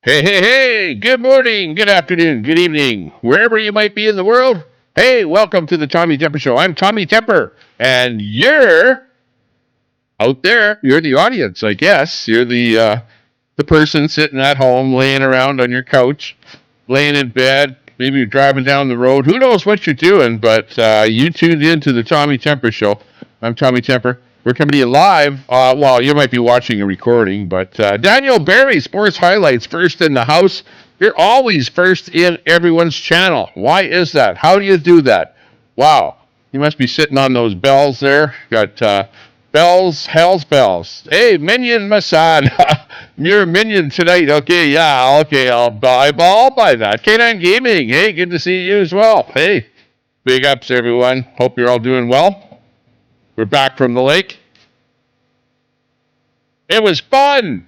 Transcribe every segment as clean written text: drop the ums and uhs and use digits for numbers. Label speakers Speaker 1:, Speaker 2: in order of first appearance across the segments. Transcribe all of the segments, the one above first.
Speaker 1: Hey, hey, hey, good morning, good afternoon, good evening, wherever you might be in the world. Hey, welcome to the Tommy Temper Show. I'm Tommy Temper, and you're out there. You're the audience, I guess. You're the person sitting at home, laying around on your couch, laying in bed. Maybe you're driving down the road. Who knows what you're doing? But you tuned in to the Tommy Temper Show. I'm Tommy Temper. We're coming to you live. Well, you might be watching a recording, but Daniel Barry, Sports Highlights, first in the house. You're always first in everyone's channel. Why is that? How do you do that? Wow. You must be sitting on those bells there. Got bells, hell's bells. Hey, Minion Masad. You're a minion tonight. Okay, yeah, okay. I'll buy that. K9 Gaming. Hey, good to see you as well. Hey, big ups, everyone. Hope you're all doing well. We're back from the lake. It was fun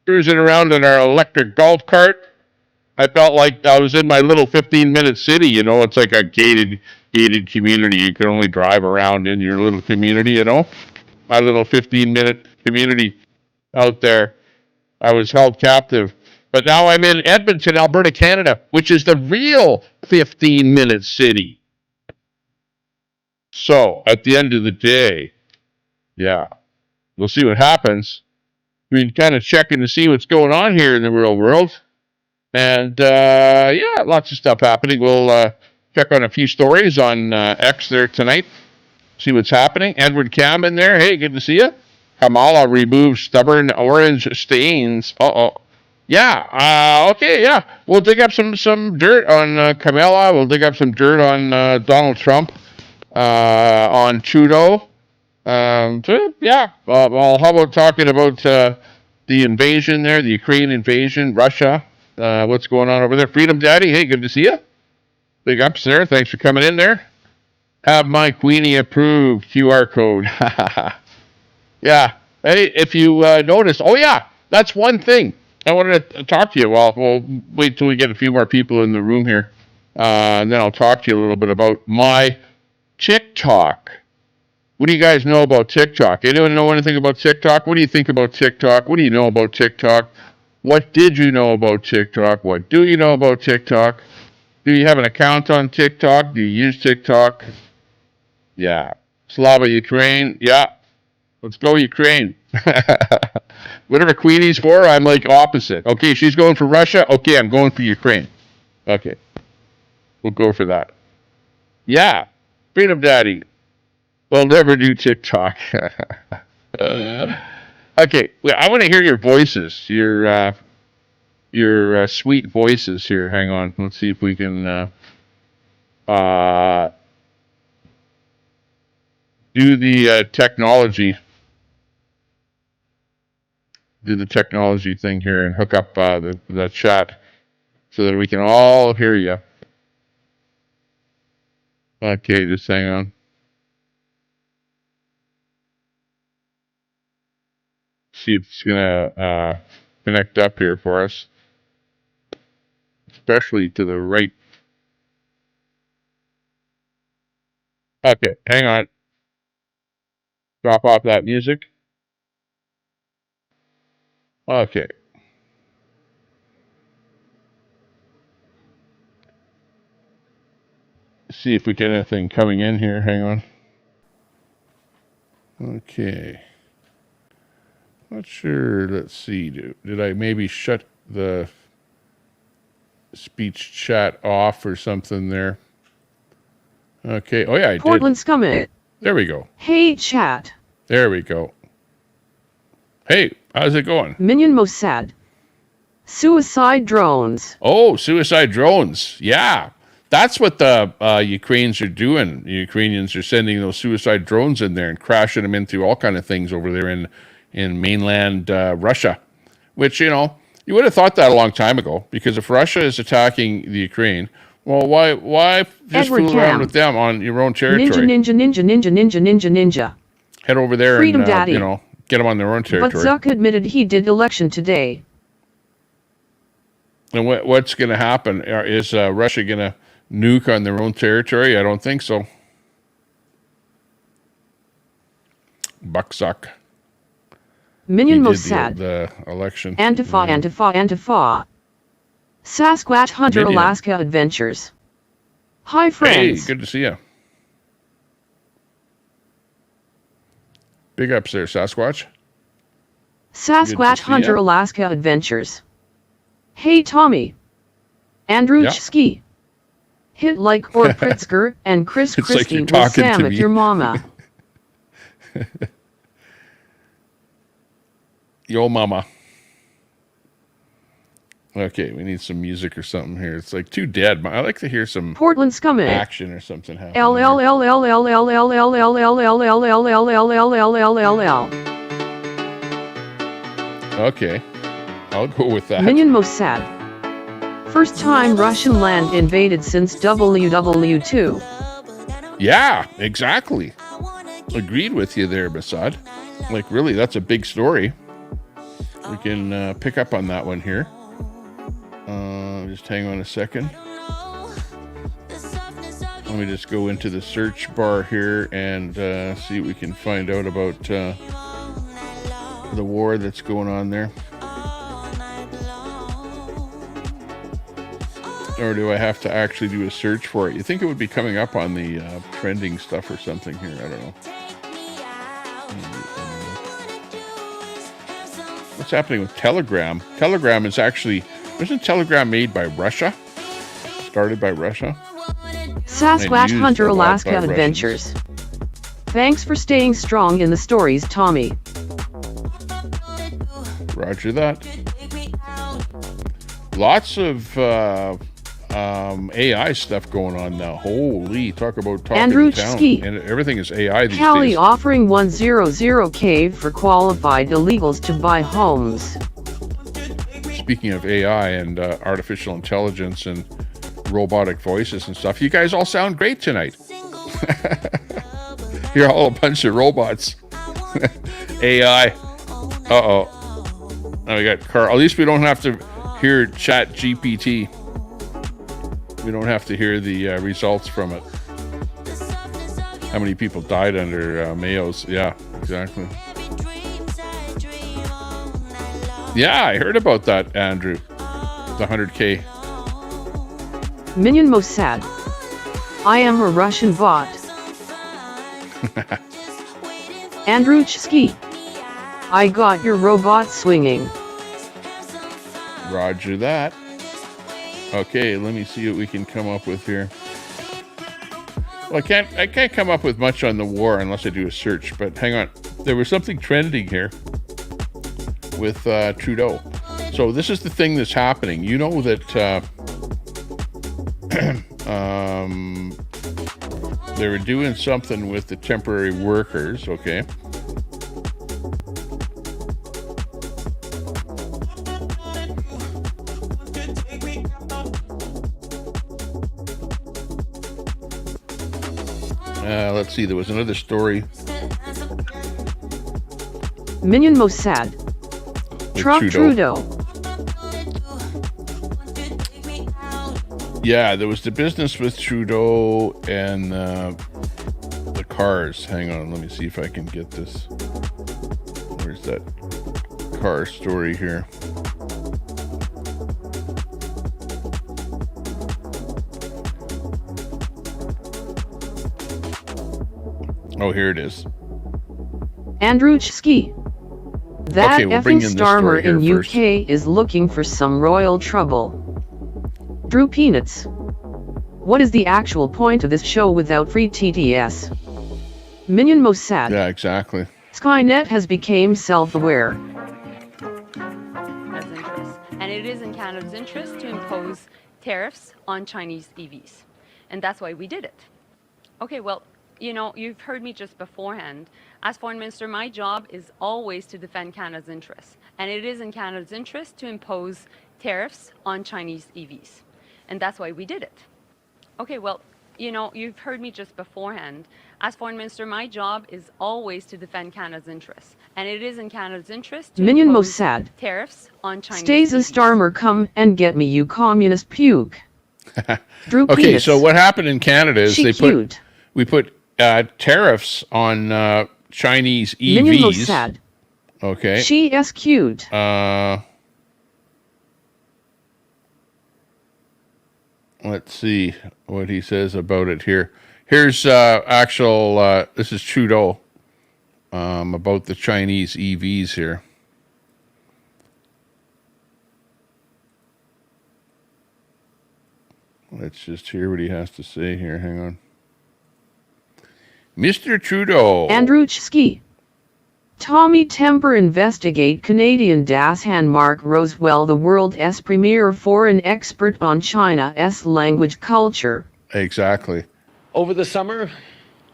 Speaker 1: cruising around in our electric golf cart. I felt like I was in my little 15-minute city. You know, it's like a gated community. You can only drive around in your little community. You know, my little 15-minute community out there. I was held captive. But now I'm in Edmonton, Alberta, Canada, which is the real 15-minute city. So at the end of the day, yeah, we'll see what happens. We're kind of checking to see what's going on here in the real world. And yeah, lots of stuff happening. We'll check on a few stories on X there tonight. See what's happening. Edward Cam in there. Hey, good to see you. Kamala removes stubborn orange stains. Uh-oh. Yeah. Okay. Yeah. We'll dig up some dirt on Kamala. We'll dig up some dirt on Donald Trump. On Trudeau. Yeah. Well, how about talking about the invasion there, the Ukraine invasion, Russia? What's going on over there? Freedom Daddy. Hey, good to see you. Big ups there. Thanks for coming in there. Have my Queenie approved QR code. Yeah. Hey, if you notice, oh yeah, that's one thing I wanted to talk to you. Well, we'll wait till we get a few more people in the room here, and then I'll talk to you a little bit about my TikTok. What do you guys know about TikTok? Anyone know anything about TikTok? What do you think about TikTok? What do you know about TikTok? What did you know about TikTok? What do you know about TikTok? Do you have an account on TikTok? Do you use TikTok? Yeah. Slava Ukraine. Yeah. Let's go Ukraine. Whatever Queenie's for, I'm like opposite. Okay, she's going for Russia. Okay, I'm going for Ukraine. Okay. We'll go for that. Yeah. Freedom Daddy. We'll never do TikTok. Okay, well, I want to hear your voices, your sweet voices here. Hang on, let's see if we can uh, do the technology, thing here, and hook up the chat so that we can all hear you. Okay, just hang on. See if it's gonna connect up here for us, especially to the right. Okay, hang on. Drop off that music. Okay. See if we get anything coming in here. Hang on. Okay. Not sure. Let's see. Did I maybe shut the speech chat off or something there? Okay. Oh, yeah, I
Speaker 2: Portland
Speaker 1: did.
Speaker 2: Scummit.
Speaker 1: There we go.
Speaker 2: Hey, chat.
Speaker 1: There we go. Hey, how's it going?
Speaker 2: Minion Mossad. Suicide drones.
Speaker 1: Oh, suicide drones. Yeah. That's what the Ukrainians are doing. The Ukrainians are sending those suicide drones in there and crashing them into all kind of things over there in mainland Russia, which, you know, you would have thought that a long time ago, because if Russia is attacking the Ukraine, well, why just
Speaker 2: Edward
Speaker 1: fool around
Speaker 2: Cam.
Speaker 1: with them on your own territory?
Speaker 2: Ninja.
Speaker 1: Head over there
Speaker 2: Freedom
Speaker 1: and,
Speaker 2: Daddy.
Speaker 1: you know, get them on their own
Speaker 2: But
Speaker 1: territory.
Speaker 2: Zuck admitted he did election today.
Speaker 1: And what's going to happen? Is Russia going to nuke on their own territory? I don't think so. Bucksuck.
Speaker 2: Minion
Speaker 1: He did
Speaker 2: Mossad.
Speaker 1: the election.
Speaker 2: Antifa. Sasquatch Hunter
Speaker 1: Minion.
Speaker 2: Alaska Adventures. Hi
Speaker 1: Hey,
Speaker 2: friends.
Speaker 1: good to see you. Big ups there, Sasquatch.
Speaker 2: Sasquatch
Speaker 1: see
Speaker 2: Hunter
Speaker 1: ya.
Speaker 2: Alaska Adventures. Hey Tommy. Andruchski. Hit like or Pritzker and Chris
Speaker 1: It's like
Speaker 2: Christie
Speaker 1: you're
Speaker 2: with
Speaker 1: talking
Speaker 2: Sam
Speaker 1: to
Speaker 2: at
Speaker 1: me.
Speaker 2: your mama.
Speaker 1: Yo, mama. Okay, we need some music or something here. It's like too dead. I like to hear some
Speaker 2: Portland Scumming.
Speaker 1: action or something happen.
Speaker 2: L L
Speaker 1: here.
Speaker 2: L L L L L L L L L L L L L L L L L L L.
Speaker 1: Okay, I'll go with that.
Speaker 2: Minion Mossad. First time Russian land invaded since WW2.
Speaker 1: Yeah, exactly. Agreed with you there, Basad. Like, really, that's a big story. We can pick up on that one here. Just hang on a second. Let me just go into the search bar here and see what we can find out about the war that's going on there. Or do I have to actually do a search for it? You think it would be coming up on the trending stuff or something here? I don't know. What's happening with Telegram? Telegram is actually... Isn't Telegram made by Russia? Started by Russia?
Speaker 2: Sasquatch
Speaker 1: used
Speaker 2: Hunter
Speaker 1: a lot
Speaker 2: Alaska
Speaker 1: by
Speaker 2: Adventures. Thanks for staying strong in the stories, Tommy.
Speaker 1: Roger that. Lots of AI stuff going on now. Holy, talk about talking
Speaker 2: Andrew
Speaker 1: to town.
Speaker 2: Chski.
Speaker 1: And everything is AI these
Speaker 2: Cali
Speaker 1: days.
Speaker 2: offering 100K for qualified illegals to buy homes.
Speaker 1: Speaking of AI and artificial intelligence and robotic voices and stuff, you guys all sound great tonight. You're all a bunch of robots. AI. Uh-oh. Now we got Carl. At least we don't have to hear Chat GPT. We don't have to hear the results from it. How many people died under Mayo's? Yeah, exactly. Yeah, I heard about that, Andrew. The 100K.
Speaker 2: Minion Mossad. I am a Russian bot. Andruchski. I got your robot swinging.
Speaker 1: Roger that. Okay, let me see what we can come up with here. Well, I can't come up with much on the war unless I do a search, but hang on. There was something trending here with Trudeau. So this is the thing that's happening. You know that they were doing something with the temporary workers, okay? Let's see, there was another story.
Speaker 2: Minion Mossad. Trudeau.
Speaker 1: Yeah, there was the business with Trudeau and the cars. Hang on, let me see if I can get this. Where's that car story here? Oh, here it is.
Speaker 2: Andruchski. That
Speaker 1: Okay, we'll bring
Speaker 2: effing
Speaker 1: in this
Speaker 2: Starmer
Speaker 1: story here
Speaker 2: in
Speaker 1: first.
Speaker 2: UK is looking for some royal trouble. Drew Peanuts. What is the actual point of this show without free TTS? Minion Mossad.
Speaker 1: Yeah, exactly.
Speaker 2: Skynet has become self-aware.
Speaker 3: And it is in Canada's interest to impose tariffs on Chinese EVs. And that's why we did it. Okay, well, you know, you've heard me just beforehand. As Foreign Minister, my job is always to defend Canada's interests. And it is in Canada's interest to impose tariffs on Chinese EVs. And that's why we did it. Okay, well, you know, you've heard me just beforehand. As Foreign Minister, my job is always to defend Canada's interests. And it is in Canada's interest to
Speaker 2: Minion
Speaker 3: impose
Speaker 2: Mossad.
Speaker 3: tariffs on Chinese
Speaker 2: Stays a
Speaker 3: EVs.
Speaker 2: Starmer, come and get me, you communist puke. Drew
Speaker 1: Okay,
Speaker 2: Peanuts.
Speaker 1: so what happened in Canada is
Speaker 2: She cute.
Speaker 1: we put tariffs on Chinese EVs.
Speaker 2: Minion Mossad.
Speaker 1: Okay.
Speaker 2: She is cute.
Speaker 1: Let's see what he says about it here. Here's actual, this is Trudeau about the Chinese EVs here. Let's just hear what he has to say here. Hang on. Mr. Trudeau.
Speaker 2: Andrew Chski. Tommy Temper investigate Canadian Das Han Mark Rosewell, the world's premier foreign expert on China's language culture.
Speaker 1: Exactly.
Speaker 4: Over the summer,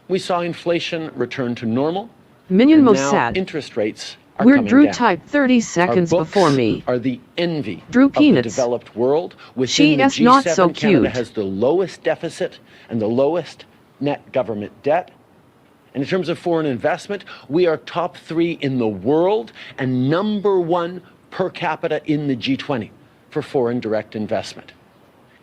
Speaker 4: we saw inflation return to normal.
Speaker 2: Minion
Speaker 4: and
Speaker 2: Mossad.
Speaker 4: now interest rates are
Speaker 2: We're
Speaker 4: coming
Speaker 2: Drew
Speaker 4: down.
Speaker 2: type 30 seconds
Speaker 4: Our books
Speaker 2: before me.
Speaker 4: are the envy
Speaker 2: Drew
Speaker 4: of the
Speaker 2: Peanuts.
Speaker 4: developed world. Within
Speaker 2: She
Speaker 4: the
Speaker 2: is
Speaker 4: G7,
Speaker 2: not so
Speaker 4: Canada
Speaker 2: cute.
Speaker 4: has the lowest deficit and the lowest net government debt. And in terms of foreign investment, we are top 3 in the world and number 1 per capita in the G20 for foreign direct investment.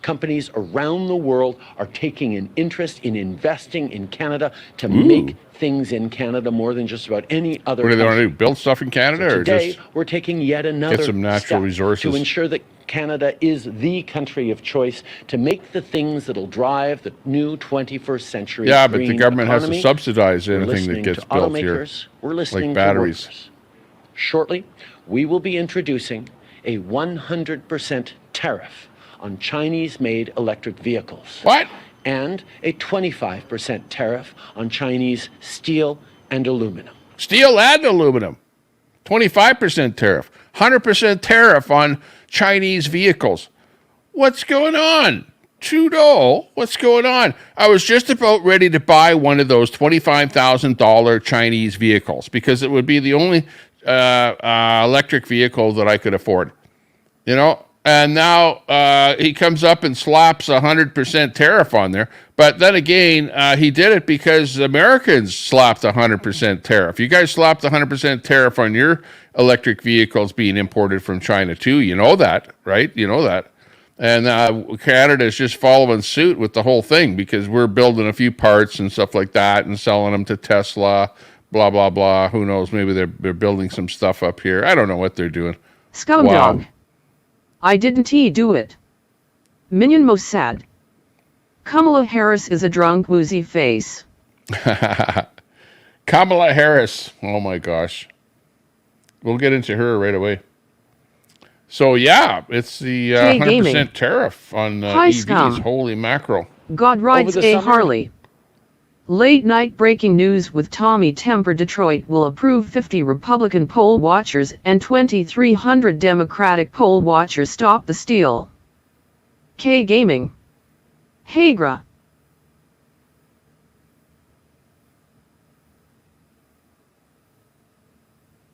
Speaker 4: Companies around the world are taking an interest in investing in Canada to make things in Canada more than just about any other
Speaker 1: What do they want to
Speaker 4: country.
Speaker 1: do? Build stuff in Canada,
Speaker 4: So
Speaker 1: or
Speaker 4: today,
Speaker 1: just
Speaker 4: we're taking yet another
Speaker 1: some natural
Speaker 4: step
Speaker 1: resources?
Speaker 4: to ensure that Canada is the country of choice to make the things that'll drive the new 21st century
Speaker 1: Yeah, but the
Speaker 4: green
Speaker 1: government has to
Speaker 4: economy.
Speaker 1: subsidize
Speaker 4: We're
Speaker 1: anything that
Speaker 4: listening
Speaker 1: gets
Speaker 4: to
Speaker 1: built here,
Speaker 4: automakers. We're listening
Speaker 1: like
Speaker 4: to
Speaker 1: batteries.
Speaker 4: workers. Shortly, we will be introducing a 100% tariff on Chinese-made electric vehicles.
Speaker 1: What?
Speaker 4: And a 25% tariff on Chinese steel and aluminum.
Speaker 1: Steel and aluminum. 25% tariff. 100% tariff on Chinese vehicles. What's going on? Trudeau, what's going on? I was just about ready to buy one of those $25,000 Chinese vehicles because it would be the only electric vehicle that I could afford. You know? And now he comes up and slaps 100% tariff on there. But then again, he did it because Americans slapped 100% tariff. You guys slapped 100% tariff on your electric vehicles being imported from China too. You know that, right? You know that. And Canada is just following suit with the whole thing because we're building a few parts and stuff like that and selling them to Tesla, blah, blah, blah. Who knows? Maybe they're building some stuff up here. I don't know what they're doing.
Speaker 2: Scum
Speaker 1: Wow.
Speaker 2: dog. I didn't do it. Minion Mossad. Kamala Harris is a drunk woozy face.
Speaker 1: Kamala Harris. Oh my gosh. We'll get into her right away. So yeah, it's the 100%
Speaker 2: Gaming.
Speaker 1: tariff on
Speaker 2: Hi,
Speaker 1: EVs.
Speaker 2: scum.
Speaker 1: Holy mackerel.
Speaker 2: God rides
Speaker 4: Over the
Speaker 2: a
Speaker 4: summer-
Speaker 2: Harley. Late night breaking news with Tommy Temper. Detroit will approve 50 Republican poll watchers and 2,300 Democratic poll watchers stop the steal. K Gaming. Hagra.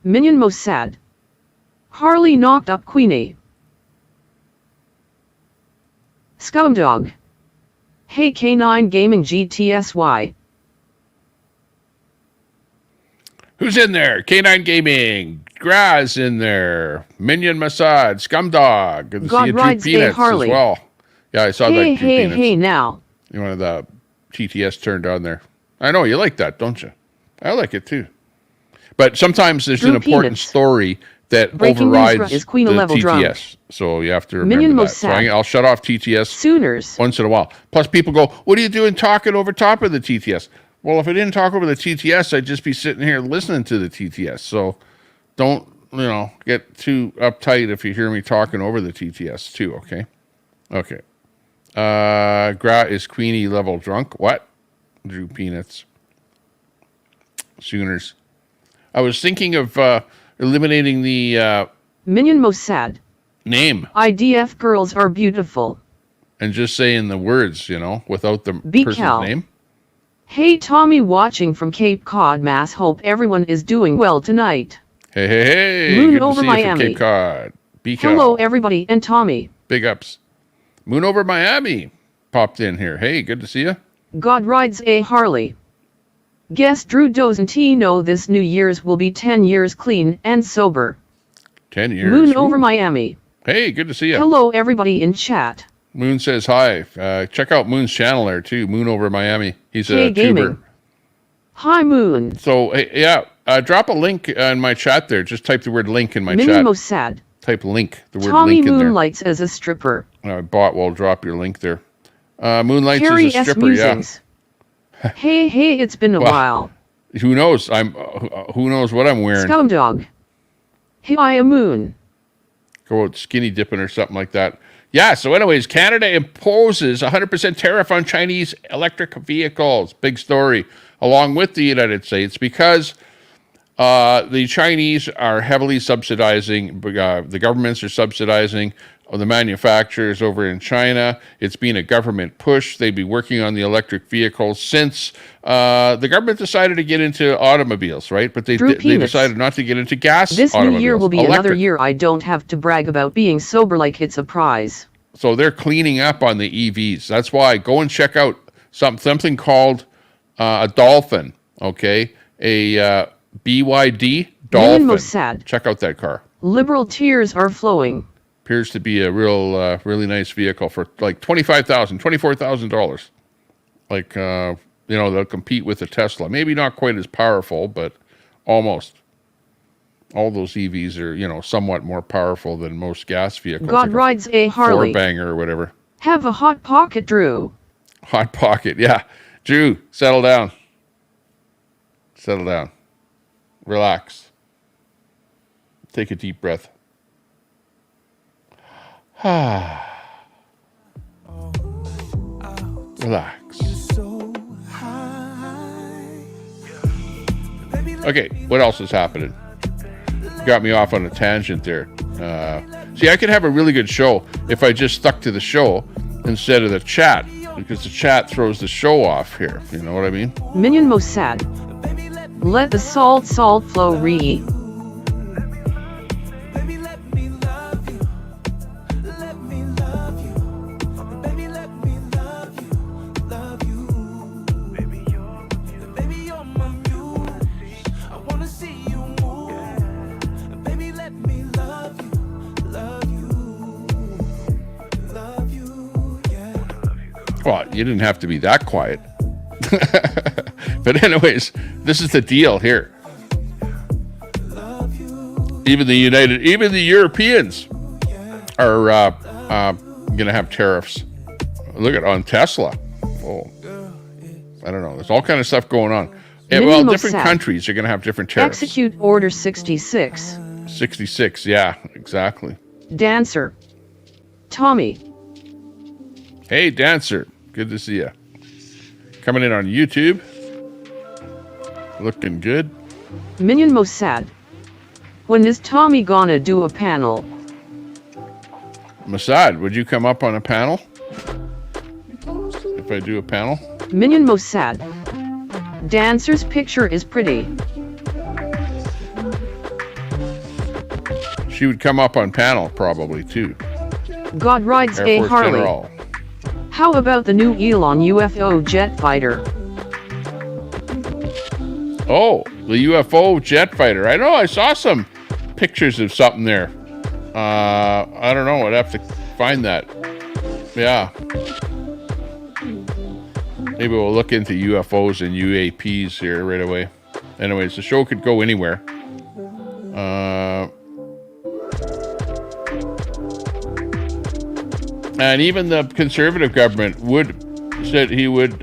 Speaker 2: Minion Mossad. Harley knocked up Queenie. Scumdog. Hey K9 Gaming GTSY.
Speaker 1: Who's in there? K9 Gaming. Graz in there. Minion Mossad. Scumdog. Good to
Speaker 2: God
Speaker 1: see you. Drew
Speaker 2: rides a
Speaker 1: Peanuts
Speaker 2: Harley.
Speaker 1: as well. Yeah, I saw
Speaker 2: Hey,
Speaker 1: that. Drew
Speaker 2: hey,
Speaker 1: Peanuts.
Speaker 2: hey now.
Speaker 1: You wanted the TTS turned on there. I know, you like that, don't you? I like it too. But sometimes there's
Speaker 2: Drew
Speaker 1: an important
Speaker 2: Peanuts.
Speaker 1: story that
Speaker 2: Breaking news
Speaker 1: overrides
Speaker 2: is Queen
Speaker 1: the
Speaker 2: level
Speaker 1: TTS.
Speaker 2: drunk.
Speaker 1: So you have to remember
Speaker 2: Minion
Speaker 1: that. So
Speaker 2: Mossad.
Speaker 1: I'll shut off TTS
Speaker 2: Sooners.
Speaker 1: once in a while. Plus people go, what are you doing talking over top of the TTS? Well, if I didn't talk over the TTS, I'd just be sitting here listening to the TTS. So don't, get too uptight if you hear me talking over the TTS too, okay? Okay. Gra is Queenie level drunk. What? Drew Peanuts. Sooners. I was thinking of eliminating the
Speaker 2: Minion Mossad.
Speaker 1: name
Speaker 2: IDF girls are beautiful.
Speaker 1: and just saying the words, without the
Speaker 2: Be
Speaker 1: person's
Speaker 2: Cal.
Speaker 1: name.
Speaker 2: Hey Tommy watching from Cape Cod, Mass. Hope everyone is doing well tonight.
Speaker 1: Hey, hey, hey.
Speaker 2: Moon
Speaker 1: Good to
Speaker 2: over
Speaker 1: see you from
Speaker 2: Miami.
Speaker 1: Cape Cod. Be
Speaker 2: Hello
Speaker 1: Cal.
Speaker 2: everybody and Tommy.
Speaker 1: Big ups. Moon over Miami popped in here. Hey, good to see you.
Speaker 2: God rides a Harley. Guess Drew doesn't know this New Year's will be 10 years clean and sober.
Speaker 1: 10 years.
Speaker 2: Moon over
Speaker 1: Ooh.
Speaker 2: Miami.
Speaker 1: Hey, good to see you.
Speaker 2: Hello everybody in chat.
Speaker 1: Moon says hi. Check out Moon's channel there too. Moon over Miami. He's
Speaker 2: K
Speaker 1: a
Speaker 2: Gaming.
Speaker 1: tuber.
Speaker 2: Hi Moon.
Speaker 1: So hey, yeah, drop a link in my chat there. Just type the word link in my
Speaker 2: Minion
Speaker 1: chat.
Speaker 2: Mossad.
Speaker 1: Type link. The word
Speaker 2: Tommy
Speaker 1: link in there.
Speaker 2: moonlights as a stripper.
Speaker 1: Bot will drop your link there. Moonlights
Speaker 2: Carrie
Speaker 1: is a
Speaker 2: S.
Speaker 1: stripper,
Speaker 2: Musings. Hey, it's been a
Speaker 1: Well,
Speaker 2: while.
Speaker 1: Who knows? Who knows what I'm wearing?
Speaker 2: Scumdog. Hey, I a moon.
Speaker 1: Go out skinny dipping or something like that. Yeah, so anyways, Canada imposes 100% tariff on Chinese electric vehicles. Big story. Along with the United States, because the Chinese are heavily subsidizing, the governments are subsidizing the manufacturers over in China. It's been a government push. They've been working on the electric vehicles since the government decided to get into automobiles, right? But they decided not to get into gas
Speaker 2: This
Speaker 1: automobiles.
Speaker 2: new year will be
Speaker 1: electric.
Speaker 2: another year I don't have to brag about being sober like it's a prize.
Speaker 1: So they're cleaning up on the EVs. That's why go and check out something called a Dolphin, okay? A BYD Dolphin.
Speaker 2: Mossad.
Speaker 1: Check out that car.
Speaker 2: Liberal tears are flowing.
Speaker 1: Appears to be a real, really nice vehicle for like $25,000, $24,000. Like, they'll compete with the Tesla. Maybe not quite as powerful, but almost. All those EVs are, somewhat more powerful than most gas vehicles.
Speaker 2: God
Speaker 1: like
Speaker 2: rides a Harley.
Speaker 1: Four-banger or whatever.
Speaker 2: Have a hot pocket, Drew.
Speaker 1: Hot pocket, yeah. Drew, settle down. Settle down. Relax. Take a deep breath. Relax. Okay, what else is happening? Got me off on a tangent there. See, I could have a really good show if I just stuck to the show instead of the chat, because the chat throws the show off here. You know what I mean?
Speaker 2: Minion Mossad. Let the salt flow re.
Speaker 1: Well, you didn't have to be that quiet. But anyways, this is the deal here. Even the Europeans are going to have tariffs. Look at on Tesla. Oh, I don't know. There's all kind of stuff going on. Well, different countries are going to have different tariffs.
Speaker 2: Execute Order 66.
Speaker 1: 66, yeah, exactly.
Speaker 2: Dancer. Tommy.
Speaker 1: Hey, Dancer. Good to see you. Coming in on YouTube. Looking good.
Speaker 2: Minion Mossad. When is Tommy gonna do a panel?
Speaker 1: Mossad, would you come up on a panel? If I do a panel?
Speaker 2: Minion Mossad. Dancer's picture is pretty.
Speaker 1: She would come up on panel probably too.
Speaker 2: God rides
Speaker 1: Air
Speaker 2: a
Speaker 1: Force
Speaker 2: Harley.
Speaker 1: General.
Speaker 2: How about the new Elon UFO jet fighter?
Speaker 1: Oh, the UFO jet fighter. I know, I saw some pictures of something there. I don't know, I'd have to find that. Yeah. Maybe we'll look into UFOs and UAPs here right away. Anyways, the show could go anywhere. And even the conservative government said he would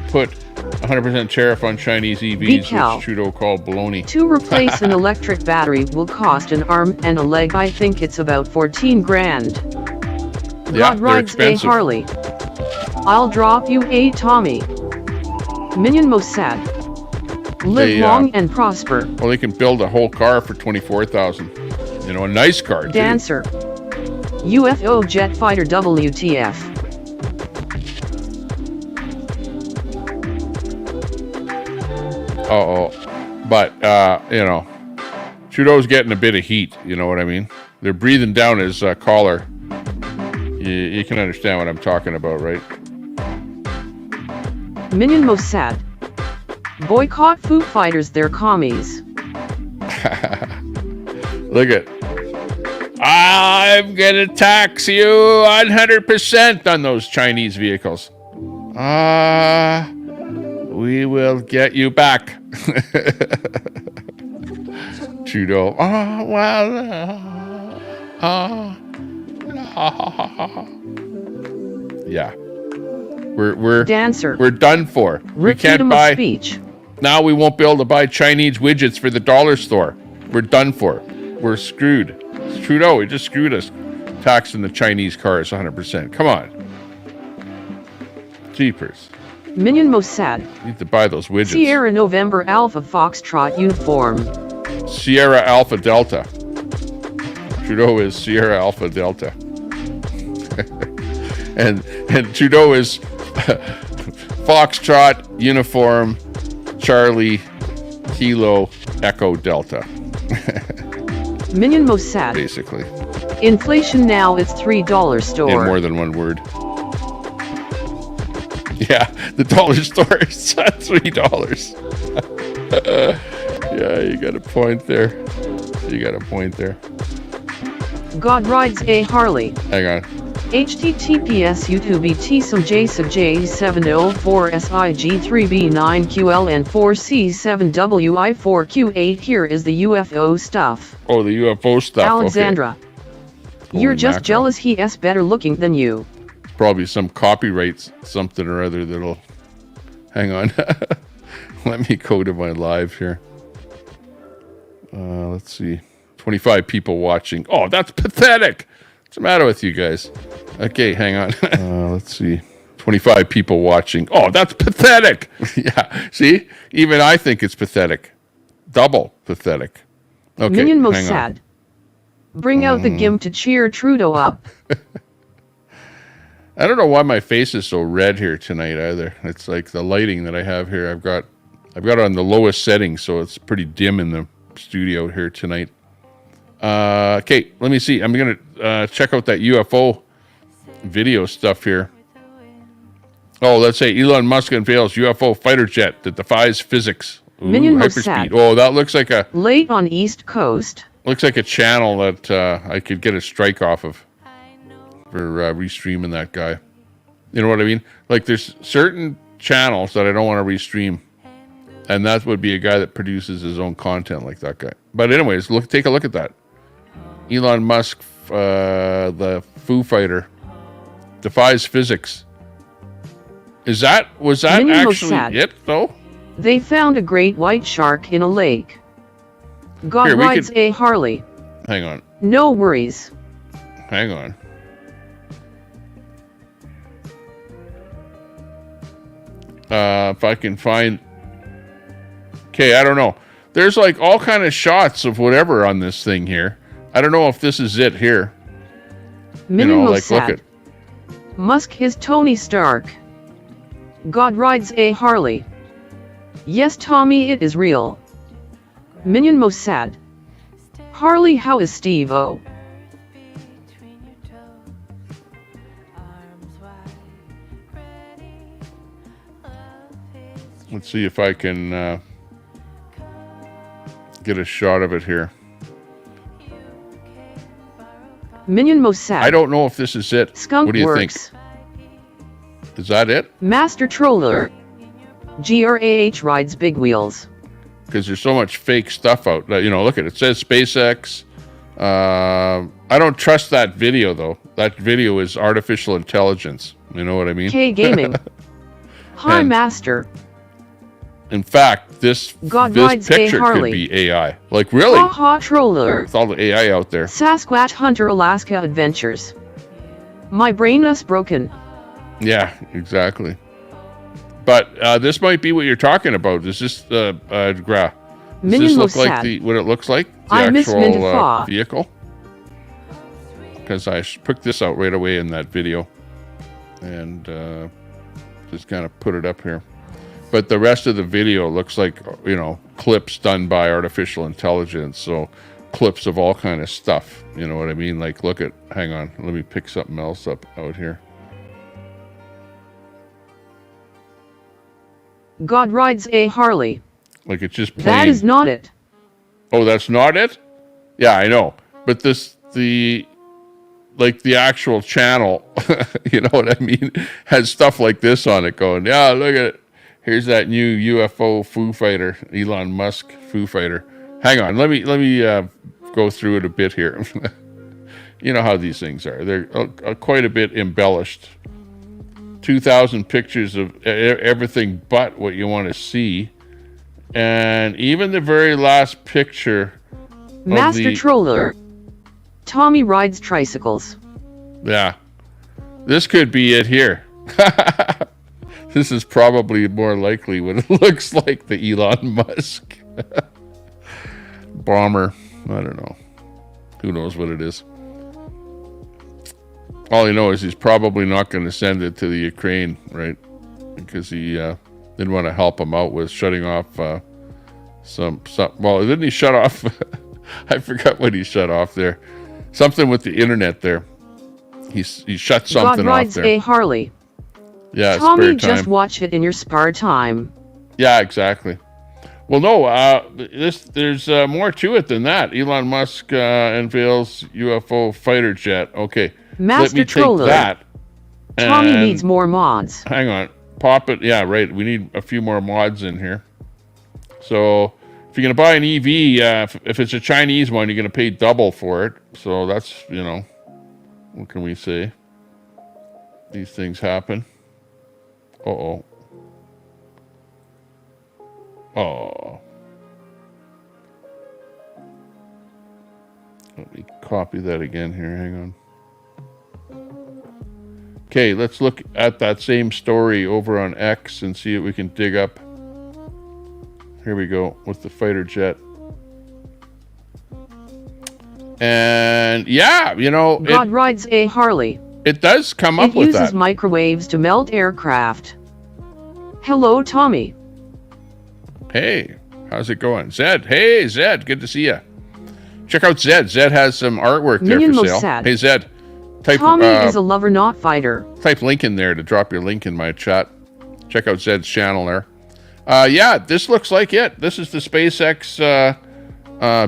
Speaker 1: put 100% tariff on Chinese EVs, which Trudeau called baloney.
Speaker 2: To replace an electric battery will cost an arm and a leg. I think it's about 14 grand.
Speaker 1: Yeah,
Speaker 2: God rides a Harley. I'll drop you a Tommy. Minion Mossad. Live long and prosper.
Speaker 1: Well, they can build a whole car for $24,000. You know, a nice car, too.
Speaker 2: Dancer. UFO jet fighter WTF.
Speaker 1: But, Trudeau's getting a bit of heat, you know what I mean? They're breathing down his collar. You can understand what I'm talking about, right?
Speaker 2: Minion Mossad. Boycott Foo Fighters, they're commies.
Speaker 1: Look at. I'm gonna tax you 100% on those Chinese vehicles. We will get you back. Trudeau. Yeah.
Speaker 2: Dancer.
Speaker 1: We're done for. We can't
Speaker 2: Freedom
Speaker 1: buy.
Speaker 2: of speech.
Speaker 1: Now we won't be able to buy Chinese widgets for the dollar store. We're done for. We're screwed. Trudeau, he just screwed us. Taxing the Chinese cars 100%. Come on. Jeepers.
Speaker 2: Minion Mossad.
Speaker 1: Need to buy those widgets.
Speaker 2: Sierra November Alpha Foxtrot uniform.
Speaker 1: Sierra Alpha Delta. Trudeau is Sierra Alpha Delta. and Trudeau is Foxtrot Uniform Charlie Kilo Echo Delta.
Speaker 2: Minion Mossad.
Speaker 1: Basically.
Speaker 2: Inflation now it's $3 store.
Speaker 1: In more than one word. Yeah, the dollar store is $3. Yeah, you got a point there. You got a point there.
Speaker 2: God rides a Harley.
Speaker 1: Hang on.
Speaker 2: https YouTube tsum jsub j704sig3b9qln4c7wi4q8. Here is the UFO stuff.
Speaker 1: Oh, the UFO stuff.
Speaker 2: Alexandra.
Speaker 1: Okay.
Speaker 2: You're
Speaker 1: Holy
Speaker 2: just
Speaker 1: mackerel.
Speaker 2: jealous he's better looking than you.
Speaker 1: Probably some copyright something or other that'll... Hang on. Let me go to my live here. Let's see. 25 people watching. Oh, that's pathetic. What's the matter with you guys? Okay, hang on. Let's see. 25 people watching. Oh, that's pathetic. Yeah, see? Even I think it's pathetic. Double pathetic. Okay,
Speaker 2: Minion
Speaker 1: hang
Speaker 2: Mossad.
Speaker 1: on.
Speaker 2: Bring out the GIMP to cheer Trudeau up.
Speaker 1: I don't know why my face is so red here tonight either. It's like the lighting that I have here. I've got it on the lowest setting, so it's pretty dim in the studio here tonight. Okay, let me see. I'm gonna check out that UFO video stuff here. Oh, let's say Elon Musk unveils UFO fighter jet that defies physics. Ooh,
Speaker 2: Minion
Speaker 1: hyperspeed.
Speaker 2: Mossad.
Speaker 1: Oh, that looks like a
Speaker 2: Late on East Coast.
Speaker 1: channel that I could get a strike off of for restreaming that guy. You know what I mean? Like there's certain channels that I don't want to restream, and that would be a guy that produces his own content like that guy. But anyways, take a look at that. Elon Musk, the Foo Fighter, defies physics. Was that
Speaker 2: Minion
Speaker 1: actually
Speaker 2: Mossad.
Speaker 1: it though?
Speaker 2: They found a great white shark in a lake. God
Speaker 1: Here, we
Speaker 2: rides a Harley.
Speaker 1: Hang on.
Speaker 2: No worries.
Speaker 1: Hang on. If I can find... Okay, I don't know. There's like all kind of shots of whatever on this thing here. I don't know if this is it here.
Speaker 2: Minion
Speaker 1: like look at...
Speaker 2: Musk is Tony Stark. God rides a Harley. Yes, Tommy, it is real. Minion Mossad. Harley, how is Steve-O?
Speaker 1: Let's see if I can get a shot of it here.
Speaker 2: Minion Mossad.
Speaker 1: I don't know if this is it.
Speaker 2: Skunk
Speaker 1: What do you
Speaker 2: Works.
Speaker 1: think? Is that it?
Speaker 2: Master Troller. GRAH rides big wheels.
Speaker 1: Because there's so much fake stuff out. You know, look at it. It says SpaceX. I don't trust that video, though. That video is artificial intelligence. You know what I mean?
Speaker 2: K Gaming. Hi,
Speaker 1: And-
Speaker 2: Master.
Speaker 1: In fact, this
Speaker 2: rides a
Speaker 1: picture could
Speaker 2: Harley.
Speaker 1: be AI. Like, really?
Speaker 2: Ha ha Troller.
Speaker 1: With all the AI out there.
Speaker 2: Sasquatch Hunter Alaska Adventures. My brain is broken.
Speaker 1: Yeah, exactly. But this might be what you're talking about. Is this does
Speaker 2: Minion
Speaker 1: this look like
Speaker 2: Mossad.
Speaker 1: what it looks like? The
Speaker 2: I miss
Speaker 1: actual
Speaker 2: Mindafa.
Speaker 1: vehicle? Because I picked this out right away in that video. And just kind of put it up here. But the rest of the video looks like, you know, clips done by artificial intelligence. So clips of all kind of stuff. You know what I mean? Like, look at, hang on. Let me pick something else up out here.
Speaker 2: God rides a Harley.
Speaker 1: Like, it's just plain.
Speaker 2: That is not it.
Speaker 1: Oh, that's not it? Yeah, I know. But the actual channel, you know what I mean, has stuff like this on it going, yeah, look at it. Here's that new UFO Foo Fighter, Elon Musk Foo Fighter. Hang on, let me go through it a bit here. You know how these things are. They're quite a bit embellished 2,000 pictures of everything but what you want to see. And even the very last picture
Speaker 2: Master Troller. Tommy rides tricycles.
Speaker 1: Yeah. This could be it here. This is probably more likely what it looks like, the Elon Musk bomber. I don't know. Who knows what it is? All you know is he's probably not going to send it to the Ukraine, right? Because he didn't want to help him out with shutting off some. Well, didn't he shut off? I forgot what he shut off there. Something with the internet there. He shut something
Speaker 2: God rides
Speaker 1: off there.
Speaker 2: a Harley.
Speaker 1: Yeah,
Speaker 2: Tommy,
Speaker 1: spare time.
Speaker 2: just watch it in your spare time.
Speaker 1: Yeah, exactly. Well, no, there's more to it than that. Elon Musk unveils UFO fighter jet. Okay,
Speaker 2: Master
Speaker 1: let me
Speaker 2: Troller.
Speaker 1: take that.
Speaker 2: Tommy
Speaker 1: and-
Speaker 2: needs more mods.
Speaker 1: Hang on, pop it. Yeah, right. We need a few more mods in here. So if you're gonna buy an EV, if it's a Chinese one, you're gonna pay double for it. So that's, you know, what can we say? These things happen. Uh-oh. Oh. Let me copy that again here. Hang on. Okay, let's look at that same story over on X and see what we can dig up. Here we go with the fighter jet. And yeah, you know,
Speaker 2: God rides a Harley.
Speaker 1: it does come up
Speaker 2: It
Speaker 1: with
Speaker 2: uses
Speaker 1: that.
Speaker 2: microwaves to melt aircraft. Hello, Tommy.
Speaker 1: Hey, how's it going? Zed, hey, Zed, good to see you. Check out Zed. Zed has some artwork there
Speaker 2: Minion
Speaker 1: for sale.
Speaker 2: Mossad.
Speaker 1: Hey, Zed, type,
Speaker 2: Tommy is a lover, not fighter.
Speaker 1: type link in there to drop your link in my chat. Check out Zed's channel there. Yeah, this looks like it. This is the SpaceX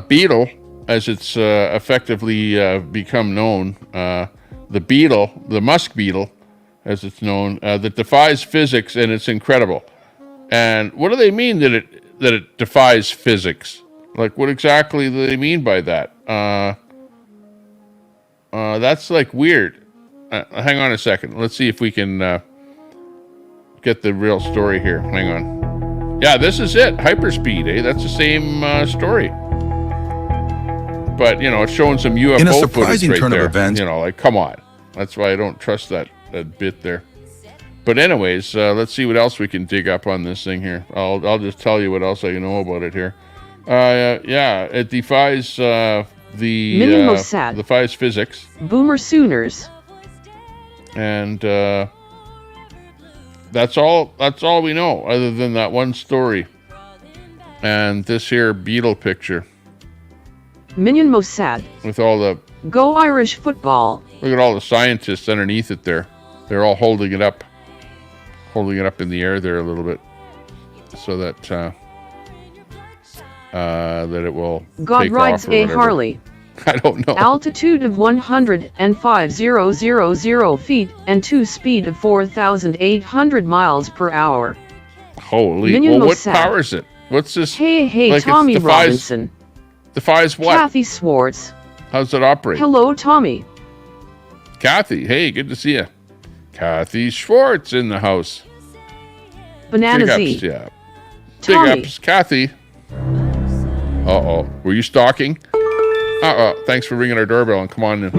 Speaker 1: Beetle, as it's effectively become known. The Beetle, the Musk Beetle, as it's known, that defies physics, and it's incredible. And what do they mean that it defies physics? Like, what exactly do they mean by that? That's like weird. Hang on a second. Let's see if we can get the real story here. Hang on. Yeah, this is it. Hyperspeed, eh? That's the same story. But, you know, it's showing some UFO
Speaker 5: In a
Speaker 1: footage
Speaker 5: surprising
Speaker 1: right
Speaker 5: turn
Speaker 1: there.
Speaker 5: of events,
Speaker 1: You know, like, come on. That's why I don't trust that bit there. But anyways, let's see what else we can dig up on this thing here. I'll just tell you what else I know about it here. Yeah, it defies
Speaker 2: Minion Mossad.
Speaker 1: defies physics.
Speaker 2: Boomer Sooners.
Speaker 1: And that's all we know, other than that one story and this here beetle picture
Speaker 2: Minion Mossad.
Speaker 1: with all the
Speaker 2: Go Irish football.
Speaker 1: look at all the scientists underneath it there. They're all holding it up in the air there a little bit, so that that it will
Speaker 2: God
Speaker 1: take
Speaker 2: rides
Speaker 1: off or
Speaker 2: a
Speaker 1: whatever.
Speaker 2: Harley.
Speaker 1: I don't know.
Speaker 2: Altitude of 105,000 feet and 2 speed of 4,800 miles per hour.
Speaker 1: Holy!
Speaker 2: Minion
Speaker 1: Well, what
Speaker 2: Mossad.
Speaker 1: powers it? What's this?
Speaker 2: Hey,
Speaker 1: like, it
Speaker 2: Tommy
Speaker 1: defies-
Speaker 2: Robinson.
Speaker 1: Defies what?
Speaker 2: Kathy Swartz.
Speaker 1: How's it operate?
Speaker 2: Hello, Tommy.
Speaker 1: Kathy, hey, good to see you. Kathy Schwartz in the house.
Speaker 2: Banana
Speaker 1: Big
Speaker 2: Z.
Speaker 1: ups, yeah.
Speaker 2: Tommy.
Speaker 1: Big ups, Kathy. Uh-oh. Were you stalking? Uh-oh. Thanks for ringing our doorbell and come on in.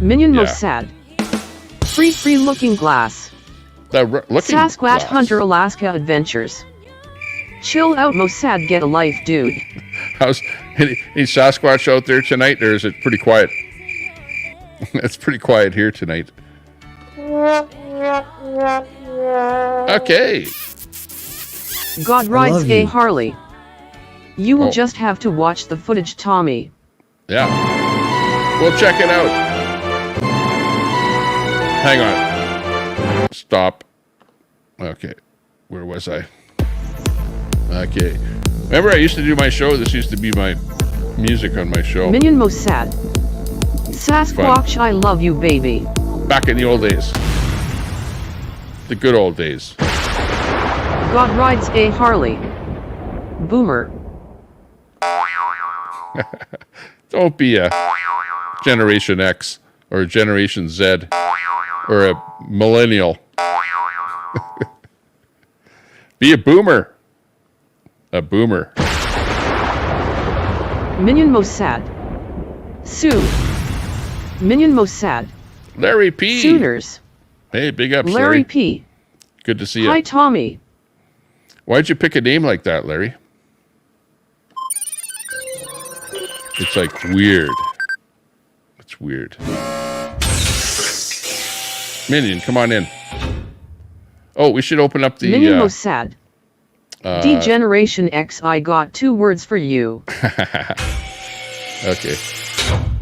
Speaker 2: Minion
Speaker 1: Yeah.
Speaker 2: Mossad. Free looking glass.
Speaker 1: Looking
Speaker 2: Sasquatch
Speaker 1: glass.
Speaker 2: Hunter Alaska Adventures. Chill out, Mossad, get a life, dude.
Speaker 1: How's any Sasquatch out there tonight, or is it pretty quiet? It's pretty quiet here tonight. Okay.
Speaker 2: God rides
Speaker 5: love
Speaker 2: a
Speaker 5: you.
Speaker 2: Harley. You will
Speaker 1: Oh.
Speaker 2: just have to watch the footage, Tommy.
Speaker 1: Yeah. We'll check it out. Hang on. Stop. Okay. Where was I? Okay. Remember I used to do my show? This used to be my music on my show.
Speaker 2: Minion Mossad. Sasquatch, I love you, baby.
Speaker 1: Back in the old days. The good old days.
Speaker 2: God rides a Harley. Boomer.
Speaker 1: Don't be a Generation X or a Generation Z or a millennial. Be a boomer. A boomer.
Speaker 2: Minion Mossad. Sue. Minion Mossad.
Speaker 1: Larry P.
Speaker 2: Sooners.
Speaker 1: Hey, big ups,
Speaker 2: Larry P.
Speaker 1: Good to see you.
Speaker 2: Hi, Tommy.
Speaker 1: Why'd you pick a name like that, Larry? It's like weird. It's weird. Minion, come on in. Oh, we should open up the...
Speaker 2: Minion Mossad. Degeneration X, I got 2 words for you.
Speaker 1: Okay.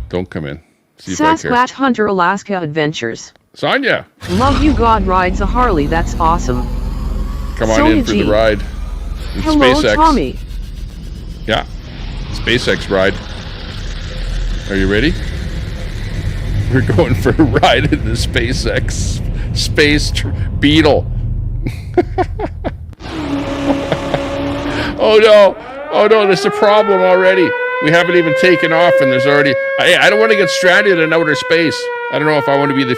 Speaker 1: Don't come in. See if
Speaker 2: Sasquatch
Speaker 1: I care.
Speaker 2: Hunter Alaska Adventures.
Speaker 1: Sonia,
Speaker 2: Love you, God rides a Harley, that's awesome.
Speaker 1: come on
Speaker 2: Sonia
Speaker 1: in for
Speaker 2: G.
Speaker 1: the ride. In
Speaker 2: Hello,
Speaker 1: SpaceX.
Speaker 2: Tommy.
Speaker 1: Yeah. SpaceX ride. Are you ready? We're going for a ride in the SpaceX Beetle. Oh no! Oh no! There's a problem already. We haven't even taken off, and there's already. I don't want to get stranded in outer space. I don't know if I want to be the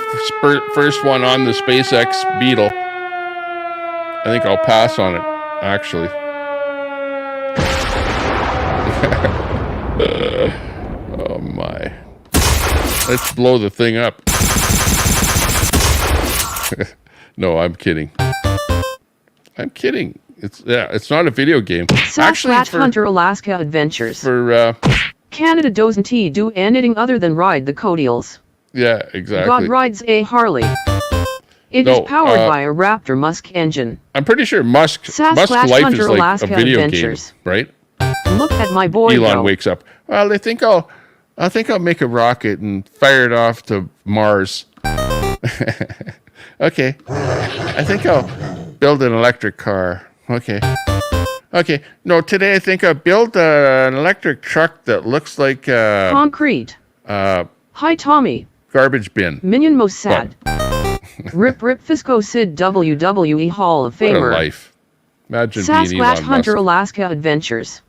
Speaker 1: first one on the SpaceX Beetle. I think I'll pass on it, actually. Oh my! Let's blow the thing up. No, I'm kidding. I'm kidding. It's not a video game.
Speaker 2: Sasquatch Hunter Alaska Adventures.
Speaker 1: For
Speaker 2: Canada doesn't do anything other than ride the Codials.
Speaker 1: yeah, exactly.
Speaker 2: God rides a Harley. It is powered by a Raptor Musk engine.
Speaker 1: I'm pretty sure Musk's life
Speaker 2: Hunter
Speaker 1: is like
Speaker 2: Alaska
Speaker 1: a video
Speaker 2: Adventures.
Speaker 1: game, right?
Speaker 2: Look at my boy.
Speaker 1: Elon
Speaker 2: go.
Speaker 1: wakes up. Well, I think I'll make a rocket and fire it off to Mars. Okay. I think I'll build an electric car. Okay. No, today I think I'll build an electric truck that looks like
Speaker 2: Concrete. Hi, Tommy.
Speaker 1: garbage bin.
Speaker 2: Minion Mossad. Rip Fisco Sid WWE Hall of
Speaker 1: What a
Speaker 2: Famer.
Speaker 1: life. Imagine being
Speaker 2: Sasquatch
Speaker 1: Elon
Speaker 2: Hunter
Speaker 1: Musk.
Speaker 2: Alaska Adventures.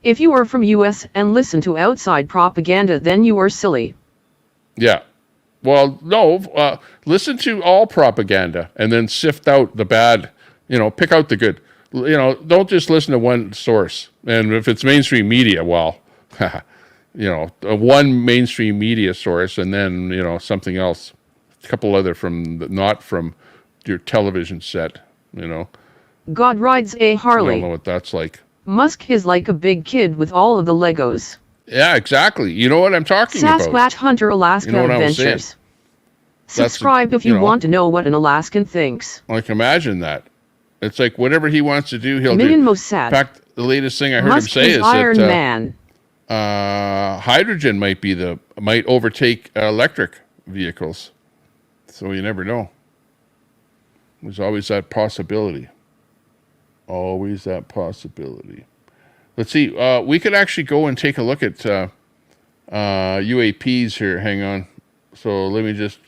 Speaker 2: If you are from US and listen to outside propaganda, then you are silly.
Speaker 1: Yeah. Well, no, listen to all propaganda and then sift out the bad, pick out the good. Don't just listen to one source. And if it's mainstream media, well, one mainstream media source and then, something else. A couple other not from your television set,
Speaker 2: God rides a
Speaker 1: I
Speaker 2: Harley.
Speaker 1: don't know what that's like.
Speaker 2: Musk is like a big kid with all of the Legos.
Speaker 1: Yeah, exactly. You know what I'm talking about.
Speaker 2: Sasquatch Hunter Alaska
Speaker 1: You know what I was
Speaker 2: Adventures.
Speaker 1: saying.
Speaker 2: Subscribe if you want to know what an Alaskan thinks.
Speaker 1: Like, imagine that. It's like whatever he wants to do, he'll
Speaker 2: Minion
Speaker 1: do.
Speaker 2: Mossad.
Speaker 1: In fact, the latest thing I heard
Speaker 2: Musk
Speaker 1: him say
Speaker 2: is
Speaker 1: is
Speaker 2: Iron
Speaker 1: that
Speaker 2: Man.
Speaker 1: hydrogen might overtake electric vehicles. So you never know. There's always that possibility. Always that possibility. Let's see. We could actually go and take a look at UAPs here. Hang on. So let me just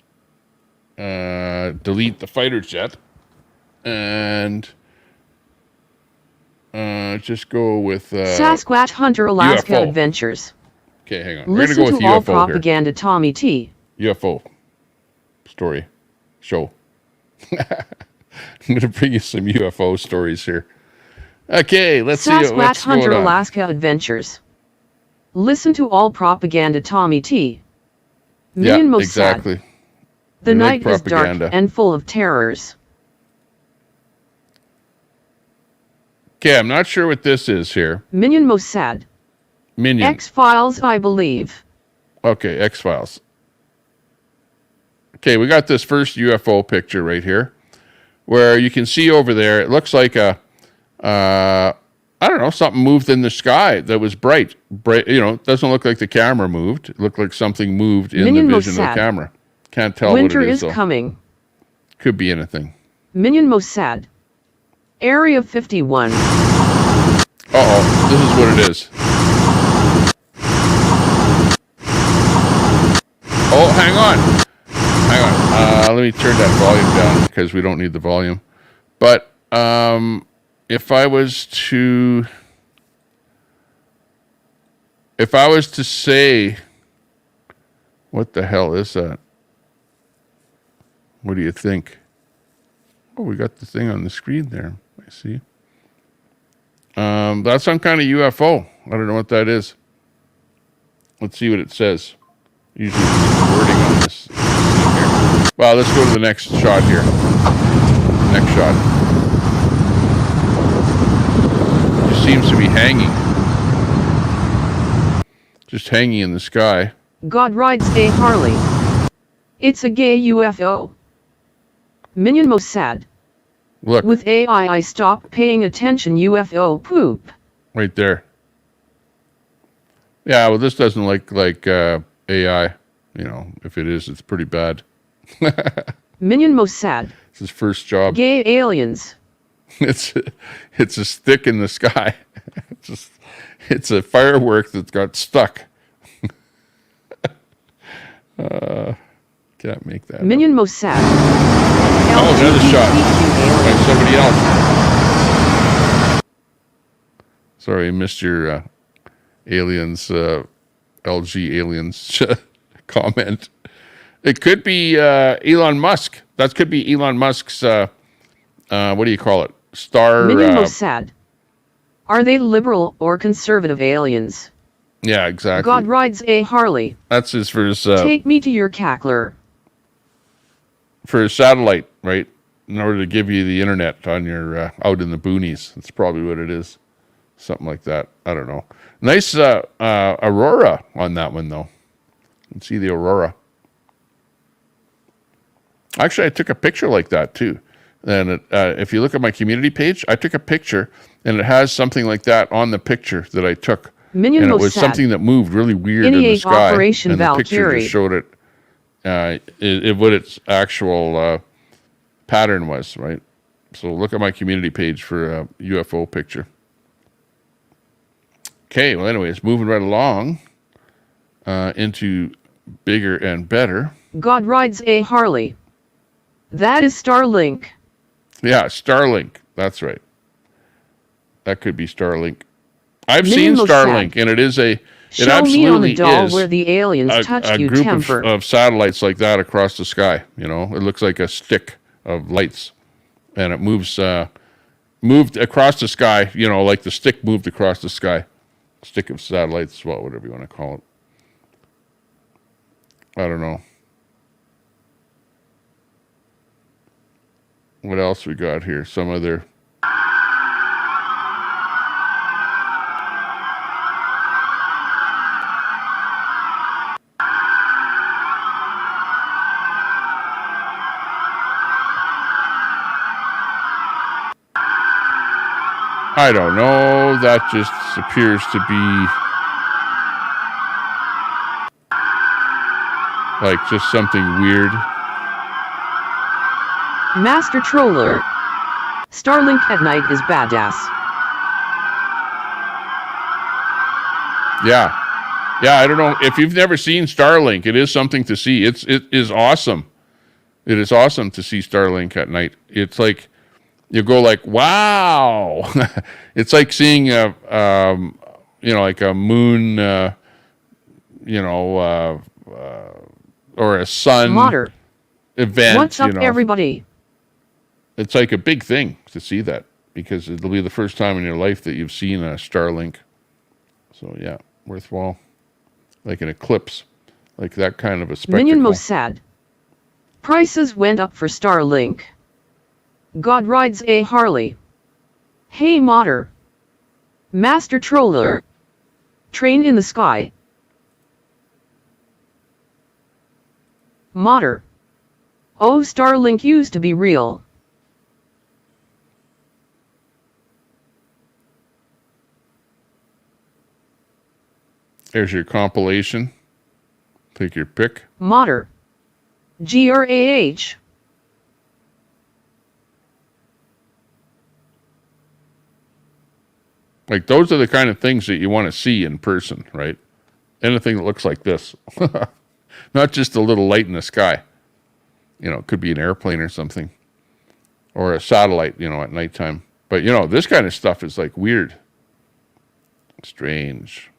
Speaker 1: delete the fighter jet and just go with
Speaker 2: Sasquatch Hunter Alaska
Speaker 1: UFO.
Speaker 2: Adventures.
Speaker 1: Okay, hang on. We're going to
Speaker 2: Listen
Speaker 1: go with
Speaker 2: to all
Speaker 1: UFO
Speaker 2: propaganda, Tommy T.
Speaker 1: here. UFO story show. I'm going to bring you some UFO stories here. Okay, let's see
Speaker 2: Sasquatch
Speaker 1: what's
Speaker 2: Hunter
Speaker 1: going on.
Speaker 2: Alaska Adventures. Listen to all propaganda, Tommy T. Minion Mossad.
Speaker 1: Exactly.
Speaker 2: The
Speaker 1: You like
Speaker 2: night is dark
Speaker 1: propaganda.
Speaker 2: and full of terrors.
Speaker 1: Okay, I'm not sure what this is here.
Speaker 2: Minion Mossad.
Speaker 1: Minion.
Speaker 2: X-Files, I believe.
Speaker 1: Okay, X-Files. Okay, we got this first UFO picture right here, where you can see over there, it looks like I don't know, something moved in the sky that was bright. It doesn't look like the camera moved. It looked like something moved in
Speaker 2: Minion
Speaker 1: the vision of
Speaker 2: Mossad.
Speaker 1: the camera. Can't tell
Speaker 2: Winter
Speaker 1: what it
Speaker 2: is
Speaker 1: is, though.
Speaker 2: coming.
Speaker 1: Could be anything.
Speaker 2: Minion Mossad. Area 51.
Speaker 1: Uh-oh, this is what it is. Oh, hang on. Let me turn that volume down because we don't need the volume. But if I was to say, what the hell is that? What do you think? Oh, we got the thing on the screen there. I see. That's some kind of UFO. I don't know what that is. Let's see what it says. Usually there's wording on this. Well, let's go to the next shot here. Next shot. It just seems to be hanging. Just hanging in the sky.
Speaker 2: God rides a Harley. It's a gay UFO. Minion Mossad.
Speaker 1: Look.
Speaker 2: With AI, I stop paying attention. UFO poop.
Speaker 1: Right there. Yeah, well, this doesn't look like AI. You know, if it is, it's pretty bad.
Speaker 2: Minion Mossad.
Speaker 1: It's his first job.
Speaker 2: Gay aliens.
Speaker 1: It's a stick in the sky. It's a firework that got stuck. Can't make that.
Speaker 2: Minion Mossad.
Speaker 1: Oh, another shot by somebody else. Sorry, I missed your aliens, LG aliens comment. It could be Elon Musk. That could be Elon Musk's, what do you call it? Star.
Speaker 2: Minion Mossad. Are they liberal or conservative aliens?
Speaker 1: Yeah, exactly.
Speaker 2: God rides a Harley.
Speaker 1: That's his for his.
Speaker 2: Take me to your cackler.
Speaker 1: For his satellite, right? In order to give you the internet on your out in the boonies. That's probably what it is. Something like that. I don't know. Nice aurora on that one, though. You can see the aurora. Actually, I took a picture like that, too. And if you look at my community page, I took a picture, and it has something like that on the picture that I took.
Speaker 2: Minion
Speaker 1: and it
Speaker 2: Mossad.
Speaker 1: was something that moved really weird in the sky.
Speaker 2: Operation
Speaker 1: and the
Speaker 2: Valkyrie.
Speaker 1: picture just showed it, what its actual pattern was, right? So look at my community page for a UFO picture. Okay, well, anyways, moving right along into bigger and better.
Speaker 2: God rides a Harley. That is Starlink.
Speaker 1: Yeah, Starlink. That's right. That could be Starlink. I've
Speaker 2: Minion
Speaker 1: seen
Speaker 2: Mossad.
Speaker 1: Starlink, and it is a.
Speaker 2: Show
Speaker 1: It absolutely
Speaker 2: me on the doll
Speaker 1: is
Speaker 2: where the aliens touch
Speaker 1: a
Speaker 2: you
Speaker 1: group
Speaker 2: temper.
Speaker 1: of satellites like that across the sky. You know, it looks like a stick of lights, and it moved across the sky. You know, like the stick moved across the sky. Stick of satellites, well, whatever you want to call it. I don't know. What else we got here? Some other. I don't know. That just appears to be like just something weird.
Speaker 2: Master Troller. Starlink at night is badass.
Speaker 1: Yeah. Yeah, I don't know. If you've never seen Starlink, it is something to see. It is awesome. It is awesome to see Starlink at night. It's like you go like, wow. It's like seeing like a moon, or a sun
Speaker 2: Modder.
Speaker 1: event.
Speaker 2: What's up, everybody?
Speaker 1: It's like a big thing to see that because it'll be the first time in your life that you've seen a Starlink. So yeah, worthwhile. Like an eclipse, like that kind of a spectacle.
Speaker 2: Minion Mossad. Prices went up for Starlink. God rides a Harley. Hey Modder. Master Troller. Train in the sky. Modder. Oh, Starlink used to be real.
Speaker 1: There's your compilation. Take your pick.
Speaker 2: Modder. GRAH.
Speaker 1: Like those are the kind of things that you want to see in person, right? Anything that looks like this. Not just a little light in the sky. You know, it could be an airplane or something. Or a satellite, at nighttime. But, this kind of stuff is like weird. Strange.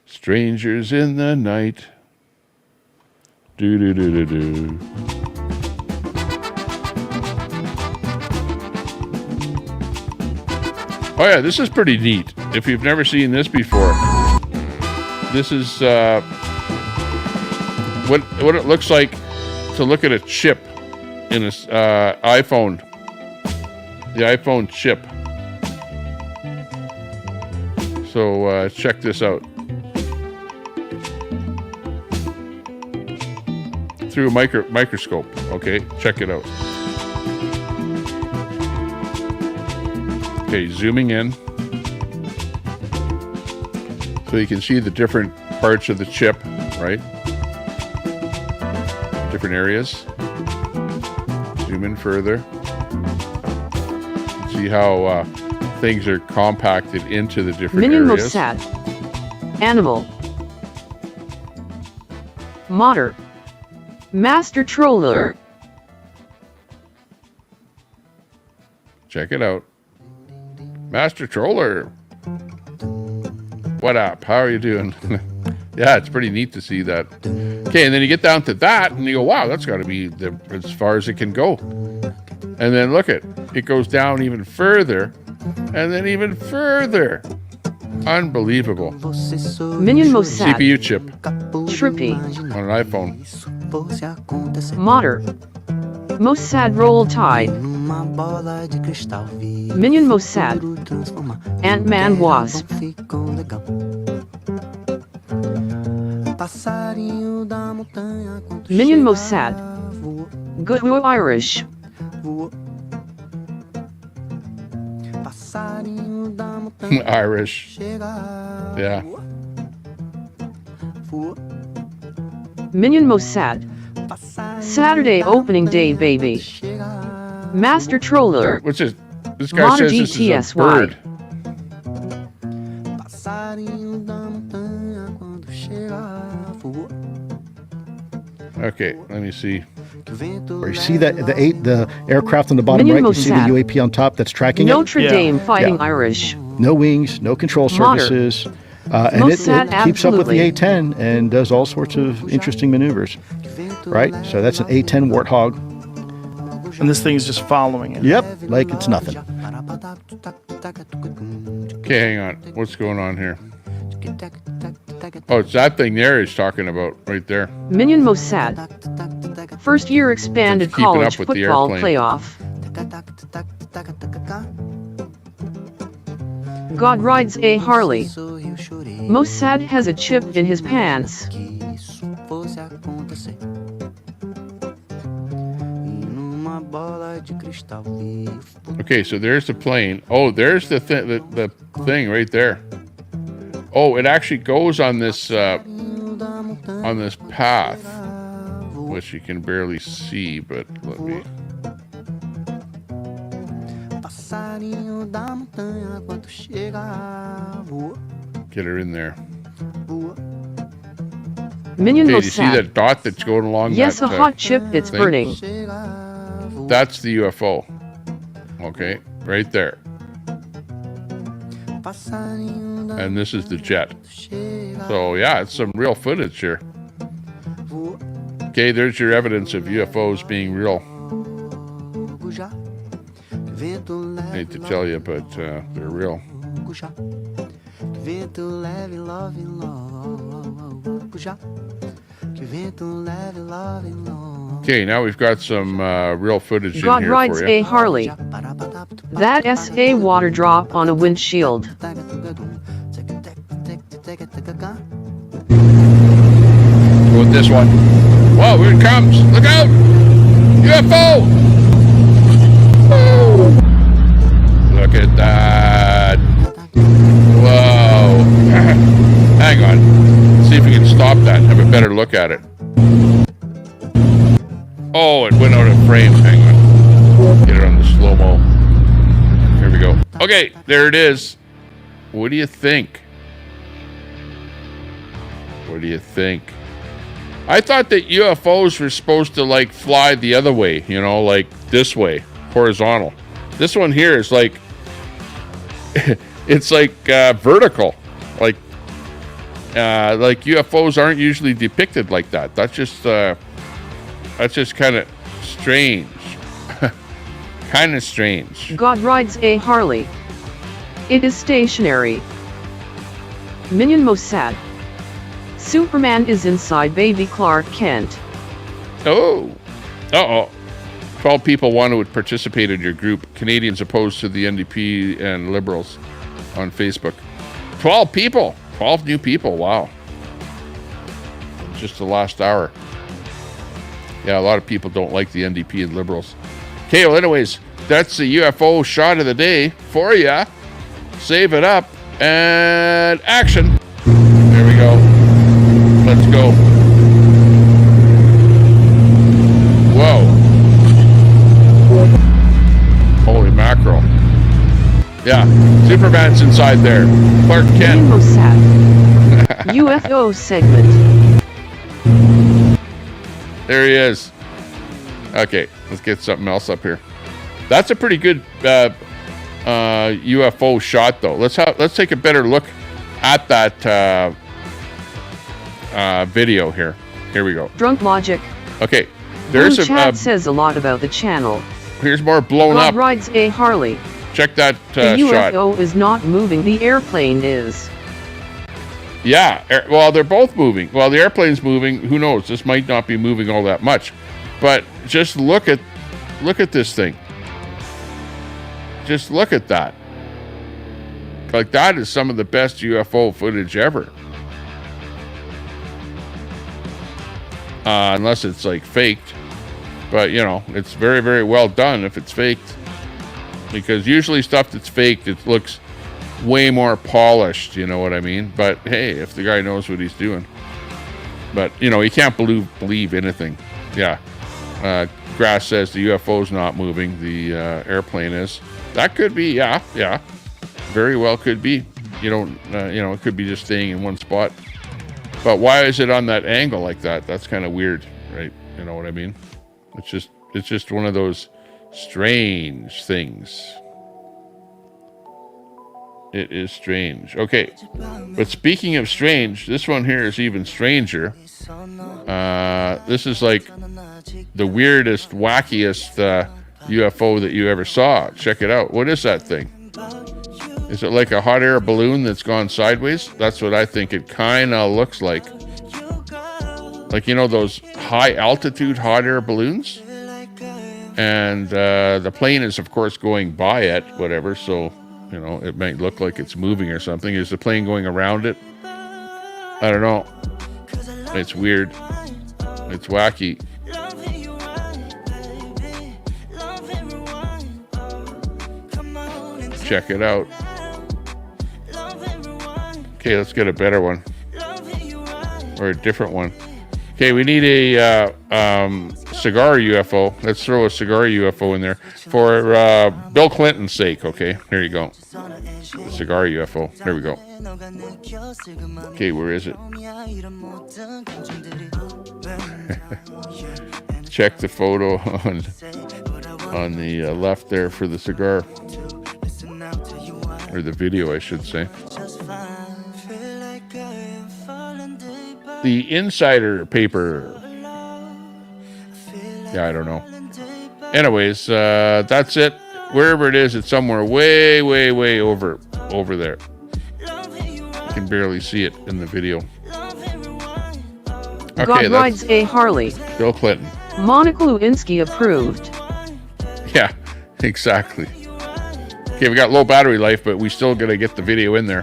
Speaker 1: Strangers in the night. Do do do do do. Oh yeah, this is pretty neat. If you've never seen this before, this is what it looks like to look at a chip in a iPhone. The iPhone chip. So check this out. Through a microscope. Okay, check it out. Okay, zooming in. So you can see the different parts of the chip, right? Different areas. Zoom in further. See how things are compacted into the different
Speaker 2: Minion
Speaker 1: areas.
Speaker 2: Mossad. Animal. Modder. Master Troller.
Speaker 1: Check it out. Master Troller. What up? How are you doing? Yeah, it's pretty neat to see that. Okay, and then you get down to that, and you go, wow, that's got to be as far as it can go. And then look it goes down even further, and then even further. Unbelievable.
Speaker 2: Minion Mossad.
Speaker 1: CPU chip
Speaker 2: Trippy.
Speaker 1: on an iPhone.
Speaker 2: Modder. Mossad Roll Tide. Minion Mossad. Ant-Man Wasp. Minion Mossad. Good Irish.
Speaker 1: Irish. Yeah.
Speaker 2: Minion Mossad. Saturday opening day, baby. Master Troller.
Speaker 1: What's this? This guy
Speaker 2: Modder
Speaker 1: says this is a
Speaker 2: GTSY.
Speaker 1: bird. Okay, let me see.
Speaker 5: Or you see that the aircraft on the bottom
Speaker 2: Minion
Speaker 5: right, you see the
Speaker 2: Mossad.
Speaker 5: UAP on top that's tracking it.
Speaker 2: Notre Dame Fighting
Speaker 5: Yeah.
Speaker 2: Irish.
Speaker 5: No wings, no control
Speaker 2: Modder.
Speaker 5: surfaces. And it
Speaker 2: Mossad,
Speaker 5: keeps up with the
Speaker 2: absolutely.
Speaker 5: A-10 and does all sorts of interesting maneuvers. Right? So that's an A-10 Warthog.
Speaker 6: And this thing is just following it.
Speaker 5: Yep, like it's nothing.
Speaker 1: Okay, hang on. What's going on here? Oh, it's that thing there he's talking about right there.
Speaker 2: Minion Mossad. First year expanded
Speaker 1: Keeping
Speaker 2: college
Speaker 1: up with the
Speaker 2: football
Speaker 1: airplane.
Speaker 2: playoff. God rides a Harley. Mossad has a chip in his pants.
Speaker 1: Okay, so there's the plane. Oh, there's the thing right there. Oh, it actually goes on this path, which you can barely see, but let me. Get her in there.
Speaker 2: Minion
Speaker 1: Okay, do you see
Speaker 2: Mossad.
Speaker 1: that dot that's going along
Speaker 2: Yes,
Speaker 1: that
Speaker 2: a hot chip, it's
Speaker 1: thing?
Speaker 2: burning.
Speaker 1: That's the UFO. Okay, right there. And this is the jet. So yeah, it's some real footage here. Okay, there's your evidence of UFOs being real. I hate to tell you, but they're real. Okay, now we've got some real footage in
Speaker 2: God
Speaker 1: here
Speaker 2: rides
Speaker 1: for
Speaker 2: a
Speaker 1: you.
Speaker 2: Harley. That's a water drop on a windshield.
Speaker 1: Go with this one. Whoa, here it comes. Look out! UFO! Woo! Look at that. Whoa. Hang on. See if we can stop that and have a better look at it. Oh, it went out of frame. Hang on. Get it on the slow-mo. Here we go. Okay, there it is. What do you think? What do you think? I thought that UFOs were supposed to like fly the other way, you know, like this way, horizontal. This one here is like, it's like vertical. Like UFOs aren't usually depicted like that. That's just kind of strange. Kind of strange.
Speaker 2: God rides a Harley. It is stationary. Minion Mossad. Superman is inside baby Clark Kent.
Speaker 1: Oh. Uh-oh. 12 people want to participate in your group. Canadians opposed to the NDP and Liberals on Facebook. 12 people. 12 new people. Wow. Just the last hour. Yeah, a lot of people don't like the NDP and Liberals. Okay, well, anyways, that's the UFO shot of the day for ya. Save it up and action. There we go. Let's go. Whoa. Holy mackerel. Yeah, Superman's inside there. Clark Kent.
Speaker 2: Minion Mossad. UFO segment.
Speaker 1: There he is. Okay, let's get something else up here. That's a pretty good UFO shot, though. Let's take a better look at that video here. Here we go.
Speaker 2: Drunk Logic.
Speaker 1: Okay, there's
Speaker 2: Blue
Speaker 1: a
Speaker 2: chat says a lot about the channel.
Speaker 1: here's more blown
Speaker 2: God
Speaker 1: up.
Speaker 2: rides a Harley.
Speaker 1: Check that
Speaker 2: The
Speaker 1: shot.
Speaker 2: UFO is not moving. The airplane is.
Speaker 1: Yeah, well, they're both moving. Well, the airplane's moving. Who knows? This might not be moving all that much, but just look at this thing. Just look at that. Like, that is some of the best UFO footage ever. Unless it's like faked, but you know, it's very, very well done if it's faked, because usually stuff that's faked, it looks way more polished, you know what I mean? But hey, if the guy knows what he's doing. But you know, you can't believe anything. Yeah. Grass says the UFO's not moving, the airplane is. That could be, yeah. Very well could be. You don't, it could be just staying in one spot. But why is it on that angle like that? That's kind of weird, right? You know what I mean? It's just one of those strange things. It is strange. Okay, but speaking of strange, this one here is even stranger. This is like the weirdest, wackiest UFO that you ever saw. Check it out. What is that thing? Is it like a hot air balloon that's gone sideways? That's what I think it kind of looks like. Like, you know, those high altitude hot air balloons? And the plane is, of course, going by it, whatever, so... You know, it might look like it's moving or something. Is the plane going around it? I don't know. It's weird. It's wacky. Check it out. Okay, let's get a better one. Or a different one. Okay, we need a cigar UFO. Let's throw a cigar UFO in there for Bill Clinton's sake, okay? Here you go. The cigar UFO. There we go. Okay, where is it? Check the photo on the left there for the cigar. Or the video, I should say. The insider paper. Yeah, I don't know. Anyways, that's it. Wherever it is, it's somewhere way, way, way over there. You can barely see it in the video. Okay,
Speaker 2: God rides a Harley.
Speaker 1: Bill Clinton.
Speaker 2: Monica Lewinsky approved.
Speaker 1: Yeah, exactly. Okay, we got low battery life, but we still gotta get the video in there.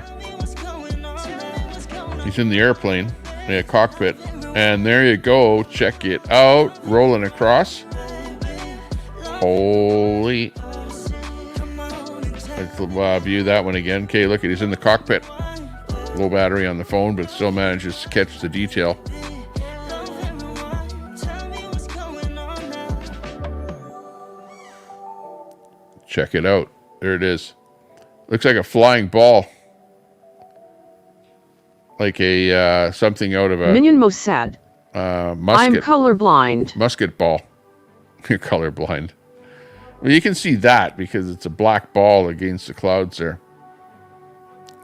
Speaker 1: He's in the airplane, in a cockpit, and there you go. Check it out. Rolling across. Holy. Let's view that one again. Okay, look, he's in the cockpit. Low battery on the phone, but still manages to catch the detail. Check it out. There it is. Looks like a flying ball. Like a something out of a
Speaker 2: Minion Mossad.
Speaker 1: musket.
Speaker 2: I'm colorblind.
Speaker 1: Musket ball. You're colorblind. Well, you can see that because it's a black ball against the clouds there.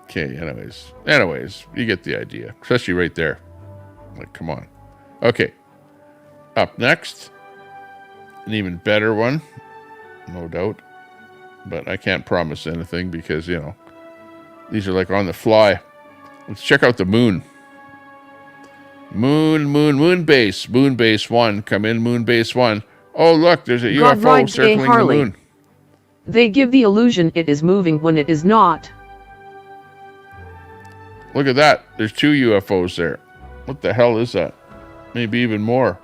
Speaker 1: Okay, anyways, you get the idea. Especially right there. Like, come on. Okay. Up next, an even better one, no doubt. But I can't promise anything because, you know, These are like on the fly. Let's check out the moon. Moon base. Moon base 1. Come in, moon base 1. Oh, look, there's a
Speaker 2: God
Speaker 1: UFO
Speaker 2: rides a
Speaker 1: circling the
Speaker 2: Harley.
Speaker 1: moon.
Speaker 2: They give the illusion it is moving when it is not.
Speaker 1: Look at that. There's 2 UFOs there. What the hell is that? Maybe even more.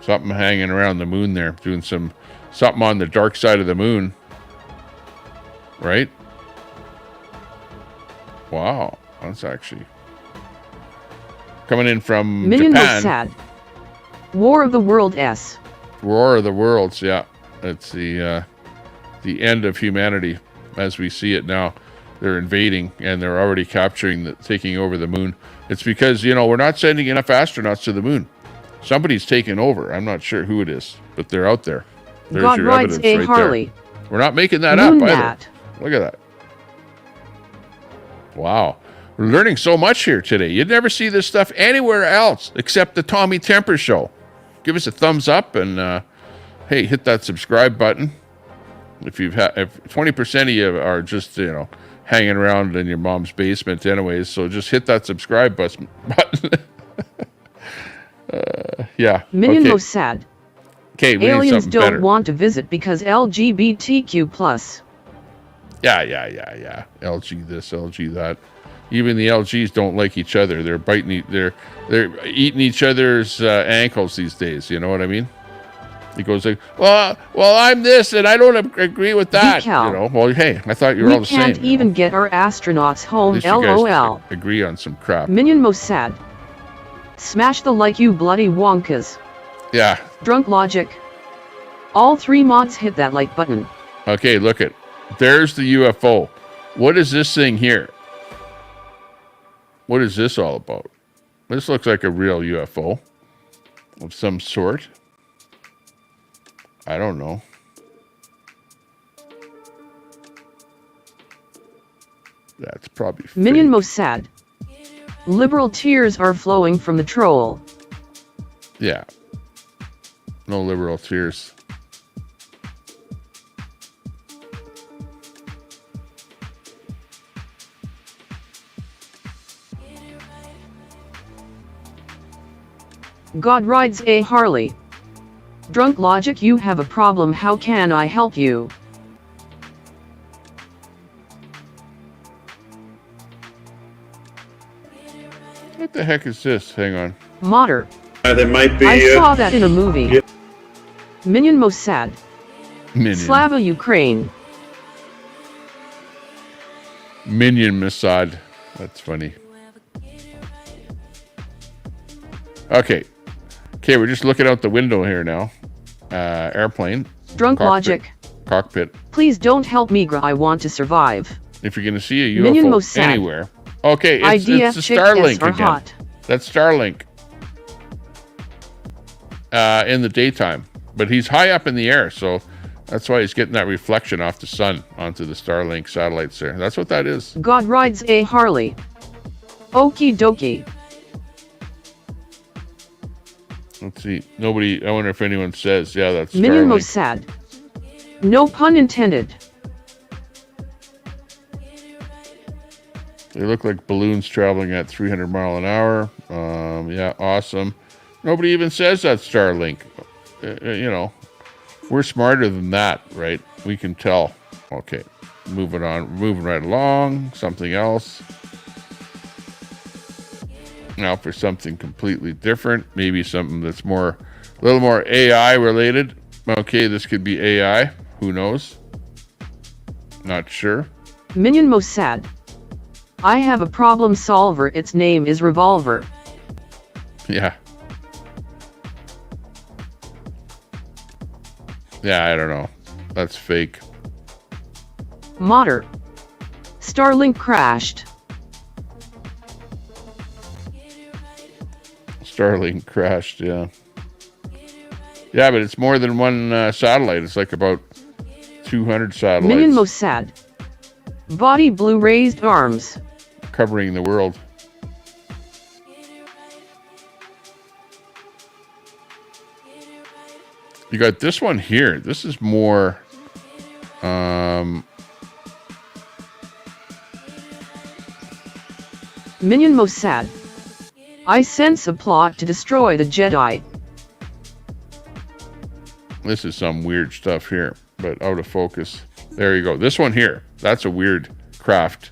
Speaker 1: Something hanging around the moon there, doing something on the dark side of the moon. Right? Wow. That's actually coming in from
Speaker 2: Minion
Speaker 1: Japan.
Speaker 2: Mossad. War of the World S.
Speaker 1: War of the Worlds, yeah. It's the end of humanity as we see it now. They're invading, and they're already taking over the moon. It's because, we're not sending enough astronauts to the moon. Somebody's taking over. I'm not sure who it is, but they're out there. There's
Speaker 2: God
Speaker 1: your
Speaker 2: rides
Speaker 1: evidence
Speaker 2: a
Speaker 1: right
Speaker 2: Harley.
Speaker 1: there. We're not making that
Speaker 2: Moon
Speaker 1: up either.
Speaker 2: Gnat.
Speaker 1: Look at that. Wow. We're learning so much here today. You'd never see this stuff anywhere else except the Tommy Temper Show. Give us a thumbs up and, hey, hit that subscribe button. If 20% of you are just, hanging around in your mom's basement anyways, so just hit that subscribe button. Yeah.
Speaker 2: Minion
Speaker 1: Okay.
Speaker 2: Mossad.
Speaker 1: Okay, we need
Speaker 2: Aliens
Speaker 1: something
Speaker 2: don't
Speaker 1: better.
Speaker 2: want to visit because LGBTQ+.
Speaker 1: Yeah. LG this, LG that. Even the LGs don't like each other. They're biting. They're eating each other's ankles these days. You know what I mean? He goes like, well, I'm this, and I don't agree with that.
Speaker 2: Decal.
Speaker 1: Well, hey, I thought you were all
Speaker 2: We
Speaker 1: the same.
Speaker 2: can't even get our astronauts home,
Speaker 1: At least you guys
Speaker 2: LOL.
Speaker 1: agree on some crap.
Speaker 2: Minion Mossad. Smash the like you bloody wonkas.
Speaker 1: Yeah.
Speaker 2: Drunk Logic. All 3 mods hit that like button.
Speaker 1: Okay, look at. There's the UFO. What is this thing here? What is this all about? This looks like a real UFO of some sort. I don't know. That's probably fake.
Speaker 2: Minion Mossad. Liberal tears are flowing from the troll.
Speaker 1: Yeah. No liberal tears.
Speaker 2: God rides a Harley. Drunk Logic, you have a problem. How can I help you?
Speaker 1: What the heck is this? Hang on.
Speaker 2: Modder.
Speaker 7: There might be.
Speaker 2: I saw that in a movie.
Speaker 7: Yeah.
Speaker 2: Minion Mossad.
Speaker 1: Minion.
Speaker 2: Slava Ukraine.
Speaker 1: Minion Mossad. That's funny. Okay. Okay, we're just looking out the window here now. Airplane.
Speaker 2: Drunk
Speaker 1: Cockpit.
Speaker 2: Logic.
Speaker 1: Cockpit.
Speaker 2: Please don't help me. I want to survive.
Speaker 1: If you're going to see a
Speaker 2: Minion
Speaker 1: UFO
Speaker 2: Mossad.
Speaker 1: anywhere. Okay, it's
Speaker 2: IDF
Speaker 1: the
Speaker 2: chick
Speaker 1: Starlink
Speaker 2: are
Speaker 1: again.
Speaker 2: hot.
Speaker 1: That's Starlink. In the daytime. But he's high up in the air, so that's why he's getting that reflection off the sun onto the Starlink satellites there. That's what that is.
Speaker 2: God rides a Harley. Okie dokie.
Speaker 1: Let's see. Nobody, I wonder if anyone says, yeah, that's
Speaker 2: Minion
Speaker 1: Starlink.
Speaker 2: Mossad. No pun intended.
Speaker 1: They look like balloons traveling at 300 mile an hour. Yeah, awesome. Nobody even says that's Starlink. We're smarter than that, right? We can tell. Okay, moving on, moving right along. Something else. Now for something completely different, maybe something that's a little more AI related. Okay, this could be AI. Who knows? Not sure.
Speaker 2: Minion Mossad. I have a problem solver. Its name is Revolver.
Speaker 1: Yeah. Yeah, I don't know. That's fake.
Speaker 2: Modder. Starlink crashed.
Speaker 1: Starlink crashed, yeah. Yeah, but it's more than one satellite. It's like about 200 satellites.
Speaker 2: Minion Mossad. Body blue raised arms.
Speaker 1: Covering the world. You got this one here. This is more
Speaker 2: Minion Mossad. I sense a plot to destroy the Jedi.
Speaker 1: This is some weird stuff here, but out of focus. There you go. This one here. That's a weird craft.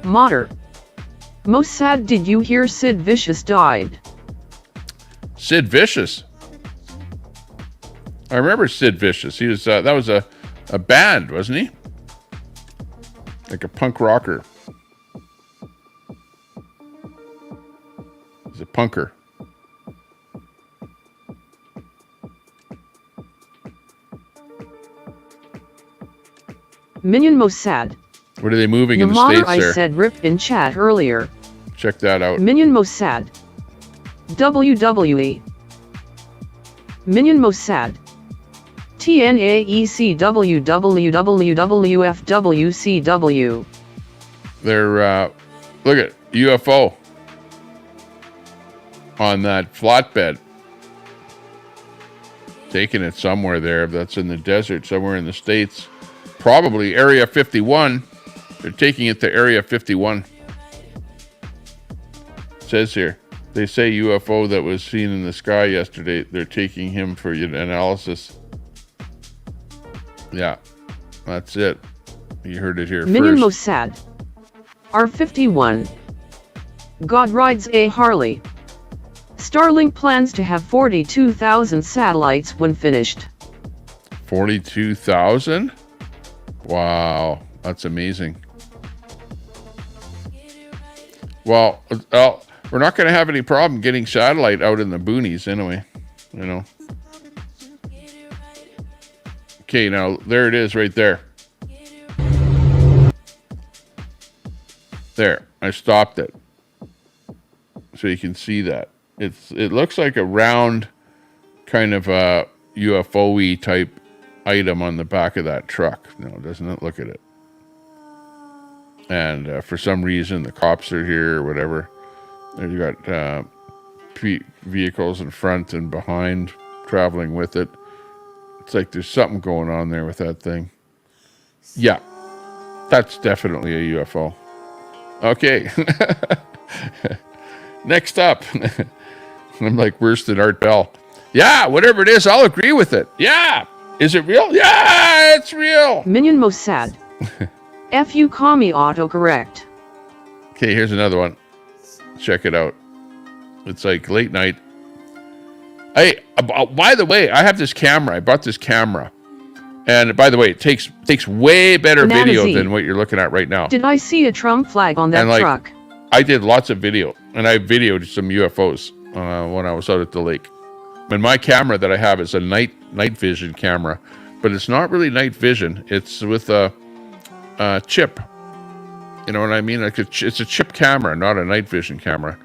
Speaker 2: Modder. Mossad, did you hear Sid Vicious died?
Speaker 1: Sid Vicious. I remember Sid Vicious. He was that was a band, wasn't he? Like a punk rocker. He's a punker.
Speaker 2: Minion Mossad.
Speaker 1: What are they moving in the
Speaker 2: Modder,
Speaker 1: States
Speaker 2: I
Speaker 1: there?
Speaker 2: said rip in chat earlier.
Speaker 1: Check that out.
Speaker 2: Minion Mossad. WWE. Minion Mossad. TNAECWWWFWCW.
Speaker 1: They're, look at UFO on that flatbed. Taking it somewhere there. That's in the desert, somewhere in the States. Probably Area 51. They're taking it to Area 51. It says here. They say UFO that was seen in the sky yesterday. They're taking him for analysis. Yeah, that's it. You heard it here
Speaker 2: Minion
Speaker 1: first.
Speaker 2: Mossad. R51. God rides a Harley. Starlink plans to have 42,000 satellites when finished.
Speaker 1: 42,000? Wow, that's amazing. Well, we're not going to have any problem getting satellite out in the boonies anyway, you know. Okay, now there it is right there. There, I stopped it. So you can see that. It looks like a round kind of a UFO-y type item on the back of that truck. No, doesn't it? Look at it. And for some reason, the cops are here or whatever. You got vehicles in front and behind traveling with it. It's like there's something going on there with that thing. Yeah, that's definitely a UFO. Okay. Next up. I'm like worse than Art Bell. Yeah, whatever it is, I'll agree with it. Yeah. Is it real? Yeah, it's real.
Speaker 2: Minion Mossad. FU Kami autocorrect.
Speaker 1: Okay, here's another one. Check it out. It's like late night. Hey, by the way, I have this camera. I bought this camera. And by the way, it takes way better
Speaker 2: Banana
Speaker 1: video
Speaker 2: Z.
Speaker 1: than what you're looking at right now.
Speaker 2: Did I see a Trump flag on that
Speaker 1: And, like,
Speaker 2: truck?
Speaker 1: I did lots of video, and I videoed some UFOs when I was out at the lake. And my camera that I have is a night vision camera, but it's not really night vision. It's with a chip. You know what I mean? Like it's a chip camera, not a night vision camera,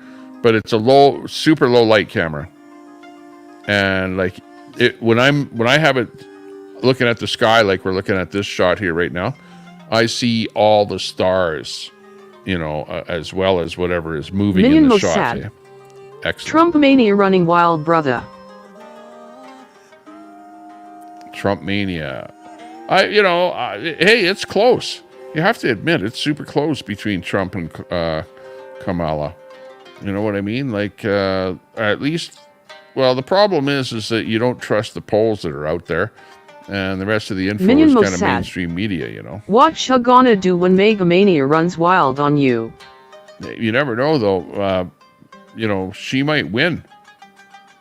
Speaker 1: but it's a super low light camera. And like when I have it looking at the sky, like we're looking at this shot here right now, I see all the stars, you know, as well as whatever is moving
Speaker 2: Minion
Speaker 1: in the
Speaker 2: Mossad.
Speaker 1: shot. Yeah. Excellent.
Speaker 2: Trump mania running wild, brother.
Speaker 1: Trump mania. Hey, it's close. You have to admit, it's super close between Trump and Kamala. You know what I mean? Like, at least, well, the problem is that you don't trust the polls that are out there, and the rest of the info
Speaker 2: Minion
Speaker 1: is kind of
Speaker 2: Mossad.
Speaker 1: mainstream media, you know.
Speaker 2: What you gonna do when Megamania runs wild on you?
Speaker 1: You never know, though. You know, she might win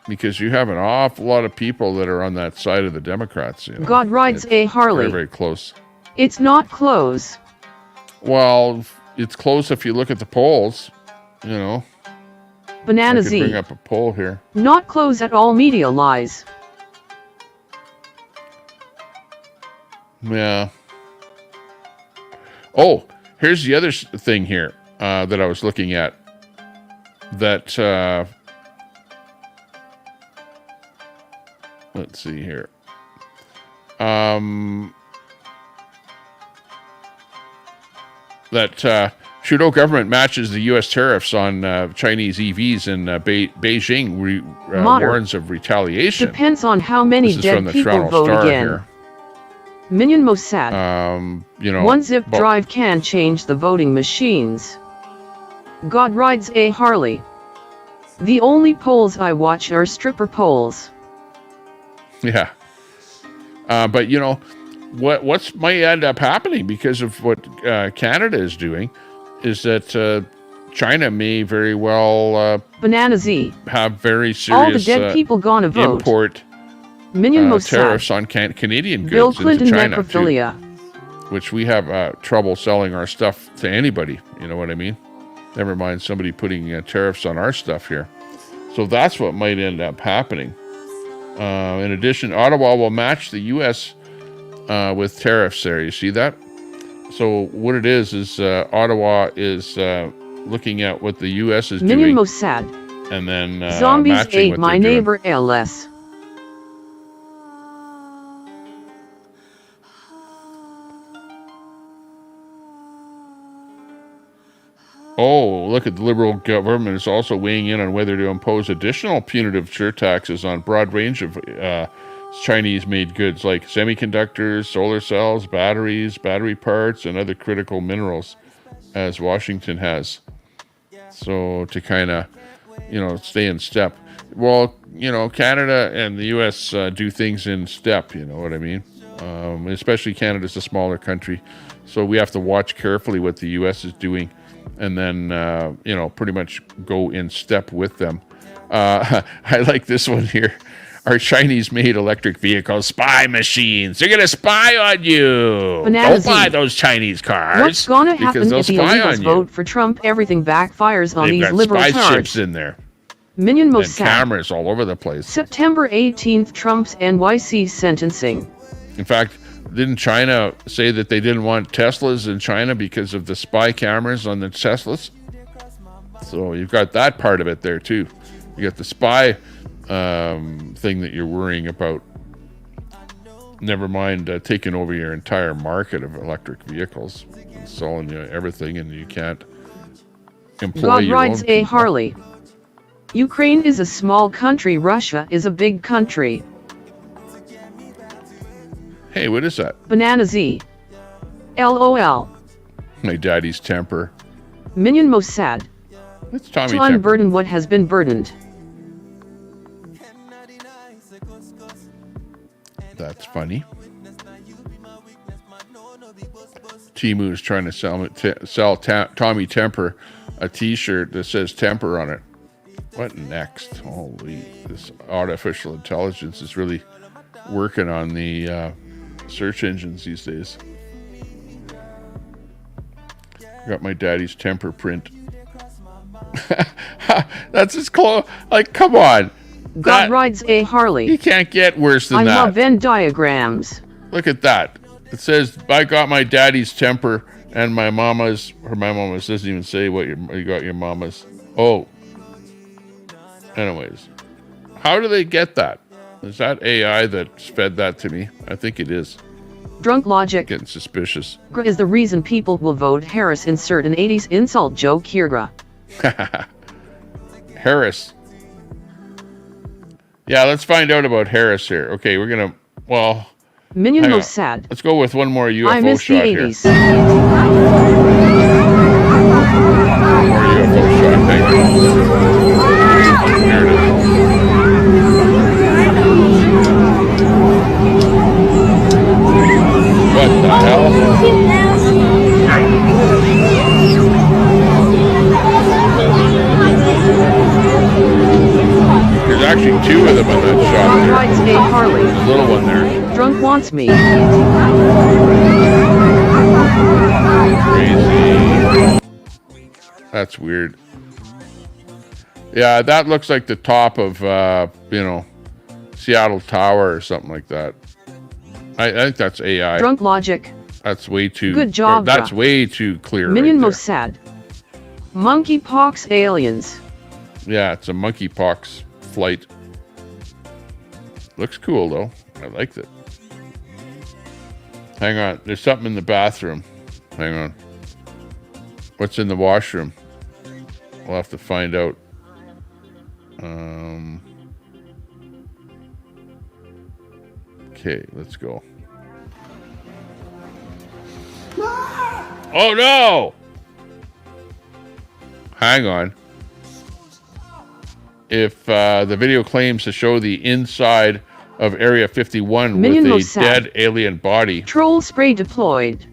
Speaker 1: because you have an awful lot of people that are on that side of the Democrats. You know?
Speaker 2: God rides a Harley.
Speaker 1: Very, very close.
Speaker 2: It's not close.
Speaker 1: Well, it's close if you look at the polls, you know.
Speaker 2: Banana
Speaker 1: I could
Speaker 2: Z.
Speaker 1: bring up a poll here.
Speaker 2: Not close at all, media lies.
Speaker 1: Yeah. Oh, here's the other thing here that I was looking at. That, let's see here. That Trudeau government matches the U.S. tariffs on Chinese EVs, and Beijing
Speaker 2: Modern.
Speaker 1: warns of retaliation.
Speaker 2: Depends on how many
Speaker 1: This is from
Speaker 2: dead
Speaker 1: the
Speaker 2: people
Speaker 1: Toronto
Speaker 2: vote
Speaker 1: Star
Speaker 2: again.
Speaker 1: here.
Speaker 2: Minion Mossad.
Speaker 1: You know,
Speaker 2: One zip drive can change the voting machines. God rides a Harley. The only polls I watch are stripper polls.
Speaker 1: Yeah. But you know, what's might end up happening because of what Canada is doing is that China may very well
Speaker 2: Banana Z.
Speaker 1: have very
Speaker 2: All the
Speaker 1: serious
Speaker 2: dead people gonna vote.
Speaker 1: import
Speaker 2: Minion Mossad.
Speaker 1: tariffs on Canadian goods
Speaker 2: Bill Clinton
Speaker 1: into China
Speaker 2: necrophilia.
Speaker 1: too, which we have trouble selling our stuff to anybody. You know what I mean? Never mind somebody putting tariffs on our stuff here. So that's what might end up happening. In addition, Ottawa will match the U.S. With tariffs there. You see that? So what it is Ottawa is looking at what the U.S. is
Speaker 2: Minion
Speaker 1: doing.
Speaker 2: Mossad.
Speaker 1: And then
Speaker 2: Zombies
Speaker 1: matching
Speaker 2: ate
Speaker 1: what
Speaker 2: my
Speaker 1: they're doing.
Speaker 2: neighbor LS.
Speaker 1: Oh, look at the Liberal government is also weighing in on whether to impose additional punitive surtaxes on a broad range of Chinese-made goods like semiconductors, solar cells, batteries, battery parts, and other critical minerals, as Washington has. So to kind of, stay in step. Well, Canada and the U.S. Do things in step, you know what I mean? Especially Canada's a smaller country, so we have to watch carefully what the U.S. is doing. And then, pretty much go in step with them. I like this one here. Our Chinese-made electric vehicles spy machines. They're going to spy on you. Don't buy those Chinese cars.
Speaker 2: What's going to happen if the illegals
Speaker 1: you.
Speaker 2: vote for Trump? Everything backfires on
Speaker 1: They've
Speaker 2: these
Speaker 1: got
Speaker 2: liberal
Speaker 1: spy
Speaker 2: charts.
Speaker 1: chips in there.
Speaker 2: Minion
Speaker 1: And
Speaker 2: Mossad.
Speaker 1: cameras all over the place.
Speaker 2: September 18th, Trump's NYC sentencing.
Speaker 1: In fact, didn't China say that they didn't want Teslas in China because of the spy cameras on the Teslas? So you've got that part of it there too. You got the spy thing that you're worrying about. Never mind taking over your entire market of electric vehicles and selling you everything, and you can't employ
Speaker 2: God
Speaker 1: your
Speaker 2: rides
Speaker 1: own
Speaker 2: a
Speaker 1: people.
Speaker 2: Harley. Ukraine is a small country. Russia is a big country.
Speaker 1: Hey, what is that?
Speaker 2: Banana Z. LOL.
Speaker 1: My daddy's temper.
Speaker 2: Minion Mossad.
Speaker 1: It's Tommy
Speaker 2: To
Speaker 1: Temper.
Speaker 2: unburden what has been burdened.
Speaker 1: That's funny. Timu is trying to sell Tommy Temper a t-shirt that says temper on it. What next? Holy, this artificial intelligence is really working on the search engines these days. Got my daddy's temper print. That's as close. Like, come on.
Speaker 2: God rides a Harley.
Speaker 1: You can't get worse than
Speaker 2: I
Speaker 1: that.
Speaker 2: love Venn diagrams.
Speaker 1: Look at that. It says, I got my daddy's temper and my mama's, or my mama's doesn't even say what you got your mama's. Oh. Anyways. How do they get that? Is that AI that fed that to me? I think it is.
Speaker 2: Drunk logic.
Speaker 1: Getting suspicious.
Speaker 2: Is the reason people will vote Harris. Insert an 80s insult joke here.
Speaker 1: Harris. Yeah, let's find out about Harris here. Okay, we're going to, well...
Speaker 2: Minion Mossad.
Speaker 1: Let's go with one more UFO
Speaker 2: I miss
Speaker 1: shot
Speaker 2: the
Speaker 1: here.
Speaker 2: 80s.
Speaker 1: More UFO shot. Hang on. There it is. What the hell? There's actually two of them on that shot
Speaker 2: God
Speaker 1: there.
Speaker 2: rides a Harley.
Speaker 1: The little one there.
Speaker 2: Drunk wants me.
Speaker 1: Crazy. That's weird. Yeah, that looks like the top of, Seattle Tower or something like that. I think that's AI.
Speaker 2: Drunk logic.
Speaker 1: That's way too...
Speaker 2: Good job,
Speaker 1: That's
Speaker 2: bruh.
Speaker 1: way too clear
Speaker 2: Minion
Speaker 1: right there.
Speaker 2: Mossad. Monkeypox aliens.
Speaker 1: Yeah, it's a monkeypox flight. Looks cool, though. I liked it. Hang on. There's something in the bathroom. Hang on. What's in the washroom? We'll have to find out. Okay, let's go. Oh no! Hang on. If the video claims to show the inside of Area 51
Speaker 2: Minion
Speaker 1: with a
Speaker 2: Mossad.
Speaker 1: dead alien body.
Speaker 2: Troll spray deployed.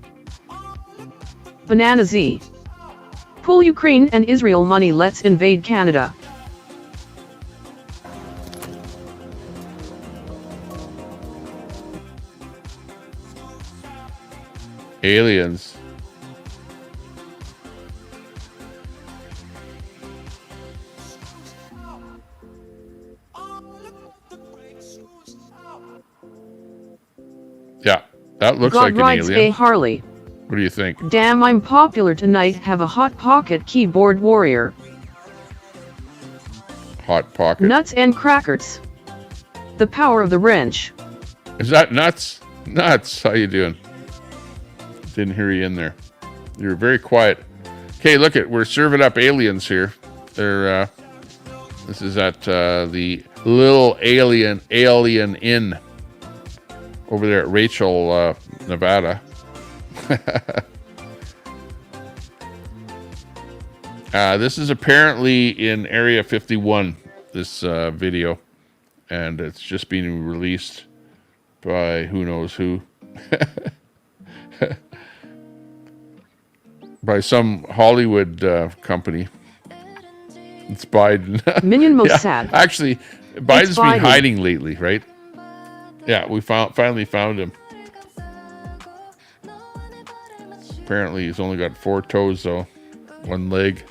Speaker 2: Banana Z. Pull Ukraine and Israel money, let's invade Canada.
Speaker 1: Aliens. Yeah, that looks
Speaker 2: God
Speaker 1: like an
Speaker 2: rides
Speaker 1: alien.
Speaker 2: a Harley.
Speaker 1: What do you think?
Speaker 2: Damn, I'm popular tonight. Have a hot pocket keyboard warrior.
Speaker 1: Hot pocket.
Speaker 2: Nuts and crackers. The power of the wrench.
Speaker 1: Is that nuts? Nuts. How you doing? Didn't hear you in there. You were very quiet. Okay, look it. We're serving up aliens here. They're. This is at the Little Alien Inn over there at Rachel, Nevada. This is apparently in Area 51. This video, and it's just being released by who knows who. By some Hollywood company. It's Biden.
Speaker 2: Minion
Speaker 1: Yeah,
Speaker 2: Mossad.
Speaker 1: actually, Biden's
Speaker 2: Biden.
Speaker 1: been hiding lately, right? Yeah, we finally found him. Apparently, he's only got 4 toes, though. 1 leg.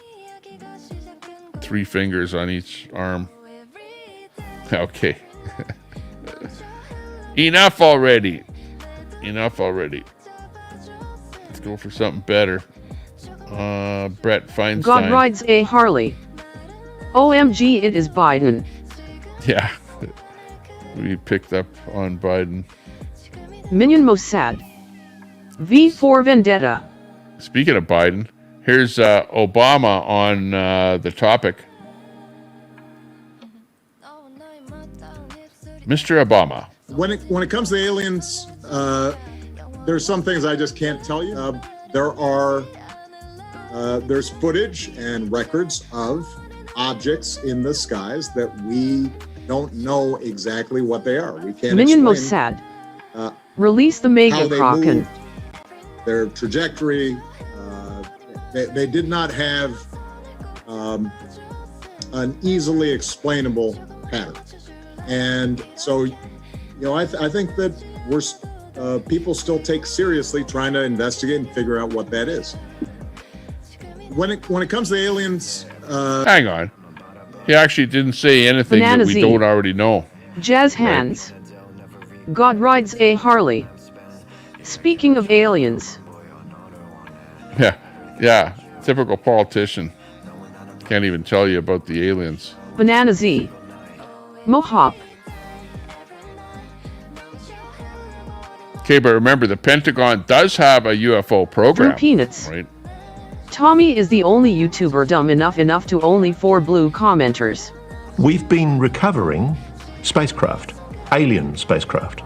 Speaker 1: 3 fingers on each arm. Okay. Enough already. Enough already. Let's go for something better. Brett Feinstein.
Speaker 2: God rides a Harley. OMG, it is Biden.
Speaker 1: Yeah. We picked up on Biden.
Speaker 2: Minion Mossad. V for Vendetta.
Speaker 1: Speaking of Biden, here's Obama on the topic. Mr. Obama.
Speaker 7: When it comes to aliens, there's some things I just can't tell you. There's footage and records of objects in the skies that we don't know exactly what they are. We can't
Speaker 2: Minion
Speaker 7: explain
Speaker 2: Mossad. Release the Mega
Speaker 7: how they
Speaker 2: Kraken.
Speaker 7: moved, their trajectory. They did not have an easily explainable pattern. And so, I think that people still take seriously trying to investigate and figure out what that is. When it comes to aliens,
Speaker 1: Hang on. He actually didn't say anything
Speaker 2: Banana
Speaker 1: that we
Speaker 2: Z.
Speaker 1: don't already know.
Speaker 2: Jazz hands. God rides a Harley. Speaking of aliens.
Speaker 1: Yeah. Typical politician. Can't even tell you about the aliens.
Speaker 2: Banana Z. Mohop.
Speaker 1: Okay, but remember, the Pentagon does have a UFO program.
Speaker 2: Drew Peanuts.
Speaker 1: Right?
Speaker 2: Tommy is the only YouTuber dumb enough to only 4 blue commenters.
Speaker 8: We've been recovering spacecraft, alien spacecraft.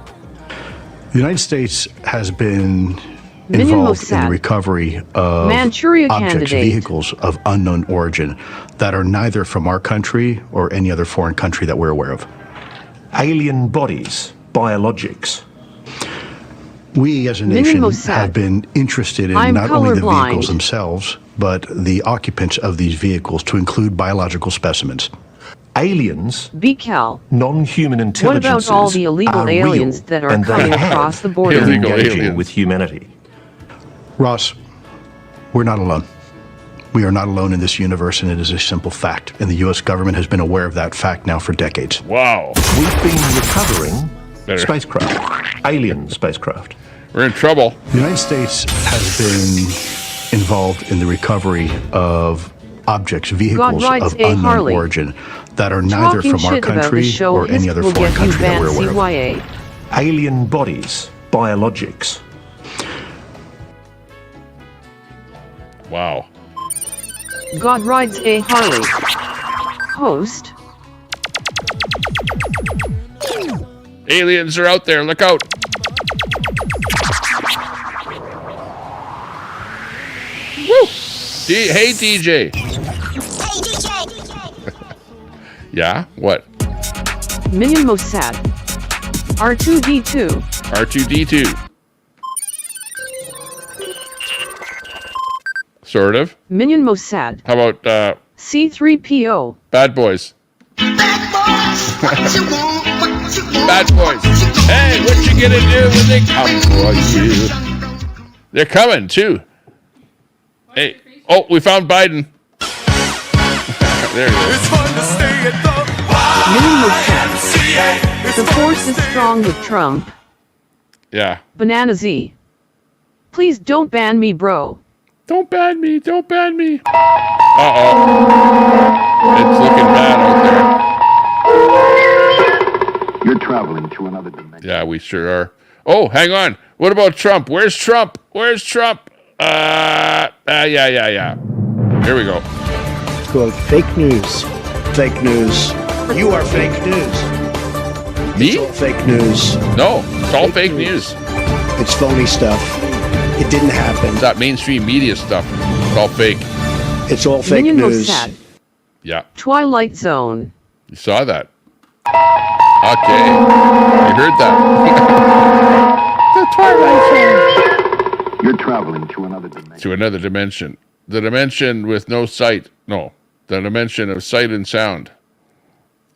Speaker 5: The United States has been
Speaker 2: Minion
Speaker 5: involved in
Speaker 2: Mossad.
Speaker 5: the recovery of
Speaker 2: Manchuria
Speaker 5: objects,
Speaker 2: candidate.
Speaker 5: vehicles of unknown origin that are neither from our country or any other foreign country that we're aware of.
Speaker 8: Alien bodies, biologics.
Speaker 5: We as a
Speaker 2: Minion
Speaker 5: nation
Speaker 2: Mossad.
Speaker 5: have been interested in
Speaker 2: I'm
Speaker 5: not only the
Speaker 2: colorblind.
Speaker 5: vehicles themselves, but the occupants of these vehicles to include biological specimens.
Speaker 8: Aliens,
Speaker 2: BCal.
Speaker 8: non-human
Speaker 2: What
Speaker 8: intelligences
Speaker 2: about all the illegal
Speaker 8: are
Speaker 2: aliens
Speaker 8: real,
Speaker 2: that are
Speaker 8: and they
Speaker 2: coming
Speaker 8: have
Speaker 2: across the
Speaker 8: been
Speaker 2: border?
Speaker 1: Illegal
Speaker 8: engaging
Speaker 1: aliens.
Speaker 8: with humanity.
Speaker 5: Ross, we're not alone. We are not alone in this universe, and it is a simple fact. And the U.S. government has been aware of that fact now for decades.
Speaker 1: Wow.
Speaker 8: We've been recovering
Speaker 1: Better.
Speaker 8: spacecraft, alien spacecraft.
Speaker 1: We're in trouble.
Speaker 5: The United States has been involved in the recovery of objects, vehicles
Speaker 2: rides
Speaker 5: of
Speaker 2: a
Speaker 5: unknown
Speaker 2: Harley.
Speaker 5: origin that are neither
Speaker 2: Talking
Speaker 5: from our
Speaker 2: shit about the
Speaker 5: country
Speaker 2: show
Speaker 5: or any
Speaker 2: Hisk
Speaker 5: other
Speaker 2: will
Speaker 5: foreign
Speaker 2: get you
Speaker 5: country that
Speaker 2: banned,
Speaker 5: we're aware of.
Speaker 2: CYA.
Speaker 8: Alien bodies, biologics.
Speaker 1: Wow.
Speaker 2: God rides a Harley. Host.
Speaker 1: Aliens are out there. Look out. Woo! Hey, DJ. Yeah? What?
Speaker 2: Minion Mossad. R2D2.
Speaker 1: R2D2. Sort of.
Speaker 2: Minion Mossad.
Speaker 1: How about
Speaker 2: C3PO.
Speaker 1: Bad Boys? Bad Boys. Hey, what you gonna do when they come for you? They're coming too. Hey, oh, we found Biden. There he is.
Speaker 2: Minion Mossad. The force is strong with Trump.
Speaker 1: Yeah.
Speaker 2: Banana Z. Please don't ban me, bro.
Speaker 1: Don't ban me. Don't ban me. Uh-oh. It's looking bad out there.
Speaker 9: You're traveling to another dimension.
Speaker 1: Yeah, we sure are. Oh, hang on. What about Trump? Where's Trump? Where's Trump? Yeah. Here we go.
Speaker 10: Quote, fake news. Fake news. You are fake news.
Speaker 1: Me?
Speaker 10: It's all fake news.
Speaker 1: No, it's all fake news.
Speaker 10: It's phony stuff. It didn't happen.
Speaker 1: It's that mainstream media stuff. It's all fake.
Speaker 10: It's all fake
Speaker 2: Minion
Speaker 10: news.
Speaker 2: Mossad.
Speaker 1: Yeah.
Speaker 2: Twilight Zone.
Speaker 1: You saw that. Okay. You heard that. The Twilight Zone.
Speaker 9: You're traveling to another dimension.
Speaker 1: To another dimension. The dimension with no sight. No. The dimension of sight and sound.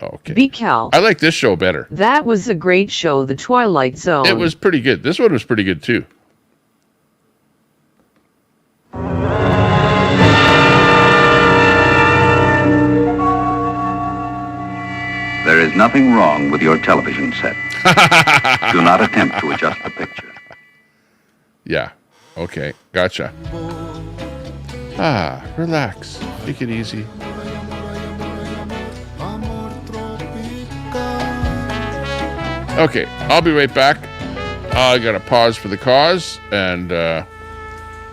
Speaker 1: Okay.
Speaker 2: BCal.
Speaker 1: I like this show better.
Speaker 2: That was a great show, The Twilight Zone.
Speaker 1: It was pretty good. This one was pretty good too.
Speaker 9: There is nothing wrong with your television set. Do not attempt to adjust the picture.
Speaker 1: Yeah. Okay. Gotcha. Relax. Take it easy. Okay. I'll be right back. I got to pause for the cause, and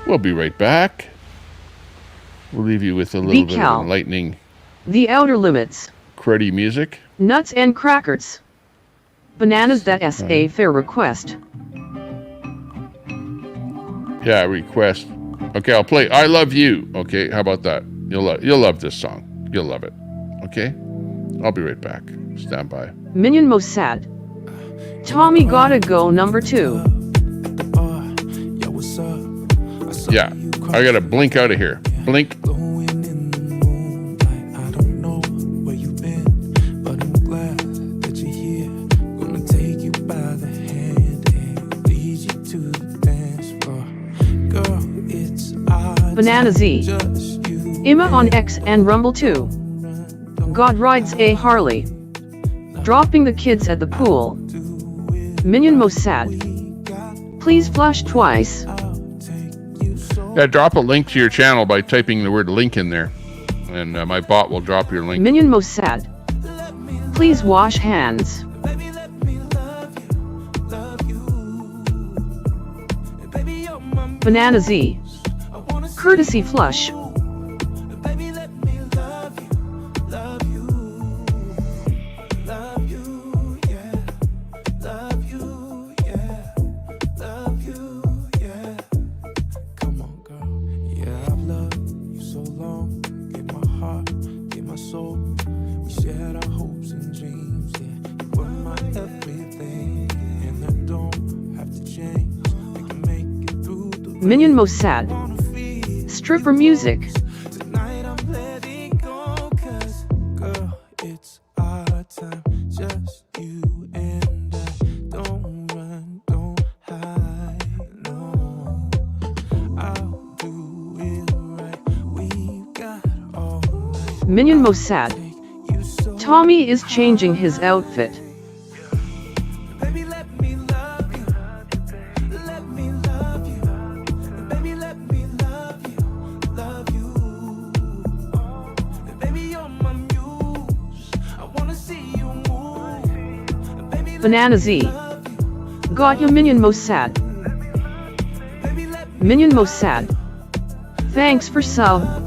Speaker 1: we'll be right back. We'll leave you with a little bit of enlightening
Speaker 2: The Outer Limits.
Speaker 1: cruddy music.
Speaker 2: Nuts and crackers. Bananas, that's a fair request.
Speaker 1: Yeah, request. Okay, I'll play I Love You. Okay, how about that? You'll love this song. You'll love it. Okay? I'll be right back. Stand by.
Speaker 2: Minion Mossad. Tommy Gotta Go #2.
Speaker 1: Yeah, I gotta blink out of here. Blink.
Speaker 2: Banana Z. Imma on X and Rumble 2. God rides a Harley. Dropping the kids at the pool. Minion Mossad. Please flush twice.
Speaker 1: Yeah, drop a link to your channel by typing the word link in there. And my bot will drop your link.
Speaker 2: Minion Mossad. Please wash hands. Banana Z. Courtesy flush. Minion Mossad. Stripper music. Minion Mossad. Tommy is changing his outfit. Banana Z. Got you, Minion Mossad. Minion Mossad. Thanks for sub.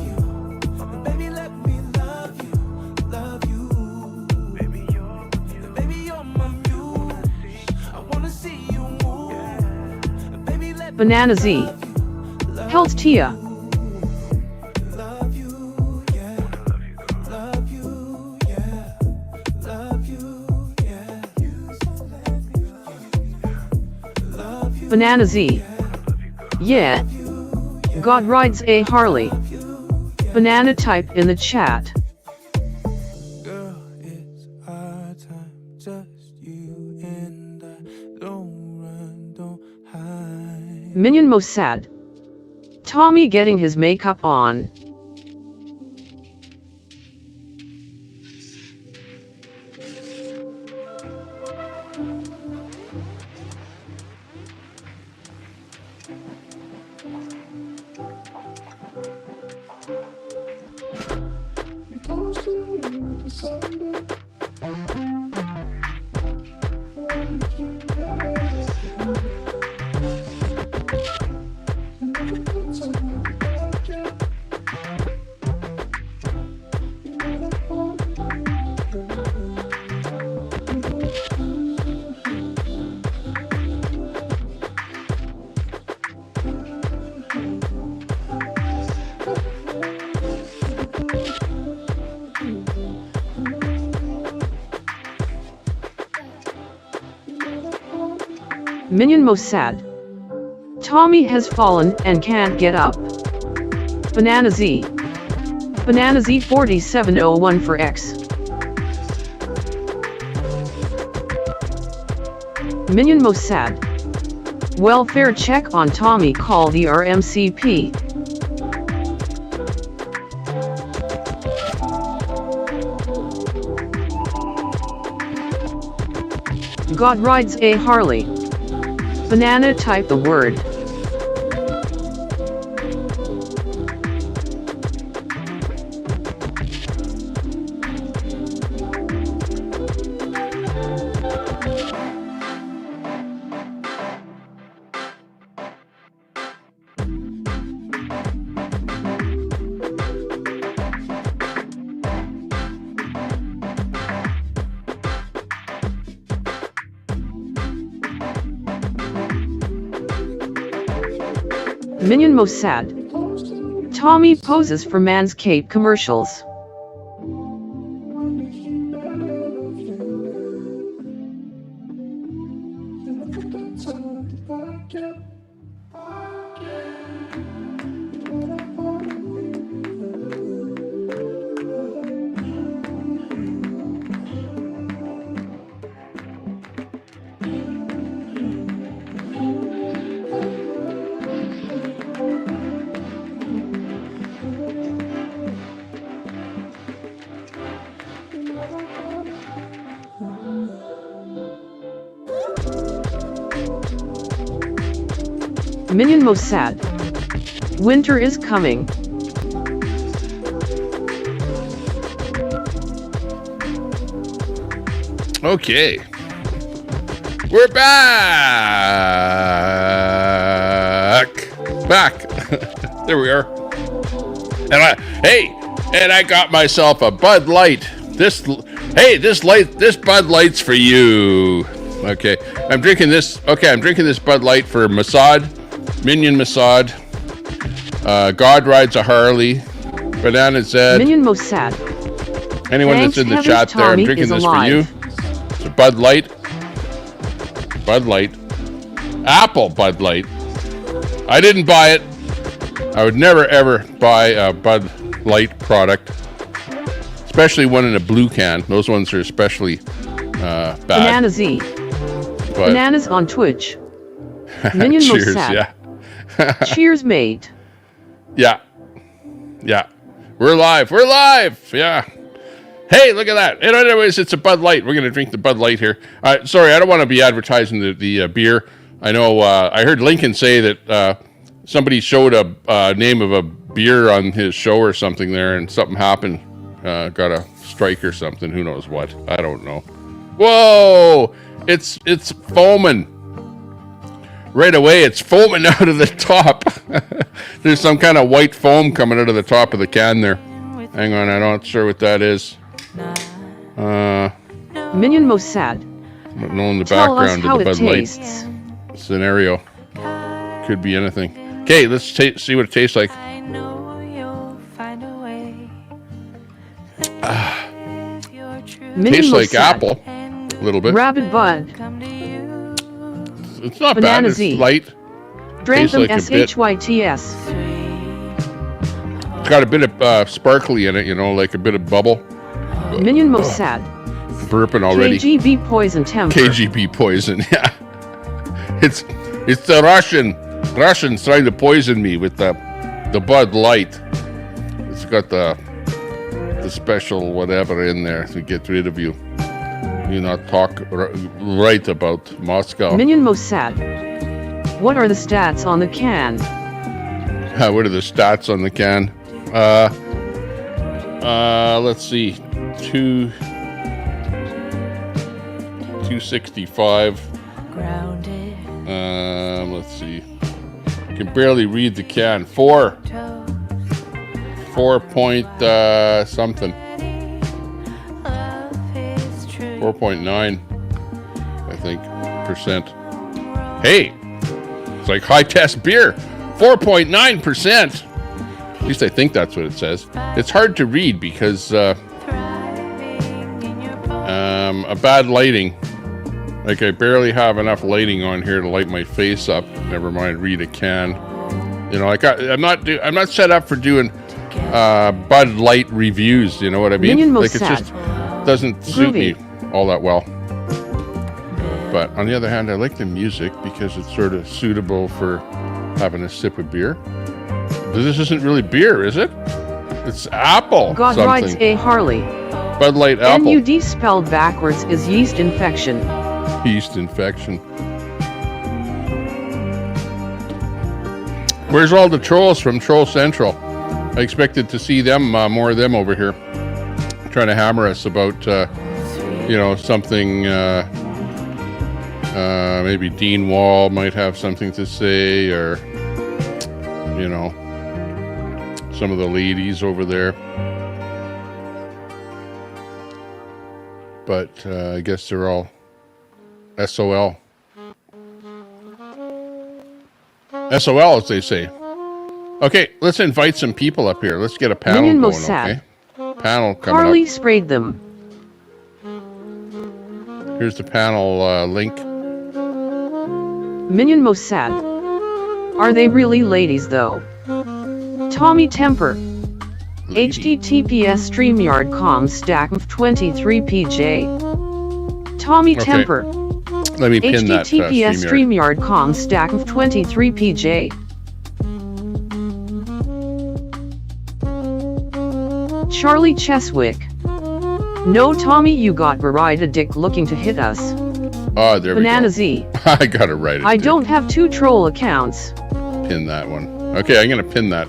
Speaker 2: Banana Z. Health Tia. Banana Z. Yeah. God rides a Harley. Banana type in the chat.
Speaker 11: Girl, it's our time, just you and I. Don't run, don't hide.
Speaker 2: Minion Mossad. Tommy getting his makeup on. Minion Mossad. Tommy has fallen and can't get up. Banana Z. Banana Z 4701 for X. Minion Mossad. Welfare check on Tommy, call the RMCP. God rides a Harley. Banana type the word. Minion Mossad. Tommy poses for Manscaped commercials. Minion Mossad. Winter is coming.
Speaker 1: Okay. We're back. There we are. And I got myself a Bud Light. This Bud Light's for you. Okay. I'm drinking this Bud Light for Minion Mossad. God rides a Harley. Banana Z.
Speaker 2: Minion Mossad.
Speaker 1: Anyone
Speaker 2: Thanks,
Speaker 1: that's in the
Speaker 2: Heaven's
Speaker 1: chat there, I'm
Speaker 2: Tommy
Speaker 1: drinking
Speaker 2: is
Speaker 1: this
Speaker 2: alive.
Speaker 1: for you. It's a Bud Light. Apple Bud Light. I didn't buy it. I would never ever buy a Bud Light product. Especially one in a blue can. Those ones are especially bad.
Speaker 2: Banana Z.
Speaker 1: But
Speaker 2: Bananas on Twitch. Minion
Speaker 1: cheers,
Speaker 2: Mossad.
Speaker 1: yeah.
Speaker 2: Cheers, mate.
Speaker 1: Yeah. We're live. Yeah. Hey, look at that. And anyways, it's a Bud Light. We're going to drink the Bud Light here. Sorry, I don't want to be advertising the beer. I know I heard Lincoln say that somebody showed a name of a beer on his show or something there, and something happened. Got a strike or something. Who knows what? I don't know. Whoa! It's foaming. Right away, it's foaming out of the top. There's some kind of white foam coming out of the top of the can there. Hang on, I'm not sure what that is.
Speaker 2: Minion Mossad.
Speaker 1: Don't know in the
Speaker 2: Tell us
Speaker 1: background
Speaker 2: how
Speaker 1: of the
Speaker 2: it
Speaker 1: Bud Light
Speaker 2: tastes.
Speaker 1: scenario. Could be anything. Okay, let's see what it tastes like.
Speaker 2: Minion
Speaker 1: Tastes like
Speaker 2: Mossad.
Speaker 1: apple, a little bit.
Speaker 2: Rabid Bud.
Speaker 1: It's not
Speaker 2: Banana
Speaker 1: bad. It's
Speaker 2: Z.
Speaker 1: light.
Speaker 2: Drank them
Speaker 1: like a bit.
Speaker 2: SHYTS.
Speaker 1: It's got a bit of sparkly in it, you know, like a bit of bubble.
Speaker 2: Minion Mossad.
Speaker 1: Burping already.
Speaker 2: KGB poison temper.
Speaker 1: KGB poison, yeah. It's the Russians trying to poison me with the Bud Light. It's got the special whatever in there to get rid of you. You not talk right about Moscow.
Speaker 2: Minion Mossad. What are the stats on the can?
Speaker 1: What are the stats on the can? Let's see. 265. Let's see. Can barely read the can. 4 point something. 4.9, I think, percent. Hey, it's like high test beer. 4.9%. At least I think that's what it says. It's hard to read because a bad lighting. Like I barely have enough lighting on here to light my face up. Never mind read a can. You know, like I'm not set up for doing Bud Light reviews. You know what I mean?
Speaker 2: Minion
Speaker 1: Like it
Speaker 2: Mossad.
Speaker 1: just doesn't suit me all that well. But on the other hand, I like the music because it's sort of suitable for having a sip of beer. But this isn't really beer, is it? It's apple.
Speaker 2: God
Speaker 1: something.
Speaker 2: rides a Harley.
Speaker 1: Bud Light apple.
Speaker 2: NUD spelled backwards is yeast infection.
Speaker 1: Yeast infection. Where's all the trolls from Troll Central? I expected to see them, more of them over here, trying to hammer us about, you know, something. Maybe Dean Wall might have something to say, or you know, some of the ladies over there. But I guess they're all SOL. SOL, as they say. Okay, let's invite some people up here. Let's get a panel
Speaker 2: Minion
Speaker 1: going,
Speaker 2: Mossad.
Speaker 1: okay? Panel coming
Speaker 2: Harley
Speaker 1: up.
Speaker 2: sprayed them.
Speaker 1: Here's the panel link.
Speaker 2: Minion Mossad. Are they really ladies though? Tommy Temper. HTTPS StreamYard.com stack of 23PJ. Tommy
Speaker 1: Okay.
Speaker 2: Temper.
Speaker 1: Let me pin that
Speaker 2: HTTPS
Speaker 1: StreamYard.
Speaker 2: StreamYard.com stack of 23PJ. Charlie Cheswick. No, Tommy, you got a dick looking to hit us.
Speaker 1: Oh, there
Speaker 2: Banana
Speaker 1: we
Speaker 2: Z.
Speaker 1: go. I got it right.
Speaker 2: I don't have 2 troll accounts.
Speaker 1: Pin that one. Okay, I'm going to pin that.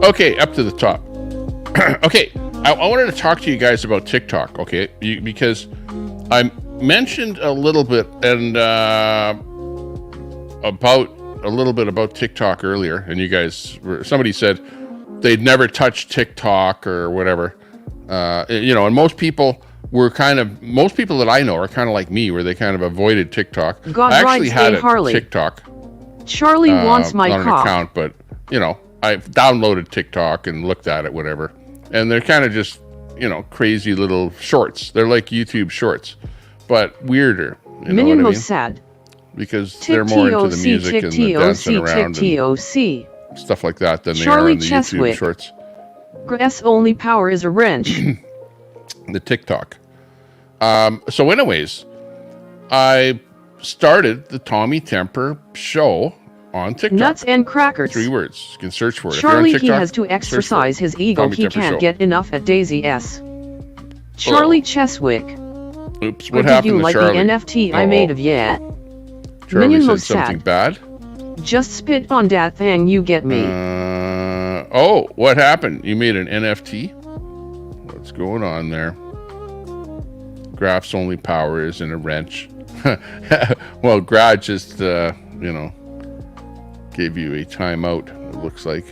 Speaker 1: Okay, up to the top. Okay, I wanted to talk to you guys about TikTok, okay? Because I mentioned a little bit and about TikTok earlier, and you guys somebody said they'd never touched TikTok or whatever. You know, and most people that I know are kind of like me, where they kind of avoided TikTok.
Speaker 2: God
Speaker 1: I actually
Speaker 2: rides
Speaker 1: had
Speaker 2: a Harley.
Speaker 1: TikTok.
Speaker 2: Charlie wants my
Speaker 1: not an
Speaker 2: cock.
Speaker 1: account, but you know, I downloaded TikTok and looked at it, whatever. And they're kind of just, you know, crazy little shorts. They're like YouTube shorts, but weirder. You know
Speaker 2: Minion
Speaker 1: what I mean?
Speaker 2: Mossad.
Speaker 1: Because they're more into the music and the dancing around and stuff like that than they are on the YouTube shorts.
Speaker 2: Grass only power is a wrench.
Speaker 1: The TikTok. So anyways, I started the Tommy Temper show on TikTok.
Speaker 2: Nuts and crackers.
Speaker 1: 3 words. You can search for it.
Speaker 2: Charlie,
Speaker 1: if you're on TikTok,
Speaker 2: he has to exercise his ego.
Speaker 1: Tommy
Speaker 2: He
Speaker 1: Temper
Speaker 2: can't
Speaker 1: Show.
Speaker 2: get enough at Daisy S. Charlie Cheswick.
Speaker 1: Oops,
Speaker 2: Or
Speaker 1: what
Speaker 2: did
Speaker 1: happened
Speaker 2: you
Speaker 1: to
Speaker 2: like
Speaker 1: Charlie?
Speaker 2: the NFT I made of ya?
Speaker 1: Charlie
Speaker 2: Minion
Speaker 1: said something
Speaker 2: Mossad.
Speaker 1: bad.
Speaker 2: Just spit on that thing, you get me.
Speaker 1: Oh, what happened? You made an NFT? What's going on there? Graph's only power is in a wrench. Well, Grad just, you know, gave you a timeout, it looks like.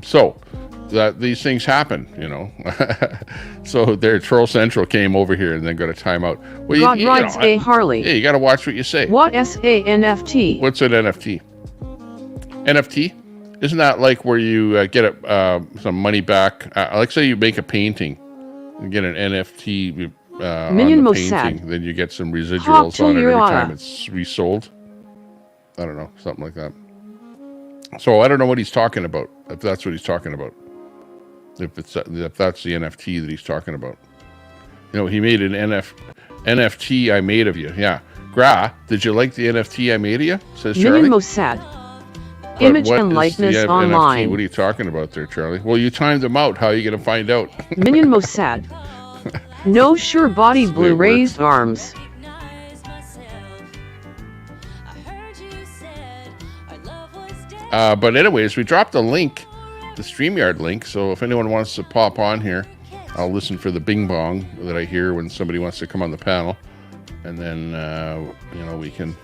Speaker 1: So, that these things happen, you know. So their Troll Central came over here and then got a timeout. Well,
Speaker 2: God rides a Harley.
Speaker 1: Yeah, you got to watch what you say.
Speaker 2: What is a NFT?
Speaker 1: What's an NFT? NFT? Isn't that like where you get some money back? Like say you make a painting and get an NFT on
Speaker 2: Minion
Speaker 1: the
Speaker 2: Mossad.
Speaker 1: painting, then you get some residuals on it every
Speaker 2: Yuara.
Speaker 1: time it's resold. I don't know, something like that. So I don't know what he's talking about, if that's what he's talking about. If that's the NFT that he's talking about. You know, he made an NFT I made of you. Yeah. Gra, did you like the NFT I made of you? Says Charlie.
Speaker 2: Minion Mossad.
Speaker 1: But
Speaker 2: Image
Speaker 1: what
Speaker 2: and
Speaker 1: is
Speaker 2: likeness
Speaker 1: the
Speaker 2: online.
Speaker 1: NFT? What are you talking about there, Charlie? Well, you timed them out. How are you going to find out?
Speaker 2: Minion Mossad. No sure body
Speaker 1: That's the way
Speaker 2: blue
Speaker 1: it
Speaker 2: raised arms.
Speaker 1: But anyways, we dropped a link, the StreamYard link. So if anyone wants to pop on here, I'll listen for the bing bong that I hear when somebody wants to come on the panel. And then, you know, we can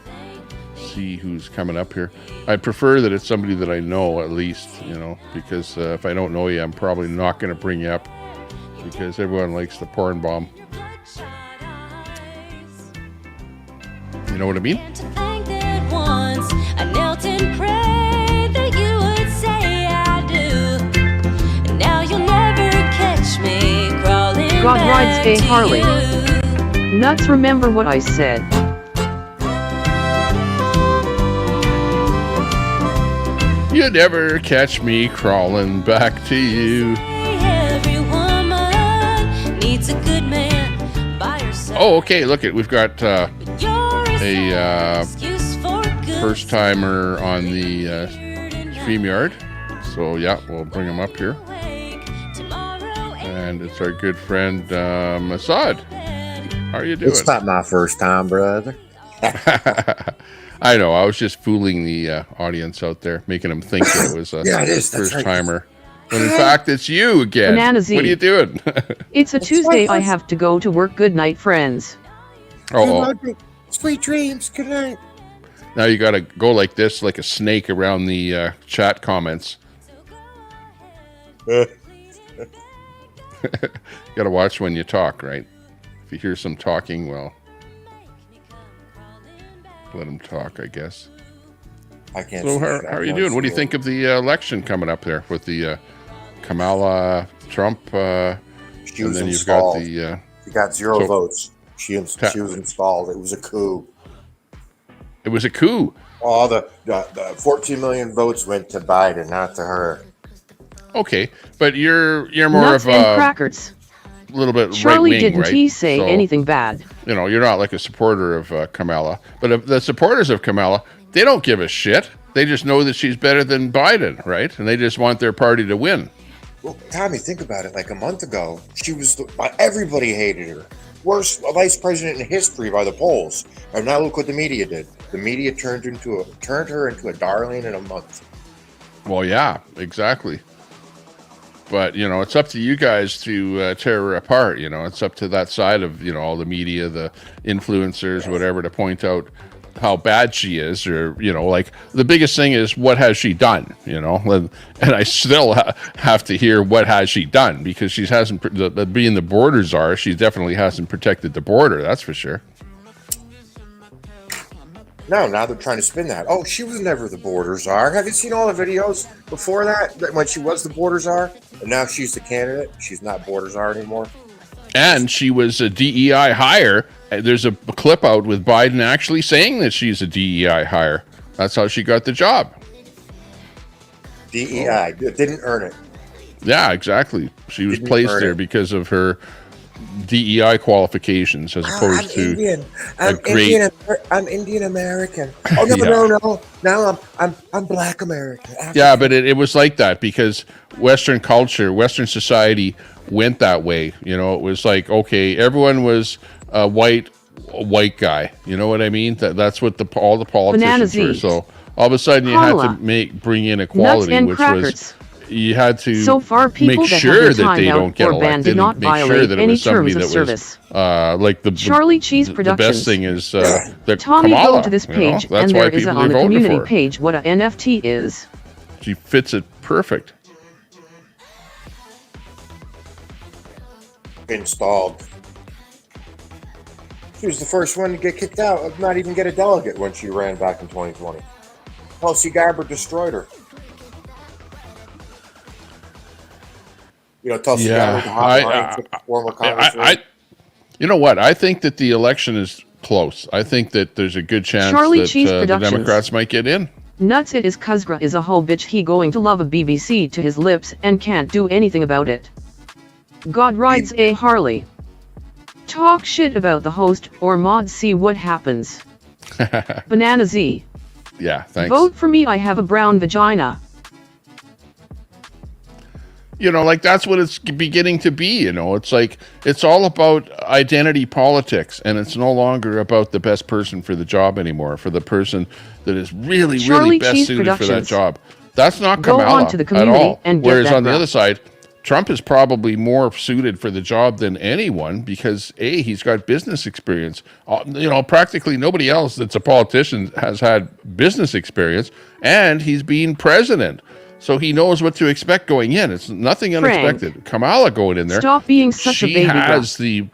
Speaker 1: see who's coming up here. I prefer that it's somebody that I know at least, you know, because if I don't know you, I'm probably not going to bring you up because everyone likes the porn bomb. You know what I mean?
Speaker 2: God rides a Harley. Nuts, remember what I said.
Speaker 1: You never catch me crawling back to you. Oh, okay, look it. We've got a first timer on the StreamYard. So yeah, we'll bring him up here. And it's our good friend Assad. How are you doing?
Speaker 12: It's not my first time, brother.
Speaker 1: I know. I was just fooling the audience out there, making them think it was a first timer. When in fact, it's you again.
Speaker 2: Banana Z.
Speaker 1: What are you doing?
Speaker 2: It's a Tuesday. I have to go to work. Good night, friends.
Speaker 1: Oh,
Speaker 12: sweet dreams. Good night.
Speaker 1: now you got to go like this, like a snake around the chat comments. Got to watch when you talk, right? If you hear some talking, well, let them talk, I guess.
Speaker 12: I can't.
Speaker 1: So how are you doing? What do you think of the election coming up there with the Kamala Trump?
Speaker 12: She was
Speaker 1: and then
Speaker 12: installed.
Speaker 1: You've got the.
Speaker 12: She got zero votes. She was installed. It was a coup.
Speaker 1: It was a coup.
Speaker 12: Oh, the 14 million votes went to Biden, not to her.
Speaker 1: Okay, but you're more
Speaker 2: Nuts
Speaker 1: of
Speaker 2: and
Speaker 1: a
Speaker 2: crackers.
Speaker 1: little bit
Speaker 2: Charlie
Speaker 1: right-wing,
Speaker 2: didn't
Speaker 1: right?
Speaker 2: he say
Speaker 1: So,
Speaker 2: anything bad?
Speaker 1: You know, you're not like a supporter of Kamala, but if the supporters of Kamala, they don't give a shit. They just know that she's better than Biden, right? And they just want their party to win.
Speaker 12: Well, Tommy, think about it. Like a month ago, she was everybody hated her. Worst vice president in history by the polls. And now look what the media did. The media turned her into a darling in a month.
Speaker 1: Well, yeah, exactly. But, you know, it's up to you guys to tear her apart. You know, it's up to that side of, you know, all the media, the influencers, whatever, to point out how bad she is. Or, you know, like the biggest thing is what has she done, you know? And I still have to hear what has she done, because she hasn't, being the border czar, she definitely hasn't protected the border. That's for sure.
Speaker 12: No, now they're trying to spin that. Oh, she was never the border czar. Have you seen all the videos before that when she was the border czar? And now she's the candidate. She's not border czar anymore.
Speaker 1: And she was a DEI hire. There's a clip out with Biden actually saying that she's a DEI hire. That's how she got the job.
Speaker 12: DEI didn't earn it.
Speaker 1: Yeah, exactly. She was placed there because of her DEI qualifications, as opposed to
Speaker 12: Indian. I'm Indian American. Oh no! Now I'm Black American.
Speaker 1: Yeah, but it was like that because Western culture, Western society went that way. You know, it was like, okay, everyone was a white guy. You know what I mean? That's what all the politicians were. So all of a sudden you had to bring in equality, which was you had to make sure that they don't get elected and make sure that it was somebody that was like the
Speaker 2: Charlie Cheese Productions.
Speaker 1: The best thing is that
Speaker 2: Tommy,
Speaker 1: Kamala,
Speaker 2: go to this page,
Speaker 1: you know? That's
Speaker 2: and
Speaker 1: why
Speaker 2: there is
Speaker 1: people
Speaker 2: on the
Speaker 1: voted
Speaker 2: community
Speaker 1: for her.
Speaker 2: page what a NFT is.
Speaker 1: She fits it perfect.
Speaker 12: Installed. She was the first one to get kicked out, not even get a delegate when she ran back in 2020. Tulsi Gabbard destroyed her. You know, Tulsi Gabbard, former congressman.
Speaker 1: You know what? I think that the election is close. I think that there's a good chance
Speaker 2: Charlie
Speaker 1: that
Speaker 2: Cheese
Speaker 1: the
Speaker 2: Productions.
Speaker 1: Democrats might get in.
Speaker 2: Nuts it is Kuzgra is a whole bitch. He going to love a BBC to his lips and can't do anything about it. God rides a Harley. Talk shit about the host or mod, see what happens. Banana Z.
Speaker 1: Yeah, thanks.
Speaker 2: Vote for me, I have a brown vagina.
Speaker 1: You know, like that's what it's beginning to be, you know. It's like, it's all about identity politics, and it's no longer about the best person for the job anymore, for the person that is really,
Speaker 2: Charlie
Speaker 1: really best
Speaker 2: Cheese
Speaker 1: suited for that
Speaker 2: Productions.
Speaker 1: job. That's not
Speaker 2: Go
Speaker 1: Kamala
Speaker 2: on to the
Speaker 1: at
Speaker 2: community
Speaker 1: all.
Speaker 2: and get
Speaker 1: Whereas
Speaker 2: that
Speaker 1: on the
Speaker 2: rep.
Speaker 1: other side, Trump is probably more suited for the job than anyone because, A, he's got business experience. You know, practically nobody else that's a politician has had business experience, and he's been president. So he knows what to expect going in. It's nothing unexpected. Kamala going in there.
Speaker 2: Stop being such a
Speaker 1: She
Speaker 2: baby
Speaker 1: has the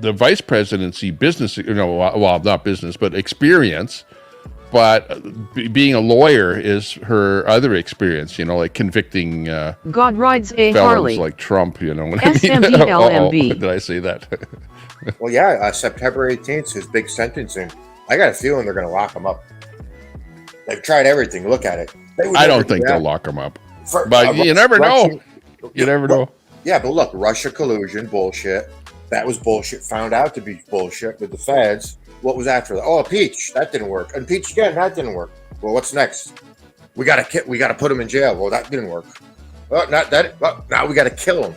Speaker 1: vice presidency business, you know, well, not business, but experience. But being a lawyer is her other experience, you know, like convicting
Speaker 2: God rides a
Speaker 1: felons
Speaker 2: Harley.
Speaker 1: like Trump, you know what I mean?
Speaker 2: SMBLMB.
Speaker 1: Did I say that?
Speaker 12: Well, yeah, September 18th, his big sentencing. I got a feeling they're going to lock him up. They've tried everything. Look at it.
Speaker 1: I don't think they'll lock him up. But you never know. You never know.
Speaker 12: Yeah, but look, Russia collusion, bullshit. That was bullshit. Found out to be bullshit with the feds. What was after that? Oh, impeach. That didn't work. Impeach again. That didn't work. Well, what's next? We got to put him in jail. Well, that didn't work. Well, not that. Well, now we got to kill him.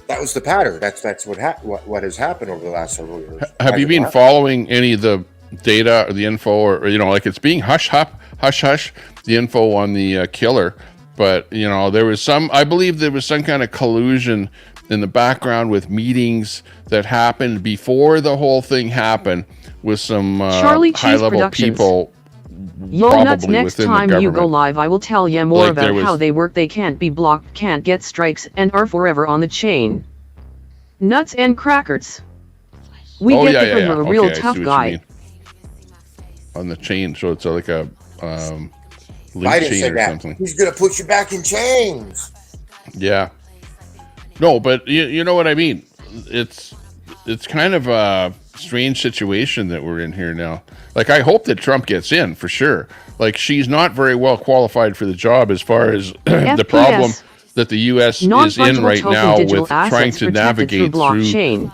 Speaker 12: That was the pattern. That's what has happened over the last several years.
Speaker 1: Have you been following any of the data or the info, or you know, like it's being hush hush, the info on the killer? But you know, I believe there was some kind of collusion in the background with meetings that happened before the whole thing happened with some high-level people.
Speaker 2: Yo, nuts, next
Speaker 1: within
Speaker 2: time
Speaker 1: the
Speaker 2: you go live, I will tell you more
Speaker 1: Like
Speaker 2: about how they work. They can't be blocked, can't get strikes, and are forever on the chain. Nuts and crackers. We get the good, a real
Speaker 1: Okay, I
Speaker 2: tough
Speaker 1: see what you
Speaker 2: guy.
Speaker 1: mean. On the chain, so it's like a link
Speaker 12: Biden
Speaker 1: chain
Speaker 12: said
Speaker 1: or
Speaker 12: that.
Speaker 1: something.
Speaker 12: He's going to put you back in chains.
Speaker 1: Yeah. No, but you know what I mean. It's kind of a strange situation that we're in here now. Like, I hope that Trump gets in for sure. Like, she's not very well qualified for the job as far as the problem that the U.S. is in right now with trying to navigate through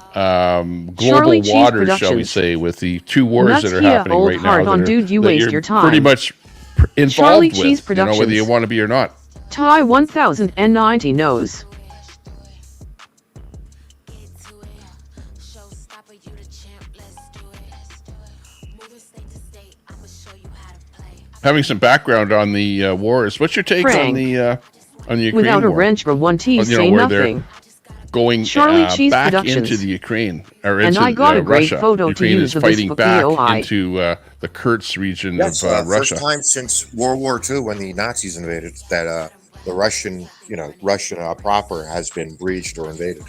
Speaker 1: global waters, shall we say, with the two wars that are happening right now that you're pretty much involved with, you know, whether you want to be or not.
Speaker 2: Ty 1090 knows.
Speaker 1: Having some background on the wars. What's your take on the Ukraine
Speaker 2: Without a
Speaker 1: war?
Speaker 2: wrench for one T,
Speaker 1: You know,
Speaker 2: say
Speaker 1: where
Speaker 2: nothing.
Speaker 1: Going
Speaker 2: Charlie Cheese
Speaker 1: back
Speaker 2: Productions.
Speaker 1: into the Ukraine, or
Speaker 2: And
Speaker 1: into
Speaker 2: I got a great
Speaker 1: Russia.
Speaker 2: photo to
Speaker 1: Ukraine
Speaker 2: use
Speaker 1: is
Speaker 2: of
Speaker 1: fighting
Speaker 2: this
Speaker 1: back
Speaker 2: POI.
Speaker 1: into the Kursk region
Speaker 12: That's
Speaker 1: of Russia.
Speaker 12: first time since World War II when the Nazis invaded that the Russian proper has been breached or invaded.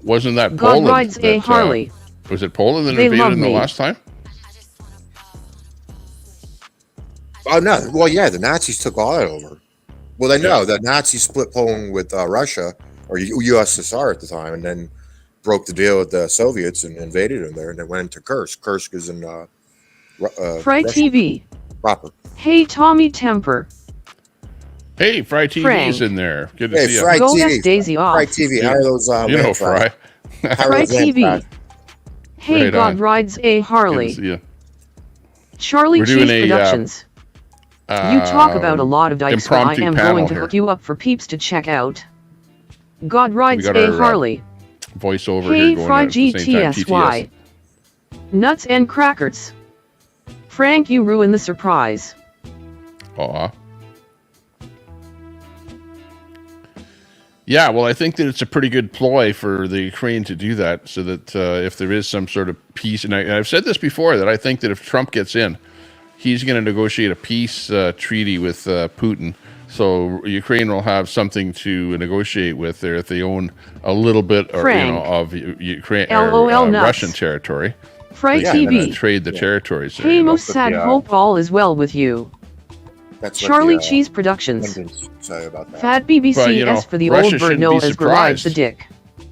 Speaker 1: Wasn't that
Speaker 2: God
Speaker 1: Poland?
Speaker 2: rides a Harley.
Speaker 1: Was it Poland that
Speaker 2: They
Speaker 1: invaded
Speaker 2: love
Speaker 1: in the
Speaker 2: me.
Speaker 1: last time?
Speaker 12: Oh no! Well, yeah, the Nazis took all that over. Well, they know the Nazis split Poland with Russia or USSR at the time, and then broke the deal with the Soviets and invaded them there, and then went into Kursk. Kursk is in
Speaker 2: Fry
Speaker 12: Russia
Speaker 2: TV.
Speaker 12: proper.
Speaker 2: Hey, Tommy Temper.
Speaker 1: Hey, Fry TV's
Speaker 2: Frank.
Speaker 1: in there. Good to
Speaker 12: Hey,
Speaker 1: see you.
Speaker 12: Fry
Speaker 2: Go
Speaker 12: TV.
Speaker 2: F Daisy off.
Speaker 12: Fry TV. How are those?
Speaker 1: You know,
Speaker 12: lamp
Speaker 1: Fry.
Speaker 12: fries? How are
Speaker 2: Fry
Speaker 12: those lamp
Speaker 2: TV.
Speaker 12: fries?
Speaker 2: Hey,
Speaker 1: Right
Speaker 2: God
Speaker 1: on.
Speaker 2: rides a Harley.
Speaker 1: Good to see you.
Speaker 2: Charlie
Speaker 1: We're doing
Speaker 2: Cheese
Speaker 1: a,
Speaker 2: Productions. You talk about a lot of dykes, but I
Speaker 1: impromptu
Speaker 2: am
Speaker 1: panel
Speaker 2: going to
Speaker 1: here.
Speaker 2: hook you up for peeps to check out. God rides
Speaker 1: got
Speaker 2: a
Speaker 1: our,
Speaker 2: Harley.
Speaker 1: Voiceover
Speaker 2: Hey,
Speaker 1: here going
Speaker 2: Fry
Speaker 1: on at the same time.
Speaker 2: GTSY. Nuts and crackers. Frank, you ruined the surprise.
Speaker 1: Aw. Yeah, well, I think that it's a pretty good ploy for the Ukraine to do that, so that if there is some sort of peace, and I've said this before, that I think that if Trump gets in, he's going to negotiate a peace treaty with Putin, so Ukraine will have something to negotiate with there if they own a little bit, or, of Ukraine
Speaker 2: LOL
Speaker 1: or
Speaker 2: nuts.
Speaker 1: Russian territory.
Speaker 2: Fry
Speaker 1: They can,
Speaker 2: TV.
Speaker 1: trade the territories. There,
Speaker 2: Hey,
Speaker 1: you know.
Speaker 2: most sad hope all is well with you.
Speaker 12: That's what
Speaker 2: Charlie
Speaker 12: the,
Speaker 2: Cheese Productions.
Speaker 12: Indians say about that.
Speaker 2: Fat BBC
Speaker 1: But, you know,
Speaker 2: S for the
Speaker 1: Russia
Speaker 2: old bird
Speaker 1: shouldn't
Speaker 2: known
Speaker 1: be
Speaker 2: as Goliath the
Speaker 1: surprised.
Speaker 2: Dick.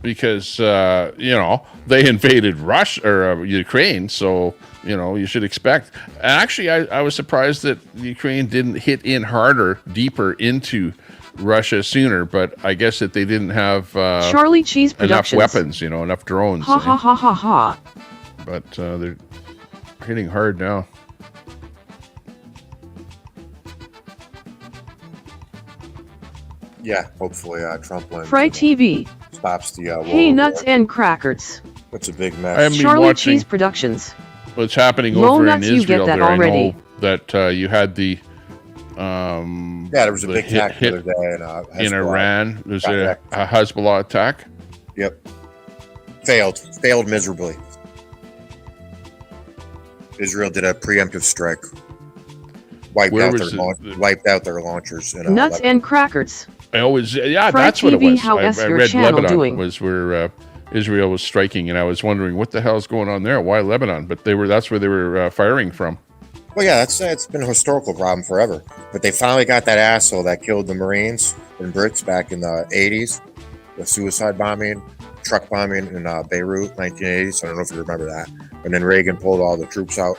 Speaker 1: because they invaded Russia or Ukraine, so you should expect. Actually, I was surprised that Ukraine didn't hit in harder, deeper into Russia sooner, but I guess that they didn't have
Speaker 2: Charlie Cheese
Speaker 1: enough
Speaker 2: Productions.
Speaker 1: weapons, enough drones.
Speaker 2: Ha ha ha ha ha.
Speaker 1: But they're hitting hard now.
Speaker 12: Yeah, hopefully Trump wins.
Speaker 2: Fry TV.
Speaker 12: Stops the
Speaker 2: Hey Nuts and Crackers.
Speaker 12: That's a big
Speaker 1: I
Speaker 12: mess.
Speaker 1: haven't been
Speaker 2: Charlie
Speaker 1: watching
Speaker 2: Cheese Productions.
Speaker 1: what's happening
Speaker 2: Mo
Speaker 1: over in
Speaker 2: Nuts, you
Speaker 1: Israel.
Speaker 2: get that
Speaker 1: There,
Speaker 2: already.
Speaker 1: I know that you had the
Speaker 12: Yeah, there was a big attack the other day
Speaker 1: in Iran. There's
Speaker 12: Got
Speaker 1: a
Speaker 12: wrecked.
Speaker 1: Hezbollah attack.
Speaker 12: Yep. Failed miserably. Israel did a preemptive strike. Wiped out their launchers. In,
Speaker 2: Nuts and Crackers.
Speaker 1: I always,
Speaker 2: Fry
Speaker 1: that's what it
Speaker 2: TV,
Speaker 1: was.
Speaker 2: how
Speaker 1: I
Speaker 2: is your
Speaker 1: read
Speaker 2: channel
Speaker 1: Lebanon
Speaker 2: doing?
Speaker 1: was where Israel was striking, and I was wondering what the hell's going on there. Why Lebanon? But that's where they were firing from.
Speaker 12: Well, yeah, it's been a historical problem forever. But they finally got that asshole that killed the Marines and Brits back in the 80s. The suicide bombing, truck bombing in Beirut, 1980s. I don't know if you remember that. And then Reagan pulled all the troops out.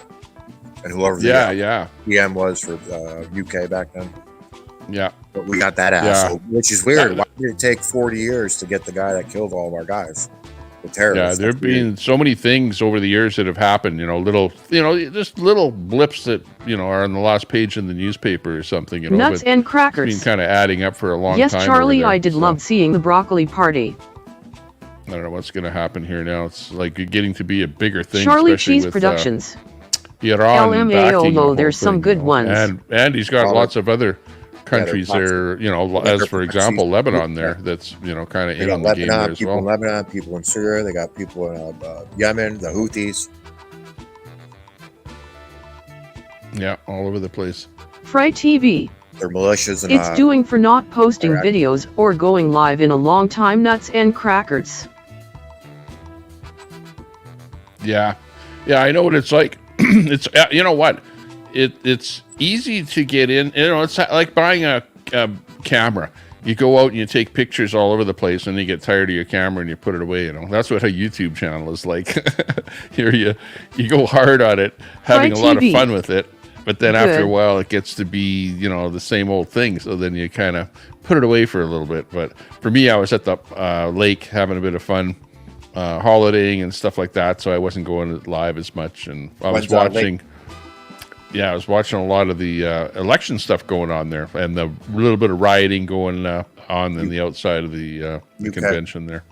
Speaker 12: And whoever the PM was for UK back then.
Speaker 1: Yeah.
Speaker 12: But we got that asshole, which is weird. Why did it take 40 years to get the guy that killed all of our guys? The terrorists.
Speaker 1: Yeah, there have been so many things over the years that have happened, just little blips that, are on the last page in the newspaper or something,
Speaker 2: Nuts and Crackers.
Speaker 1: It's been kind of adding up for a long
Speaker 2: Yes,
Speaker 1: time.
Speaker 2: Yes, Charlie,
Speaker 1: there,
Speaker 2: I did love seeing the broccoli party.
Speaker 1: I don't know what's going to happen here now. It's like getting to be a bigger thing.
Speaker 2: Charlie Cheese
Speaker 1: with,
Speaker 2: Productions.
Speaker 1: Iran
Speaker 2: LMAO, there's some good ones.
Speaker 1: And he's got lots of other countries there, as for example, Lebanon there, that's, kind of in on the game there as
Speaker 12: people
Speaker 1: well.
Speaker 12: In Lebanon, people in Syria, they got people in Yemen, the Houthis.
Speaker 1: Yeah, all over the place.
Speaker 2: Fry TV.
Speaker 12: Their militias and
Speaker 2: it's doing for not posting videos or going live in a long time. Nuts and Crackers.
Speaker 1: Yeah, I know what it's like. It's you know what, it's easy to get in. It's like buying a camera. You go out and you take pictures all over the place, and you get tired of your camera and you put it away. That's what a YouTube channel is like. Here you go hard on it, having a lot of fun with it, but then after a while it gets to be the same old thing. So then you kind of put it away for a little bit. But for me, I was at the lake having a bit of fun. Holidaying and stuff like that, so I wasn't going live as much, and I was watching. Yeah, I was watching a lot of the election stuff going on there, and the little bit of rioting going on in the outside of the convention there.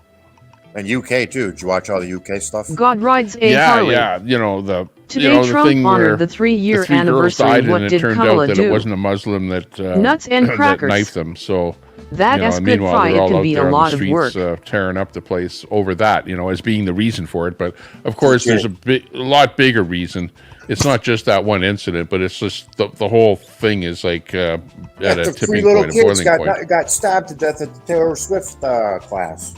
Speaker 12: And UK too. Did you watch all the UK stuff?
Speaker 2: God rides a Harley.
Speaker 1: Yeah.
Speaker 2: Today
Speaker 1: the
Speaker 2: Trump
Speaker 1: thing
Speaker 2: honored the 3-year
Speaker 1: the 3
Speaker 2: anniversary.
Speaker 1: Died,
Speaker 2: what
Speaker 1: and
Speaker 2: did
Speaker 1: it turned
Speaker 2: Kamala
Speaker 1: out that
Speaker 2: do?
Speaker 1: it wasn't a Muslim that
Speaker 2: Nuts and Crackers.
Speaker 1: that knifed them. So.
Speaker 2: That is good fry. It can be a lot of work.
Speaker 1: Tearing up the place over that, as being the reason for it. But of course, there's a lot bigger reason. It's not just that one incident, but it's just the whole thing is like at a tipping point, a boiling point.
Speaker 12: Got stabbed to death at the Taylor Swift class.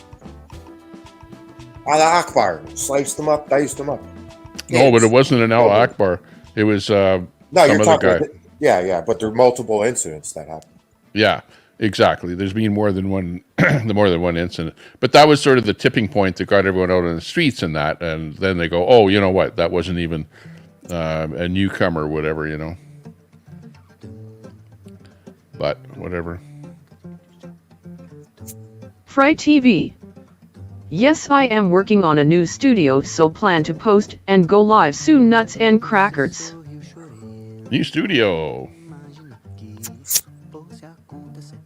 Speaker 12: Allah Akbar, sliced them up, diced them up.
Speaker 1: No, but it wasn't an Allah Akbar. It was some other guy.
Speaker 12: Yeah, but there are multiple incidents that happened.
Speaker 1: Yeah. Exactly. There's been more than one incident, but that was sort of the tipping point that got everyone out on the streets and that, and then they go, oh, you know what? That wasn't even a newcomer or whatever, But whatever.
Speaker 2: Fry TV. Yes, I am working on a new studio, so plan to post and go live soon. Nuts and Crackers.
Speaker 1: New studio.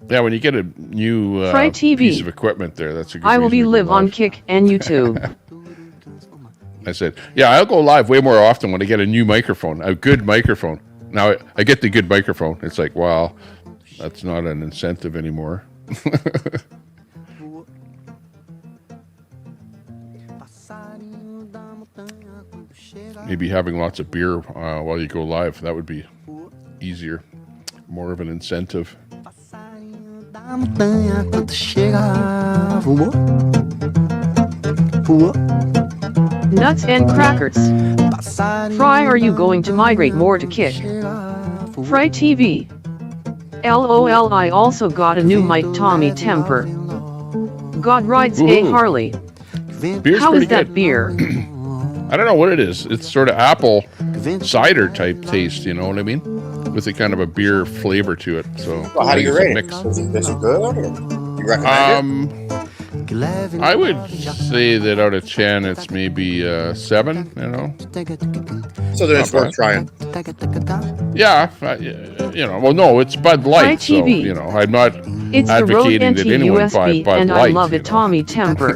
Speaker 1: Yeah, when you get a new piece of equipment there, that's a good
Speaker 2: I will be live on
Speaker 1: live.
Speaker 2: Kick and YouTube.
Speaker 1: I said, yeah, I'll go live way more often when I get a new microphone, a good microphone. Now, I get the good microphone. It's like, well, that's not an incentive anymore. Maybe having lots of beer while you go live, that would be easier. More of an incentive.
Speaker 2: Nuts and Crackers. Fry, are you going to migrate more to Kick? Fry TV. LOL, I also got a new mic, Tommy Temper. God rides a
Speaker 1: Woohoo.
Speaker 2: Harley.
Speaker 1: Beer's
Speaker 2: How
Speaker 1: pretty
Speaker 2: is that
Speaker 1: good.
Speaker 2: beer?
Speaker 1: I don't know what it is. It's sort of apple cider type taste, you know what I mean? With a kind of a beer flavor to it. So
Speaker 12: Well, how
Speaker 1: I
Speaker 12: do
Speaker 1: think
Speaker 12: you
Speaker 1: it's a
Speaker 12: rate
Speaker 1: mix.
Speaker 12: it? Is it good? Or do you recommend it?
Speaker 1: I would say that out of 10, it's maybe 7, you know?
Speaker 12: So then it's
Speaker 1: Not
Speaker 12: worth trying.
Speaker 1: Yeah, you know, well, no, it's Bud Light, so,
Speaker 2: TV.
Speaker 1: you know, I'm not
Speaker 2: It's the Rode
Speaker 1: advocating that anyone buy
Speaker 2: NT-USB,
Speaker 1: Bud
Speaker 2: and
Speaker 1: Light.
Speaker 2: I love
Speaker 1: you
Speaker 2: it,
Speaker 1: know.
Speaker 2: Tommy Temper.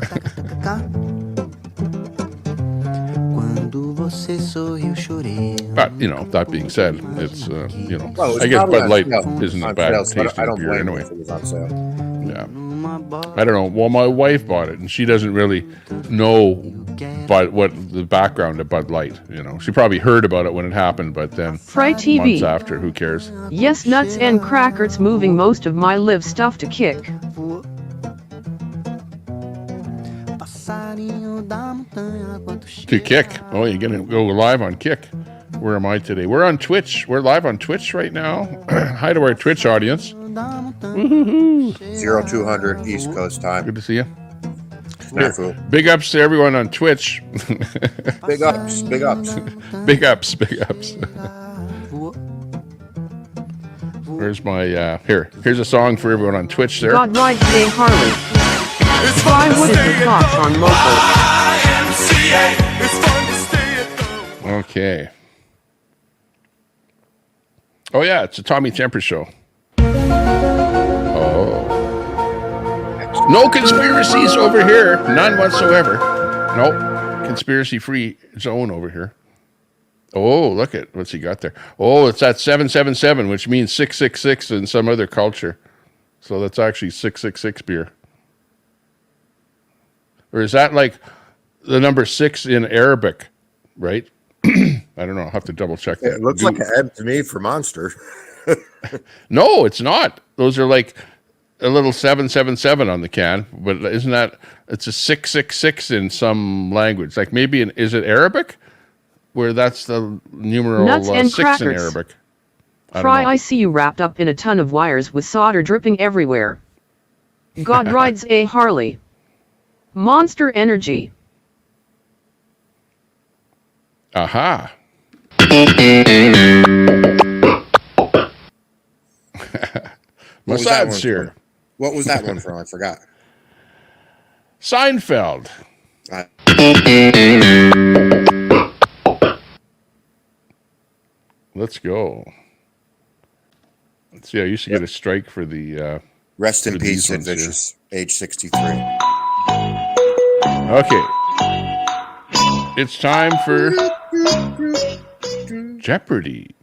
Speaker 1: But, you know, that being said, it's, you know,
Speaker 12: Well,
Speaker 1: I guess
Speaker 12: probably
Speaker 1: Bud
Speaker 12: on
Speaker 1: Light
Speaker 12: sale.
Speaker 1: isn't a
Speaker 12: On
Speaker 1: bad
Speaker 12: sale, so
Speaker 1: tasting
Speaker 12: I don't
Speaker 1: beer
Speaker 12: blame
Speaker 1: anyway.
Speaker 12: it if it was on sale.
Speaker 1: Yeah. I don't know. Well, my wife bought it, and she doesn't really know what the background of Bud Light. You know, she probably heard about it when it happened, but then
Speaker 2: Fry TV.
Speaker 1: months after, who cares?
Speaker 2: Yes, nuts and crackers moving most of my live stuff to Kick.
Speaker 1: To Kick. Oh, you're gonna go live on Kick. Where am I today? We're on Twitch. We're live on Twitch right now. Hi to our Twitch audience. Woo-hoo-hoo.
Speaker 12: 0200 East Coast time.
Speaker 1: Good to see you.
Speaker 12: Snafu.
Speaker 1: Big ups to everyone on Twitch.
Speaker 12: Big ups. Big ups.
Speaker 1: Big ups. Big ups. Where's my here's a song for everyone on Twitch there.
Speaker 2: God rides a Harley. Fry, what is your thoughts on local?
Speaker 1: Okay. Oh yeah, it's a Tommy Temper show. Oh. No conspiracies over here. None whatsoever. Nope. Conspiracy-free zone over here. Oh, look at what's he got there. Oh, it's that 777, which means 666 in some other culture. So that's actually 666 beer. Or is that like the number 6 in Arabic, right? I don't know. I'll have to double check that.
Speaker 12: It looks like an M to me for Monster.
Speaker 1: No, it's not. Those are like a little 777 on the can, but isn't that, it's a 666 in some language. Like maybe, is it Arabic? Where that's the numeral
Speaker 2: Nuts and
Speaker 1: 6
Speaker 2: crackers.
Speaker 1: in Arabic.
Speaker 2: Fry, I see you wrapped up in a ton of wires with solder dripping everywhere. God rides a Harley. Monster Energy.
Speaker 1: Aha. Massage here.
Speaker 12: What was that one from? I forgot.
Speaker 1: Seinfeld. Let's go. Let's see. I used to get a strike for the.
Speaker 12: Rest in
Speaker 1: for
Speaker 12: peace,
Speaker 1: these
Speaker 12: Sid
Speaker 1: ones here.
Speaker 12: Vicious, age 63.
Speaker 1: Okay. It's time for Jeopardy.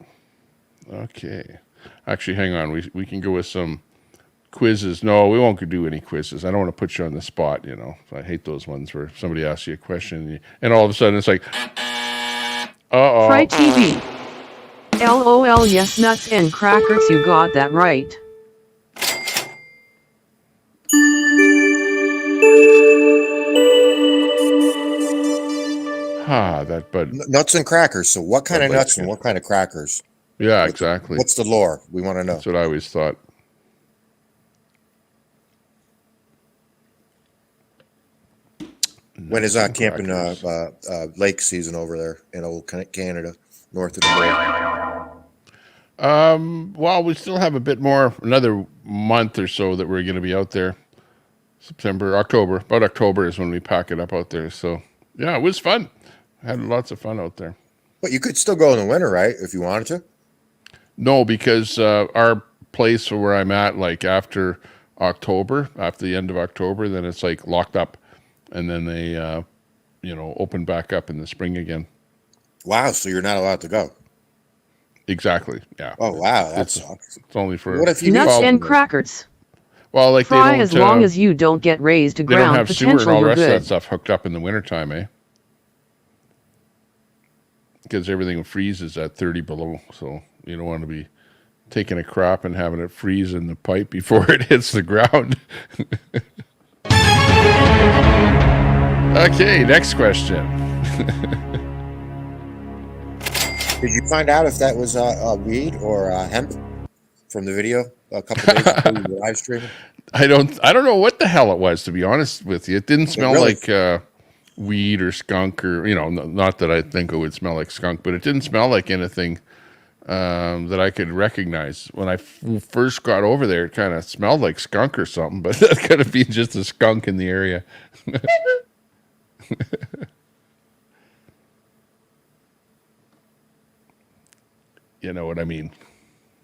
Speaker 1: Okay. Actually, hang on. We can go with some quizzes. No, we won't do any quizzes. I don't want to put you on the spot, you know. I hate those ones where somebody asks you a question and all of a sudden it's like, uh-oh.
Speaker 2: Fry TV. LOL, yes, nuts and crackers, you got that right.
Speaker 1: That Bud.
Speaker 12: Nuts and crackers. So what kind
Speaker 1: Bud
Speaker 12: of
Speaker 1: Light,
Speaker 12: nuts and
Speaker 1: yeah.
Speaker 12: what kind of crackers?
Speaker 1: Yeah, exactly.
Speaker 12: What's the lore? We want to know.
Speaker 1: That's what I always thought.
Speaker 12: When is camping lake season over there in old Canada, north of the border?
Speaker 1: Well, we still have a bit more, another month or so that we're going to be out there. September, October. About October is when we pack it up out there. So, yeah, it was fun. Had lots of fun out there.
Speaker 12: But you could still go in the winter, right? If you wanted to.
Speaker 1: No, because our place where I'm at, like after October, after the end of October, then it's like locked up. And then they, open back up in the spring again.
Speaker 12: Wow, so you're not allowed to go.
Speaker 1: Exactly, yeah.
Speaker 12: Oh, wow, that sucks.
Speaker 1: It's only for...
Speaker 12: What if you
Speaker 2: Nuts and crackers.
Speaker 1: Well, like
Speaker 2: Fry,
Speaker 1: they don't,
Speaker 2: as long as you don't get raised to
Speaker 1: they don't
Speaker 2: ground
Speaker 1: have sewer and
Speaker 2: potential,
Speaker 1: all the
Speaker 2: you're
Speaker 1: rest of that
Speaker 2: good.
Speaker 1: stuff hooked up in the wintertime, eh? Because everything freezes at 30 below, so you don't want to be taking a crap and having it freeze in the pipe before it hits the ground. Okay, next question.
Speaker 12: Did you find out if that was weed or hemp? from the video a couple days ago you were live streaming?
Speaker 1: I don't know what the hell it was, to be honest with you. It didn't smell
Speaker 12: really-
Speaker 1: like weed or skunk, or not that I think it would smell like skunk, but it didn't smell like anything that I could recognize. When I first got over there, it kind of smelled like skunk or something, but that could have been just a skunk in the area. You know what I mean?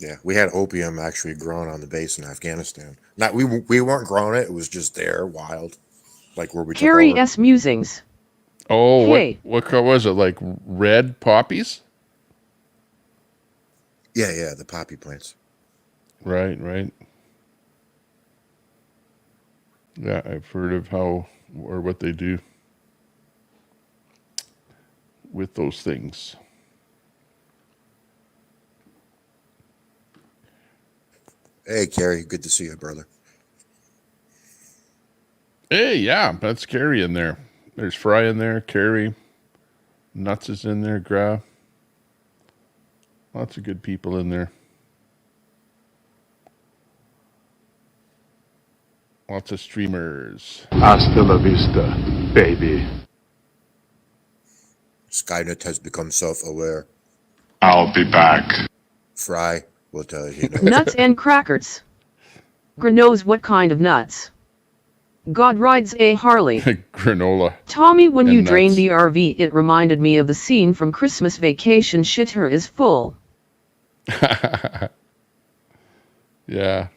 Speaker 12: Yeah, we had opium actually grown on the base in Afghanistan. Not we weren't growing it; it was just there, wild, like where we took
Speaker 2: Carrie
Speaker 12: over.
Speaker 2: S. Musings.
Speaker 1: Oh,
Speaker 2: Hey.
Speaker 1: what was it? Like red poppies?
Speaker 12: Yeah, the poppy plants.
Speaker 1: Right. Yeah, I've heard of how or what they do with those things.
Speaker 12: Hey, Carrie, good to see you, brother.
Speaker 1: Hey, yeah, that's Carrie in there. There's Fry in there, Carrie. Nuts is in there, Gra. Lots of good people in there. Lots of streamers.
Speaker 13: Hasta la vista, baby.
Speaker 12: Skynet has become self-aware.
Speaker 13: I'll be back.
Speaker 12: Fry will tell you.
Speaker 2: Nuts and crackers. Gra knows what kind of nuts. God rides a Harley.
Speaker 1: Granola.
Speaker 2: Tommy, when
Speaker 1: and
Speaker 2: you
Speaker 1: nuts.
Speaker 2: drained the RV, it reminded me of the scene from Christmas Vacation. Shit, her is full.
Speaker 1: Yeah.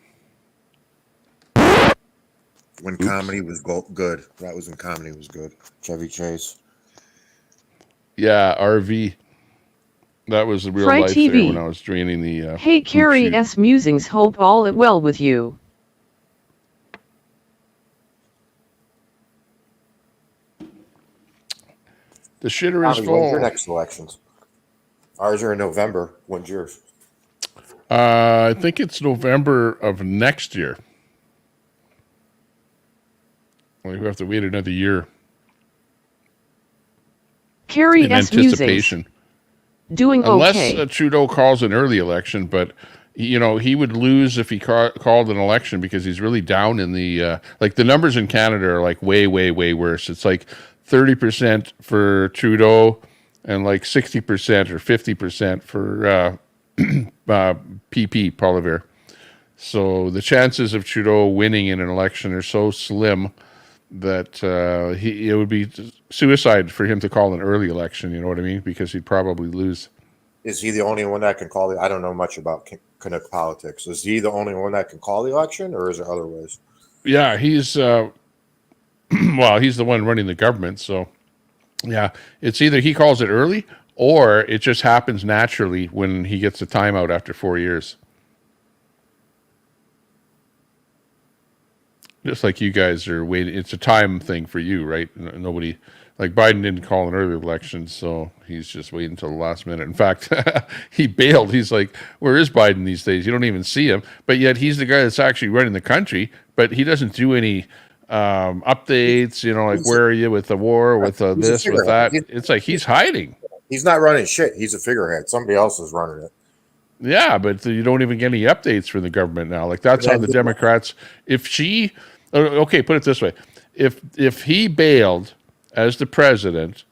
Speaker 12: When comedy was good. That was when comedy was good. Chevy Chase.
Speaker 1: Yeah, RV. That was the real
Speaker 2: Fry
Speaker 1: life
Speaker 2: TV.
Speaker 1: there when I was draining the
Speaker 2: Hey,
Speaker 1: poop
Speaker 2: Carrie
Speaker 1: chute.
Speaker 2: S. Musings, hope all it well with you.
Speaker 1: The shitter is
Speaker 12: Tommy,
Speaker 1: full.
Speaker 12: when's your next elections? Ours are in November. When's yours?
Speaker 1: I think it's November of next year. We have to wait another year
Speaker 2: Carrie
Speaker 1: in
Speaker 2: S. Musings.
Speaker 1: anticipation.
Speaker 2: Doing
Speaker 1: Unless
Speaker 2: okay.
Speaker 1: Trudeau calls an early election, but he would lose if he called an election because he's really down in the like the numbers in Canada are like way worse. It's like 30% for Trudeau and like 60% or 50% for PP Poilievre. So the chances of Trudeau winning in an election are so slim that it would be suicide for him to call an early election, you know what I mean? Because he'd probably lose.
Speaker 12: Is he the only one that can call the? I don't know much about Canuck politics. Is he the only one that can call the election, or is there other ways?
Speaker 1: Yeah, he's well, he's the one running the government, so yeah, it's either he calls it early or it just happens naturally when he gets a timeout after 4 years. Just like you guys are waiting. It's a time thing for you, right? Nobody, like Biden didn't call an early election, so he's just waiting until the last minute. In fact, he bailed. He's like, where is Biden these days? You don't even see him. But yet he's the guy that's actually running the country, but he doesn't do any updates, like where are you with the war, with this, with that. It's like he's hiding.
Speaker 12: He's not running shit. He's a figurehead. Somebody else is running it.
Speaker 1: Yeah, but you don't even get any updates from the government now. Like that's how the Democrats. Okay, put it this way: if he bailed as the president,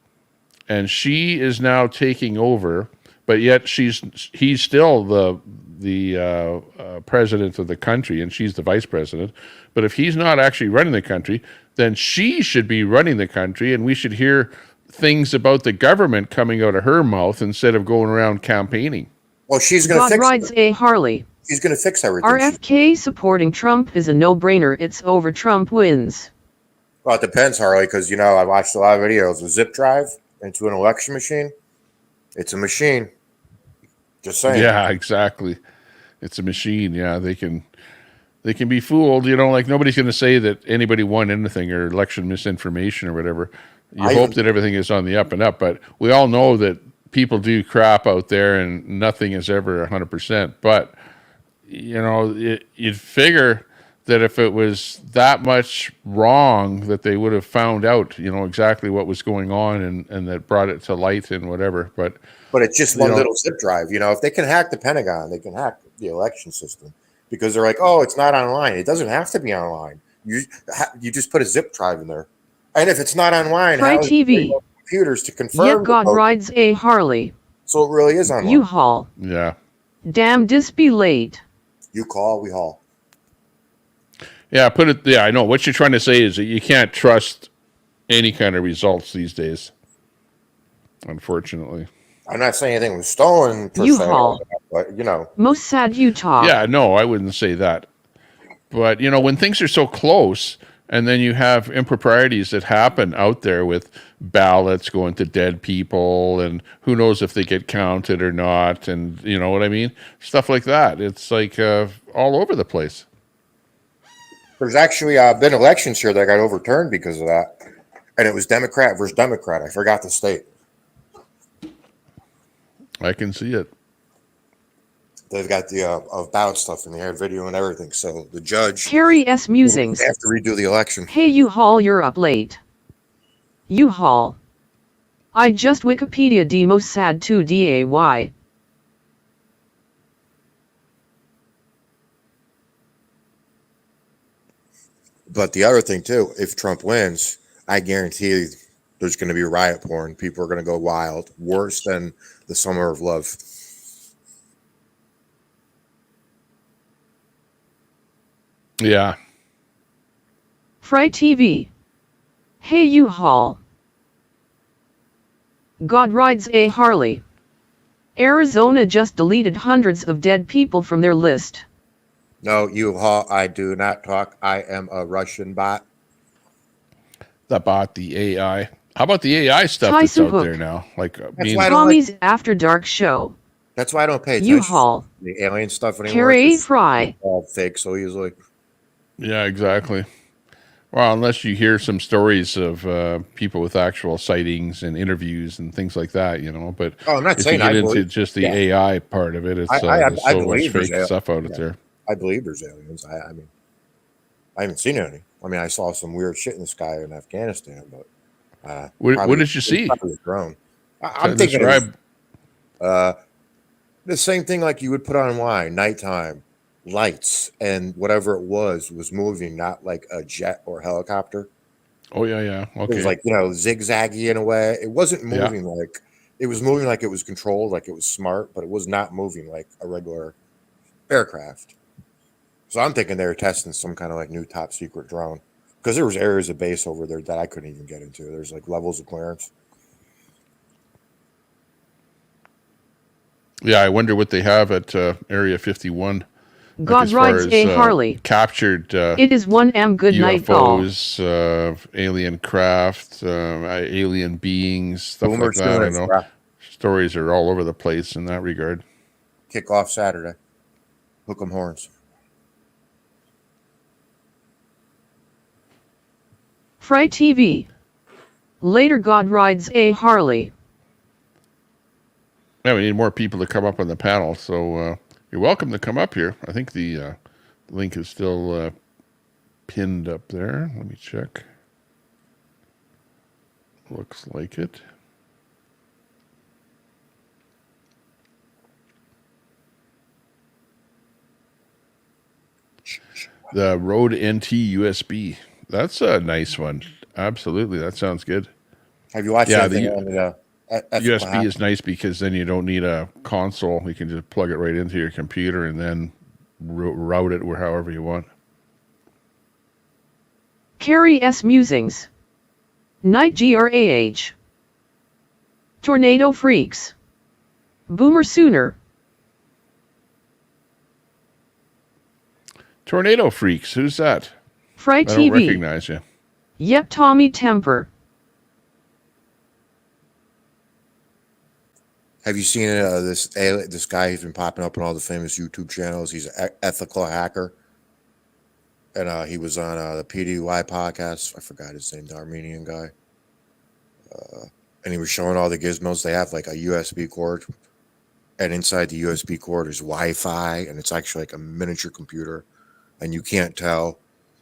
Speaker 1: and she is now taking over, but yet he's still the president of the country, and she's the vice president. But if he's not actually running the country, then she should be running the country, and we should hear things about the government coming out of her mouth instead of going around campaigning.
Speaker 12: Well, she's going to
Speaker 2: God
Speaker 12: fix
Speaker 2: rides a Harley.
Speaker 12: She's going to fix everything.
Speaker 2: RFK supporting Trump is a no-brainer. It's over. Trump wins.
Speaker 12: Well, it depends, Harley, because, I watched a lot of videos. A zip drive into an election machine, it's a machine. Just saying.
Speaker 1: Yeah, exactly. It's a machine. Yeah, they can be fooled. Like nobody's going to say that anybody won anything or election misinformation or whatever. You hope that everything is on the up and up, but we all know that people do crap out there and nothing is ever 100%. But, you'd figure that if it was that much wrong that they would have found out, exactly what was going on and that brought it to light and whatever. But
Speaker 12: it's just one little zip drive. If they can hack the Pentagon, they can hack the election system because they're like, oh, it's not online. It doesn't have to be online. You just put a zip drive in there. And if it's not online,
Speaker 2: Fry
Speaker 12: how is it
Speaker 2: TV.
Speaker 12: on computers to confirm?
Speaker 2: Yet God rides a Harley.
Speaker 12: So it really is online.
Speaker 2: U-Haul.
Speaker 1: Yeah.
Speaker 2: Damn, this be late.
Speaker 12: You call, we haul.
Speaker 1: Yeah, put it. Yeah, I know. What you're trying to say is that you can't trust any kind of results these days. Unfortunately.
Speaker 12: I'm not saying anything was stolen per
Speaker 2: U-Haul.
Speaker 12: se, but you know.
Speaker 2: Most sad Utah.
Speaker 1: Yeah, no, I wouldn't say that. But you know, when things are so close, and then you have improprieties that happen out there with ballots going to dead people, and who knows if they get counted or not, and you know what I mean? Stuff like that. It's like all over the place.
Speaker 12: There's actually been elections here that got overturned because of that. And it was Democrat versus Democrat. I forgot the state.
Speaker 1: I can see it.
Speaker 12: They've got the ballot stuff in the air, video and everything. So the judge...
Speaker 2: Carrie S. Musings.
Speaker 12: They have to redo the election.
Speaker 2: Hey, U-Haul, you're up late. U-Haul. I just Wikipedia the most sad 2 DAY.
Speaker 12: But the other thing, too, if Trump wins, I guarantee there's going to be riot porn. People are going to go wild. Worse than the Summer of Love.
Speaker 1: Yeah.
Speaker 2: Fry TV. Hey, U-Haul. God rides a Harley. Arizona just deleted hundreds of dead people from their list.
Speaker 12: No, U-Haul, I do not talk. I am a Russian bot.
Speaker 1: The bot, the AI. How about the AI stuff
Speaker 2: Tyson
Speaker 1: that's out
Speaker 2: Hook.
Speaker 1: there now? Like
Speaker 2: Tommy's After Dark Show.
Speaker 12: That's why I don't pay attention
Speaker 2: U-Haul.
Speaker 12: to the alien stuff anymore.
Speaker 2: Carrie
Speaker 12: It's
Speaker 2: Fry.
Speaker 12: all fake so easily.
Speaker 1: Yeah, exactly. Well, unless you hear some stories of people with actual sightings and interviews and things like that, you know. But
Speaker 12: Oh, I'm not
Speaker 1: if
Speaker 12: saying
Speaker 1: you get
Speaker 12: I
Speaker 1: into
Speaker 12: believe-
Speaker 1: just the
Speaker 12: yeah.
Speaker 1: AI part of it, it's
Speaker 12: I
Speaker 1: there's so much
Speaker 12: believe there's
Speaker 1: fake stuff out
Speaker 12: yeah.
Speaker 1: there.
Speaker 12: I believe there's aliens. I mean, I haven't seen any. I mean, I saw some weird shit in the sky in Afghanistan, but
Speaker 1: What did you see?
Speaker 12: Probably a drone. I'm
Speaker 1: So
Speaker 12: thinking
Speaker 1: describe-
Speaker 12: the same thing like you would put online, nighttime, lights, and whatever it was moving, not like a jet or helicopter.
Speaker 1: Oh yeah, yeah.
Speaker 12: It
Speaker 1: Okay.
Speaker 12: was like, you know, zigzaggy in a way. It wasn't
Speaker 1: Yeah.
Speaker 12: moving like it was moving like it was controlled, like it was smart, but it was not moving like a regular aircraft. So I'm thinking they were testing some kind of like new top secret drone because there was areas of base over there that I couldn't even get into. There's like levels of clearance.
Speaker 1: Yeah, I wonder what they have at Area 51.
Speaker 2: God
Speaker 1: as far
Speaker 2: rides
Speaker 1: as,
Speaker 2: a Harley.
Speaker 1: Captured
Speaker 2: It is one good night ball.
Speaker 1: UFOs, alien craft, alien beings, stuff
Speaker 12: Boomer
Speaker 1: like that. I
Speaker 12: Steelers,
Speaker 1: know
Speaker 12: yeah.
Speaker 1: stories are all over the place in that regard.
Speaker 12: Kick off Saturday. Hook 'em horns.
Speaker 2: Fry TV. Later, God rides a Harley.
Speaker 1: Yeah, we need more people to come up on the panel, so you're welcome to come up here. I think the link is still pinned up there. Let me check. Looks like it. The Rode NT USB. That's a nice one. Absolutely, that sounds good.
Speaker 12: Have you watched
Speaker 1: Yeah, the
Speaker 12: anything on the
Speaker 1: USB is nice because then you don't need a console. You can just plug it right into your computer and then route it however you want.
Speaker 2: Carrie S. Musings. Night GRAH. Tornado Freaks. Boomer Sooner.
Speaker 1: Tornado Freaks. Who's that?
Speaker 2: Fry
Speaker 1: I don't
Speaker 2: TV.
Speaker 1: recognize you.
Speaker 2: Yep, Tommy Temper.
Speaker 12: Have you seen this guy who's been popping up on all the famous YouTube channels? He's an ethical hacker. And he was on the PDY podcast. I forgot his name, the Armenian guy. And he was showing all the gizmos. They have like a USB cord. And inside the USB cord is Wi-Fi. And it's actually like a miniature computer. And you can't tell.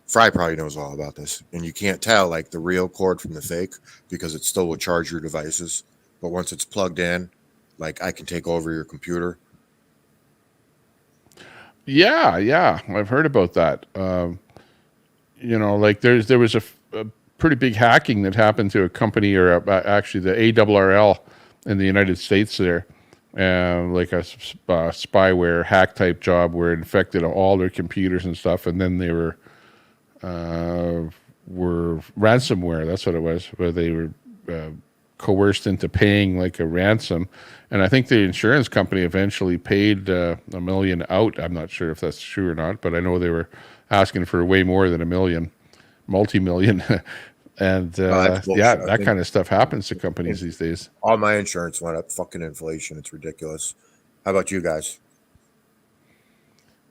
Speaker 12: Fry probably knows all about this. And you can't tell like the real cord from the fake because it still will charge your devices. But once it's plugged in, like I can take over your computer.
Speaker 1: Yeah, I've heard about that. Like there was a pretty big hacking that happened to a company, or actually the ARRL in the United States there, like a spyware hack type job where it infected all their computers and stuff, and then they were ransomware. That's what it was, where they were coerced into paying like a ransom. And I think the insurance company eventually paid $1 million out. I'm not sure if that's true or not, but I know they were asking for way more than $1 million, multi-million. And that kind of stuff happens to companies these days.
Speaker 12: All my insurance went up. Fucking inflation. It's ridiculous. How about you guys?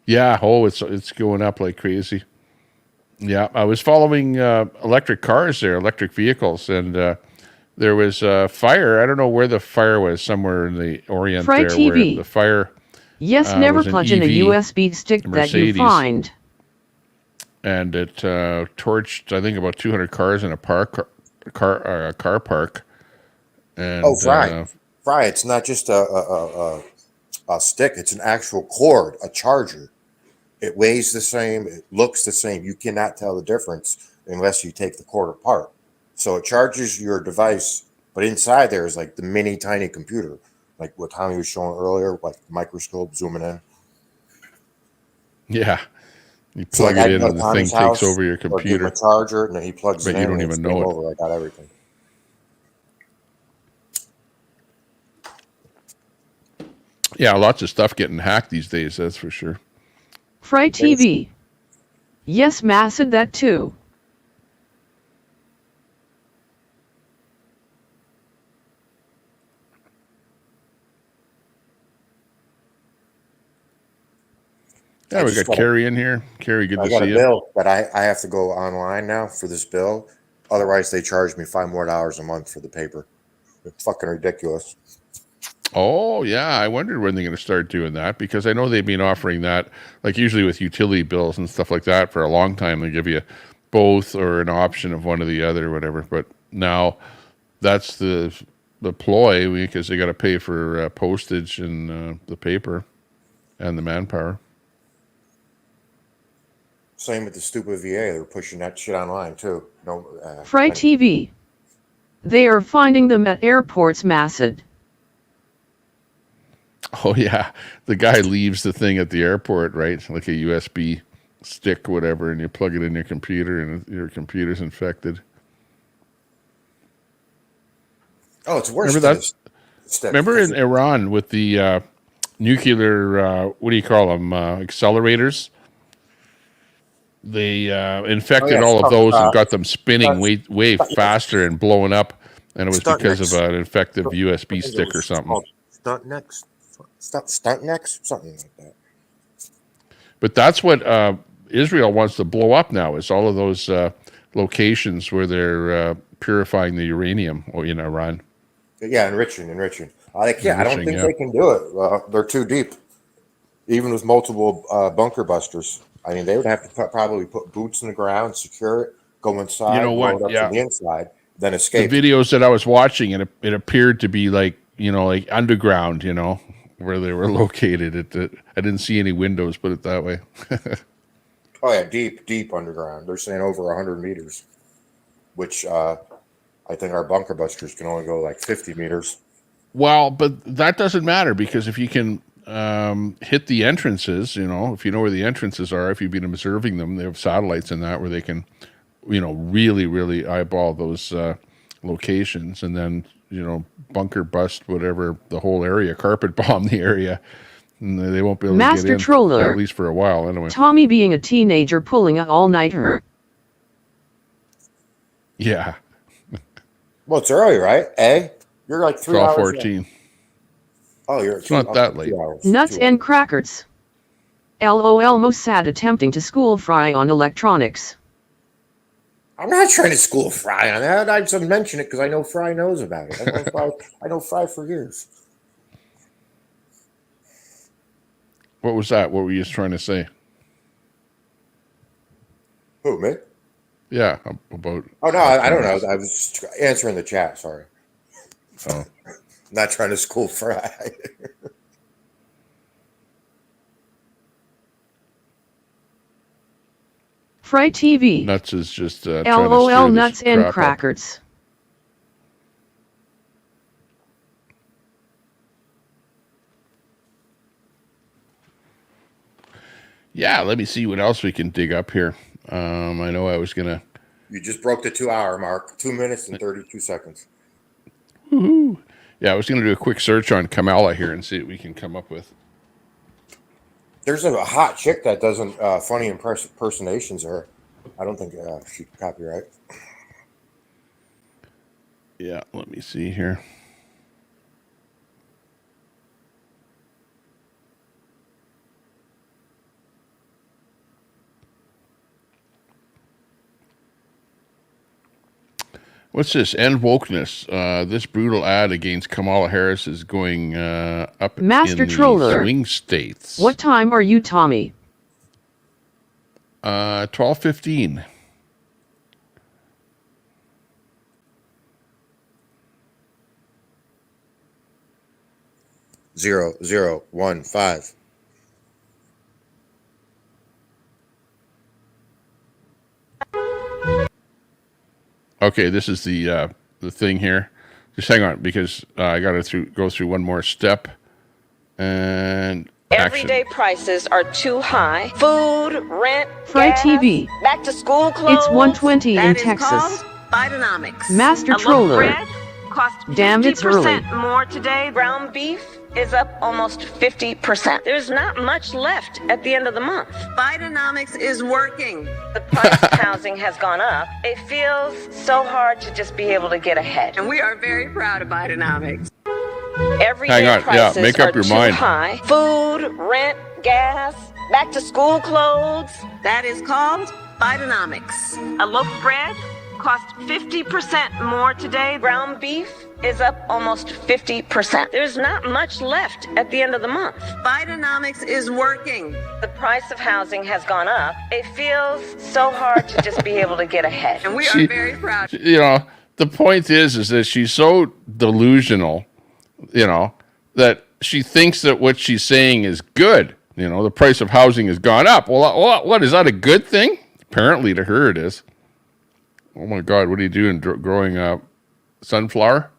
Speaker 1: Yeah. Oh, it's going up like crazy. Yeah. I was following electric cars there, electric vehicles, and there was a fire. I don't know where the fire was, somewhere in the Orient
Speaker 2: Fry
Speaker 1: there,
Speaker 2: TV.
Speaker 1: where the fire.
Speaker 2: Yes, never
Speaker 1: was an
Speaker 2: plug in a
Speaker 1: EV
Speaker 2: USB stick that you
Speaker 1: Mercedes.
Speaker 2: find.
Speaker 1: And it torched, I think, about 200 cars in a car park. And,
Speaker 12: Fry! It's not just a stick; it's an actual cord, a charger. It weighs the same, it looks the same. You cannot tell the difference unless you take the cord apart. So it charges your device, but inside there is like the mini tiny computer, like what Tommy was showing earlier, like microscope zooming in.
Speaker 1: Yeah. You plug it in and the thing takes over your
Speaker 12: Or give him
Speaker 1: computer.
Speaker 12: a charger, and then he plugs it in.
Speaker 1: But you don't
Speaker 12: and
Speaker 1: even
Speaker 12: it's game
Speaker 1: know it.
Speaker 12: over. I got everything.
Speaker 1: Yeah, lots of stuff getting hacked these days, that's for sure.
Speaker 2: Fry TV. Yes, Ma said that too.
Speaker 1: Yeah, we got Carrie in here. Carrie, good to see you.
Speaker 12: I got a bill, but I have to go online now for this bill. Otherwise, they charge me $5 more a month for the paper. It's fucking ridiculous.
Speaker 1: Oh, yeah. I wondered when they're going to start doing that, because I know they've been offering that, like usually with utility bills and stuff like that, for a long time. They give you both or an option of one or the other or whatever. But now that's the ploy, because they got to pay for postage and the paper and the manpower.
Speaker 12: Same with the stupid VA. They're pushing that shit online too. No.
Speaker 2: Fry TV. They are finding them at airports, Ma said.
Speaker 1: Oh, yeah. The guy leaves the thing at the airport, right? Like a USB stick, whatever, and you plug it in your computer, and your computer's infected.
Speaker 12: Oh, it's worse.
Speaker 1: Remember that? Remember in Iran with the nuclear, what do you call them, accelerators? They infected all of those and got them spinning way faster and blowing up, and it was because of an infected USB stick or something.
Speaker 12: Stunt necks, something like that.
Speaker 1: But that's what Israel wants to blow up now, is all of those locations where they're purifying the uranium in Iran.
Speaker 12: Yeah, enriching. I don't think they can do it. They're too deep. Even with multiple bunker busters. I mean, they would have to probably put boots in the ground, secure it, go inside,
Speaker 1: You know what?
Speaker 12: blow it up
Speaker 1: Yeah.
Speaker 12: from the inside, then escape.
Speaker 1: The videos that I was watching, it appeared to be like underground, where they were located. I didn't see any windows, put it that way.
Speaker 12: Oh yeah, deep underground. They're saying over 100 meters, which I think our bunker busters can only go like 50 meters.
Speaker 1: Well, but that doesn't matter, because if you can hit the entrances, if you know where the entrances are, if you've been observing them, they have satellites in that where they can, really, really eyeball those locations, and then, bunker bust whatever, the whole area, carpet bomb the area, and they won't be able to
Speaker 2: Master
Speaker 1: get in,
Speaker 2: Troller.
Speaker 1: at least for a while anyway.
Speaker 2: Tommy being a teenager pulling an all-nighter.
Speaker 1: Yeah.
Speaker 12: Well, it's early, right? You're like 3 hours.
Speaker 1: 12:14.
Speaker 12: Oh,
Speaker 1: It's not that late.
Speaker 2: Nuts and crackers. LOL Mossad attempting to school Fry on electronics.
Speaker 12: I'm not trying to school Fry on that. I just mention it because I know Fry knows about it. I know Fry for years.
Speaker 1: What was that? What were you just trying to say?
Speaker 12: Who, me?
Speaker 1: Yeah, about...
Speaker 12: Oh, no, I don't know. I was answering the chat, sorry.
Speaker 1: Oh.
Speaker 12: Not trying to school Fry.
Speaker 2: Fry TV.
Speaker 1: Nuts is just trying to
Speaker 2: LOL
Speaker 1: stir this
Speaker 2: nuts and
Speaker 1: crap up.
Speaker 2: crackers.
Speaker 1: Yeah, let me see what else we can dig up here. I know I was gonna.
Speaker 12: You just broke the 2-hour mark. 2 minutes and 32 seconds.
Speaker 1: Woohoo! Yeah, I was gonna do a quick search on Kamala here and see what we can come up with.
Speaker 12: There's a hot chick that does funny impersonations of her. I don't think she copyright.
Speaker 1: Yeah, let me see here. What's this? End wokeness. This brutal ad against Kamala Harris is going up
Speaker 2: Master
Speaker 1: in the
Speaker 2: Troller.
Speaker 1: swing states.
Speaker 2: What time are you, Tommy?
Speaker 1: 12:15.
Speaker 12: Zero, 0, 1, 5.
Speaker 1: Okay, this is the thing here. Just hang on, because I got to go through one more step. And
Speaker 14: Everyday prices are too high. Food, rent,
Speaker 2: Fry
Speaker 14: gas,
Speaker 2: TV.
Speaker 14: back to school clothes.
Speaker 2: It's 1:20 in
Speaker 14: That is
Speaker 2: Texas.
Speaker 14: called Bidenomics.
Speaker 2: Master
Speaker 14: A loaf of
Speaker 2: Troller.
Speaker 14: bread cost
Speaker 2: Damn, it's
Speaker 14: 50%
Speaker 2: early.
Speaker 14: more today. Ground beef is up almost 50%. There's not much left at the end of the month. Bidenomics is working. The price of housing has gone up. It feels so hard to just be able to get ahead. And we are very proud of Bidenomics. Everyday
Speaker 1: Hang on, yeah,
Speaker 14: prices
Speaker 1: make up
Speaker 14: are
Speaker 1: your
Speaker 14: too
Speaker 1: mind.
Speaker 14: high. Food, rent, gas, back to school clothes. That is called Bidenomics. A loaf of bread cost 50% more today. Ground beef is up almost 50%. There's not much left at the end of the month. Bidenomics is working. The price of housing has gone up. It feels so hard to just be able to get ahead. And we are very proud.
Speaker 1: You know, the point is that she's so delusional, you know, that she thinks that what she's saying is good. You know, the price of housing has gone up. Well, what is that a good thing? Apparently, to her, it is. Oh my God, what are you doing? Growing up sunflower?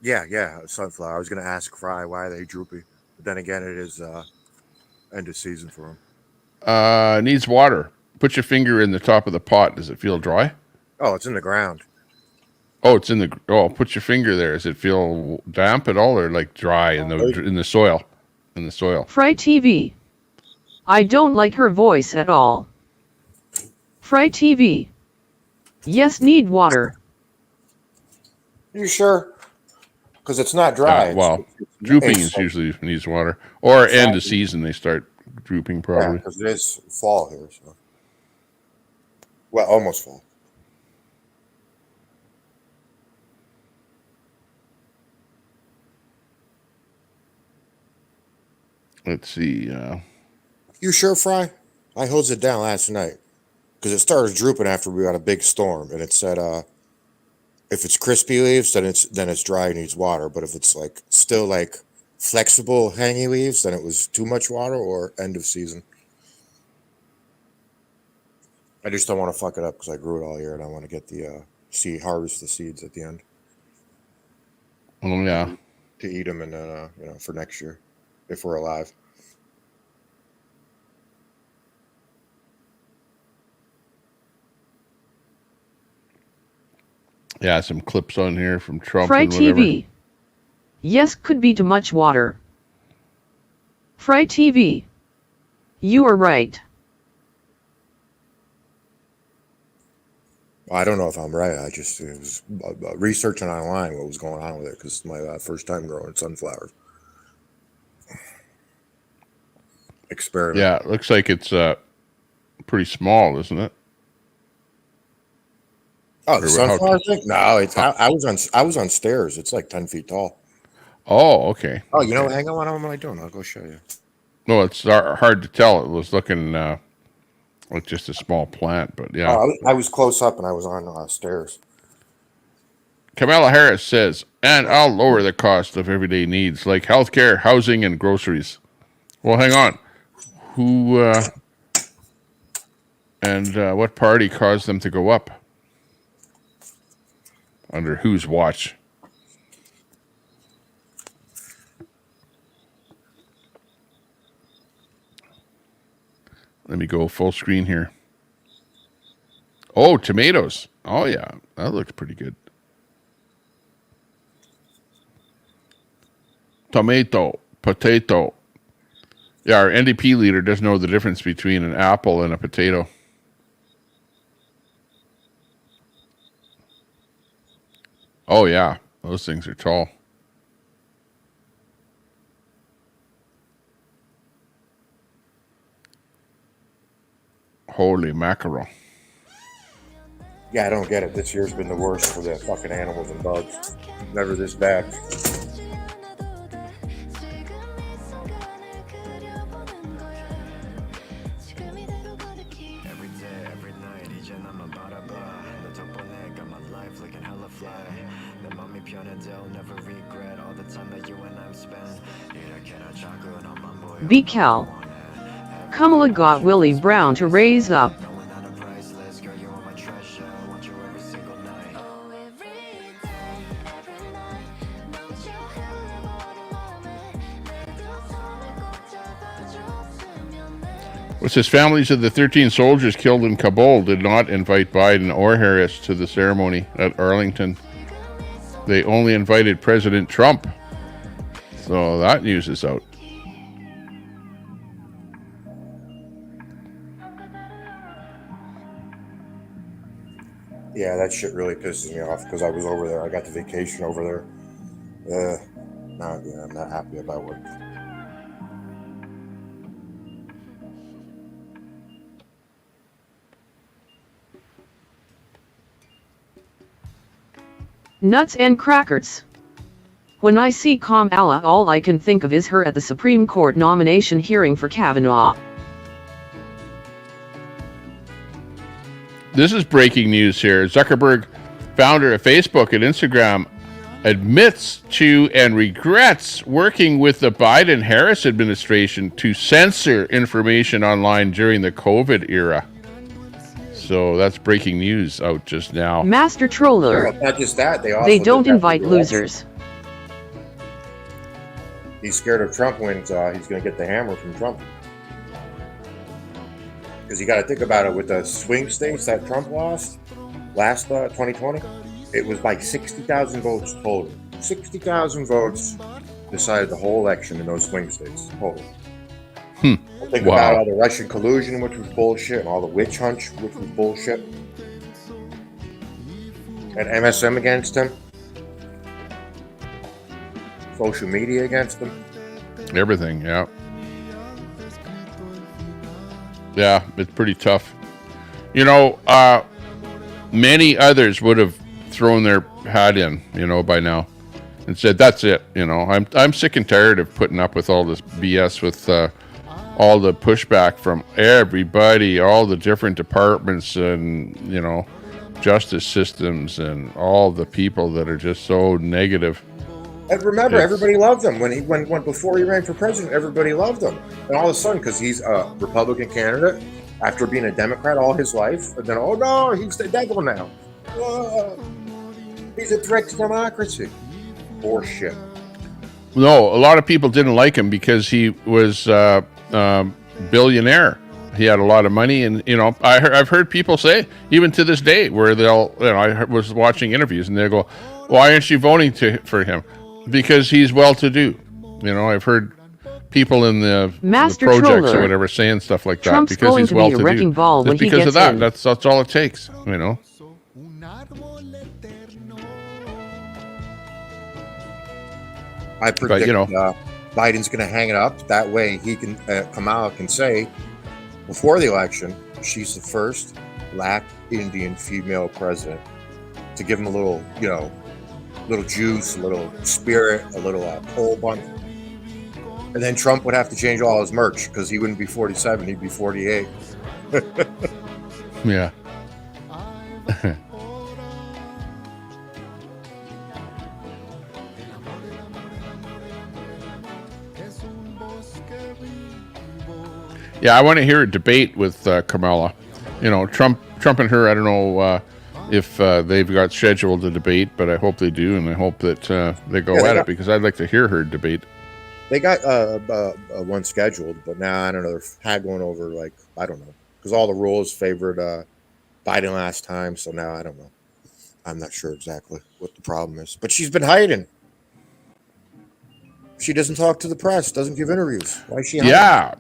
Speaker 12: Yeah, sunflower. I was going to ask Fry why are they droopy, but then again, it is end of season for them.
Speaker 1: Needs water. Put your finger in the top of the pot. Does it feel dry?
Speaker 12: Oh, it's in the ground.
Speaker 1: Oh, it's in the. Oh, put your finger there. Does it feel damp at all, or like dry in the soil? In the soil.
Speaker 2: Fry TV. I don't like her voice at all. Fry TV. Yes, need water.
Speaker 12: You sure? Because it's not dry.
Speaker 1: Well, drooping is usually needs water, or end of season they start drooping probably.
Speaker 12: Because it is fall here, so well, almost fall.
Speaker 1: Let's see.
Speaker 12: You sure, Fry? I hosed it down last night because it started drooping after we got a big storm, and it said if it's crispy leaves, then it's dry and needs water. But if it's like still like flexible, hangy leaves, then it was too much water or end of season. I just don't want to fuck it up because I grew it all year and I want to get the harvest the seeds at the end.
Speaker 1: Oh yeah.
Speaker 12: To eat them and then for next year, if we're alive.
Speaker 1: Yeah, some clips on here from Trump.
Speaker 2: Fry
Speaker 1: and whatever.
Speaker 2: TV. Yes, could be too much water. Fry TV. You are right.
Speaker 12: I don't know if I'm right. I just was researching online what was going on with it because it's my first time growing sunflowers. Experiment.
Speaker 1: Yeah, it looks like it's pretty small, isn't it?
Speaker 12: Oh, the sunflower thing? No, it's I was on stairs. It's like 10 feet tall.
Speaker 1: Oh, okay.
Speaker 12: Oh, you know what? Hang on, what am I doing? I'll go show you.
Speaker 1: No, it's hard to tell. It was looking like just a small plant, but yeah.
Speaker 12: Oh, I was close up and I was on stairs.
Speaker 1: Kamala Harris says, and I'll lower the cost of everyday needs like healthcare, housing, and groceries. Well, hang on. Who And what party caused them to go up? Under whose watch? Let me go full screen here. Oh, tomatoes. Oh, yeah. That looks pretty good. Tomato, potato. Yeah, our NDP leader doesn't know the difference between an apple and a potato. Oh, yeah. Those things are tall. Holy mackerel.
Speaker 12: Yeah, I don't get it. This year's been the worst for the fucking animals and bugs. Never this bad.
Speaker 2: BCal. Kamala got Willie Brown to raise up.
Speaker 1: It says families of the 13 soldiers killed in Kabul did not invite Biden or Harris to the ceremony at Arlington. They only invited President Trump. So that news is out.
Speaker 12: Yeah, that shit really pisses me off because I was over there. I got the vacation over there. I'm not happy about what.
Speaker 2: Nuts and crackers. When I see Kamala, all I can think of is her at the Supreme Court nomination hearing for Kavanaugh.
Speaker 1: This is breaking news here. Zuckerberg, founder of Facebook and Instagram, admits to and regrets working with the Biden-Harris administration to censor information online during the COVID era. So that's breaking news out just now.
Speaker 2: Master troller.
Speaker 12: Well, not just that,
Speaker 2: they don't invite losers.
Speaker 12: He's scared if Trump wins, he's going to get the hammer from Trump. Because you got to think about it, with the swing states that Trump lost last 2020, it was by 60,000 votes total. 60,000 votes decided the whole election in those swing states total. Think about all the Russian collusion, which was bullshit, and all the witch hunt, which was bullshit. And MSM against him. Social media against him.
Speaker 1: Everything, yeah. Yeah, it's pretty tough. You know, many others would have thrown their hat in, by now, and said, "That's it." I'm sick and tired of putting up with all this BS with all the pushback from everybody, all the different departments, and justice systems, and all the people that are just so negative.
Speaker 12: And remember, everybody loved him when before he ran for president. Everybody loved him, and all of a sudden, because he's a Republican candidate after being a Democrat all his life, and then oh no, he's the devil now. He's a threat to democracy. Bullshit.
Speaker 1: No, a lot of people didn't like him because he was billionaire. He had a lot of money, and I've heard people say, even to this day, where they'll, I was watching interviews and they go, "Why aren't you voting for him?" Because he's well-to-do. I've heard people in the projects troller. Or whatever saying stuff like that.
Speaker 2: Trump's
Speaker 1: because he's well-to-do.
Speaker 2: Wrecking ball when
Speaker 1: because
Speaker 2: he
Speaker 1: of that.
Speaker 2: In.
Speaker 1: That's all it takes.
Speaker 12: I predict Biden's going to hang it up. That way he can, Kamala can say, before the election, she's the first Black Indian female president, to give him a little, little juice, a little spirit, a little pole bump. And then Trump would have to change all his merch because he wouldn't be 47, he'd be 48.
Speaker 1: Yeah. Yeah, I want to hear a debate with Kamala. Trump and her, I don't know if they've got scheduled a debate, but I hope they do, and I hope that they go at it, because I'd like to hear her debate.
Speaker 12: They got one scheduled, but now I don't know. They're haggling over, like, I don't know, because all the rules favored Biden last time, so now I don't know. I'm not sure exactly what the problem is, but she's been hiding. She doesn't talk to the press, doesn't give interviews. Why is she hiding?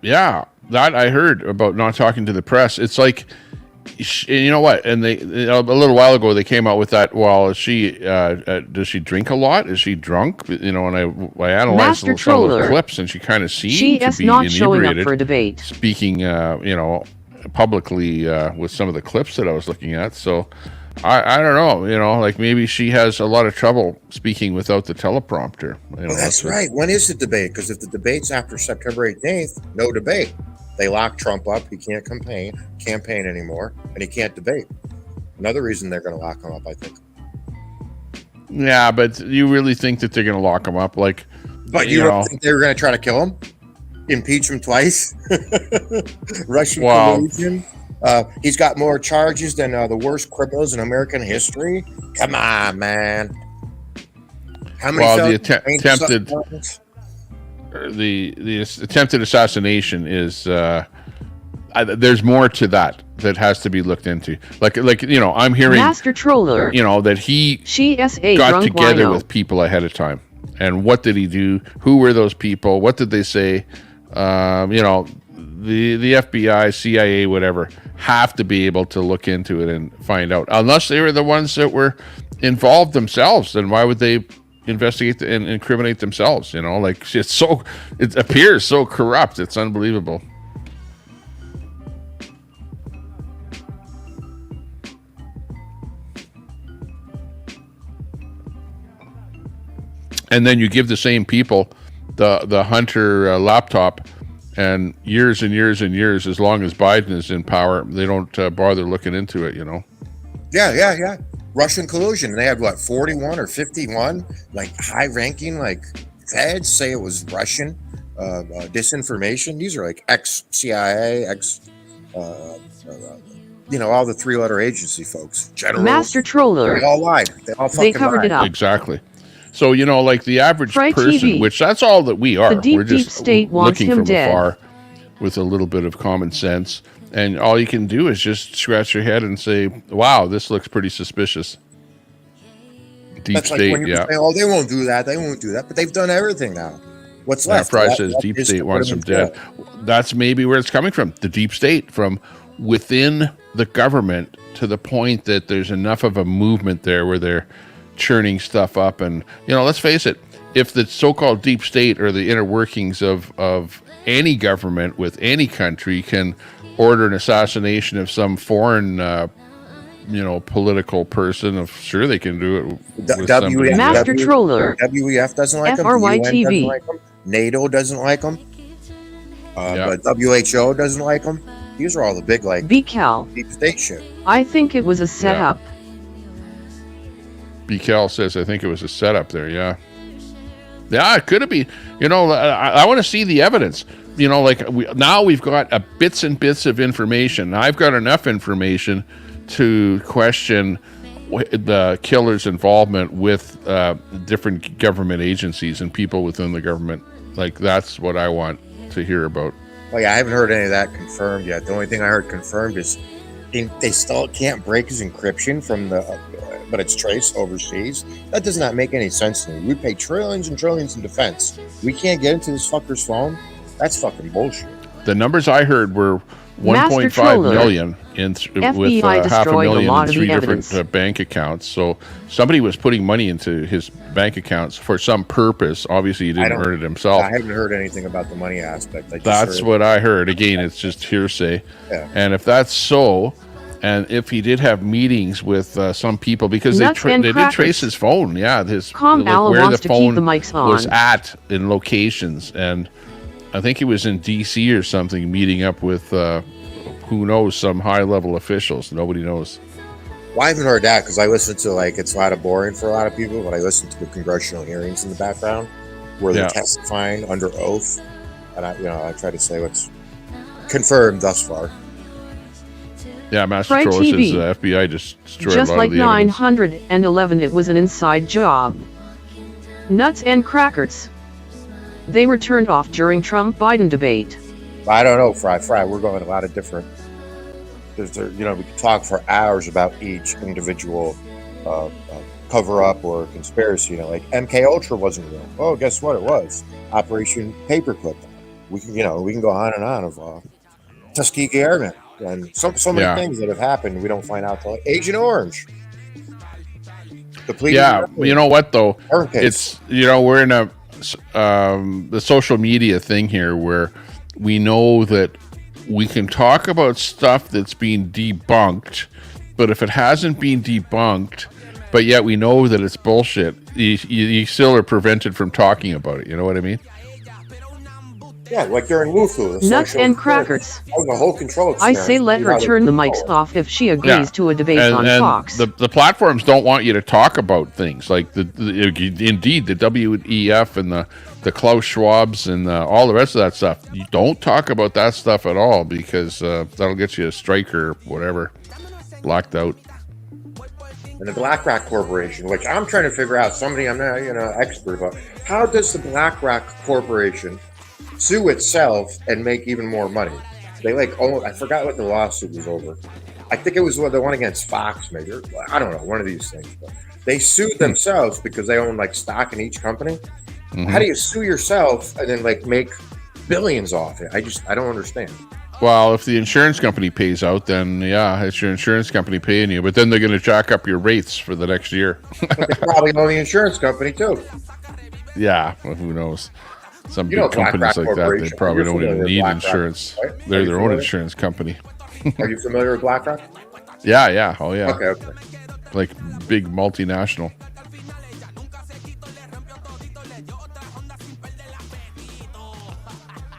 Speaker 1: Yeah. That I heard about not talking to the press. It's like, you know what? And they a little while ago they came out with that. Well, is she does she drink a lot? Is she drunk? And I analyzed some of those clips, and she kind of seemed to be
Speaker 2: not showing up
Speaker 1: inebriated,
Speaker 2: for a debate.
Speaker 1: speaking, publicly with some of the clips that I was looking at. So I don't know. Like maybe she has a lot of trouble speaking without the teleprompter.
Speaker 12: Well, that's right. When is the debate? Because if the debate's after September 18th, no debate. They lock Trump up. He can't campaign anymore, and he can't debate. Another reason they're going to lock him up, I think.
Speaker 1: Yeah, but you really think that they're going to lock him up? Like,
Speaker 12: but you don't think they're going to try to kill him? Impeach him twice? Russian collusion? He's got more charges than the worst criminals in American history. Come on, man. How many
Speaker 1: the attempted assassination is there's more to that has to be looked into. Like I'm hearing
Speaker 2: Master Troller.
Speaker 1: That he
Speaker 2: GSA
Speaker 1: got together with people ahead of time. And what did he do? Who were those people? What did they say? The FBI, CIA, whatever, have to be able to look into it and find out. Unless they were the ones that were involved themselves, then why would they investigate and incriminate themselves? Like it appears so corrupt. It's unbelievable. And then you give the same people the Hunter laptop, and years and years and years, as long as Biden is in power, they don't bother looking into it,
Speaker 12: Yeah. Russian collusion. They had, 41 or 51, high-ranking, feds say it was Russian disinformation. These are, ex-CIA, all the three-letter agency folks. Generals.
Speaker 2: Master Troller.
Speaker 12: They all lied. They all fucking
Speaker 2: covered it up.
Speaker 1: Exactly. So, the average
Speaker 2: Fry
Speaker 1: person,
Speaker 2: TV.
Speaker 1: which that's all that we are.
Speaker 2: The
Speaker 1: We're just
Speaker 2: state wants
Speaker 1: looking
Speaker 2: him
Speaker 1: from
Speaker 2: dead.
Speaker 1: afar with a little bit of common sense. And all you can do is just scratch your head and say, wow, this looks pretty suspicious. Deep state,
Speaker 12: when you say, oh, they won't do that. But they've done everything now. What's left?
Speaker 1: Fry says deep state wants him dead. That's maybe where it's coming from. The deep state, from within the government, to the point that there's enough of a movement there where they're churning stuff up. And let's face it, if the so-called deep state, or the inner workings of any government with any country, can order an assassination of some foreign political person, sure they can do it with somebody.
Speaker 2: Master Troller.
Speaker 12: WEF doesn't like them.
Speaker 2: FRYTV.
Speaker 12: Doesn't like them. NATO doesn't like them. But WHO doesn't like them. These are all the big
Speaker 2: BCal.
Speaker 12: deep state shit.
Speaker 2: I think it was a setup.
Speaker 1: BCal says, I think it was a setup there, yeah. Yeah, it could have been. I want to see the evidence. Now we've got bits and bits of information. I've got enough information to question the killer's involvement with different government agencies and people within the government. That's what I want to hear about.
Speaker 12: Oh yeah, I haven't heard any of that confirmed yet. The only thing I heard confirmed is they still can't break his encryption from but it's traced overseas. That does not make any sense to me. We pay trillions and trillions in defense. We can't get into this fucker's phone. That's fucking bullshit.
Speaker 1: The numbers I heard were 1.5 million with half a million in 3 different bank accounts. So somebody was putting money into his bank accounts for some purpose. Obviously, he didn't earn it himself.
Speaker 12: I haven't heard anything about the money aspect.
Speaker 1: That's what I heard. Again, it's just hearsay.
Speaker 12: Yeah.
Speaker 1: And if that's so, and if he did have meetings with some people, because they did trace his phone, where the phone was at in locations, and I think he was in D.C. or something, meeting up with who knows, some high-level officials. Nobody knows.
Speaker 12: Well, I haven't heard that because I listen to it's a lot of boring for a lot of people, but I listen to the congressional hearings in the background where they're testifying under oath, and I try to say what's confirmed thus far.
Speaker 1: Yeah, Master
Speaker 2: Fry
Speaker 1: Troller
Speaker 2: TV.
Speaker 1: says FBI just destroyed
Speaker 2: Just
Speaker 1: a lot
Speaker 2: like
Speaker 1: of the evidence.
Speaker 2: 911, it was an inside job. Nuts and crackers. They were turned off during Trump-Biden debate.
Speaker 12: I don't know, Fry. We're going a lot of different. We could talk for hours about each individual cover-up or conspiracy. Like MK Ultra wasn't real. Oh, guess what? It was Operation Paperclip. We can go on and on of Tuskegee Airmen and so many things that have happened. We don't find out till Agent Orange.
Speaker 1: Yeah, you know what though? It's we're in the social media thing here where we know that we can talk about stuff that's being debunked, but if it hasn't been debunked, but yet we know that it's bullshit, you still are prevented from talking about it. You know what I mean?
Speaker 12: Yeah, like during Wufu.
Speaker 2: Nuts and crackers.
Speaker 12: The whole control
Speaker 2: I say let her turn the mics off if she agrees to a debate on Fox.
Speaker 1: The platforms don't want you to talk about things like indeed the WEF and the Klaus Schwabs and all the rest of that stuff. You don't talk about that stuff at all because that'll get you a strike or whatever, blacked out.
Speaker 12: And the BlackRock Corporation, which I'm trying to figure out. I'm not expert about. How does the BlackRock Corporation sue itself and make even more money? They I forgot what the lawsuit was over. I think it was the one against Fox, maybe. I don't know, one of these things. But they sued themselves because they own stock in each company. Mm-hmm. How do you sue yourself and then make billions off it? I don't understand.
Speaker 1: Well, if the insurance company pays out, then yeah, it's your insurance company paying you. But then they're going to jack up your rates for the next year.
Speaker 12: But they probably own the insurance company too.
Speaker 1: Yeah, well, who knows? Some big companies like that, they probably don't even need insurance. Right? They're their own insurance company.
Speaker 12: Are you familiar with BlackRock?
Speaker 1: Yeah. Oh, yeah.
Speaker 12: Okay.
Speaker 1: Like big multinational.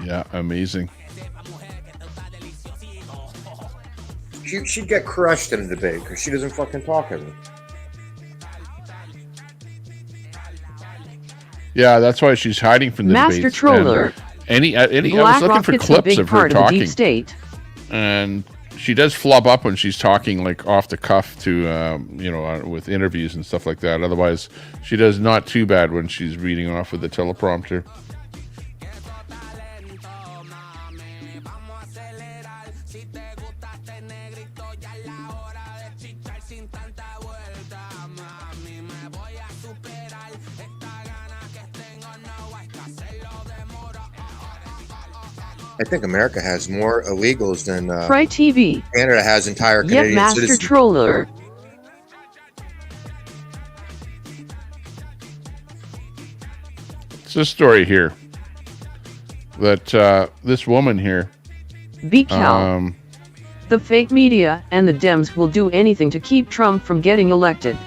Speaker 1: Yeah, amazing.
Speaker 12: She'd get crushed in a debate because she doesn't fucking talk ever.
Speaker 1: Yeah, that's why she's hiding from the
Speaker 2: Master
Speaker 1: debates.
Speaker 2: Troller.
Speaker 1: I was looking for clips of her talking.
Speaker 2: Deep state.
Speaker 1: And she does flub up when she's talking off the cuff to, with interviews and stuff like that. Otherwise, she does not too bad when she's reading off with the teleprompter.
Speaker 12: I think America has more illegals than
Speaker 2: Fry TV.
Speaker 12: Canada has entire Canadian
Speaker 2: Master
Speaker 12: citizens.
Speaker 2: Troller.
Speaker 1: It's a story here that this woman here.
Speaker 2: BCal. The fake media and the Dems will do anything to keep Trump from getting elected.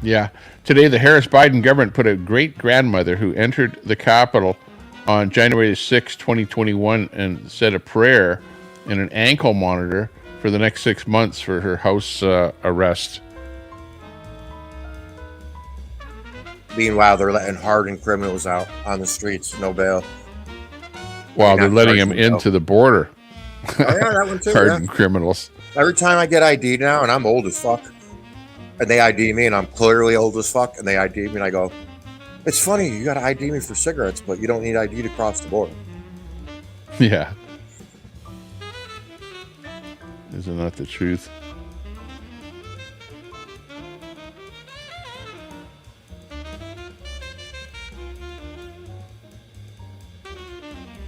Speaker 1: Yeah. Today, the Harris-Biden government put a great-grandmother who entered the Capitol on January 6, 2021, and said a prayer in an ankle monitor for the next 6 months for her house arrest.
Speaker 12: Meanwhile, they're letting hardened criminals out on the streets, no bail.
Speaker 1: Wow, they're letting them into the border.
Speaker 12: Oh, yeah, that one too.
Speaker 1: Hardened criminals.
Speaker 12: Every time I get ID now, and I'm old as fuck, and they ID me, and I'm clearly old as fuck, and they ID me, and I go, it's funny, you got to ID me for cigarettes, but you don't need ID to cross the border.
Speaker 1: Yeah. Isn't that the truth?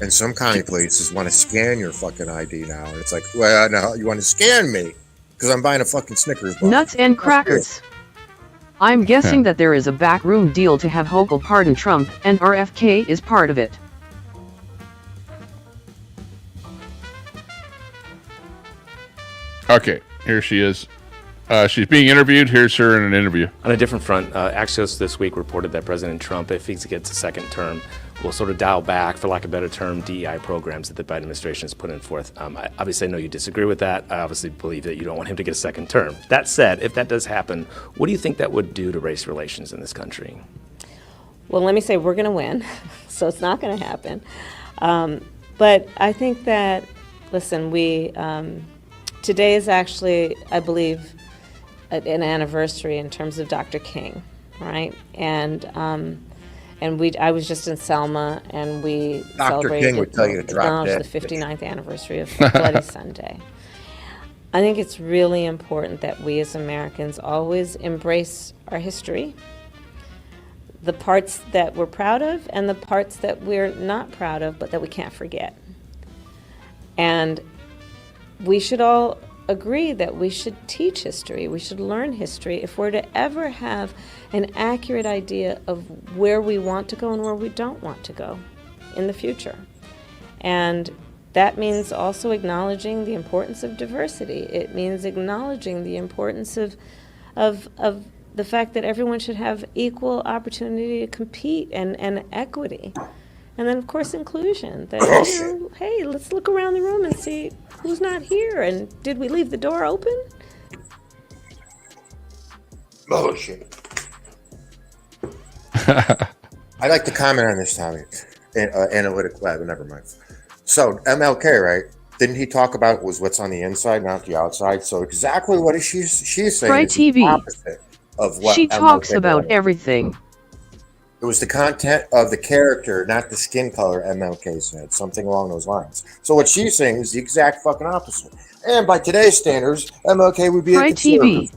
Speaker 12: And some county places want to scan your fucking ID now. And it's like, well, no, you want to scan me because I'm buying a fucking Snickers bar.
Speaker 2: Nuts and crackers. I'm guessing that there is a backroom deal to have Hochul pardon Trump, and RFK is part of it.
Speaker 1: Okay, here she is. She's being interviewed. Here's her in an interview.
Speaker 15: On a different front, Axios this week reported that President Trump, if he gets a second term, will sort of dial back, for lack of a better term, DEI programs that the Biden administration has put in forth. I obviously know you disagree with that. I obviously believe that you don't want him to get a second term. That said, if that does happen, what do you think that would do to race relations in this country?
Speaker 16: Well, let me say we're going to win, so it's not going to happen. But I think that, listen, we today is actually, I believe, an anniversary in terms of Dr. King, right? And I was just in Selma, and we
Speaker 12: Dr.
Speaker 16: celebrated
Speaker 12: King would tell you to drop
Speaker 16: the
Speaker 12: dead.
Speaker 16: 59th anniversary of Bloody Sunday. I think it's really important that we as Americans always embrace our history, the parts that we're proud of and the parts that we're not proud of, but that we can't forget. And we should all agree that we should teach history, we should learn history if we're to ever have an accurate idea of where we want to go and where we don't want to go in the future. And that means also acknowledging the importance of diversity. It means acknowledging the importance of the fact that everyone should have equal opportunity to compete and equity. And then, of course, inclusion. That, hey, let's look around the room and see who's not here, and did we leave the door open?
Speaker 12: Bullshit. I'd like to comment on this, Tommy. Analytic lab, never mind. So, MLK, right? Didn't he talk about was what's on the inside, not the outside? So exactly what she's saying
Speaker 2: Right
Speaker 12: is
Speaker 2: TV.
Speaker 12: the opposite of what
Speaker 2: She
Speaker 12: MLK
Speaker 2: talks about
Speaker 12: wanted.
Speaker 2: everything.
Speaker 12: It was the content of the character, not the skin color, MLK said. Something along those lines. So what she's saying is the exact fucking opposite. And by today's standards, MLK would be a
Speaker 2: Right
Speaker 12: conservative.
Speaker 2: TV.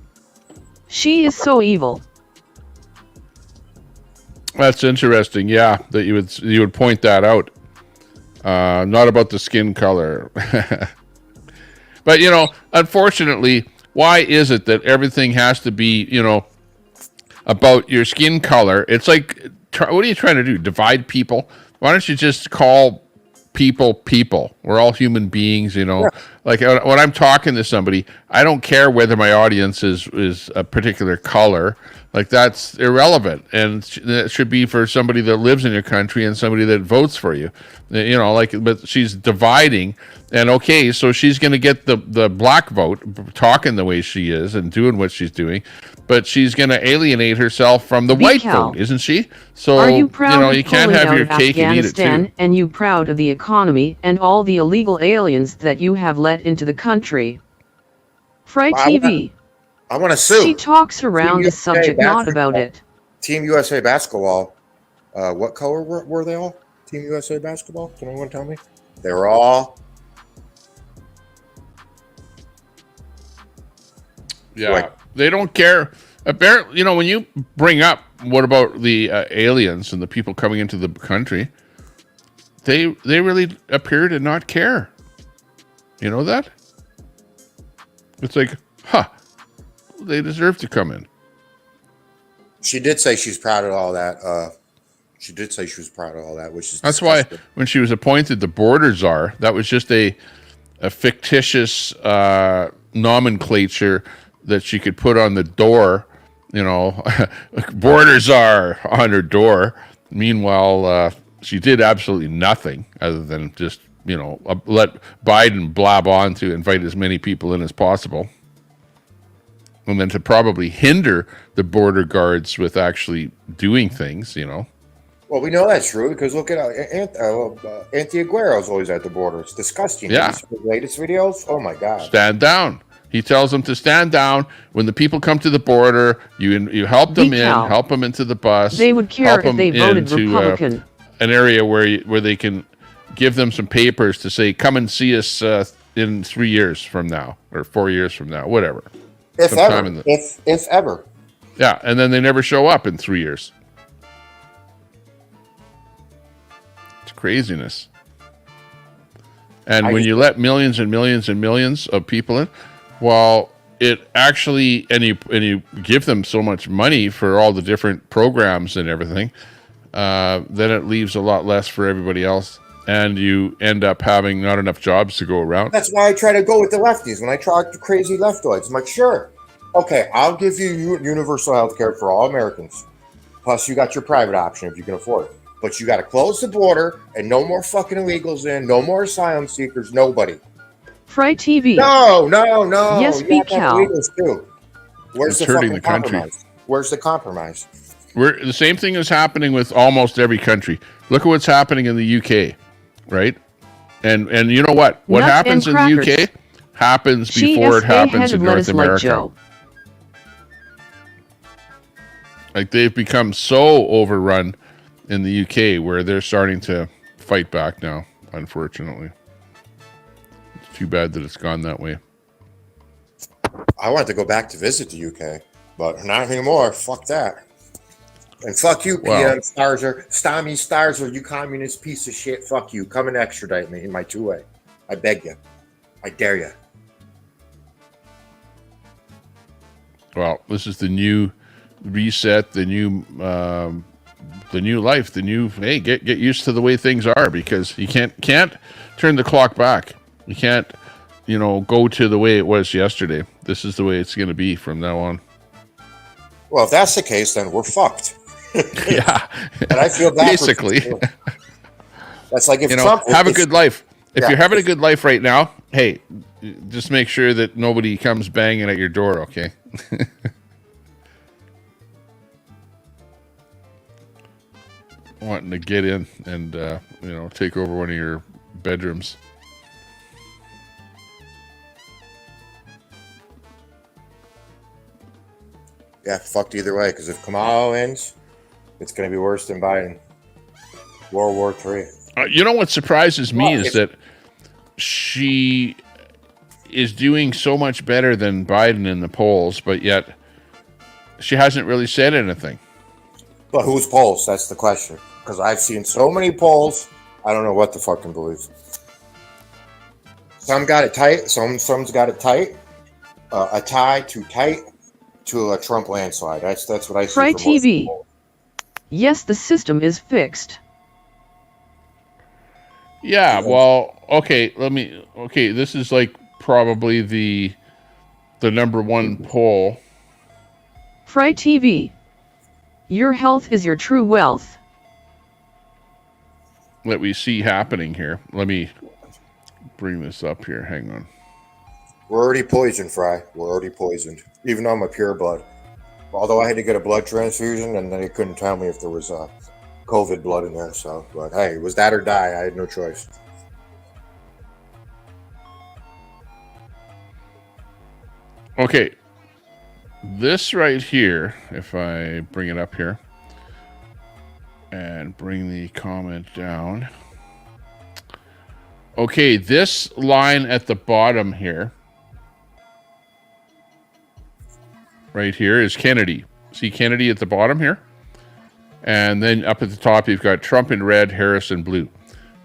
Speaker 2: She is so evil.
Speaker 1: That's interesting. Yeah, that you would point that out. Not about the skin color. But, unfortunately, why is it that everything has to be, about your skin color? It's like, what are you trying to do? Divide people? Why don't you just call people? We're all human beings, Yeah. Like when I'm talking to somebody, I don't care whether my audience is a particular color. Like that's irrelevant, and that should be for somebody that lives in your country and somebody that votes for you. But she's dividing, and okay, so she's going to get the black vote, talking the way she is and doing what she's doing, but she's going to alienate herself from the white vote, isn't she? So
Speaker 2: Are you proud of
Speaker 1: you can't
Speaker 2: pulling
Speaker 1: have
Speaker 2: out
Speaker 1: your
Speaker 2: of
Speaker 1: cake and eat it
Speaker 2: Afghanistan,
Speaker 1: too.
Speaker 2: and you proud of the economy and all the illegal aliens that you have let into the country? Fry TV.
Speaker 12: I want to sue.
Speaker 2: She talks around
Speaker 12: Team
Speaker 2: the subject,
Speaker 12: USA
Speaker 2: not about
Speaker 12: basketball.
Speaker 2: it.
Speaker 12: Team USA basketball. What color were they all? Team USA basketball? Can anyone tell me? They were all.
Speaker 1: Yeah,
Speaker 12: What?
Speaker 1: they don't care. Apparently, when you bring up what about the aliens and the people coming into the country, they really appear to not care. You know that? It's like, they deserve to come in.
Speaker 12: She did say she's proud of all that. Which is
Speaker 1: That's why
Speaker 12: disgusting.
Speaker 1: when she was appointed the border czar, that was just a fictitious nomenclature that she could put on the door, border czar on her door. Meanwhile, she did absolutely nothing other than just, let Biden blab on to invite as many people in as possible. And then to probably hinder the border guards with actually doing things,
Speaker 12: Well, we know that's true because look at Anthony Aguero's always at the border. It's disgusting.
Speaker 1: Yeah.
Speaker 12: Have you seen the latest videos? Oh my god.
Speaker 1: Stand down. He tells them to stand down. When the people come to the border, you help them
Speaker 2: Decal.
Speaker 1: help them into the bus.
Speaker 2: They would care
Speaker 1: help
Speaker 2: if
Speaker 1: them
Speaker 2: they voted
Speaker 1: into,
Speaker 2: Republican.
Speaker 1: an area where they can give them some papers to say, come and see us in 3 years from now or 4 years from now, whatever.
Speaker 12: If
Speaker 1: Sometime
Speaker 12: ever. If ever.
Speaker 1: Yeah, and then they never show up in 3 years. It's craziness. And when you let millions and millions and millions of people in, well, it actually, and you give them so much money for all the different programs and everything, then it leaves a lot less for everybody else. And you end up having not enough jobs to go around.
Speaker 12: That's why I try to go with the lefties when I talk to crazy leftoids. I'm like, sure, okay, I'll give you universal health care for all Americans. Plus, you got your private option if you can afford it. But you got to close the border and no more fucking illegals in, no more asylum seekers, nobody.
Speaker 2: Fry TV.
Speaker 12: No.
Speaker 2: Yes,
Speaker 12: You
Speaker 2: be
Speaker 12: have to have
Speaker 2: Cal.
Speaker 12: illegals too. Where's
Speaker 1: It's
Speaker 12: the
Speaker 1: hurting
Speaker 12: fucking
Speaker 1: the country.
Speaker 12: compromise? Where's the compromise?
Speaker 1: The same thing is happening with almost every country. Look at what's happening in the UK, right? And you know what? What
Speaker 2: Nuts
Speaker 1: happens in
Speaker 2: and
Speaker 1: the
Speaker 2: crackers.
Speaker 1: UK happens before it happens in North America.
Speaker 2: Joe.
Speaker 1: Like they've become so overrun in the UK where they're starting to fight back now, unfortunately. It's too bad that it's gone that way.
Speaker 12: I wanted to go back to visit the UK, but not anymore. Fuck that. And fuck you, PM Starzer. Stami Starzer, you communist piece of shit. Fuck you. Come and extradite me in my two-way. I beg you. I dare you.
Speaker 1: Well, this is the new reset, the new life, the new, hey, get used to the way things are, because you can't turn the clock back. You can't, go to the way it was yesterday. This is the way it's going to be from now on.
Speaker 12: Well, if that's the case, then we're fucked.
Speaker 1: Yeah.
Speaker 12: And I feel bad.
Speaker 1: Basically.
Speaker 12: That's like if Trump...
Speaker 1: have a good life. If you're having a good life right now, hey, just make sure that nobody comes banging at your door, okay? Wanting to get in and, take over one of your bedrooms.
Speaker 12: Yeah, fucked either way, because if Kamala wins, it's going to be worse than Biden. World War III.
Speaker 1: What surprises me is that she is doing so much better than Biden in the polls, but yet she hasn't really said anything.
Speaker 12: But whose polls? That's the question. Because I've seen so many polls, I don't know what to fucking believe. Some got it tight. Some's got it tight. A tie too tight to a Trump landslide. That's what I see.
Speaker 2: Fry TV. Yes, the system is fixed.
Speaker 1: Yeah, well, okay, this is like probably the number one poll.
Speaker 2: Fry TV. Your health is your true wealth.
Speaker 1: That we see happening here. Let me bring this up here. Hang on.
Speaker 12: We're already poisoned, Fry. We're already poisoned. Even though I'm a pure blood. Although I had to get a blood transfusion, and then they couldn't tell me if there was COVID blood in there. So, but hey, it was that or die. I had no choice.
Speaker 1: Okay. This right here, if I bring it up here and bring the comment down. Okay, this line at the bottom here, right here, is Kennedy. See Kennedy at the bottom here? And then up at the top, you've got Trump in red, Harris in blue.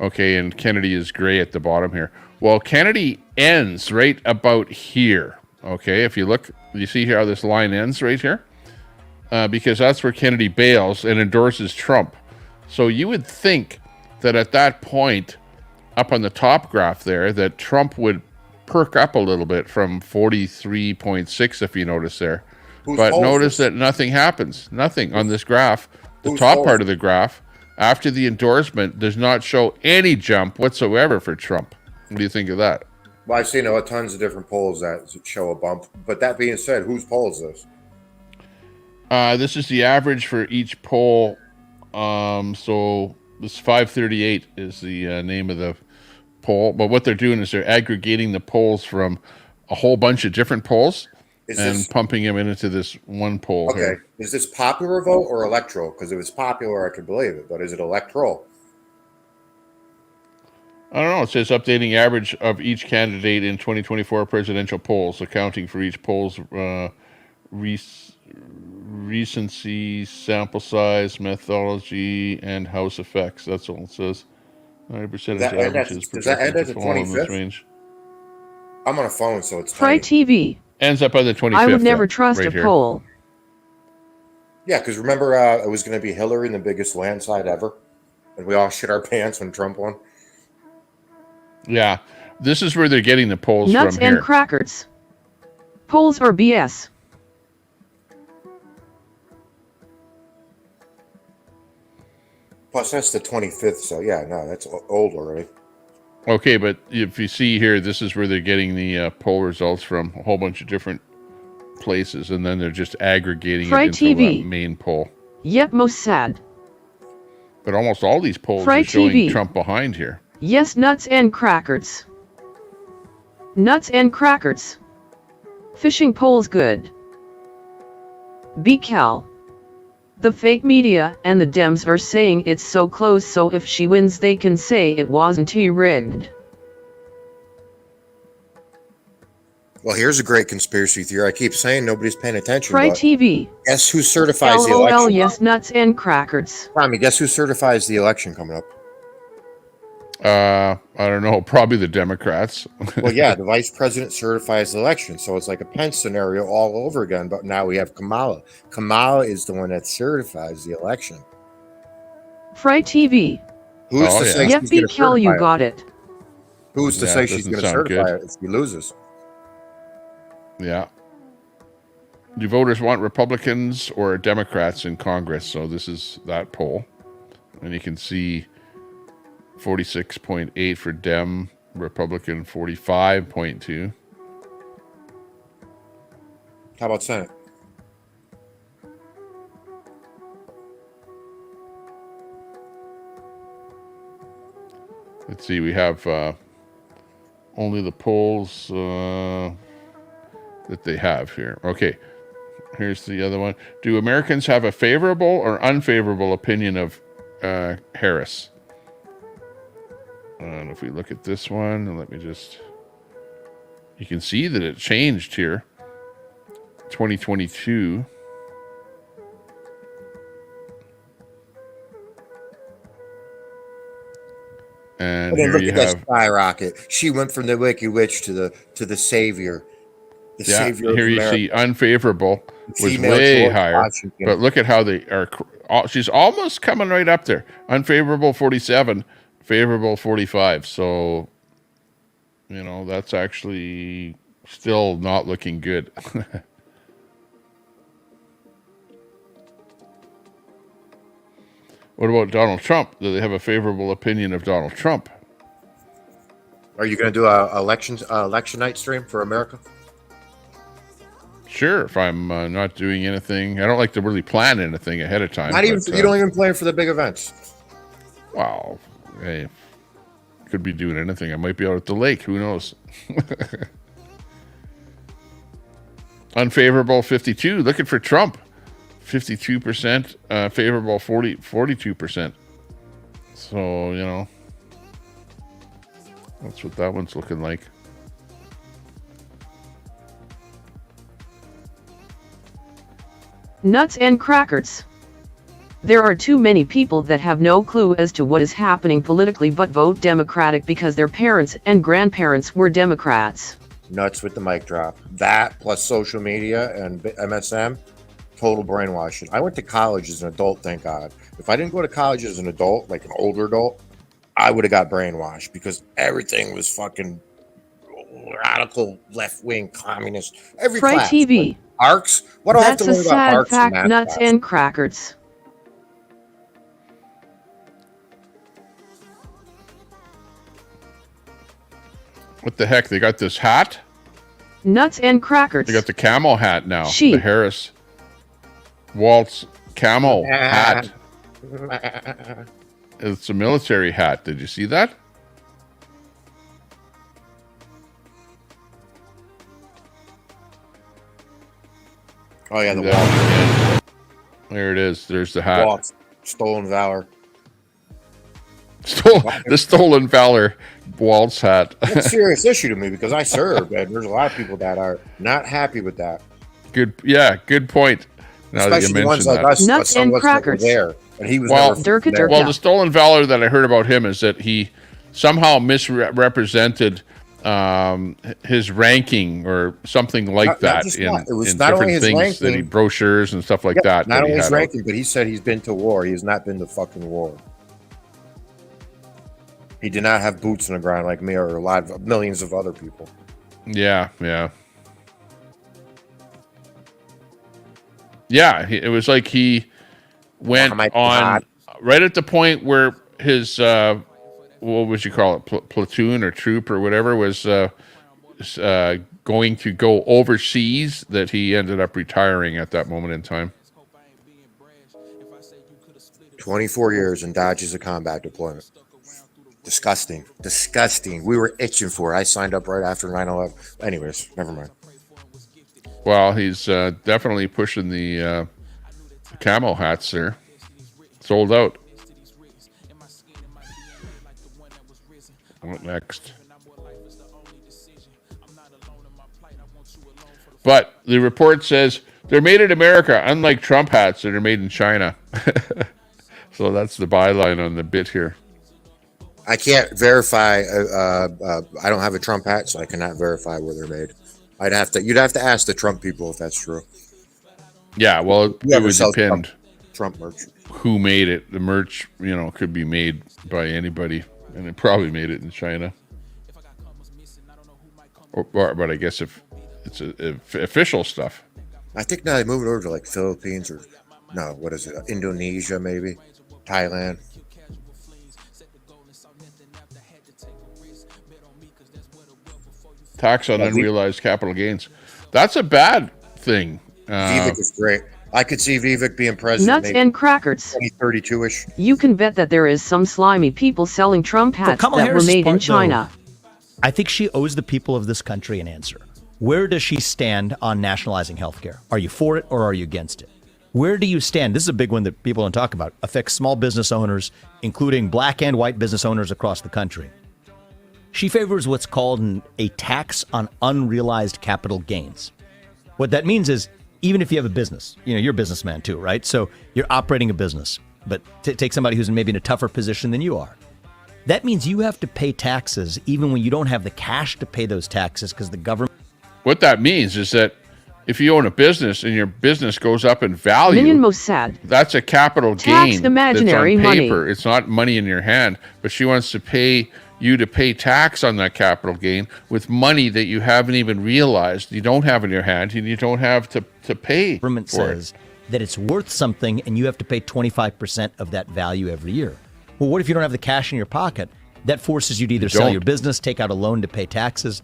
Speaker 1: Okay, and Kennedy is gray at the bottom here. Well, Kennedy ends right about here. Okay, if you look, you see how this line ends right here? Because that's where Kennedy bails and endorses Trump. So you would think that at that point, up on the top graph there, that Trump would perk up a little bit from 43.6, if you notice there. But notice that nothing happens. Nothing on this graph. The top part of the graph, after the endorsement, does not show any jump whatsoever for Trump. What do you think of that?
Speaker 12: Well, I've seen tons of different polls that show a bump. But that being said, whose poll is this?
Speaker 1: This is the average for each poll. So this 538 is the name of the poll. But what they're doing is they're aggregating the polls from a whole bunch of different polls and pumping them into this one poll.
Speaker 12: Okay.
Speaker 1: Here.
Speaker 12: Is this popular vote or electoral? Because if it's popular, I could believe it. But is it electoral?
Speaker 1: I don't know. It says updating average of each candidate in 2024 presidential polls, accounting for each poll's recency, sample size, methodology, and house effects. That's all it says. 90% averages.
Speaker 12: Does that end at the 25th?
Speaker 1: Range.
Speaker 12: I'm on a phone, so it's
Speaker 2: Fry TV.
Speaker 1: Ends up on the 25th.
Speaker 2: I would never trust
Speaker 1: right
Speaker 2: a
Speaker 1: here.
Speaker 2: poll.
Speaker 12: Yeah, because remember, it was going to be Hillary in the biggest landslide ever, and we all shit our pants when Trump won.
Speaker 1: Yeah, this is where they're getting the polls
Speaker 2: Nuts
Speaker 1: from here.
Speaker 2: and crackers. Polls are BS.
Speaker 12: Plus, that's the 25th, so yeah, no, that's old already.
Speaker 1: Okay, but if you see here, this is where they're getting the poll results from a whole bunch of different places, and then they're just aggregating
Speaker 2: Fry
Speaker 1: it into
Speaker 2: TV.
Speaker 1: a main poll.
Speaker 2: Yep, most sad.
Speaker 1: But almost all these polls
Speaker 2: Fry
Speaker 1: are showing
Speaker 2: TV.
Speaker 1: Trump behind here.
Speaker 2: Yes, nuts and crackers. Nuts and crackers. Fishing pole's good. Cal. The fake media and the Dems are saying it's so close, so if she wins they can say it wasn't rigged.
Speaker 12: Well, here's a great conspiracy theory. I keep saying nobody's paying attention.
Speaker 2: Fry
Speaker 12: but
Speaker 2: TV.
Speaker 12: Guess who certifies the
Speaker 2: LOL,
Speaker 12: election?
Speaker 2: yes, nuts and crackers.
Speaker 12: Tommy, guess who certifies the election coming up?
Speaker 1: I don't know. Probably the Democrats.
Speaker 12: Well, yeah, the vice president certifies the election. So it's like a Pence scenario all over again. But now we have Kamala. Kamala is the one that certifies the election.
Speaker 2: Fry TV.
Speaker 12: Who's to say
Speaker 2: Yep,
Speaker 12: she's going to
Speaker 2: Cal, you
Speaker 12: certify
Speaker 2: got it.
Speaker 12: Who's to
Speaker 1: Yeah,
Speaker 12: say
Speaker 1: it
Speaker 12: she's
Speaker 1: doesn't
Speaker 12: going to
Speaker 1: sound
Speaker 12: certify
Speaker 1: good.
Speaker 12: it if she loses?
Speaker 1: Yeah. Do voters want Republicans or Democrats in Congress? So this is that poll. And you can see 46.8 for Dem, Republican 45.2.
Speaker 12: How about Senate?
Speaker 1: Let's see, we have only the polls that they have here. Okay, here's the other one. Do Americans have a favorable or unfavorable opinion of Harris? And if we look at this one, and let me just... You can see that it changed here. 2022. And
Speaker 12: then
Speaker 1: here
Speaker 12: look
Speaker 1: you
Speaker 12: at that
Speaker 1: have...
Speaker 12: skyrocket. She went from the Wicked Witch to the savior. The savior
Speaker 1: here
Speaker 12: of
Speaker 1: you
Speaker 12: America.
Speaker 1: see unfavorable was
Speaker 12: Female
Speaker 1: way
Speaker 12: George
Speaker 1: higher.
Speaker 12: Washington.
Speaker 1: But look at how they are... She's almost coming right up there. Unfavorable 47, favorable 45. So, you know, that's actually still not looking good. What about Donald Trump? Do they have a favorable opinion of Donald Trump?
Speaker 12: Are you going to do a election night stream for America?
Speaker 1: Sure, if I'm not doing anything. I don't like to really plan anything ahead of time.
Speaker 12: Not even. You don't even plan for the big events.
Speaker 1: Well, hey, could be doing anything. I might be out at the lake. Who knows? Unfavorable 52. Looking for Trump. 52%. Favorable 42%. So, you know, that's what that one's looking like.
Speaker 2: Nuts and crackers. There are too many people that have no clue as to what is happening politically but vote Democratic because their parents and grandparents were Democrats.
Speaker 12: Nuts with the mic drop. That plus social media and MSM, total brainwashing. I went to college as an adult, thank God. If I didn't go to college as an adult, like an older adult, I would have got brainwashed because everything was fucking radical, left-wing, communist. Every
Speaker 2: Fry
Speaker 12: class.
Speaker 2: TV.
Speaker 12: Like Marx? What do I have
Speaker 2: That's
Speaker 12: to
Speaker 2: a
Speaker 12: learn about
Speaker 2: sad
Speaker 12: Marx in
Speaker 2: fact,
Speaker 12: math
Speaker 2: nuts
Speaker 12: class?
Speaker 2: and crackers.
Speaker 1: What the heck? They got this hat?
Speaker 2: Nuts and crackers.
Speaker 1: They got the camo hat now.
Speaker 2: Sheep.
Speaker 1: The Harris Waltz camo hat. It's a military hat. Did you see that?
Speaker 12: Oh yeah, the
Speaker 1: Waltz. There it is. There's the hat.
Speaker 12: Waltz. Stolen valor.
Speaker 1: The stolen valor Waltz hat.
Speaker 12: That's a serious issue to me because I served, and there's a lot of people that are not happy with that.
Speaker 1: Good, yeah, good point. Now that you
Speaker 12: Especially the ones
Speaker 1: mention
Speaker 12: like
Speaker 1: that.
Speaker 12: us,
Speaker 2: Nuts
Speaker 12: some
Speaker 2: and
Speaker 12: of us that were
Speaker 2: crackers.
Speaker 12: there, and he was
Speaker 1: Well,
Speaker 12: never there.
Speaker 1: Well, the stolen valor that I heard about him is that he somehow misrepresented his ranking or something like
Speaker 12: Not
Speaker 1: that
Speaker 12: just
Speaker 1: in
Speaker 12: that. It was
Speaker 1: in
Speaker 12: not only
Speaker 1: different
Speaker 12: his
Speaker 1: things that he
Speaker 12: ranking.
Speaker 1: brochures and stuff like
Speaker 12: Yeah,
Speaker 1: that.
Speaker 12: not
Speaker 1: that
Speaker 12: only
Speaker 1: he
Speaker 12: his
Speaker 1: had out.
Speaker 12: ranking, but he said he's been to war. He has not been to fucking war. He did not have boots on the ground like me or a lot of millions of other people.
Speaker 1: Yeah, yeah. Yeah, it was like he went on right at the point where his what would you call it, platoon or troop or whatever was going to go overseas, that he ended up retiring at that moment in time.
Speaker 12: 24 years in Dodges of combat deployment. Disgusting. Disgusting. We were itching for it. I signed up right after 9/11. Anyways, never mind.
Speaker 1: Well, he's definitely pushing the camo hats there. Sold out. What next? But the report says they're made in America, unlike Trump hats that are made in China. So that's the byline on the bit here.
Speaker 12: I can't verify. I don't have a Trump hat, so I cannot verify where they're made. You'd have to ask the Trump people if that's true.
Speaker 1: Yeah, well, it would depend
Speaker 12: Trump merch.
Speaker 1: Who made it. The merch, could be made by anybody, and it probably made it in China. But I guess if it's official stuff.
Speaker 12: I think now they moved it over to like Philippines or what is it? Indonesia, maybe Thailand.
Speaker 1: Tax on unrealized capital gains. That's a bad thing.
Speaker 12: Vivek is great. I could see Vivek being president.
Speaker 2: Nuts and crackers.
Speaker 12: 2032-ish.
Speaker 2: You can bet that there is some slimy people selling Trump hats that were made in China.
Speaker 17: I think she owes the people of this country an answer. Where does she stand on nationalizing healthcare? Are you for it or are you against it? Where do you stand? This is a big one that people don't talk about. Affects small business owners, including black and white business owners across the country. She favors what's called a tax on unrealized capital gains. What that means is, even if you have a business, you're a businessman too, right? So you're operating a business, but take somebody who's maybe in a tougher position than you are. That means you have to pay taxes even when you don't have the cash to pay those taxes because the government...
Speaker 1: What that means is that if you own a business and your business goes up in value,
Speaker 2: Minion Mossad.
Speaker 1: That's a capital
Speaker 2: Taxed
Speaker 1: gain.
Speaker 2: imaginary
Speaker 1: that's on
Speaker 2: money.
Speaker 1: paper. It's not money in your hand, but she wants to pay you to pay tax on that capital gain with money that you haven't even realized you don't have in your hand and you don't have to pay.
Speaker 17: The government says that it's worth something and you have to pay 25% of that value every year. Well, what if you don't have the cash in your pocket? That forces you to either sell your business, take out a loan to pay taxes.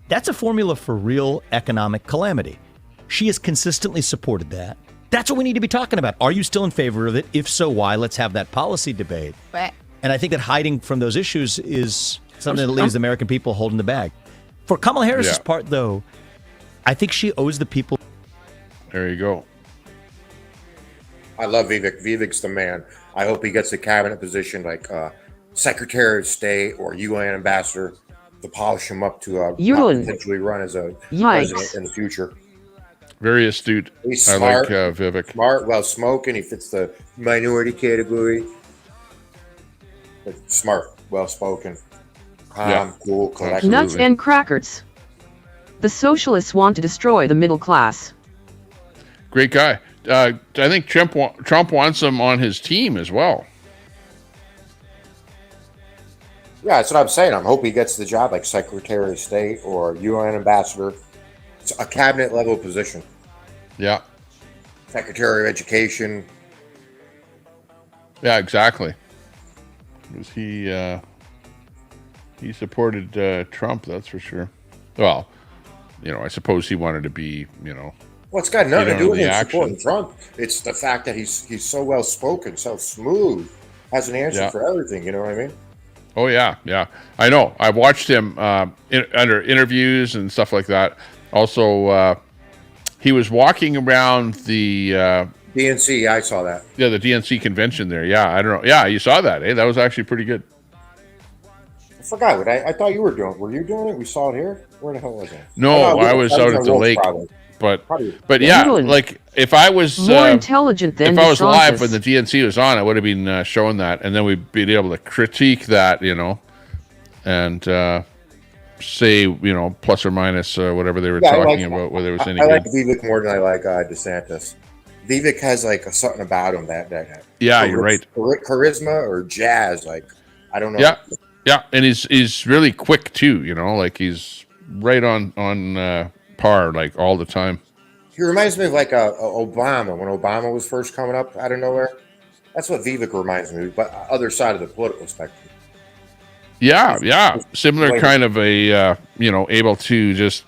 Speaker 17: That's a formula for real economic calamity. She has consistently supported that. That's what we need to be talking about. Are you still in favor of it? If so, why? Let's have that policy debate.
Speaker 18: Right.
Speaker 17: And I think that hiding from those issues is something that leaves the American people holding the bag. For Kamala Harris's part, though, I think she owes the people.
Speaker 1: There you go.
Speaker 12: I love Vivek. Vivek's the man. I hope he gets a cabinet position like Secretary of State or UN ambassador to polish him up to potentially run as a president in the future.
Speaker 1: Very astute.
Speaker 12: He's smart.
Speaker 1: I like Vivek.
Speaker 12: Smart, well-spoken. He fits the minority category. But smart, well-spoken, calm, cool, collected.
Speaker 2: Nuts and crackers. The socialists want to destroy the middle class.
Speaker 1: Great guy. I think Trump wants him on his team as well.
Speaker 12: Yeah, that's what I'm saying. I hope he gets the job like Secretary of State or UN ambassador. It's a cabinet level position.
Speaker 1: Yeah.
Speaker 12: Secretary of Education.
Speaker 1: Yeah, exactly. Because he supported Trump, that's for sure. Well, I suppose he wanted to be,
Speaker 12: Well, it's got nothing to do with him supporting Trump. It's the fact that he's so well spoken, so smooth, has an answer for everything. You know what I mean?
Speaker 1: Oh yeah, yeah. I know. I've watched him under interviews and stuff like that. Also, he was walking around the
Speaker 12: DNC. I saw that.
Speaker 1: Yeah, the DNC convention there. Yeah, I don't know. Yeah, you saw that, eh? That was actually pretty good.
Speaker 12: I forgot what I thought you were doing. Were you doing it? We saw it here. Where the hell was it?
Speaker 1: No, I was out at the lake.
Speaker 12: Probably.
Speaker 1: But yeah, like if I was
Speaker 2: more intelligent than
Speaker 1: if I was live
Speaker 2: DeSantis.
Speaker 1: when the DNC was on, I would have been showing that, and then we'd be able to critique that, and say plus or minus whatever they were talking about, whether it was any
Speaker 12: I like
Speaker 1: good.
Speaker 12: Vivek more than I like DeSantis. Vivek has like something about him that
Speaker 1: Yeah, you're right.
Speaker 12: Charisma or jazz, like I don't know.
Speaker 1: Yeah, and he's really quick too. Like he's right on par, like all the time.
Speaker 12: He reminds me of like Obama when Obama was first coming up out of nowhere. That's what Vivek reminds me of, but other side of the political spectrum.
Speaker 1: Yeah. Similar kind of a able to just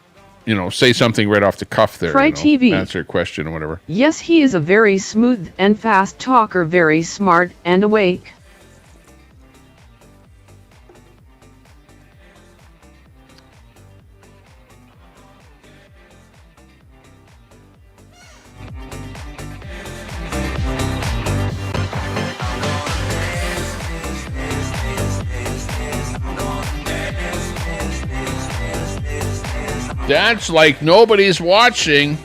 Speaker 1: say something right off the cuff there.
Speaker 2: Fry TV.
Speaker 1: Answer a question or whatever.
Speaker 2: Yes, he is a very smooth and fast talker, very smart and awake.
Speaker 1: Dance like nobody's watching.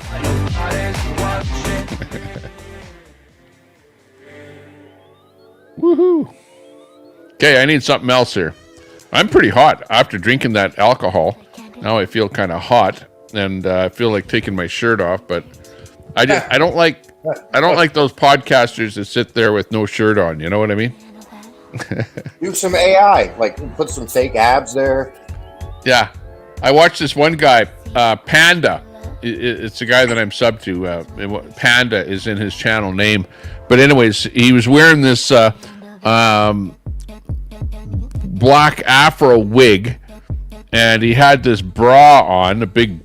Speaker 1: Woohoo. Okay, I need something else here. I'm pretty hot after drinking that alcohol. Now I feel kind of hot, and I feel like taking my shirt off. But I don't like those podcasters that sit there with no shirt on. You know what I mean?
Speaker 12: Do some AI, like put some fake abs there.
Speaker 1: Yeah, I watched this one guy, Panda. It's a guy that I'm sub to. Panda is in his channel name. But anyways, he was wearing this black afro wig, and he had this bra on, a big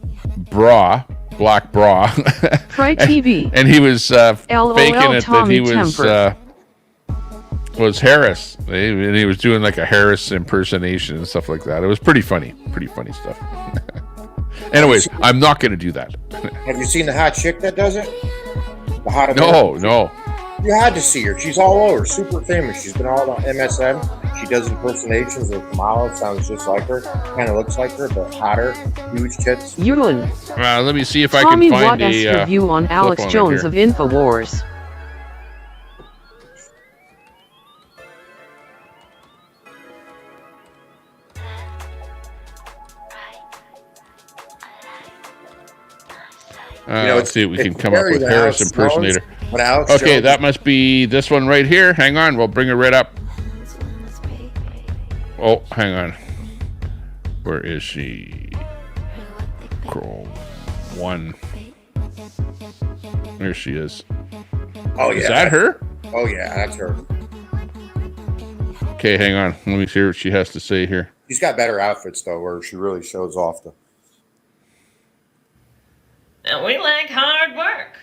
Speaker 1: bra, black bra.
Speaker 2: Try TV.
Speaker 1: And he was faking it that he was Harris. And he was doing like a Harris impersonation and stuff like that. It was pretty funny stuff. Anyways, I'm not going to do that.
Speaker 12: Have you seen the hot chick that does it? The hot
Speaker 1: No.
Speaker 12: You had to see her. She's all over, super famous. She's been all on MSN. She does impersonations of Kamala. Sounds just like her. Kind of looks like her, but hotter. Huge tits.
Speaker 2: Yulin.
Speaker 1: Let me see if I
Speaker 2: Tommy
Speaker 1: can find
Speaker 2: Watt's
Speaker 1: a
Speaker 2: review on Alex
Speaker 1: on
Speaker 2: Jones of InfoWars.
Speaker 1: Let's see if we can come up with Harris impersonator.
Speaker 12: Alex
Speaker 1: Okay,
Speaker 12: Jones.
Speaker 1: that must be this one right here. Hang on, we'll bring her right up. Oh, hang on. Where is she? Scroll 1. There she is.
Speaker 12: Oh, yeah.
Speaker 1: Is that her?
Speaker 12: Oh, yeah, that's her.
Speaker 1: Okay, hang on. Let me hear what she has to say here.
Speaker 12: She's got better outfits, though, where she really shows off the...
Speaker 18: And we like hard work.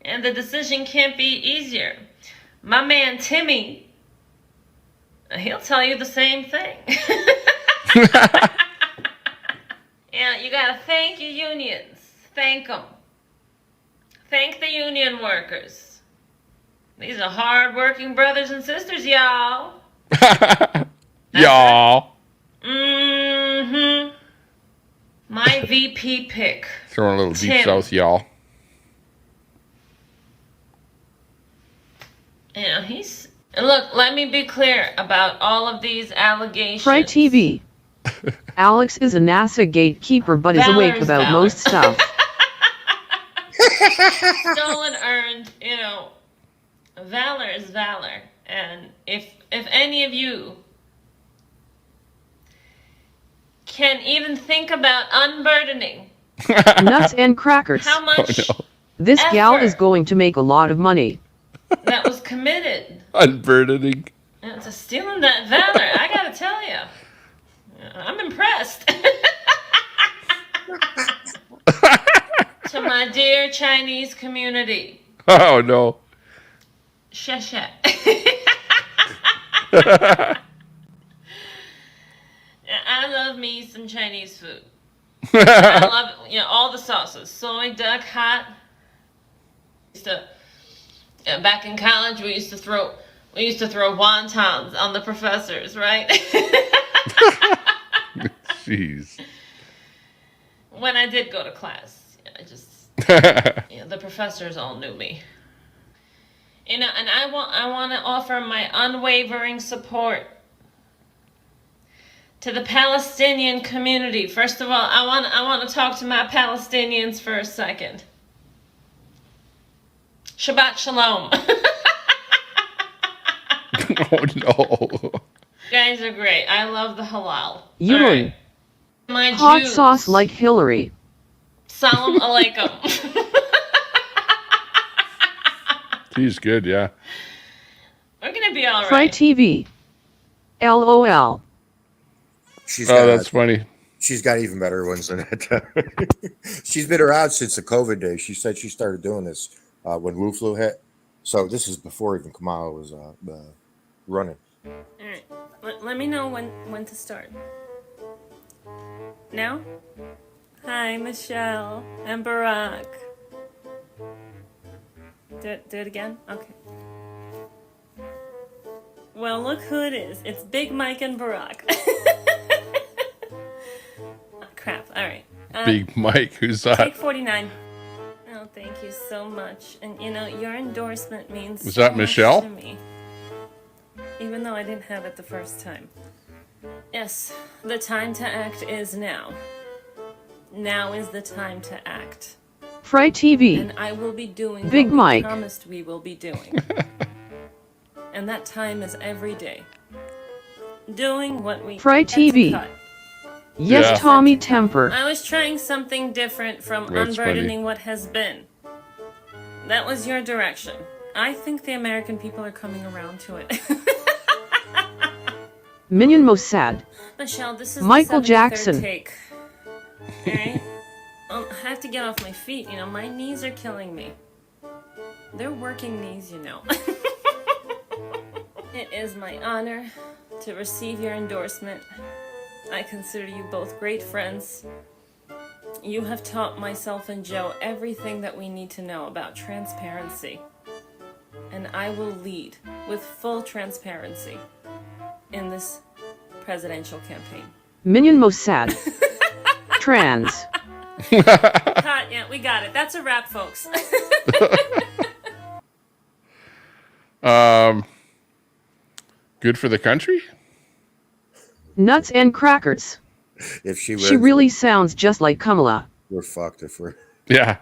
Speaker 18: And the decision can't be easier. My man Timmy, he'll tell you the same thing. Yeah, you gotta thank your unions. Thank them. Thank the union workers. These are hard-working brothers and sisters, y'all.
Speaker 1: Y'all.
Speaker 18: Mm-hmm. My VP pick.
Speaker 1: Throwing a little deep
Speaker 18: Tim.
Speaker 1: south, y'all.
Speaker 18: Yeah, he's... And look, let me be clear about all of these allegations.
Speaker 2: Try TV. Alex is a NASA gatekeeper but is awake about most stuff.
Speaker 18: Stolen, earned, valor is valor. And if any of you can even think about unburdening
Speaker 2: Nuts and crackers.
Speaker 18: how much
Speaker 2: This gal
Speaker 18: effort
Speaker 2: is going to make a lot of money.
Speaker 18: that was committed
Speaker 1: Unburdening.
Speaker 18: to stealing that valor, I gotta tell you, I'm impressed. To my dear Chinese community.
Speaker 1: Oh, no.
Speaker 18: Sheshe. I love me some Chinese food. I love all the sauces. Soy, duck, hot. Back in college, we used to throw wontons on the professors, right?
Speaker 1: Jeez.
Speaker 18: When I did go to class, the professors all knew me. And I want to offer my unwavering support to the Palestinian community. First of all, I want to talk to my Palestinians for a second. Shabbat Shalom.
Speaker 1: Oh, no.
Speaker 18: You guys are great. I love the halal.
Speaker 2: Yulin.
Speaker 18: Alright. My
Speaker 2: Hot
Speaker 18: Jews.
Speaker 2: sauce like Hillary.
Speaker 18: Salam alaikum.
Speaker 1: She's good, yeah.
Speaker 18: We're gonna be all
Speaker 2: Try
Speaker 18: right.
Speaker 2: TV. LOL.
Speaker 1: That's funny.
Speaker 12: She's got even better ones than that. She's been around since the COVID days. She said she started doing this when Wu flu hit. So this is before even Kamala was running.
Speaker 18: All right. Let me know when to start. Now? Hi, Michelle and Barack. Do it again? Okay. Well, look who it is. It's Big Mike and Barack. Crap. All right.
Speaker 1: Big Mike, who's that?
Speaker 18: Take 49. Oh, thank you so much. And you know, your endorsement means
Speaker 1: Was
Speaker 18: so
Speaker 1: that
Speaker 18: much
Speaker 1: Michelle?
Speaker 18: to me. Even though I didn't have it the first time. Yes, the time to act is now. Now is the time to act.
Speaker 2: Fry TV.
Speaker 18: And I will be doing
Speaker 2: Big
Speaker 18: what we
Speaker 2: Mike.
Speaker 18: promised we will be doing. And that time is every day. Doing what we
Speaker 2: Fry
Speaker 18: had to
Speaker 2: TV.
Speaker 18: cut.
Speaker 2: Yes,
Speaker 1: Yeah.
Speaker 2: Tommy Temper.
Speaker 18: I was trying something different from
Speaker 1: That's
Speaker 18: unburdening
Speaker 1: funny.
Speaker 18: what has been. That was your direction. I think the American people are coming around to it.
Speaker 2: Minion Mossad.
Speaker 18: Michelle, this is
Speaker 2: Michael
Speaker 18: the 73rd
Speaker 2: Jackson.
Speaker 18: take. Alright? I have to get off my feet, you know, my knees are killing me. They're working knees, you know. It is my honor to receive your endorsement. I consider you both great friends. You have taught myself and Joe everything that we need to know about transparency. And I will lead with full transparency in this presidential campaign.
Speaker 2: Minion Mossad. Trans.
Speaker 18: Cut, yeah, we got it. That's a wrap, folks.
Speaker 1: Good for the country?
Speaker 2: Nuts and crackers.
Speaker 12: If she
Speaker 2: She really sounds just like Kamala.
Speaker 12: we're fucked if we're.
Speaker 1: Yeah.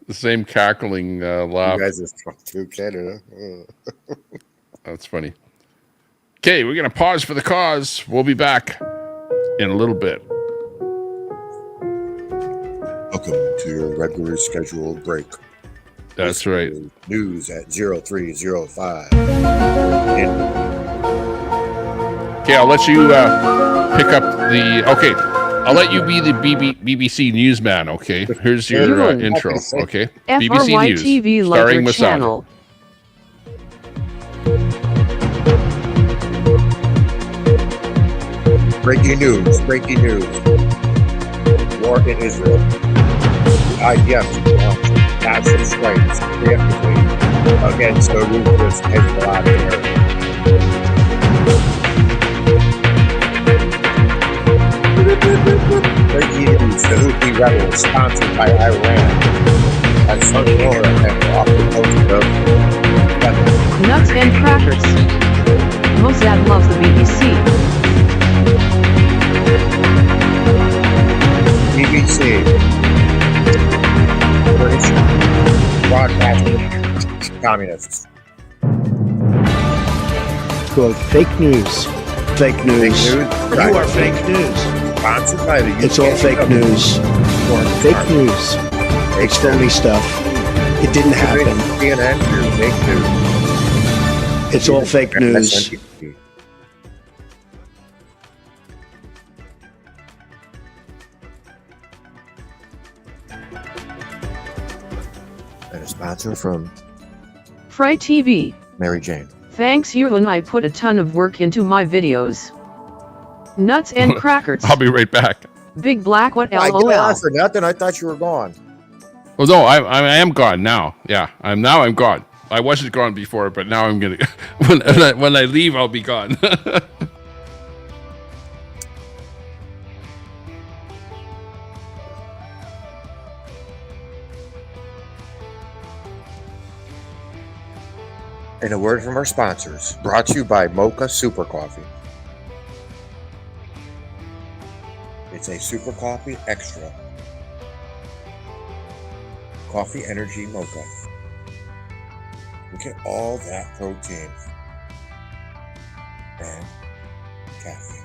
Speaker 1: The same cackling laugh.
Speaker 12: You guys are from to Canada.
Speaker 1: That's funny. Okay, we're going to pause for the cause. We'll be back in a little bit.
Speaker 12: Welcome to your regular scheduled break.
Speaker 1: That's right.
Speaker 12: News at 0305.
Speaker 1: Okay, I'll let you pick up the... Okay, I'll let you be the BBC newsman, okay? Here's your intro, okay? BBC News,
Speaker 2: FRYTV
Speaker 1: starring
Speaker 2: Liker
Speaker 1: Masada.
Speaker 2: Channel.
Speaker 12: Breaking news. War in Israel. The IDF launched massive strikes preemptively against the ruthless Hezbollah area. Breaking news, the Houthi rebels sponsored by Iran have sunk lower and off the coast of Yemen.
Speaker 2: Nuts and crackers. Mossad loves the BBC.
Speaker 12: BBC. British broadcasting communists.
Speaker 10: Quote, fake news. Fake news.
Speaker 12: Fake news?
Speaker 10: You are fake news.
Speaker 12: Sponsored by the UK.
Speaker 10: It's all fake news. Fake news. It's phony stuff. It didn't happen.
Speaker 12: CNN, you're fake news.
Speaker 10: It's all fake news.
Speaker 12: And a sponsor from
Speaker 2: Fry TV.
Speaker 12: Mary Jane.
Speaker 2: Thanks Yerlin, I put a ton of work into my videos. Nuts and crackers.
Speaker 1: I'll be right back.
Speaker 2: Big Black what
Speaker 12: I
Speaker 2: LOL.
Speaker 12: didn't ask for nothing. I thought you were gone.
Speaker 1: Oh no, I am gone now. Yeah, I'm gone. I wasn't gone before, but now I'm gonna. when I leave, I'll be gone.
Speaker 12: And a word from our sponsors, brought to you by Mocha Super Coffee. It's a super coffee extra. Coffee Energy Mocha. Look at all that protein and caffeine.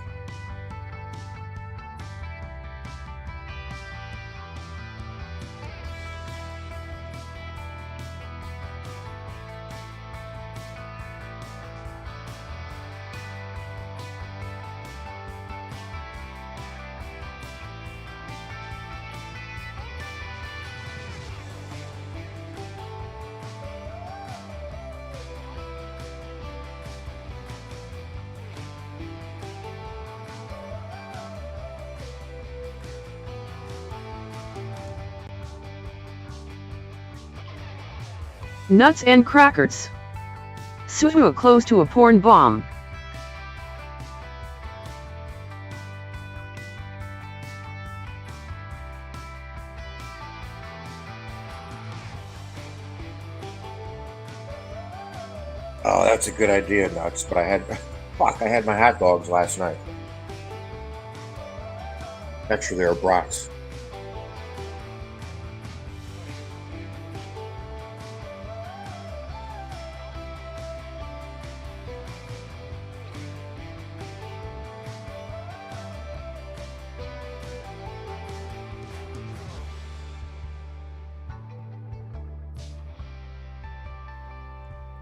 Speaker 2: Nuts and crackers. Suhu close to a porn bomb.
Speaker 12: Oh, that's a good idea, Nuts. But I had my hot dogs last night. Actually, they were brats.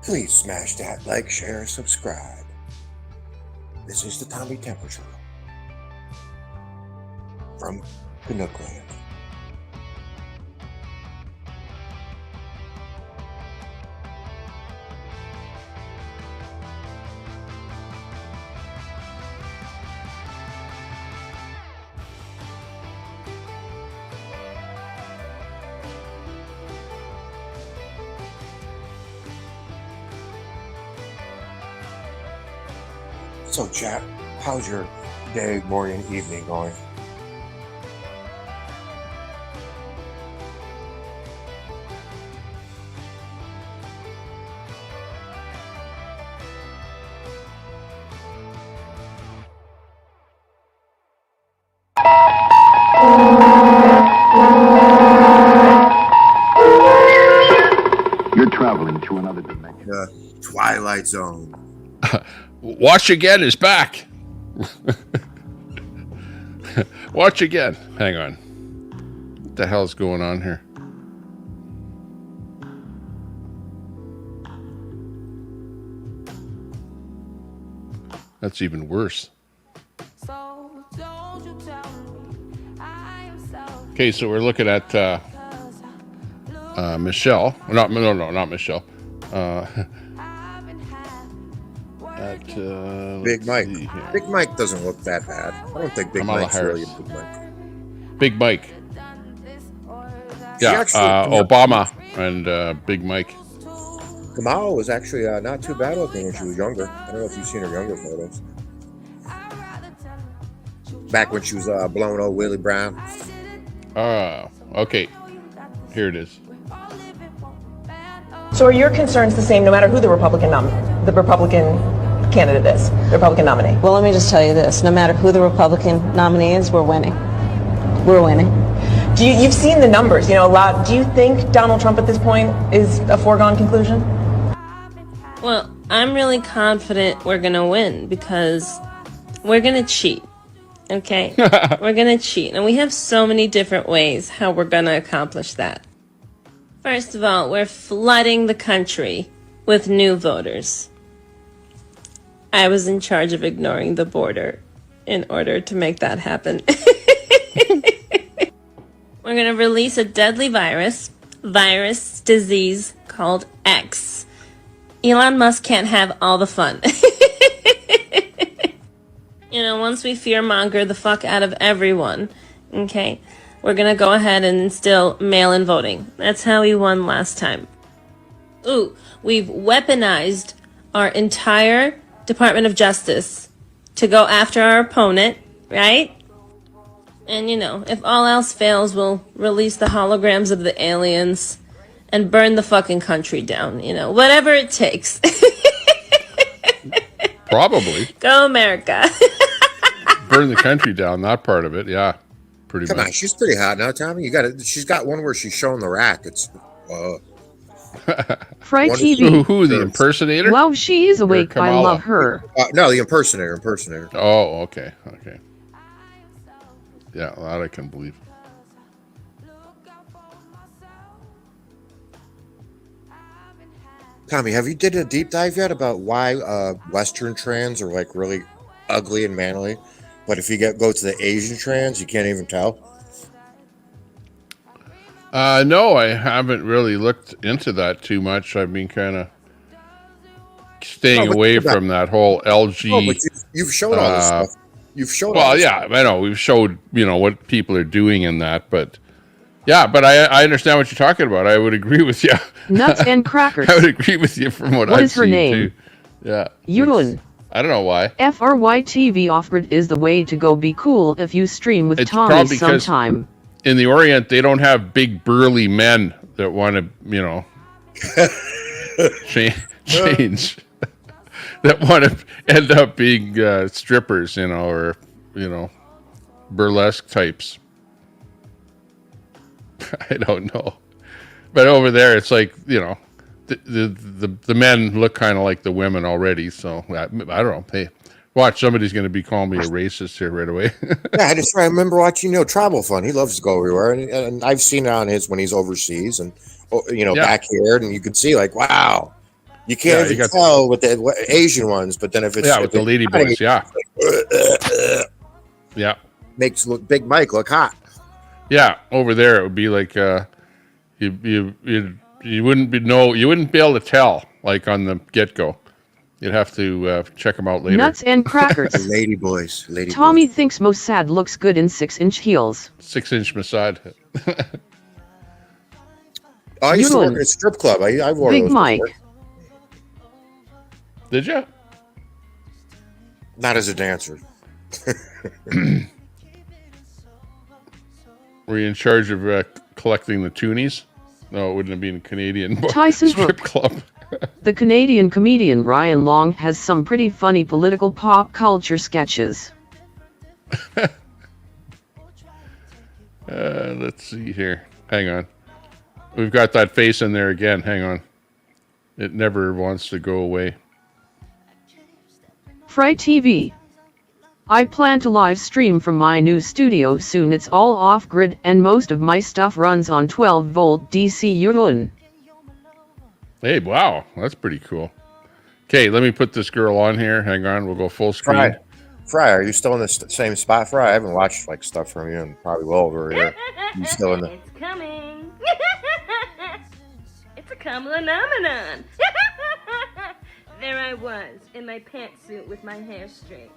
Speaker 12: Please smash that like, share, subscribe. This is the Tommy Temper Show from Canuckland. So, chat, how's your day, morning, evening going?
Speaker 9: You're traveling to another dimension.
Speaker 12: The Twilight Zone.
Speaker 1: Watch Again is back. Watch Again. Hang on. What the hell's going on here? That's even worse. Okay, so we're looking at Michelle. Not Michelle.
Speaker 12: Big Mike. Big Mike doesn't look that bad. I don't think Big
Speaker 1: Kamala
Speaker 12: Mike's really a
Speaker 1: Harris.
Speaker 12: Big Mike.
Speaker 1: Big Mike.
Speaker 12: She
Speaker 1: Yeah,
Speaker 12: actually-
Speaker 1: Obama and Big Mike.
Speaker 12: Kamala was actually not too bad looking when she was younger. I don't know if you've seen her younger photos. Back when she was blowing old Willie Brown.
Speaker 1: Okay. Here it is.
Speaker 19: So are your concerns the same no matter who the Republican candidate is, the Republican nominee?
Speaker 16: Well, let me just tell you this. No matter who the Republican nominee is, we're winning. We're winning.
Speaker 19: You've seen the numbers, a lot. Do you think Donald Trump at this point is a foregone conclusion?
Speaker 18: Well, I'm really confident we're going to win because we're going to cheat. Okay? We're going to cheat. And we have so many different ways how we're going to accomplish that. First of all, we're flooding the country with new voters. I was in charge of ignoring the border in order to make that happen. We're going to release a deadly virus disease called X. Elon Musk can't have all the fun. Once we fearmonger the fuck out of everyone, okay, we're going to go ahead and instill mail-in voting. That's how we won last time. Ooh, we've weaponized our entire Department of Justice to go after our opponent, right? And, if all else fails, we'll release the holograms of the aliens and burn the fucking country down, whatever it takes.
Speaker 1: Probably.
Speaker 18: Go America.
Speaker 1: Burn the country down, that part of it, yeah. Pretty
Speaker 12: Come
Speaker 1: much.
Speaker 12: on, she's pretty hot now, Tommy. She's got one where she's showing the rack. It's
Speaker 2: Fry TV.
Speaker 1: Who, the impersonator?
Speaker 2: Wow, she is awake. I
Speaker 1: Kamala?
Speaker 2: love her.
Speaker 12: no, the impersonator.
Speaker 1: Oh, okay. Yeah, that I can believe.
Speaker 12: Tommy, have you did a deep dive yet about why Western trans are like really ugly and manly, but if you go to the Asian trans, you can't even tell?
Speaker 1: No, I haven't really looked into that too much. I've been kind of staying away from that whole LG.
Speaker 12: No, but you've shown all this stuff. You've shown.
Speaker 1: Well, yeah, I know we've showed what people are doing in that, but yeah, but I understand what you're talking about. I would agree with you.
Speaker 2: Nuts and crackers.
Speaker 1: I would agree with you from what I've seen.
Speaker 2: What is her name?
Speaker 1: Too. Yeah.
Speaker 2: Yulin.
Speaker 1: I don't know why.
Speaker 2: FRY TV off-grid is the way to go. Be cool if you stream with Tommy
Speaker 1: probably because
Speaker 2: sometime.
Speaker 1: In the Orient, they don't have big burly men that want to, change. that want to end up being strippers, or burlesque types. I don't know, but over there it's like the men look kind of like the women already. So I don't know. Hey, watch, somebody's going to be calling me a racist here right away.
Speaker 12: Yeah, I just remember watching, Travel Fun. He loves to go everywhere, and I've seen it on his when he's overseas and back here, and you can see like, wow, you can't even tell with the Asian ones, but then if it's
Speaker 1: with the lady boys, yeah,
Speaker 12: makes Big Mike look hot.
Speaker 1: Yeah, over there it would be like you wouldn't be able to tell like on the get go. You'd have to check them out later.
Speaker 2: Nuts and crackers.
Speaker 12: Lady boys.
Speaker 2: Tommy thinks Mossad looks good in 6-inch heels.
Speaker 1: 6-inch Mossad.
Speaker 12: I used to work at a strip club. I wore
Speaker 2: Big
Speaker 12: those
Speaker 2: Mike.
Speaker 12: before.
Speaker 1: Did you?
Speaker 12: Not as a dancer.
Speaker 1: Were you in charge of collecting the toonies? No, it wouldn't have been a Canadian
Speaker 2: Tyson
Speaker 1: strip
Speaker 2: Hook.
Speaker 1: club.
Speaker 2: The Canadian comedian Ryan Long has some pretty funny political pop culture sketches.
Speaker 1: Let's see here. Hang on. We've got that face in there again. Hang on. It never wants to go away.
Speaker 2: Fry TV. I plan to live stream from my new studio soon. It's all off-grid and most of my stuff runs on 12-volt DC urine.
Speaker 1: Hey, wow. That's pretty cool. Okay, let me put this girl on here. Hang on. We'll go full screen.
Speaker 12: Fry, are you still in the same spot, Fry? I haven't watched stuff from you and probably will over here. You still in the...
Speaker 18: It's coming. It's a phenomenon. There I was in my pantsuit with my hair straight.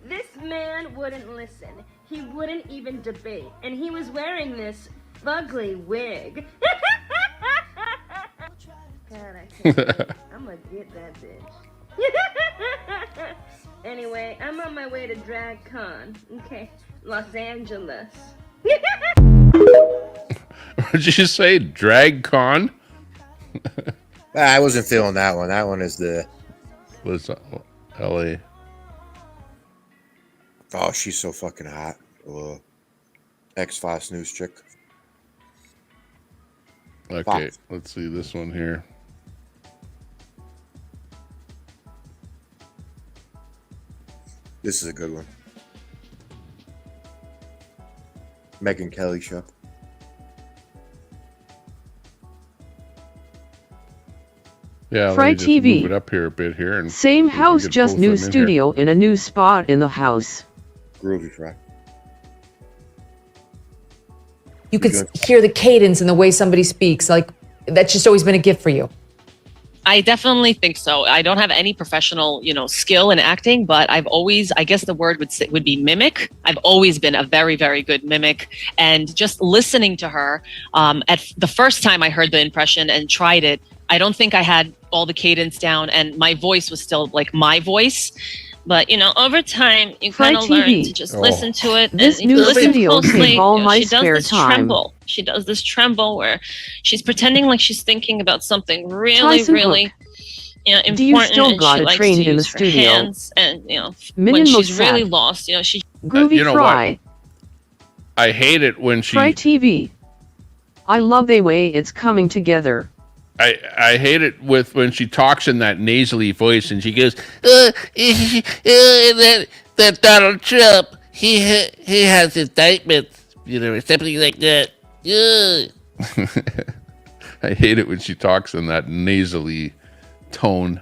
Speaker 18: This man wouldn't listen. He wouldn't even debate. And he was wearing this fugly wig. God, I can't wait. I'm gonna get that bitch. Anyway, I'm on my way to Drag Con. Okay, Los Angeles.
Speaker 1: What did you say? Drag Con?
Speaker 12: I wasn't feeling that one. That one is the...
Speaker 1: Was L.A.
Speaker 12: Oh, she's so fucking hot. X-Files news chick.
Speaker 1: Okay, let's see this one here.
Speaker 12: This is a good one. Megyn Kelly show.
Speaker 1: Yeah,
Speaker 2: Fry
Speaker 1: let me just
Speaker 2: TV.
Speaker 1: move it up here a bit here. And
Speaker 2: Same
Speaker 1: we can
Speaker 2: house,
Speaker 1: get
Speaker 2: just
Speaker 1: both
Speaker 2: new
Speaker 1: of them in
Speaker 2: studio in a new spot in the house.
Speaker 12: Groovy, Fry.
Speaker 20: You could hear the cadence and the way somebody speaks. Like, that's just always been a gift for you.
Speaker 21: I definitely think so. I don't have any professional, skill in acting, but I've always, I guess the word would be mimic. I've always been a very, very good mimic. And just listening to her, at the first time I heard the impression and tried it, I don't think I had all the cadence down, and my voice was still like my voice. But over time, you kind of learn to just listen to it.
Speaker 2: This
Speaker 21: and
Speaker 2: new
Speaker 21: listen
Speaker 2: studio
Speaker 21: closely.
Speaker 2: take all my
Speaker 21: She does
Speaker 2: spare
Speaker 21: this
Speaker 2: time.
Speaker 21: tremble. She does this tremble where she's pretending like she's thinking about something really,
Speaker 2: Tyson
Speaker 21: really,
Speaker 2: Hook.
Speaker 21: important.
Speaker 2: Do you still
Speaker 21: and
Speaker 2: got
Speaker 21: she
Speaker 2: it
Speaker 21: likes
Speaker 2: trained
Speaker 21: to
Speaker 2: in the
Speaker 21: use her
Speaker 2: studio?
Speaker 21: hands, and
Speaker 2: Min
Speaker 21: when
Speaker 2: and
Speaker 21: she's
Speaker 2: Mossad.
Speaker 21: really lost, she.
Speaker 2: Groovy
Speaker 1: You know
Speaker 2: Fry.
Speaker 1: I hate it when she...
Speaker 2: Fry TV. I love the way it's coming together.
Speaker 1: I hate it when she talks in that nasally voice and she goes, that Donald Trump, he has indictments, something like that. I hate it when she talks in that nasally tone.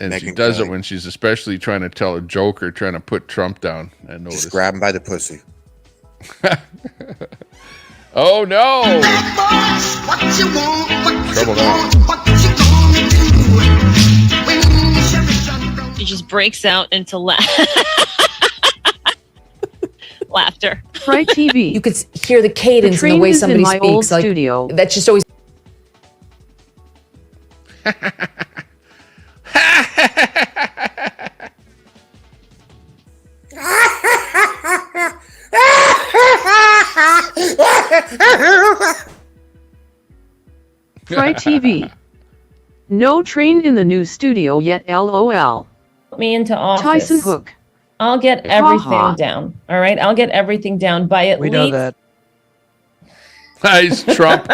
Speaker 1: And she does it when she's especially trying to tell a joke or trying to put Trump down. I noticed.
Speaker 12: Just grab him by the pussy.
Speaker 1: Oh no! Trouble now.
Speaker 21: She just breaks out into laughter.
Speaker 2: Fry TV.
Speaker 20: You could hear the cadence and the way somebody
Speaker 2: in my old
Speaker 20: speaks. Like,
Speaker 2: studio.
Speaker 20: that's just always.
Speaker 2: Fry TV. No train in the new studio yet, lol.
Speaker 18: Put me into office.
Speaker 2: Tyson Hook.
Speaker 18: I'll get everything down. All right, I'll get everything down by at
Speaker 10: We
Speaker 18: least.
Speaker 10: know that.
Speaker 1: Nice, Trump.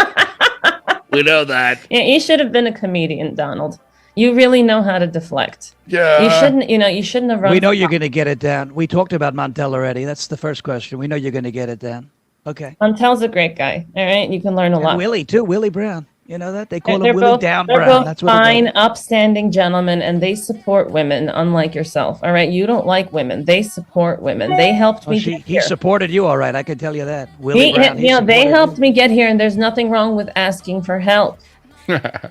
Speaker 1: We know that.
Speaker 18: Yeah, you should have been a comedian, Donald. You really know how to deflect.
Speaker 1: Yeah.
Speaker 18: You shouldn't. You shouldn't have run.
Speaker 10: We know you're going to get it down. We talked about Montel already. That's the first question. We know you're going to get it down. Okay.
Speaker 18: Montel's a great guy. All right, you can learn a lot.
Speaker 10: Willie too. Willie Brown. You know that they call
Speaker 18: They're
Speaker 10: him Willie
Speaker 18: both,
Speaker 10: Down
Speaker 18: they're
Speaker 10: Brown.
Speaker 18: both
Speaker 10: That's what they
Speaker 18: fine,
Speaker 10: call him.
Speaker 18: upstanding gentlemen, and they support women, unlike yourself. All right, you don't like women. They support women. They helped me. Get
Speaker 10: He
Speaker 18: here.
Speaker 10: supported you, all right. I can tell you that. Willie Brown.
Speaker 18: They
Speaker 10: supported
Speaker 18: helped me get here, and there's nothing wrong with asking for help.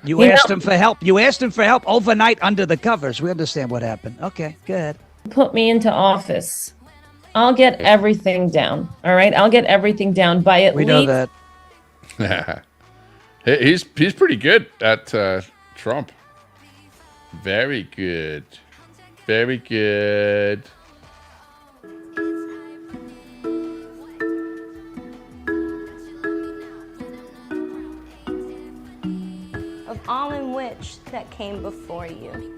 Speaker 10: You asked him for help. You asked him for help overnight under the covers. We understand what happened. Okay, good.
Speaker 18: Put me into office. I'll get everything down. All right, I'll get everything down by at
Speaker 10: We
Speaker 18: least.
Speaker 10: know that.
Speaker 1: He's pretty good at Trump. Very good. Very good.
Speaker 3: Of all in which that came before you.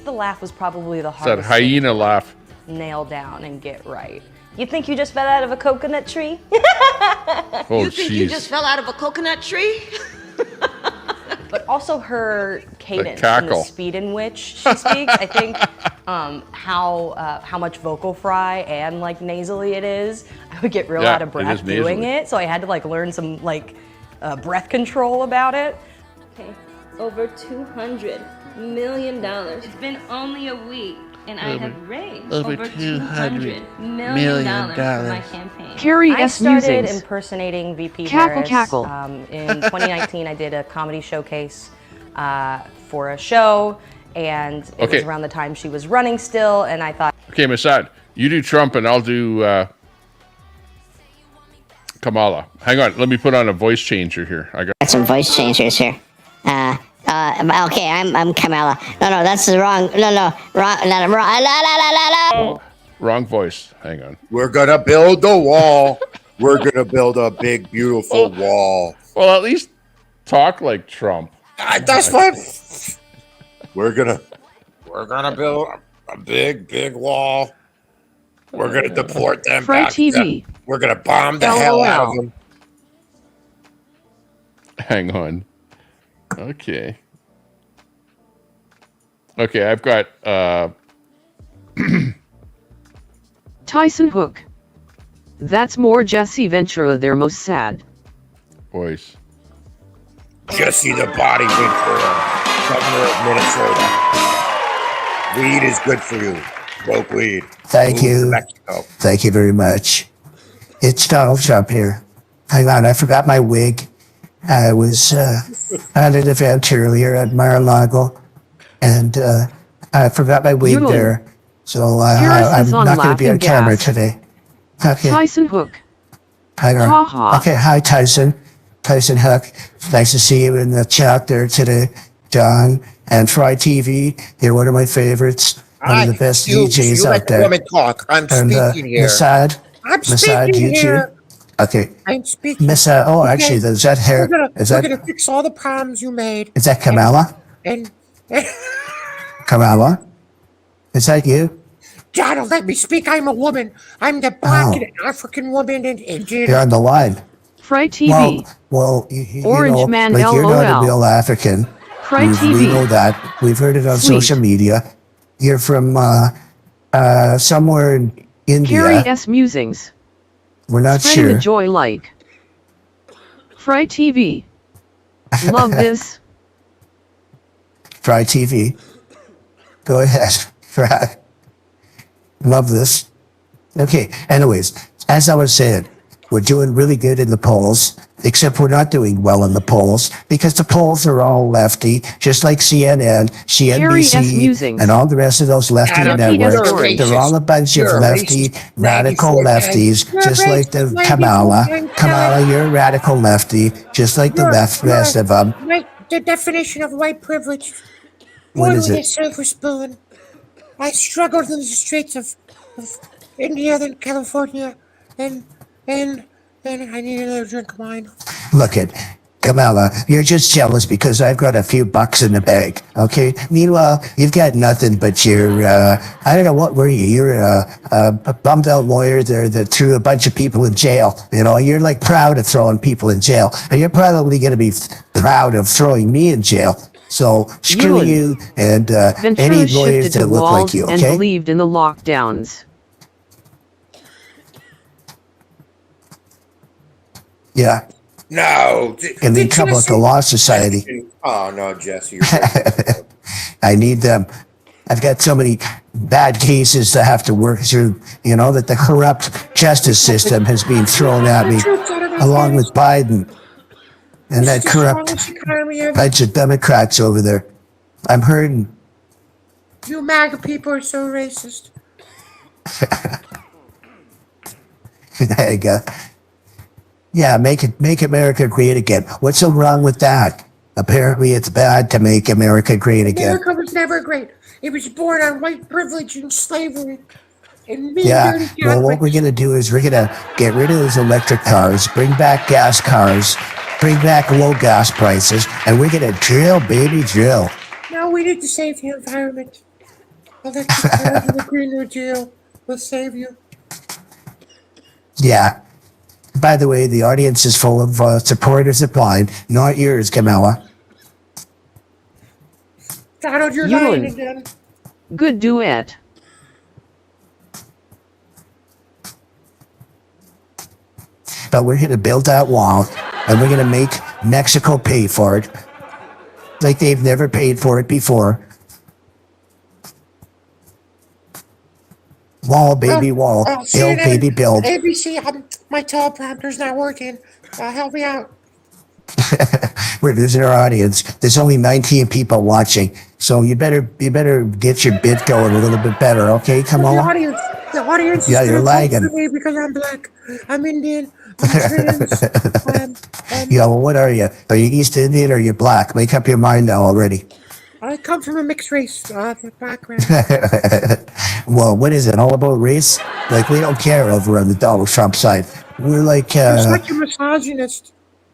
Speaker 22: The laugh was probably the
Speaker 1: It's that
Speaker 22: hardest.
Speaker 1: hyena laugh.
Speaker 22: Nail down and get right. You think you just fell out of a coconut tree?
Speaker 1: Oh,
Speaker 22: You think you
Speaker 1: jeez.
Speaker 22: just fell out of a coconut tree? But also her cadence and the
Speaker 1: cackle.
Speaker 22: speed in which she speaks. I think how much vocal fry and like nasally it is. I would get real
Speaker 1: Yeah,
Speaker 22: out of
Speaker 1: it
Speaker 22: breath
Speaker 1: is
Speaker 22: doing
Speaker 1: nasally.
Speaker 22: it, so I had to like learn some like breath control about it.
Speaker 3: Okay, over $200 million. It's been only a week, and I have raised over $200 million for my campaign.
Speaker 2: Carrie
Speaker 22: I
Speaker 2: S.
Speaker 22: started
Speaker 2: Musings.
Speaker 22: impersonating VP
Speaker 2: Cackle,
Speaker 22: Harris.
Speaker 2: cackle.
Speaker 22: In 2019, I did a comedy showcase for a show, and it was
Speaker 1: Okay.
Speaker 22: around the time she was running still, and I thought,
Speaker 1: Okay, Masad, you do Trump and I'll do Kamala. Hang on, let me put on a voice changer here. I got
Speaker 23: some voice changers here. Okay, I'm Kamala. No, that's the wrong. No, wrong. No, wrong.
Speaker 1: wrong voice. Hang on.
Speaker 12: We're gonna build a wall. We're gonna build a big, beautiful wall.
Speaker 1: Well, at least talk like Trump.
Speaker 12: That's fine. We're gonna build a big, big wall. We're gonna deport them
Speaker 2: Fry
Speaker 12: back.
Speaker 2: TV.
Speaker 12: We're gonna bomb the hell out of them.
Speaker 1: Hang on. Okay. Okay, I've got
Speaker 2: Tyson Hook. That's more Jesse Ventura, their most sad.
Speaker 1: voice.
Speaker 12: Jesse the Body Ventura, governor of Minnesota. Weed is good for you. Smoke weed.
Speaker 24: Thank
Speaker 12: Move to
Speaker 24: you.
Speaker 12: Mexico.
Speaker 24: Thank you very much. It's Donald Trump here. Hang on, I forgot my wig. I was at an event earlier at Mar-a-Lago, and I forgot my wig
Speaker 2: Duel.
Speaker 24: there. So
Speaker 2: Harris
Speaker 24: I'm
Speaker 2: is on
Speaker 24: not going to be on
Speaker 2: laughing
Speaker 24: camera
Speaker 2: gas.
Speaker 24: today. Okay.
Speaker 2: Tyson Hook.
Speaker 24: Hang on.
Speaker 2: Ha ha.
Speaker 24: Okay, hi Tyson. Tyson Hook. Nice to see you in the chat there today, John. And Fry TV, you're one of my favorites. One of the best DJs
Speaker 12: you
Speaker 24: out
Speaker 12: let the
Speaker 24: there.
Speaker 12: woman talk. I'm
Speaker 24: And
Speaker 12: speaking here.
Speaker 24: Masad.
Speaker 12: I'm
Speaker 24: Masad,
Speaker 12: speaking
Speaker 24: you too?
Speaker 12: here.
Speaker 24: Okay.
Speaker 12: I'm speaking.
Speaker 24: Masad. Oh,
Speaker 12: Okay.
Speaker 24: actually, is that hair? Is
Speaker 12: We're
Speaker 24: that
Speaker 12: gonna fix all the problems you made.
Speaker 24: is that Kamala?
Speaker 12: And
Speaker 24: Kamala? Is that you?
Speaker 12: Donald, let me speak. I'm a woman. I'm the black and African woman and Indian.
Speaker 24: You're on the line.
Speaker 2: Fry TV.
Speaker 24: Well, you
Speaker 2: Orange
Speaker 24: know,
Speaker 2: Man
Speaker 24: like you're not a
Speaker 2: LOL.
Speaker 24: real African.
Speaker 2: Fry
Speaker 24: We
Speaker 2: TV.
Speaker 24: know that. We've heard it on
Speaker 2: Sweet.
Speaker 24: social media. You're from somewhere in India.
Speaker 2: Carrie S. Musings.
Speaker 24: We're not
Speaker 2: Spreading
Speaker 24: sure.
Speaker 2: the joy like. Fry TV. Love this.
Speaker 24: Try TV. Go ahead. Try. Love this. Okay. Anyways, as I was saying, we're doing really good in the polls, except we're not doing well in the polls because the polls are all lefty, just like CNN,
Speaker 2: Carrie S.
Speaker 24: CNBC,
Speaker 2: Musings.
Speaker 24: and all the rest of those lefty
Speaker 2: Adam,
Speaker 24: networks.
Speaker 2: you're racist.
Speaker 24: They're all a bunch of
Speaker 12: You're a
Speaker 24: lefty,
Speaker 12: racist.
Speaker 24: radical
Speaker 12: 94
Speaker 24: lefties,
Speaker 12: times.
Speaker 24: just
Speaker 12: You're a
Speaker 24: like the
Speaker 12: racist. 94
Speaker 24: Kamala.
Speaker 12: times.
Speaker 24: Kamala, you're a radical lefty, just like the rest of them.
Speaker 12: The definition of white privilege.
Speaker 24: What
Speaker 12: Born
Speaker 24: is
Speaker 12: with
Speaker 24: it?
Speaker 12: a silver spoon. I struggled in the streets of India and California
Speaker 4: and and I need another drink of wine.
Speaker 24: Look it, Kamala, you're just jealous because I've got a few bucks in the bag, okay? Meanwhile, you've got nothing but your, I don't know, what were you? You're a bummed out lawyer there that threw a bunch of people in jail. You know, you're like proud of throwing people in jail. And you're probably going to be proud of throwing me in jail. So screw you and any
Speaker 2: Ventura
Speaker 24: lawyers
Speaker 2: shifted
Speaker 24: that
Speaker 2: to
Speaker 24: look like
Speaker 2: walls
Speaker 24: you,
Speaker 2: and
Speaker 24: okay?
Speaker 2: believed in the lockdowns.
Speaker 24: Yeah.
Speaker 12: No.
Speaker 24: And then come with the Law Society.
Speaker 12: Oh, no, Jesse.
Speaker 24: I need them. I've got so many bad cases to have to work through, you know, that the corrupt justice system has been thrown at me, along with Biden and that corrupt bunch of Democrats over there. I'm hurting.
Speaker 4: You MAGA people are so racist.
Speaker 24: There you go. Yeah, make America great again. What's so wrong with that? Apparently, it's bad to make America great again.
Speaker 4: America was never great. It was born on white privilege and slavery. And mean,
Speaker 24: Yeah,
Speaker 4: dirty
Speaker 24: well,
Speaker 4: Catholics.
Speaker 24: what we're going to do is we're going to get rid of those electric cars, bring back gas cars, bring back low gas prices, and we're going to drill, baby, drill.
Speaker 4: Now we need to save the environment. Electric cars and the Green New Deal will save you.
Speaker 24: Yeah. By the way, the audience is full of supporters of mine, not yours, Kamala.
Speaker 4: Donald, you're
Speaker 2: Ewan.
Speaker 4: lying again.
Speaker 2: Good duet.
Speaker 24: But we're going to build that wall, and we're going to make Mexico pay for it, like they've never paid for it before. Wall, baby, wall. Build,
Speaker 4: CNN,
Speaker 24: baby, build.
Speaker 4: ABC, my teleprompter's not working. Help me out.
Speaker 24: We're losing our audience. There's only 19 people watching, so you better get your bit going a little bit better, okay? Come
Speaker 4: The
Speaker 24: on.
Speaker 4: audience
Speaker 24: Yeah,
Speaker 4: is
Speaker 24: you're
Speaker 4: gonna vote
Speaker 24: lagging.
Speaker 4: for me because I'm black. I'm Indian. I'm trans.
Speaker 24: Yeah, well, what are you? Are you East Indian or you black? Make up your mind now already.
Speaker 4: I come from a mixed race background.
Speaker 24: Well, what is it? All about race? Like, we don't care over on the Donald Trump side. We're like,
Speaker 4: You're such a misogynist.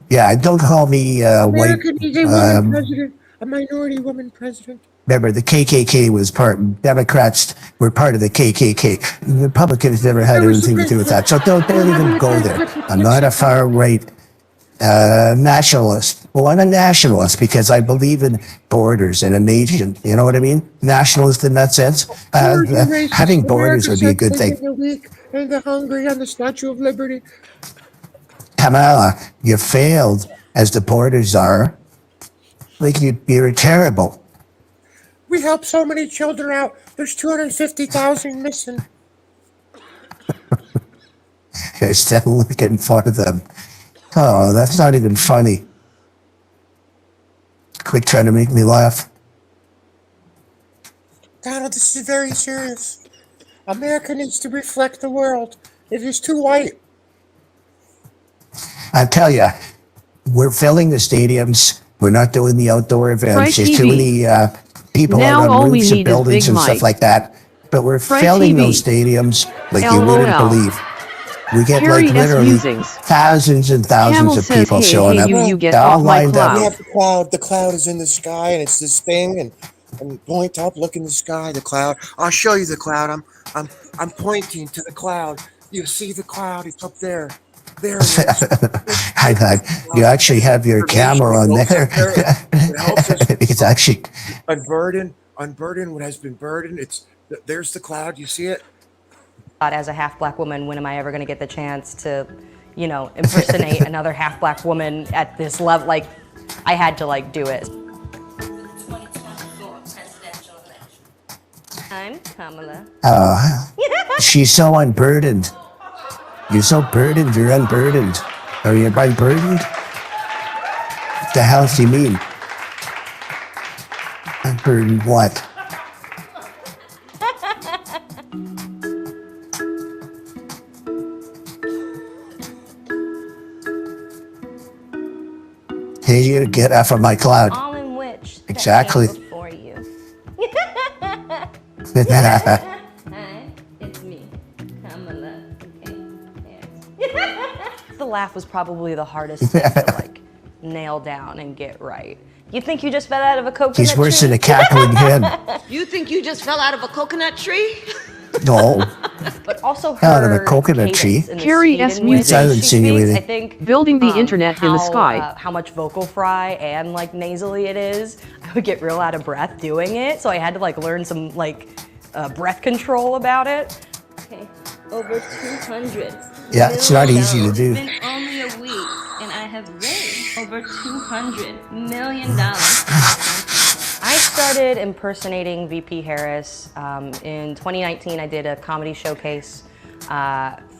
Speaker 24: yeah, don't call me white.
Speaker 4: America needs a woman president, a minority woman president.
Speaker 24: Remember, the KKK was Democrats were part of the KKK. Republicans never had anything to do with that. So don't even go there. I'm not a far right nationalist. Well, I'm a nationalist because I believe in borders and a nation. You know what I mean? Nationalist in that sense. Having borders would be a good thing.
Speaker 4: The weak and the hungry and the Statue of Liberty.
Speaker 24: Kamala, you failed as the borders are. Like, you're terrible.
Speaker 4: We help so many children out. There's 250,000 missing.
Speaker 24: You're still looking for them. Oh, that's not even funny. Quick trying to make me laugh.
Speaker 4: Donald, this is very serious. America needs to reflect the world. It is too white.
Speaker 24: I tell you, we're filling the stadiums. We're not doing the outdoor events.
Speaker 2: Right,
Speaker 24: There's too many people
Speaker 2: Now
Speaker 24: out
Speaker 2: all
Speaker 24: on
Speaker 2: we
Speaker 24: roofs of
Speaker 2: need is
Speaker 24: buildings
Speaker 2: Big
Speaker 24: and
Speaker 2: Mike.
Speaker 24: stuff like that. But we're
Speaker 2: Right,
Speaker 24: filling
Speaker 2: TV.
Speaker 24: those stadiums like you wouldn't
Speaker 2: LOL.
Speaker 24: believe. We get
Speaker 2: Harry
Speaker 24: like
Speaker 2: S.
Speaker 24: literally
Speaker 2: Musings.
Speaker 24: thousands and thousands
Speaker 2: Camel
Speaker 24: of
Speaker 2: says,
Speaker 24: people
Speaker 2: hey,
Speaker 24: showing
Speaker 2: hey,
Speaker 24: up.
Speaker 2: you get
Speaker 24: They're all
Speaker 2: off my
Speaker 24: lined
Speaker 2: cloud.
Speaker 24: up.
Speaker 12: We have the cloud. The cloud is in the sky, and it's this thing. And point up, look in the sky. The cloud. I'll show you the cloud. I'm pointing to the cloud. You see the cloud? It's up there. There it is.
Speaker 24: I thought you actually have your camera on there. It's actually
Speaker 12: Unburden what has been burdened. There's the cloud. You see it?
Speaker 22: As a half black woman, when am I ever going to get the chance to, impersonate another half black woman at this level? Like, I had to do it. I'm Kamala.
Speaker 24: she's so unburdened. You're so burdened, you're unburdened. Are you unburdened? What the hell do you mean? Unburdened what? Hey, you get off of my cloud.
Speaker 22: All in which
Speaker 24: Exactly.
Speaker 22: for you. Hi, it's me, Kamala. Okay, laugh was probably the hardest thing to like nail down and get right. You think you just fell out of a coconut tree?
Speaker 24: He's worse than a cackling hen.
Speaker 14: You think you just fell out of a coconut tree?
Speaker 24: No.
Speaker 22: But also
Speaker 24: Out of a
Speaker 22: her
Speaker 24: coconut tree.
Speaker 22: cadence and the
Speaker 2: Carrie
Speaker 22: speed
Speaker 2: S.
Speaker 22: in which
Speaker 2: Music.
Speaker 24: Sounds
Speaker 22: she speaks,
Speaker 24: insinuating.
Speaker 22: I think
Speaker 2: Building the internet in the sky.
Speaker 22: how much vocal fry and like nasally it is, I would get real out of breath doing it. So I had to like learn some like breath control about it.
Speaker 3: Okay, over 200.
Speaker 24: Yeah, it's not easy to do.
Speaker 3: It's been only a week, and I have raised over $200 million.
Speaker 22: I started impersonating VP Harris in 2019. I did a comedy showcase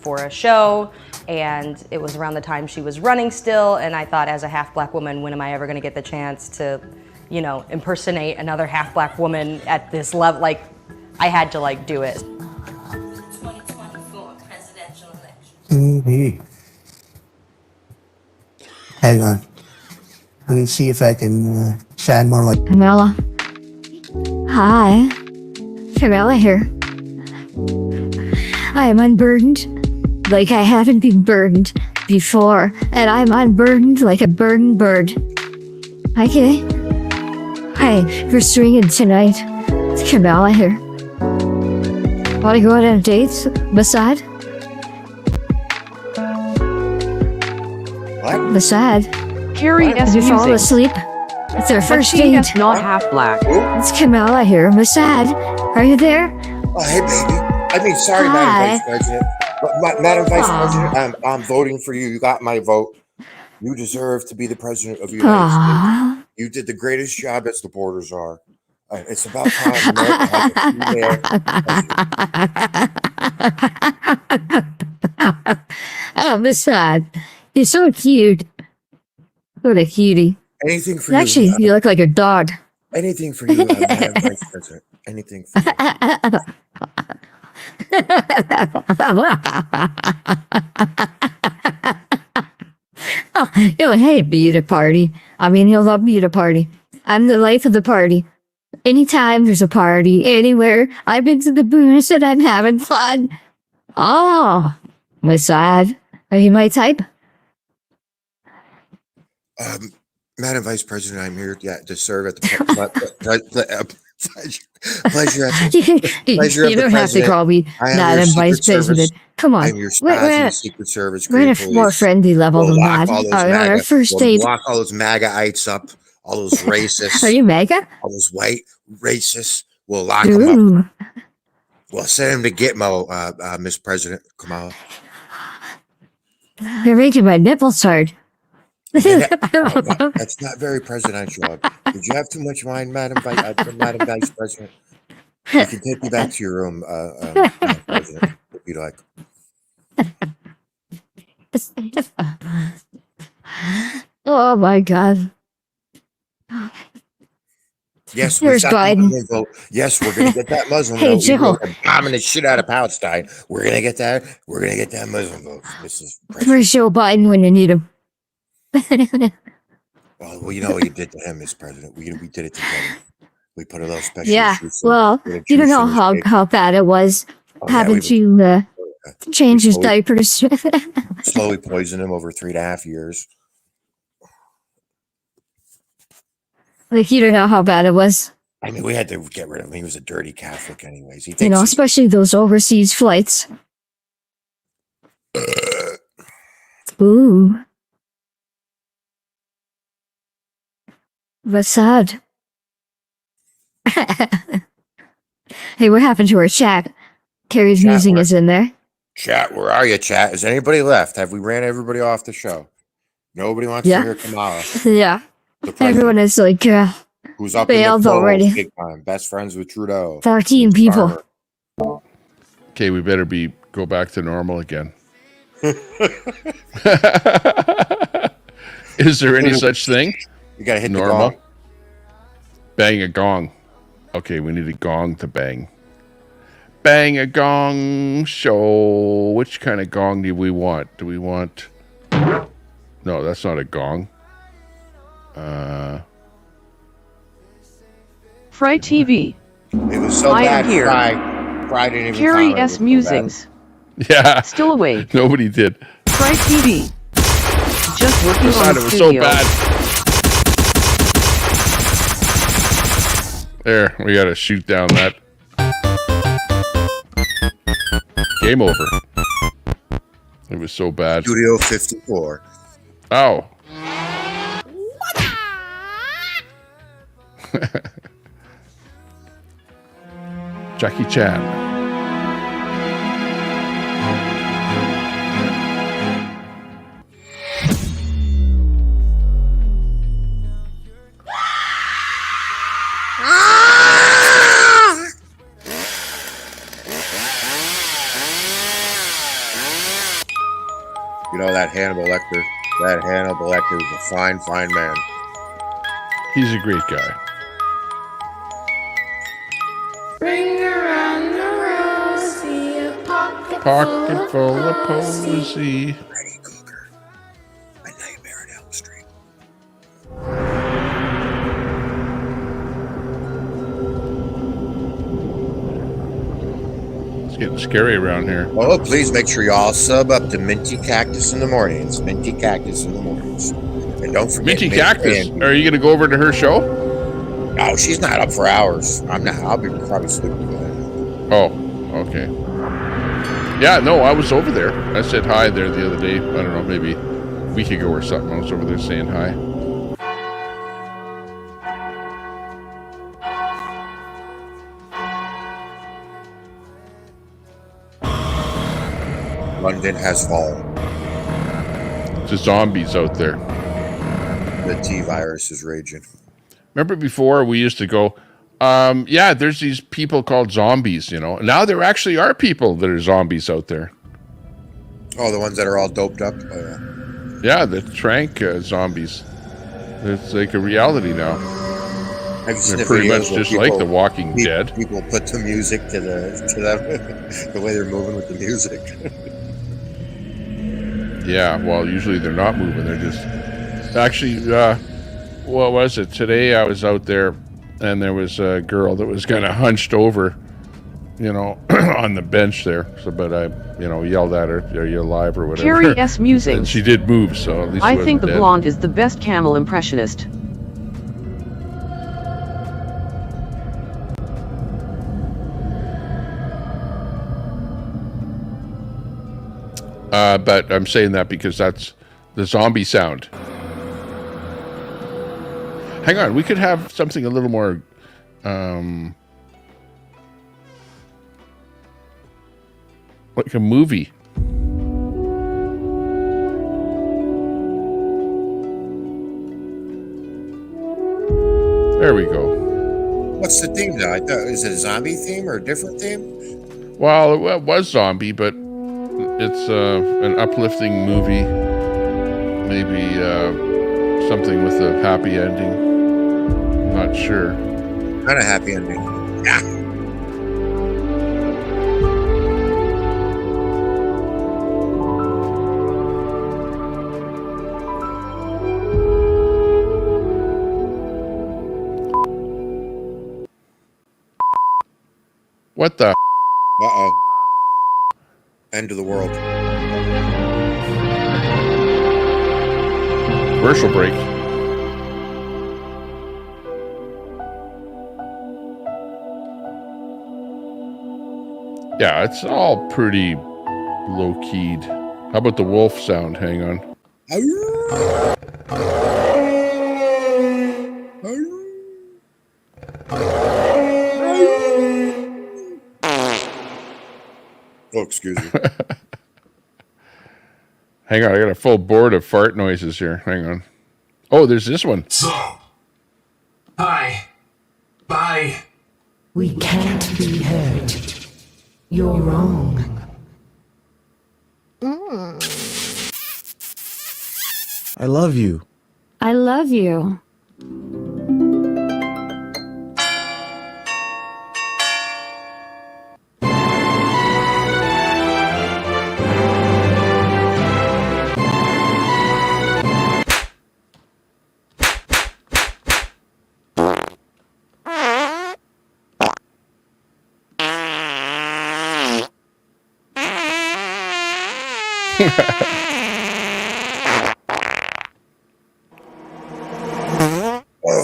Speaker 22: for a show, and it was around the time she was running still, and I thought, as a half-black woman, when am I ever gonna get the chance to, you know, impersonate another half-black woman at this level? Like, I had to like do it.
Speaker 3: 2024 presidential election.
Speaker 24: Hang on. Let me see if I can sound more like
Speaker 5: Camilla. Hi. Camilla here. I am unburdened like I haven't been burdened before, and I'm unburdened like a burdened bird. Okay? Hi, we're swinging tonight. It's Camilla here. Want to go on a date, Masad?
Speaker 12: What?
Speaker 5: Masad?
Speaker 2: Carrie S.
Speaker 5: Have you fallen
Speaker 2: Music.
Speaker 5: asleep? It's our
Speaker 2: But
Speaker 5: first
Speaker 2: she
Speaker 5: date.
Speaker 2: is not half black.
Speaker 5: It's Camilla here. Masad, are you there?
Speaker 12: Oh, hey, baby. I mean, sorry,
Speaker 5: Hi.
Speaker 12: Madam Vice President. Madam Vice
Speaker 5: Aw.
Speaker 12: President, I'm voting for you. You got my vote. You deserve to be the president of the United States.
Speaker 5: Aw.
Speaker 12: You did the greatest job as the borders are. It's about time America has a female.
Speaker 5: Oh, Masad, you're so cute. What a cutie.
Speaker 12: Anything for
Speaker 5: Actually,
Speaker 12: you.
Speaker 5: you look like a dog.
Speaker 12: Anything for you, Madam Vice President. Anything for you.
Speaker 5: Oh, you'll hate me at a party. I mean, you'll love me at a party. I'm the life of the party. Anytime there's a party, anywhere, I've been to the booze and I'm having fun. Oh, Masad, are you my type?
Speaker 12: Madam Vice President, I'm here to serve at the pleasure at the pleasure
Speaker 5: You
Speaker 12: of the
Speaker 5: don't have to
Speaker 12: president.
Speaker 5: call me
Speaker 12: I am
Speaker 5: Madam
Speaker 12: your
Speaker 5: Vice
Speaker 12: Secret Service.
Speaker 5: President. Come on.
Speaker 12: I'm your
Speaker 5: We're
Speaker 12: spazzy
Speaker 5: at-
Speaker 12: Secret Service.
Speaker 5: We're at
Speaker 12: Green
Speaker 5: a more
Speaker 12: Police.
Speaker 5: friendly level
Speaker 12: We'll
Speaker 5: than
Speaker 12: lock
Speaker 5: that.
Speaker 12: all those
Speaker 5: On our
Speaker 12: MAGA,
Speaker 5: first
Speaker 12: we'll
Speaker 5: date.
Speaker 12: lock all those MAGA-ites up, all those racists.
Speaker 5: Are you mega?
Speaker 12: All those white racists. We'll lock them up.
Speaker 5: Ooh.
Speaker 12: We'll send them to Gitmo, Miss President Kamala.
Speaker 5: You're making my nipples hard.
Speaker 12: That's not very presidential. Did you have too much wine, Madam Vice President? I can take you back to your room, Madam President, if you like.
Speaker 5: Oh my God.
Speaker 12: Yes,
Speaker 5: Here's
Speaker 12: got the
Speaker 5: Biden.
Speaker 12: Muslim vote. Yes, we're going to get that Muslim
Speaker 5: Hey,
Speaker 12: vote. Even
Speaker 5: Joe.
Speaker 12: though they're bombing the shit out of Palestine. We're going to get that. We're going to get that Muslim vote.
Speaker 5: Where's Joe Biden when you need him?
Speaker 12: Well, you know what you did to him, Mr. President. We did it together. We put a little special.
Speaker 5: Yeah,
Speaker 12: juice in-
Speaker 5: well,
Speaker 12: little
Speaker 5: you don't
Speaker 12: juice
Speaker 5: know
Speaker 12: in his
Speaker 5: how,
Speaker 12: cake.
Speaker 5: how bad it was
Speaker 12: Oh, yeah,
Speaker 5: having
Speaker 12: we've
Speaker 5: to change his
Speaker 12: slowly-
Speaker 5: diapers.
Speaker 12: Slowly poisoned him over 3.5 years.
Speaker 5: Like, you don't know how bad it was.
Speaker 12: I mean, we had to get rid of him. He was a dirty Catholic, anyways. He
Speaker 5: You
Speaker 12: thinks
Speaker 5: know,
Speaker 12: he's-
Speaker 5: especially those overseas flights. Ooh. That's sad. Hey, what happened to our chat? Carrie's
Speaker 12: Chat,
Speaker 5: musing
Speaker 12: where-
Speaker 5: is in there.
Speaker 12: Chat, where are you, chat? Is anybody left? Have we ran everybody off the show? Nobody wants
Speaker 5: Yeah.
Speaker 12: to hear Kamala,
Speaker 5: Yeah.
Speaker 12: the president,
Speaker 5: Everyone is like,
Speaker 12: who's up in
Speaker 5: bailed
Speaker 12: the polls
Speaker 5: already.
Speaker 12: big time, best friends with Trudeau.
Speaker 5: 13 people.
Speaker 1: Okay, we better go back to normal again. Is there any such thing?
Speaker 12: You gotta hit the
Speaker 1: normal.
Speaker 12: gong.
Speaker 1: Bang a gong. Okay, we need a gong to bang. Bang a gong show. Which kind of gong do we want? Do we want... No, that's not a gong.
Speaker 2: Fry TV.
Speaker 12: It was so
Speaker 2: I
Speaker 12: bad.
Speaker 2: am here.
Speaker 12: Fry didn't even
Speaker 2: Carrie
Speaker 12: comment. It
Speaker 2: S.
Speaker 12: was so bad.
Speaker 2: Musings.
Speaker 1: Yeah.
Speaker 2: Still awake.
Speaker 1: Nobody did.
Speaker 2: Fry TV. Working
Speaker 1: This
Speaker 2: on
Speaker 1: side
Speaker 2: the
Speaker 1: it was so
Speaker 2: studio.
Speaker 1: bad. There, we gotta shoot down that. Game over. It was so bad.
Speaker 12: Studio 54.
Speaker 1: Oh. Jackie Chan.
Speaker 12: You know, that Hannibal Lecter. That Hannibal Lecter is a fine, fine man.
Speaker 1: He's a great guy.
Speaker 4: Bring around the rosy, a pocket
Speaker 1: full of posy.
Speaker 12: Freddy Krueger. A Nightmare on Elm Street.
Speaker 1: It's getting scary around here.
Speaker 12: Oh, please make sure you all sub up to Minty Cactus in the mornings. Minty Cactus in the mornings. And don't forget
Speaker 1: Minty Cactus.
Speaker 12: Andy.
Speaker 1: Are you going to go over to her show?
Speaker 12: No, she's not up for hours. I'm not. I'll be probably sleeping by then.
Speaker 1: Oh, okay. Yeah, no, I was over there. I said hi there the other day. I don't know, maybe a week ago or something. I was over there saying hi.
Speaker 12: London has fallen.
Speaker 1: The zombies out there.
Speaker 12: The T-virus is raging.
Speaker 1: Remember before we used to go, yeah, there's these people called zombies, you know. Now there actually are people that are zombies out there.
Speaker 12: Oh, the ones that are all doped up? Oh, yeah.
Speaker 1: Yeah, the trank zombies. It's like a reality now.
Speaker 12: Have you seen
Speaker 1: They're
Speaker 12: the
Speaker 1: pretty
Speaker 12: videos
Speaker 1: much
Speaker 12: where
Speaker 1: just like The Walking Dead.
Speaker 12: People put the music to them, the way they're moving with the music.
Speaker 1: Yeah, well, usually they're not moving. They're just... Actually, what was it? Today I was out there, and there was a girl that was kind of hunched over, you know, on the bench there. So, but I, you know, yelled at her, "Are you alive?" or whatever.
Speaker 2: Carrie S. Musings.
Speaker 1: And she did move, so at least she
Speaker 2: I
Speaker 1: wasn't
Speaker 2: think the
Speaker 1: dead.
Speaker 2: blonde is the best camel impressionist.
Speaker 1: But I'm saying that because that's the zombie sound. Hang on, we could have something a little more, like a movie. There we go.
Speaker 12: What's the theme though? I thought, is it a zombie theme or a different theme?
Speaker 1: Well, it was zombie, but it's an uplifting movie. Maybe something with a happy ending. Not sure.
Speaker 12: Not a happy ending. Yeah.
Speaker 1: What the?
Speaker 12: Uh-oh. End of the world.
Speaker 1: Commercial break. Yeah, it's all pretty low-keyed. How about the wolf sound? Hang on.
Speaker 12: Oh, excuse me.
Speaker 1: Hang on, I got a full board of fart noises here. Hang on. Oh, there's this one.
Speaker 6: So, hi. Bye.
Speaker 7: We can't be hurt. You're wrong.
Speaker 10: I love you.
Speaker 5: I love you.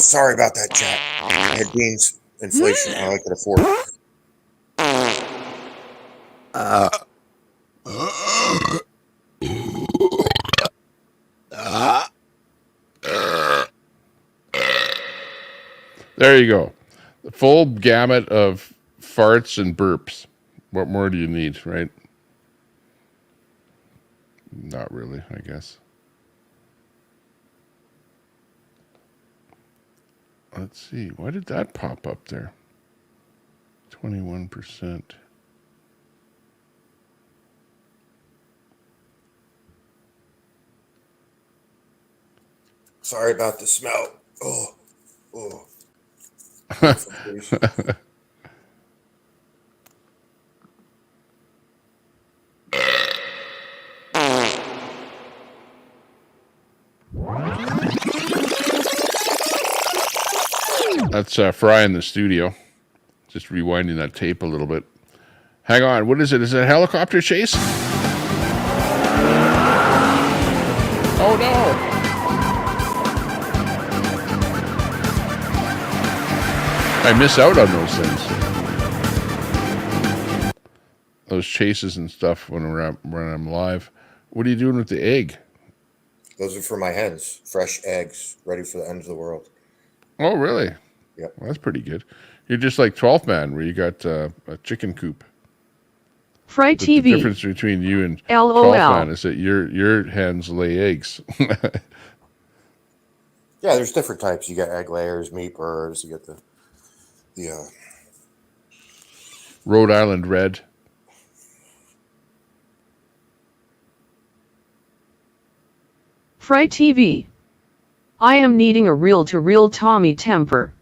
Speaker 12: Sorry about that, chat. I had beans, inflation. I like to afford
Speaker 1: There you go. The full gamut of farts and burps. What more do you need, right? Not really, I guess. Let's see. Why did that pop up there? 21%.
Speaker 12: Sorry about the smell. Oh.
Speaker 1: That's Fry in the studio. Just rewinding that tape a little bit. Hang on. What is it? Is it a helicopter chase? Oh, no. I miss out on those things. Those chases and stuff when I'm live. What are you doing with the egg?
Speaker 12: Those are for my hens. Fresh eggs, ready for the end of the world.
Speaker 1: Oh, really?
Speaker 12: Yep.
Speaker 1: Well, that's pretty good. You're just like 12th Man, where you got a chicken coop.
Speaker 2: Fry TV.
Speaker 1: The difference between you and
Speaker 2: LOL.
Speaker 1: 12th Man is that your hens lay eggs.
Speaker 12: Yeah, there's different types. You got egg layers, meat birds. You get the
Speaker 1: Rhode Island Red.
Speaker 2: Fry TV. I am needing a reel-to-reel Tommy temper.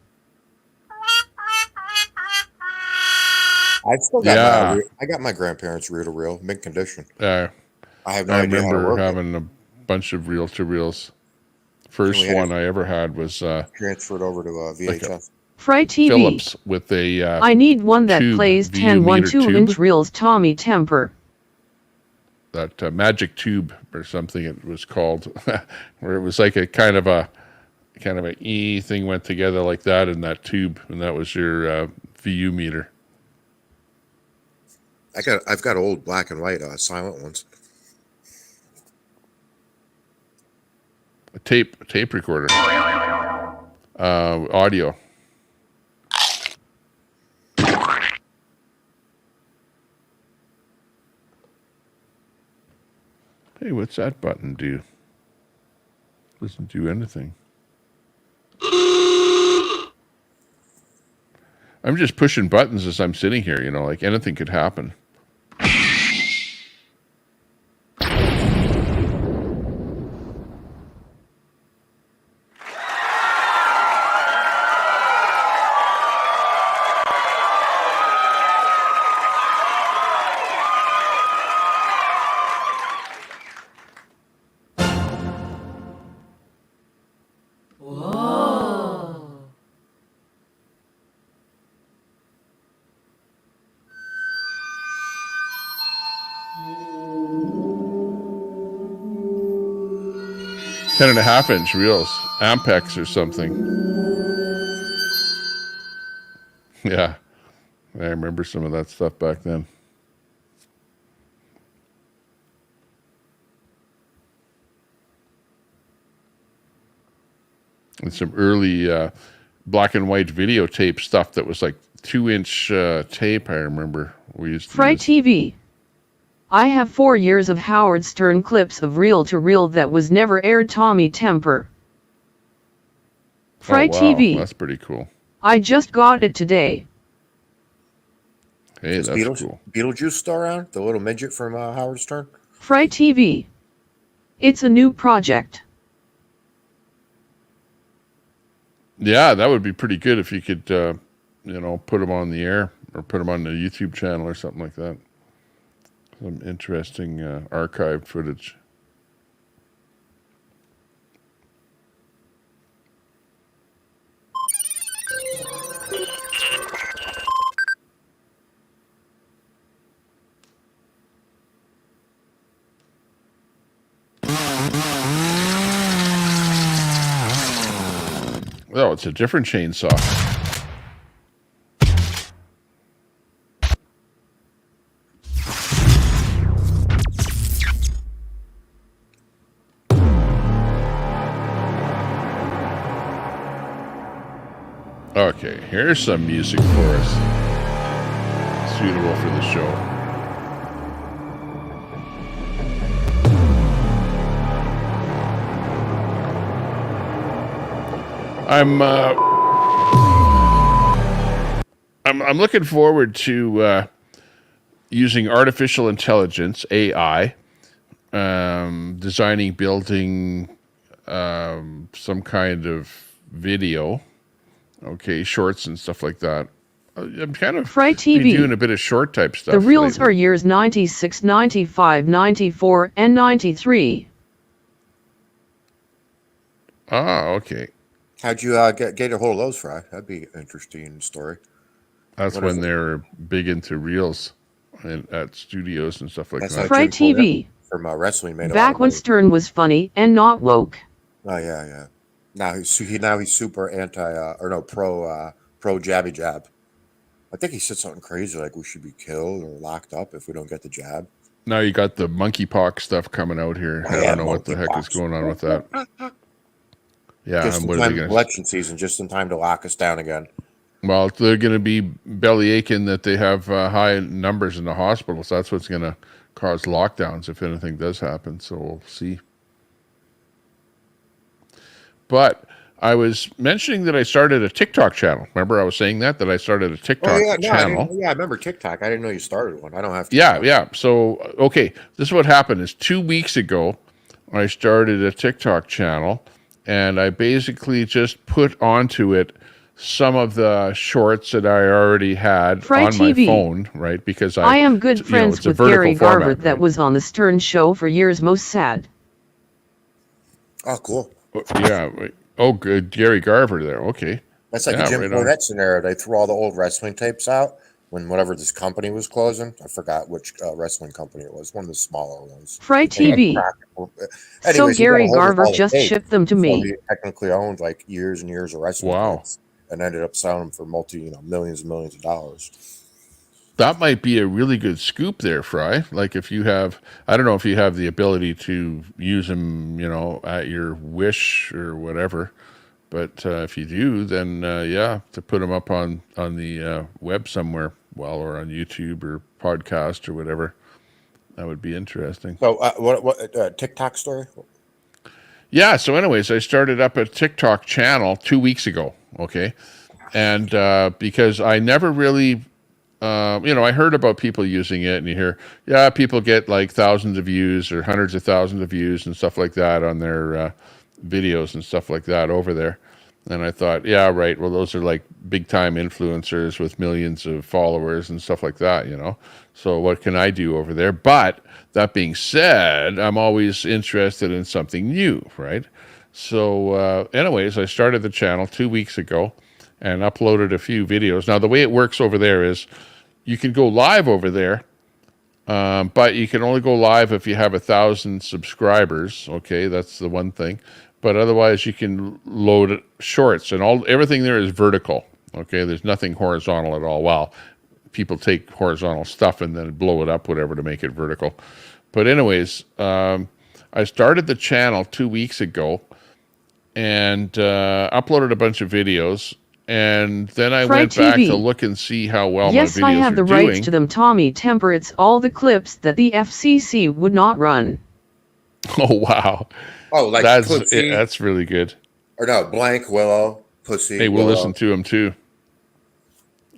Speaker 12: I've still got I got my grandparents' reel-to-reel, mint condition.
Speaker 1: Yeah.
Speaker 12: I have no idea how to
Speaker 1: remember
Speaker 12: work
Speaker 1: having a bunch of reel-to-reels. First one I ever had was
Speaker 12: transferred over to VHS.
Speaker 2: Fry TV.
Speaker 1: Phillips with a
Speaker 2: I need one that plays 10
Speaker 1: 1.2
Speaker 2: 2-inch reels Tommy temper.
Speaker 1: That magic tube or something it was called, where it was like a kind of a E thing went together like that in that tube, and that was your VU meter.
Speaker 12: I've got old black and white silent ones.
Speaker 1: A tape recorder. Audio. Hey, what's that button do? Doesn't do anything. I'm just pushing buttons as I'm sitting here, like anything could happen. Ten and a half inch reels, Ampex or something. Yeah, I remember some of that stuff back then. And some early black and white videotape stuff that was like 2-inch tape. I remember we used to
Speaker 2: Fry
Speaker 1: use.
Speaker 2: TV. I have 4 years of Howard Stern clips of reel-to-reel that was never aired Tommy temper. Fry
Speaker 1: Oh, wow.
Speaker 2: TV.
Speaker 1: That's pretty cool.
Speaker 2: I just got it today.
Speaker 1: Hey, that's cool.
Speaker 12: Beetlejuice still around? The little midget from Howard Stern?
Speaker 2: Fry TV. It's a new project.
Speaker 1: Yeah, that would be pretty good if you could, put them on the air or put them on the YouTube channel or something like that. Some interesting archived footage. Oh, Oh, it's a different chainsaw. Okay, here's some music for us. Suitable for the show. I'm looking forward to using artificial intelligence, AI, designing, building some kind of video. Okay, shorts and stuff like that. I'm kind of
Speaker 2: Fry TV.
Speaker 1: doing a bit of short type stuff.
Speaker 2: The reels
Speaker 1: lately.
Speaker 2: are years 96, 95, 94, and 93.
Speaker 1: Ah, okay.
Speaker 12: How'd you get a hold of those, Fry? That'd be an interesting story.
Speaker 1: That's
Speaker 12: What
Speaker 1: when
Speaker 12: is it?
Speaker 1: they're big into reels at studios and stuff like
Speaker 12: That's
Speaker 1: that.
Speaker 12: how
Speaker 2: Fry
Speaker 12: Jim Cornette
Speaker 2: TV.
Speaker 12: from wrestling made a lot
Speaker 2: Back
Speaker 12: of
Speaker 2: when
Speaker 12: money.
Speaker 2: Stern was funny and not woke.
Speaker 12: Oh yeah. Now he's super pro jabby jab. I think he said something crazy like we should be killed or locked up if we don't get the jab.
Speaker 1: Now you got the monkeypox stuff coming out here. I don't know what the heck is going on with that. Yeah,
Speaker 12: Just
Speaker 1: and
Speaker 12: in
Speaker 1: what are
Speaker 12: time
Speaker 1: they
Speaker 12: for
Speaker 1: going
Speaker 12: election season, just in time to lock us down again.
Speaker 1: Well, they're going to be belly aching that they have high numbers in the hospitals. That's what's going to cause lockdowns if anything does happen. So we'll see. But I was mentioning that I started a TikTok channel. Remember I was saying that I started a TikTok channel.
Speaker 12: I remember TikTok. I didn't know you started one. I don't have to.
Speaker 1: Yeah. So, okay, this is what happened is 2 weeks ago, I started a TikTok channel, and I basically just put onto it some of the shorts that I already had
Speaker 2: Fry
Speaker 1: on
Speaker 2: TV.
Speaker 1: my phone, right? Because
Speaker 2: I am good friends
Speaker 1: it's a
Speaker 2: with
Speaker 1: vertical
Speaker 2: Gary
Speaker 1: format,
Speaker 2: Garver that was on the Stern Show for years. Most sad.
Speaker 12: Oh, cool.
Speaker 1: Yeah. Oh, good. Gary Garver there. Okay.
Speaker 12: That's like
Speaker 1: Yeah,
Speaker 12: a Jim
Speaker 1: right on.
Speaker 12: Cornette scenario. They threw all the old wrestling tapes out when whatever this company was closing. I forgot which wrestling company it was. One of the smaller ones.
Speaker 2: Fry
Speaker 12: And he had
Speaker 2: TV.
Speaker 12: Anyways,
Speaker 2: So
Speaker 12: he got
Speaker 2: Gary
Speaker 12: a hold of
Speaker 2: Garver
Speaker 12: all the
Speaker 2: just
Speaker 12: tapes.
Speaker 2: shipped them to
Speaker 12: So
Speaker 2: me.
Speaker 12: he technically owned like years and years of wrestling tapes and ended up selling them for millions and millions of dollars.
Speaker 1: That might be a really good scoop there, Fry. Like if you have, I don't know if you have the ability to use them, at your wish or whatever. But if you do, then to put them up on the web somewhere, or on YouTube or podcast or whatever, that would be interesting.
Speaker 12: So what TikTok story?
Speaker 1: Yeah. So, anyways, I started up a TikTok channel 2 weeks ago. Okay, and because I never really, I heard about people using it, and you hear, people get like thousands of views or hundreds of thousands of views and stuff like that on their videos and stuff like that over there. And I thought, yeah, right. Well, those are like big time influencers with millions of followers and stuff like that, So what can I do over there? But that being said, I'm always interested in something new, right? So anyways, I started the channel 2 weeks ago and uploaded a few videos. Now, the way it works over there is you can go live over there, but you can only go live if you have 1,000 subscribers. Okay, that's the one thing. But otherwise, you can load shorts, and everything there is vertical. Okay, there's nothing horizontal at all. Well, people take horizontal stuff and then blow it up, whatever, to make it vertical. But anyways, I started the channel 2 weeks ago and uploaded a bunch of videos. And then I
Speaker 2: Fry
Speaker 1: went back
Speaker 2: TV.
Speaker 1: to look and see how well
Speaker 2: Yes,
Speaker 1: my videos
Speaker 2: I have the
Speaker 1: are
Speaker 2: rights
Speaker 1: doing.
Speaker 2: to them. Tommy Temper. It's all the clips that the FCC would not run.
Speaker 1: Oh, wow.
Speaker 12: Oh, like Pussy.
Speaker 1: That's really good.
Speaker 12: Or no, Blank, Willow, Pussy.
Speaker 1: Hey, we'll
Speaker 12: Willow.
Speaker 1: listen to them too.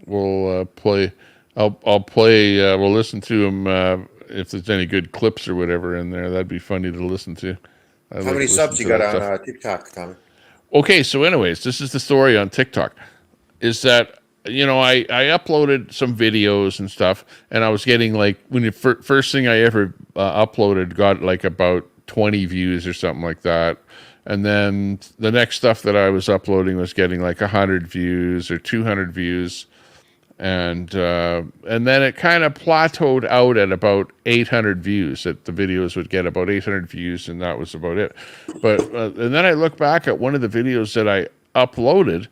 Speaker 1: We'll play. I'll play. We'll listen to them if there's any good clips or whatever in there. That'd be funny to listen to.
Speaker 12: How many subs you got on TikTok, Tommy?
Speaker 1: Okay, so anyways, this is the story on TikTok. Is that I uploaded some videos and stuff, and I was getting like first thing I ever uploaded got like about 20 views or something like that. And then the next stuff that I was uploading was getting like 100 views or 200 views. And then it kind of plateaued out at about 800 views, that the videos would get about 800 views, and that was about it. But and then I look back at one of the videos that I uploaded,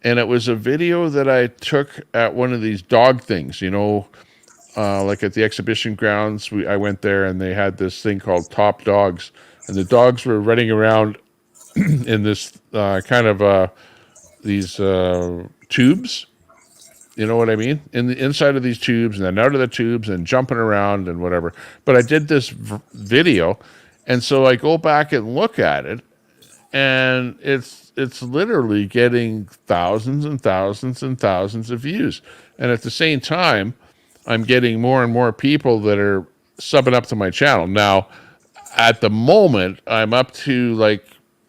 Speaker 1: and it was a video that I took at one of these dog things, like at the exhibition grounds. I went there and they had this thing called Top Dogs, and the dogs were running around in this these tubes. You know what I mean? In the inside of these tubes and then out of the tubes and jumping around and whatever. But I did this video, and so I go back and look at it, and it's literally getting thousands and thousands and thousands of views. And at the same time, I'm getting more and more people that are subbing up to my channel. Now, at the moment, I'm up to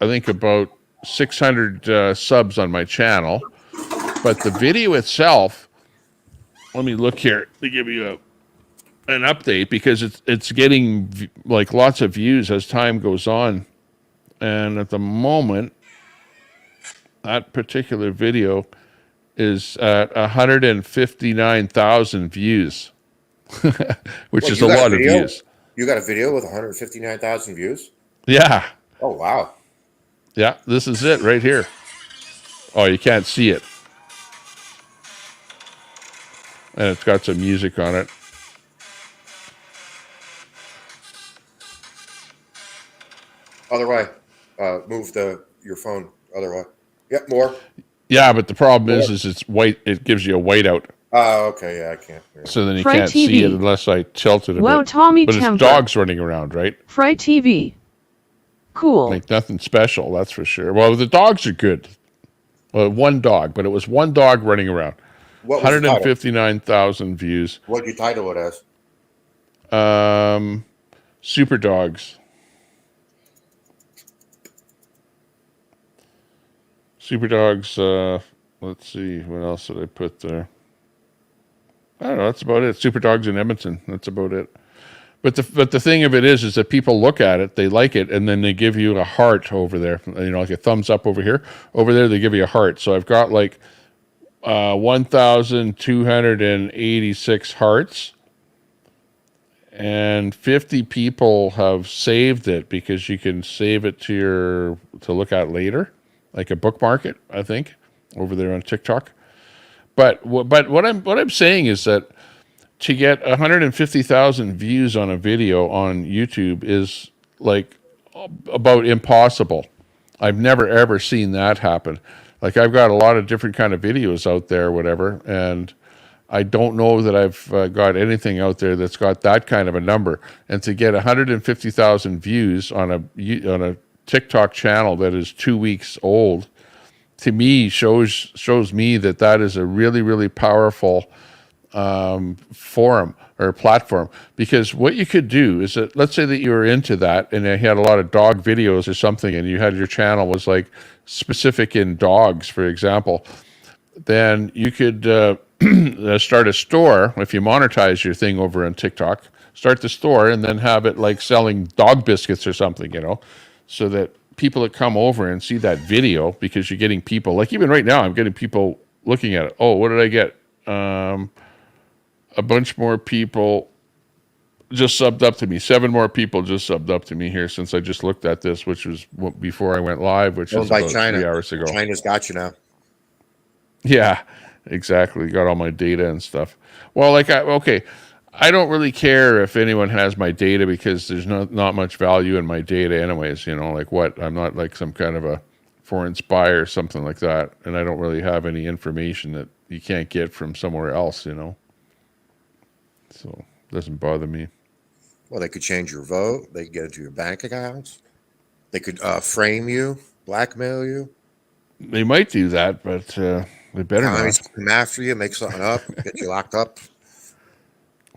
Speaker 1: I think about 600 subs on my channel. But the video itself, let me look here to give you an update, because it's getting lots of views as time goes on. And at the moment, that particular video is at 159,000 views, which is a lot of views.
Speaker 12: You got a video with 159,000 views?
Speaker 1: Yeah.
Speaker 12: Oh, wow.
Speaker 1: Yeah, this is it right here. Oh, you can't see it. And it's got some music on it.
Speaker 12: Other way. Move your phone. Other way. Yep, more.
Speaker 1: Yeah, but the problem is it's white. It gives you a whiteout.
Speaker 12: Oh, okay. Yeah, I can't.
Speaker 1: So then you
Speaker 2: Fry
Speaker 1: can't
Speaker 2: TV.
Speaker 1: see it unless I tilt it a
Speaker 2: Wow,
Speaker 1: bit.
Speaker 2: Tommy
Speaker 1: But
Speaker 2: Temper.
Speaker 1: it's dogs running around, right?
Speaker 2: Fry TV. Cool.
Speaker 1: Like nothing special, that's for sure. Well, the dogs are good. Well, one dog, but it was one dog running around.
Speaker 12: What was the title?
Speaker 1: 159,000 views.
Speaker 12: What did you title it as?
Speaker 1: Super Dogs. Super Dogs, let's see, what else did I put there? I don't know, that's about it. Super Dogs in Edmonton, that's about it. But the thing of it is that people look at it, they like it, and then they give you a heart over there, like a thumbs up over here. Over there, they give you a heart. So I've got 1,286 hearts, and 50 people have saved it, because you can save it to look at later, like a bookmark it, I think, over there on TikTok. But what I'm saying is that to get 150,000 views on a video on YouTube is about impossible. I've never ever seen that happen. I've got a lot of different kind of videos out there, whatever, and I don't know that I've got anything out there that's got that kind of a number. And to get 150,000 views on a TikTok channel that is 2 weeks old, to me shows me that is a really, really powerful forum or platform. Because what you could do is that, let's say that you were into that and you had a lot of dog videos or something, and you had your channel was specific in dogs, for example, then you could start a store. If you monetize your thing over on TikTok, start the store and then have it selling dog biscuits or something, so that people that come over and see that video, because you're getting people, even right now, I'm getting people looking at it. Oh, what did I get? A bunch more people just subbed up to me. 7 more people just subbed up to me here since I just looked at this, which was before I went live, which was about
Speaker 12: China.
Speaker 1: 3 hours ago.
Speaker 12: China's got you now.
Speaker 1: Yeah, exactly. Got all my data and stuff. Well, I don't really care if anyone has my data, because there's not much value in my data anyways. What? I'm not some kind of a foreign spy or something like that, and I don't really have any information that you can't get from somewhere else, So it doesn't bother me.
Speaker 12: Well, they could change your vote. They could get into your bank accounts. They could frame you, blackmail you.
Speaker 1: They might do that, but they better not.
Speaker 12: Come after you, make something up, get you locked up.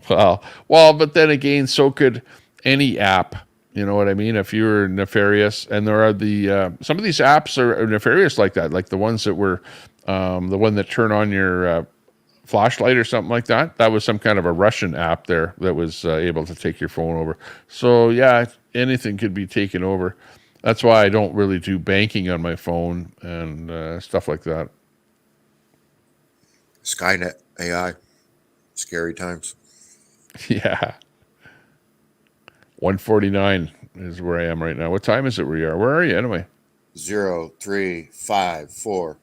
Speaker 1: Well, but then again, so could any app. You know what I mean? If you're nefarious, and there are some of these apps are nefarious like that, like the ones that were the one that turn on your flashlight or something like that. That was some kind of a Russian app there that was able to take your phone over. So yeah, anything could be taken over. That's why I don't really do banking on my phone and stuff like that.
Speaker 12: Skynet AI, scary times.
Speaker 1: Yeah. 1:49 is where I am right now. What time is it where you are? Where are you anyway?
Speaker 12: 0, 3, 5, 4.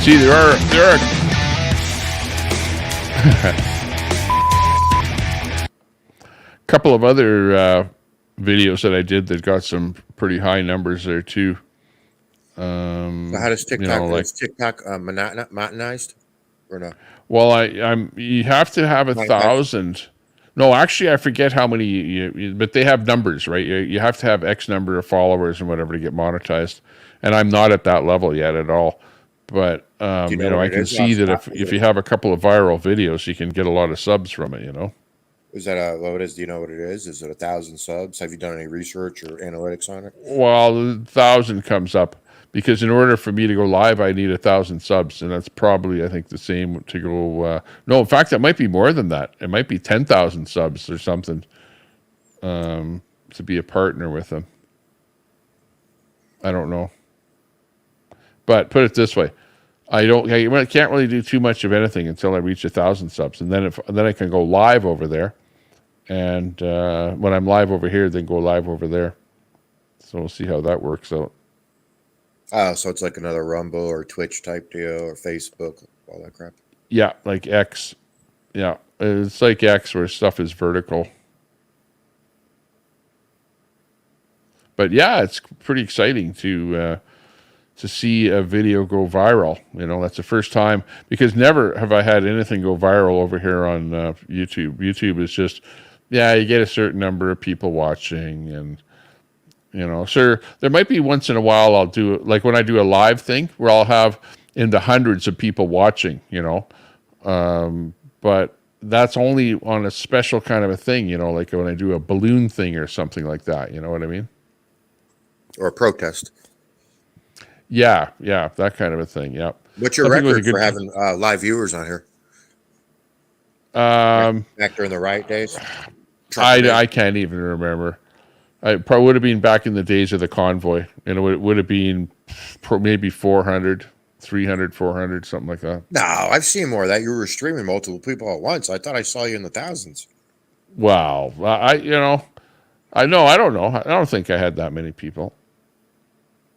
Speaker 1: See, there are a couple of other videos that I did that got some pretty high numbers there too.
Speaker 12: So how does TikTok? Is TikTok monotonized or no?
Speaker 1: Well, you have to have 1,000. No, actually, I forget how many. But they have numbers, right? You have to have X number of followers and whatever to get monetized. And I'm not at that level yet at all. But I can see that if you have a couple of viral videos, you can get a lot of subs from it.
Speaker 12: Is that what it is? Do you know what it is? Is it 1,000 subs? Have you done any research or analytics on it?
Speaker 1: Well, 1,000 comes up because in order for me to go live, I need 1,000 subs, and that's probably I think the same to go. No, in fact, it might be more than that. It might be 10,000 subs or something to be a partner with them. I don't know. But put it this way, I can't really do too much of anything until I reach 1,000 subs, and then I can go live over there, and when I'm live over here, then go live over there. So we'll see how that works out.
Speaker 12: Oh, so it's like another Rumble or Twitch type deal or Facebook, all that crap.
Speaker 1: Yeah, like X. Yeah, it's like X where stuff is vertical. But yeah, it's pretty exciting to see a video go viral. That's the first time, because never have I had anything go viral over here on YouTube. YouTube is just, you get a certain number of people watching, and sure, there might be once in a while I'll do it, like when I do a live thing where I'll have in the hundreds of people watching, but that's only on a special kind of a thing, like when I do a balloon thing or something like that. You know what I mean?
Speaker 12: Or a protest.
Speaker 1: Yeah, that kind of a thing. Yeah.
Speaker 12: What's your record for having live viewers on here? Back during the riot days?
Speaker 1: I can't even remember. I probably would have been back in the days of the convoy, and it would have been maybe 400, 300, 400, something like that.
Speaker 12: No, I've seen more of that. You were streaming multiple people at once. I thought I saw you in the thousands.
Speaker 1: Wow. I don't know. I don't think I had that many people.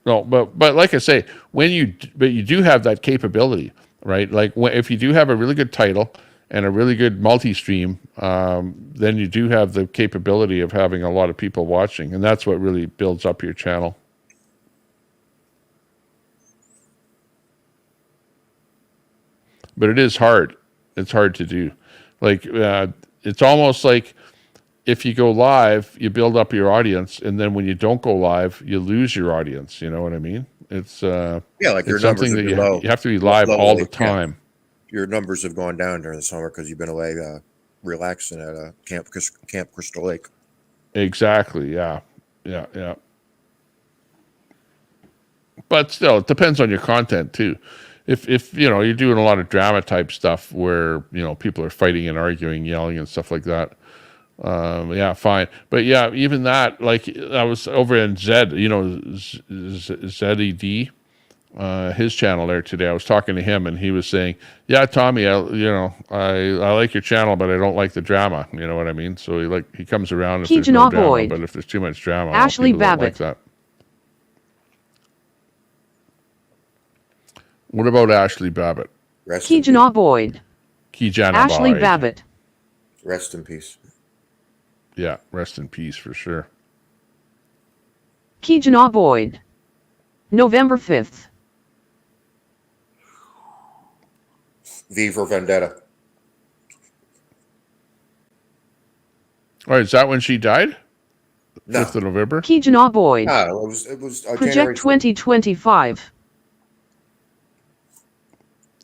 Speaker 1: No, but like I say, you do have that capability, right? Like if you do have a really good title and a really good multi-stream, then you do have the capability of having a lot of people watching, and that's what really builds up your channel. But it is hard. It's hard to do. Like it's almost like if you go live, you build up your audience, and then when you don't go live, you lose your audience. You know what I mean? It's
Speaker 12: like your
Speaker 1: it's something that you have to be live all the time.
Speaker 12: Your numbers have gone down during the summer because you've been away relaxing at Camp Crystal Lake.
Speaker 1: Exactly. Yeah. But still, it depends on your content too. If you're doing a lot of drama type stuff where people are fighting and arguing, yelling and stuff like that. Fine. But yeah, even that, like I was over in Zed, ZED, his channel there today. I was talking to him and he was saying, yeah, Tommy, I like your channel, but I don't like the drama. You know what I mean? So he comes around if there's no drama, but if there's too much drama,
Speaker 2: Ashley
Speaker 1: people don't like
Speaker 2: Babbitt.
Speaker 1: that. What about Ashley Babbitt?
Speaker 2: Kijana Boyd. Ashley
Speaker 1: Boyd.
Speaker 2: Babbitt.
Speaker 12: Rest in peace.
Speaker 1: Yeah, rest in peace for sure.
Speaker 2: Kijana Boyd. November 5th.
Speaker 12: V for Vendetta.
Speaker 1: All right, is that when she died?
Speaker 12: No.
Speaker 1: 5th of November?
Speaker 2: Kijana Boyd.
Speaker 12: No, it was
Speaker 2: Project 2025.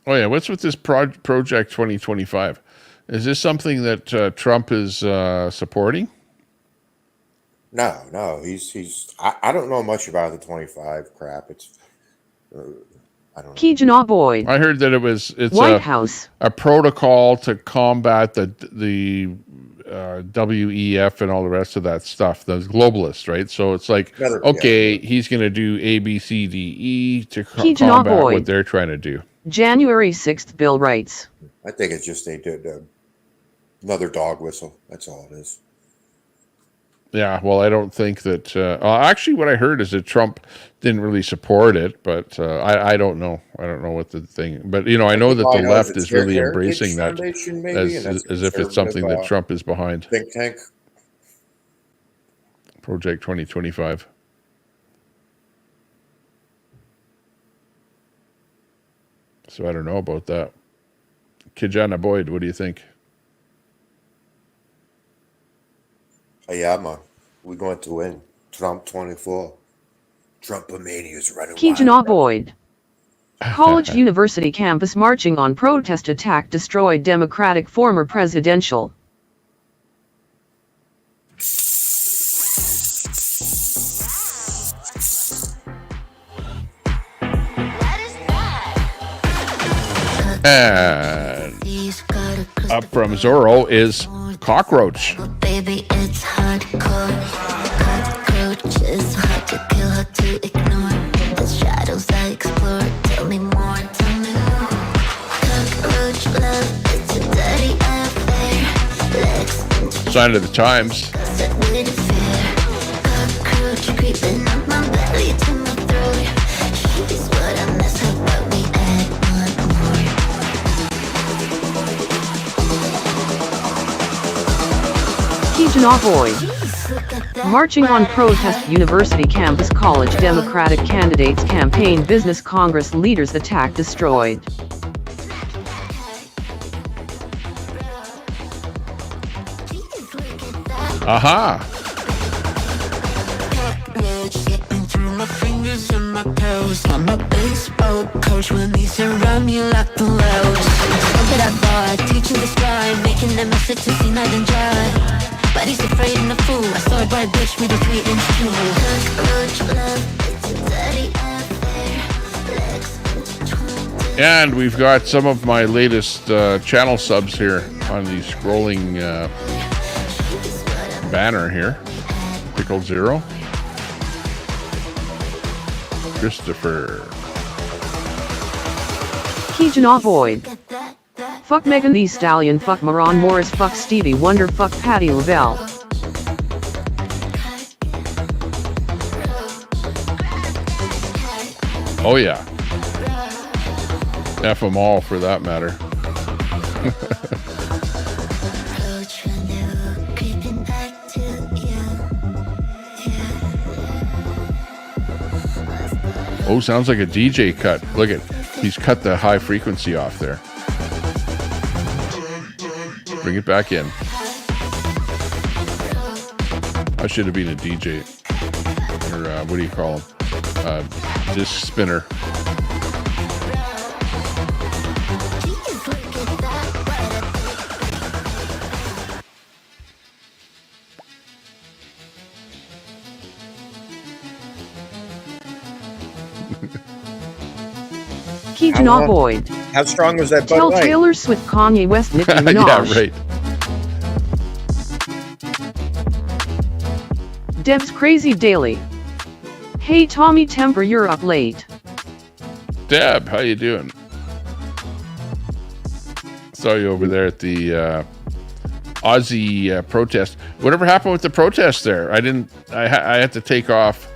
Speaker 1: Oh yeah, what's with this Project 2025? Is this something that Trump is supporting?
Speaker 12: No, he's. I don't know much about the 25 crap. It's. I don't know.
Speaker 2: Keegan Boyd.
Speaker 1: I heard that it's
Speaker 2: White House.
Speaker 1: a protocol to combat the WEF and all the rest of that stuff. The globalists, right? So it's like, okay, he's going to do A, B, C, D, E to combat
Speaker 2: Boyd.
Speaker 1: what they're trying to do.
Speaker 2: January 6th Bill writes.
Speaker 12: I think it's just they did another dog whistle. That's all it is.
Speaker 1: Yeah, well, I don't think that. Actually, what I heard is that Trump didn't really support it, but I don't know. I don't know what the thing. But I know that the left is really embracing that as if it's something that Trump is behind.
Speaker 12: Think tank.
Speaker 1: Project 2025. So I don't know about that. Kijana Boyd, what do you think?
Speaker 12: Yeah, man. We're going to win. Trump 24. Trumpomania is running
Speaker 2: Keegan Boyd. College University campus marching on protest attack destroyed Democratic former presidential.
Speaker 1: And up from Zorro is Cockroach.
Speaker 8: Baby, it's hardcore. Cockroach is hard to kill, hard to ignore. The shadows I explore. Tell me more, tell me more. Cockroach love, it's a dirty affair.
Speaker 1: Sign of the times.
Speaker 8: Cockroach creeping up my belly to my throat. She's what I mess up, but we add one more.
Speaker 2: Keegan Boyd. Marching on protest University campus college Democratic candidates campaign business Congress leaders attack destroyed.
Speaker 1: Aha.
Speaker 8: Through my fingers and my toes. I'm a baseball coach when they surround me like the lows. Look at that boy, teaching the sky, making the message to see night and dry. But he's afraid and a fool. I saw a bright bitch with a 3-inch tool.
Speaker 1: And we've got some of my latest channel subs here on the scrolling banner here. Pickle Zero. Christopher.
Speaker 2: Keegan Boyd. Fuck Megan Thee Stallion, fuck Maron Morris, fuck Stevie Wonder, fuck Patti LaBelle.
Speaker 1: Oh yeah. F them all for that matter. Oh, sounds like a DJ cut. Look at, he's cut the high frequency off there. Bring it back in. I should have been a DJ. Or what do you call him? Disc spinner.
Speaker 2: Keegan Boyd.
Speaker 12: How strong was that Bud
Speaker 2: Tell
Speaker 12: Light?
Speaker 2: Taylor Swift, Kanye West, Nicki Minaj.
Speaker 1: Yeah, right.
Speaker 2: Deb's Crazy Daily. Hey Tommy Temper, you're up late.
Speaker 1: Deb, how you doing? Saw you over there at the Aussie protest. Whatever happened with the protest there? I had to take off,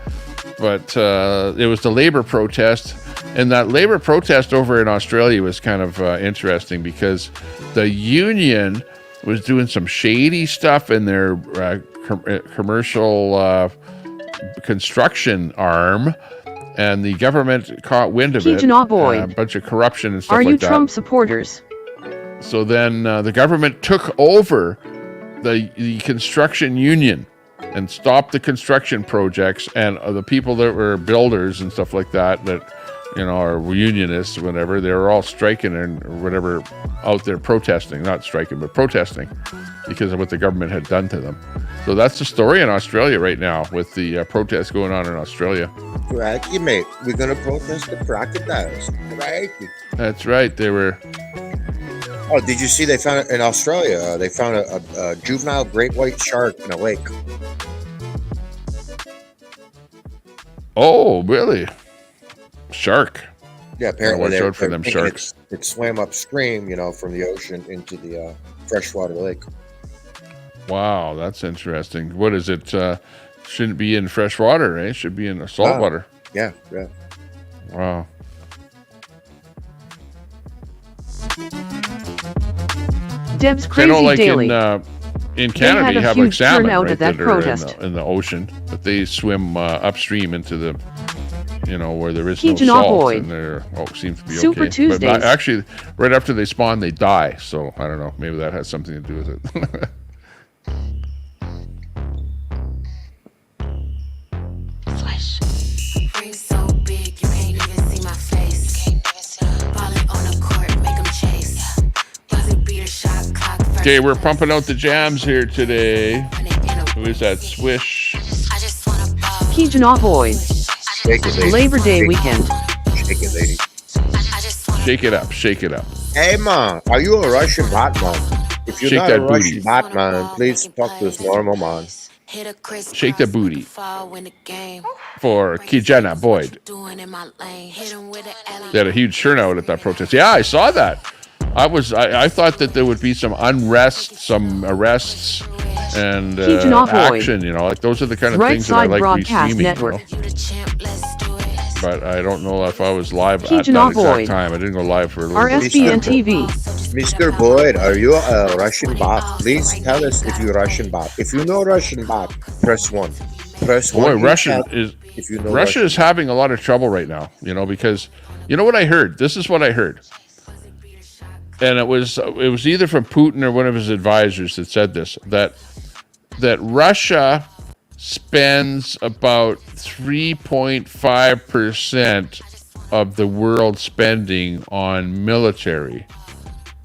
Speaker 1: but it was the labor protest. And that labor protest over in Australia was kind of interesting because the union was doing some shady stuff in their commercial construction arm, and the government caught wind of it. A bunch of corruption and stuff like that.
Speaker 2: Are you Trump supporters?
Speaker 1: So then the government took over the construction union and stopped the construction projects, and the people that were builders and stuff like that you know, or unionists, whatever. They were all striking or whatever out there protesting, not striking, but protesting because of what the government had done to them. So that's the story in Australia right now with the protests going on in Australia.
Speaker 12: Crikey, mate. We're going to protest the crocodiles. Crikey.
Speaker 1: That's right. They were...
Speaker 12: Oh, did you see they found in Australia, they found a juvenile great white shark in a lake.
Speaker 1: Oh, really? Shark.
Speaker 12: Yeah, apparently
Speaker 1: watch out for them sharks.
Speaker 12: It swam upstream, you know, from the ocean into the freshwater lake.
Speaker 1: Wow, that's interesting. What is it? Shouldn't be in fresh water, eh? Should be in salt water.
Speaker 12: Yeah, yeah.
Speaker 1: Wow.
Speaker 2: Deb's Crazy Daily.
Speaker 1: In Canada, you have like salmon right,
Speaker 2: that
Speaker 1: are in the ocean, but they swim upstream into the, you know, where there is no
Speaker 2: Keegan
Speaker 1: salt,
Speaker 2: Boyd.
Speaker 1: and they're seems to be
Speaker 2: Super
Speaker 1: okay.
Speaker 2: Tuesdays.
Speaker 1: But actually, right after they spawn, they die. So I don't know. Maybe that has something to do with it. Okay, we're pumping out the jams here today. Who is that? Swish.
Speaker 2: Keegan Boyd.
Speaker 12: Shake it, lady.
Speaker 2: Labor Day weekend.
Speaker 12: Shake it, lady.
Speaker 1: Shake it up. Shake it up.
Speaker 12: Hey, man. Are you a Russian bot, man? If you're
Speaker 1: Shake
Speaker 12: not
Speaker 1: that
Speaker 12: a Russian
Speaker 1: booty.
Speaker 12: bot, man, please fuck this normal, man.
Speaker 1: Shake the booty. For Kijana Boyd. They had a huge turnout at that protest. Yeah, I saw that. I thought that there would be some unrest, some arrests, and action. You know, like those are the kind of things that I like restreaming. You know? But I don't know if I was live at that exact time. I didn't go live for a little bit.
Speaker 2: RSBN TV.
Speaker 12: Mr. Boyd, are you a Russian bot? Please tell us if you're a Russian bot. If you know Russian bot, press 1. Press 1.
Speaker 1: Boy, Russia is having a lot of trouble right now. You know, because you know what I heard. This is what I heard. And it was either from Putin or one of his advisors that said this, that Russia spends about 3.5% of the world spending on military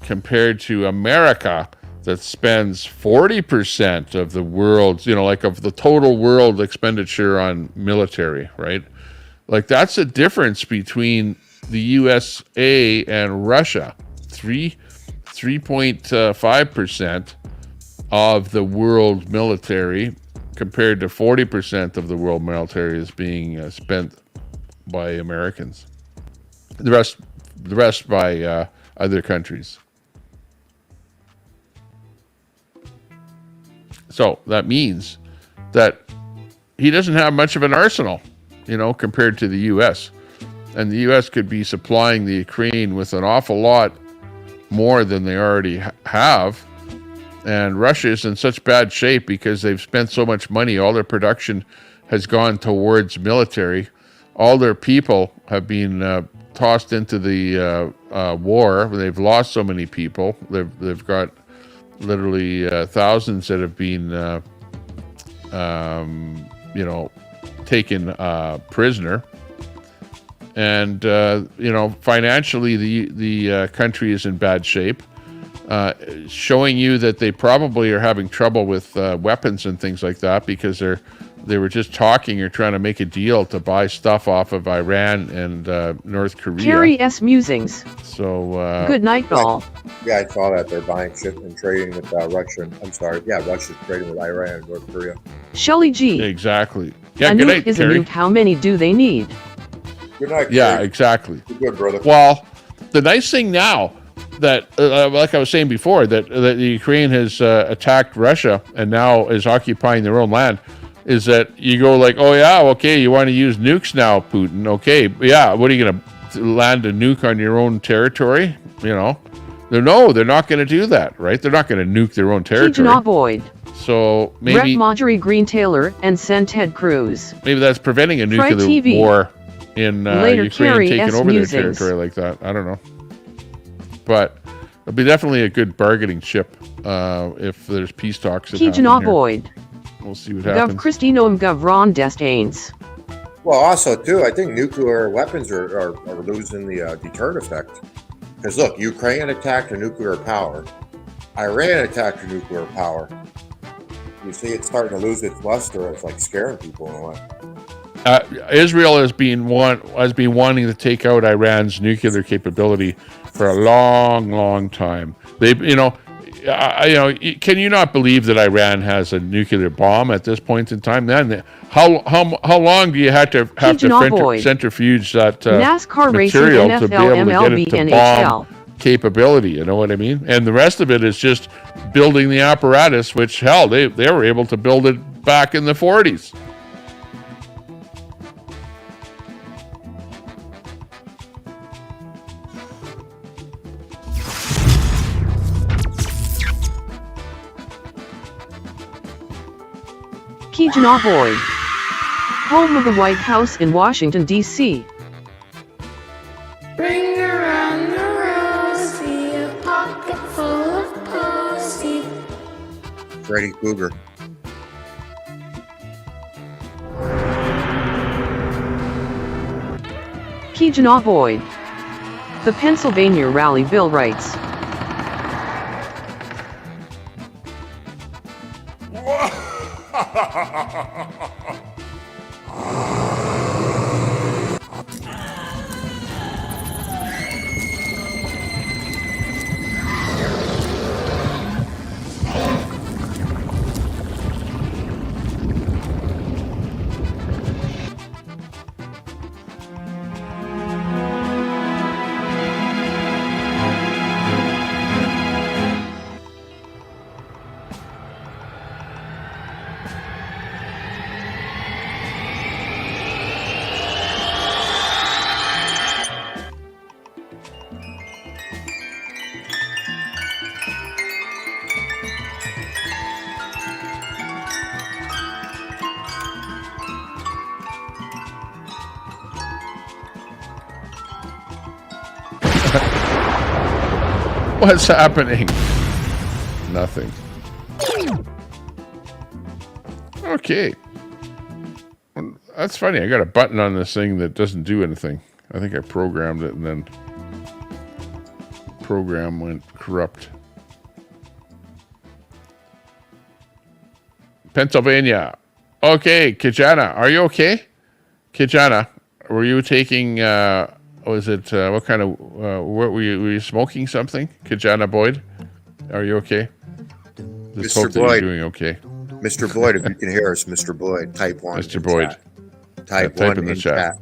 Speaker 1: compared to America that spends 40% of the world's, you know, like of the total world expenditure on military, right? Like that's a difference between the USA and Russia. 3.5% of the world military compared to 40% of the world military is being spent by Americans. The rest by other countries. So that means that he doesn't have much of an arsenal, you know, compared to the U.S. And the U.S. could be supplying the Ukraine with an awful lot more than they already have. And Russia is in such bad shape because they've spent so much money. All their production has gone towards military. All their people have been tossed into the war. They've lost so many people. They've got literally thousands that have been, you know, taken prisoner. And, you know, financially, the country is in bad shape, showing you that they probably are having trouble with weapons and things like that because they were just talking or trying to make a deal to buy stuff off of Iran and North Korea.
Speaker 2: Carrie S. Musings.
Speaker 1: So,
Speaker 2: good night, doll.
Speaker 12: Yeah, I saw that. They're buying shit and trading with Russia's trading with Iran and North Korea.
Speaker 2: Shelley G.
Speaker 1: Exactly. Yeah,
Speaker 2: a
Speaker 1: good
Speaker 2: nuke
Speaker 1: night,
Speaker 2: is
Speaker 1: Carrie.
Speaker 2: a nuke. How many do they need?
Speaker 12: Good night,
Speaker 1: Yeah,
Speaker 12: Carrie.
Speaker 1: exactly.
Speaker 12: You're good, brother.
Speaker 1: Well, the nice thing now that, like I was saying before, that the Ukraine has attacked Russia and now is occupying their own land, is that you go like, oh yeah, okay, you want to use nukes now, Putin? Okay, yeah, what are you going to land a nuke on your own territory? You know, no, they're not going to do that, right? They're not going to nuke their own territory.
Speaker 2: Keegan Boyd.
Speaker 1: So
Speaker 2: Rep
Speaker 1: maybe
Speaker 2: Marjorie Green Taylor and send Ted Cruz.
Speaker 1: maybe that's preventing a nuclear
Speaker 2: TV.
Speaker 1: war in
Speaker 2: Later,
Speaker 1: Ukraine
Speaker 2: Carrie
Speaker 1: taking
Speaker 2: S.
Speaker 1: over
Speaker 2: Musings.
Speaker 1: their territory like that. I don't know. But it'll be definitely a good bargaining chip if there's peace talks.
Speaker 2: Keegan Boyd.
Speaker 1: We'll see what
Speaker 2: Gov
Speaker 1: happens.
Speaker 2: Christinoam Gov Ron Destains.
Speaker 12: Well, also too, I think nuclear weapons are losing the deterrent effect. Because look, Ukraine attacked her nuclear power, Iran attacked her nuclear power. You see, it's starting to lose its luster. It's like scaring people in a way.
Speaker 1: Israel has been wanting to take out Iran's nuclear capability for a long time. Can you not believe that Iran has a nuclear bomb at this point in time? Then, how long do you have to centrifuge that
Speaker 2: NASCAR
Speaker 1: material
Speaker 2: racing,
Speaker 1: to be
Speaker 2: NFL,
Speaker 1: able to get it to
Speaker 2: MLB,
Speaker 1: bomb capability? You know what I mean? And the rest of it is just building the apparatus, which hell, they were able to build it back in the 40s.
Speaker 2: Keegan Boyd, home of the White House in Washington, D.C.
Speaker 8: Bring around the rosy, a pocket full of posy.
Speaker 12: Freddy Krueger.
Speaker 2: Keegan Boyd, the Pennsylvania Rally Bill writes.
Speaker 1: What's happening? Nothing. Okay. That's funny. I got a button on this thing that doesn't do anything. I think I programmed it and then program went corrupt. Pennsylvania. Okay, Kijana, are you okay? Kijana, were you taking was it what kind of what were you smoking something? Kijana Boyd, are you okay? Let's hope that you're doing okay.
Speaker 12: Mr. Boyd, if you can hear us, Mr. Boyd, type 1.
Speaker 1: Mr. Boyd.
Speaker 12: Type 1 in the chat.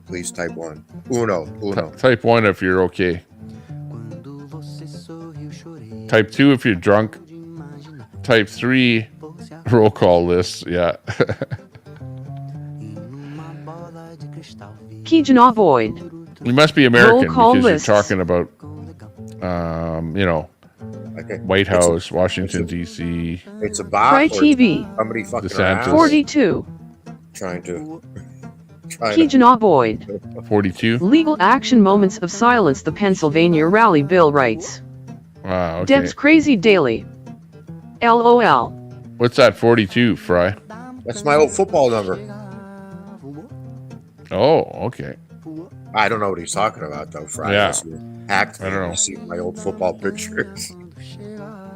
Speaker 12: Please type 1. Uno.
Speaker 1: Type 1 if you're okay. Type 2 if you're drunk. Type 3 roll call list. Yeah.
Speaker 2: Keegan Boyd.
Speaker 1: You must be American because
Speaker 2: lists.
Speaker 1: You're talking about, White House, Washington, D.C.
Speaker 12: It's a bot.
Speaker 2: Try TV.
Speaker 12: Somebody fucking
Speaker 1: DeSantis.
Speaker 12: around.
Speaker 2: 42.
Speaker 12: Trying to.
Speaker 2: Keegan Boyd.
Speaker 1: 42.
Speaker 2: Legal action moments of silence. The Pennsylvania Rally Bill writes.
Speaker 1: Wow. Okay.
Speaker 2: Deb's crazy daily. LOL.
Speaker 1: What's that? 42, Fry.
Speaker 12: That's my old football number.
Speaker 1: Oh, okay.
Speaker 12: I don't know what he's talking about though, Fry.
Speaker 1: Yeah.
Speaker 12: Hacked.
Speaker 1: I don't know.
Speaker 12: See my old football pictures.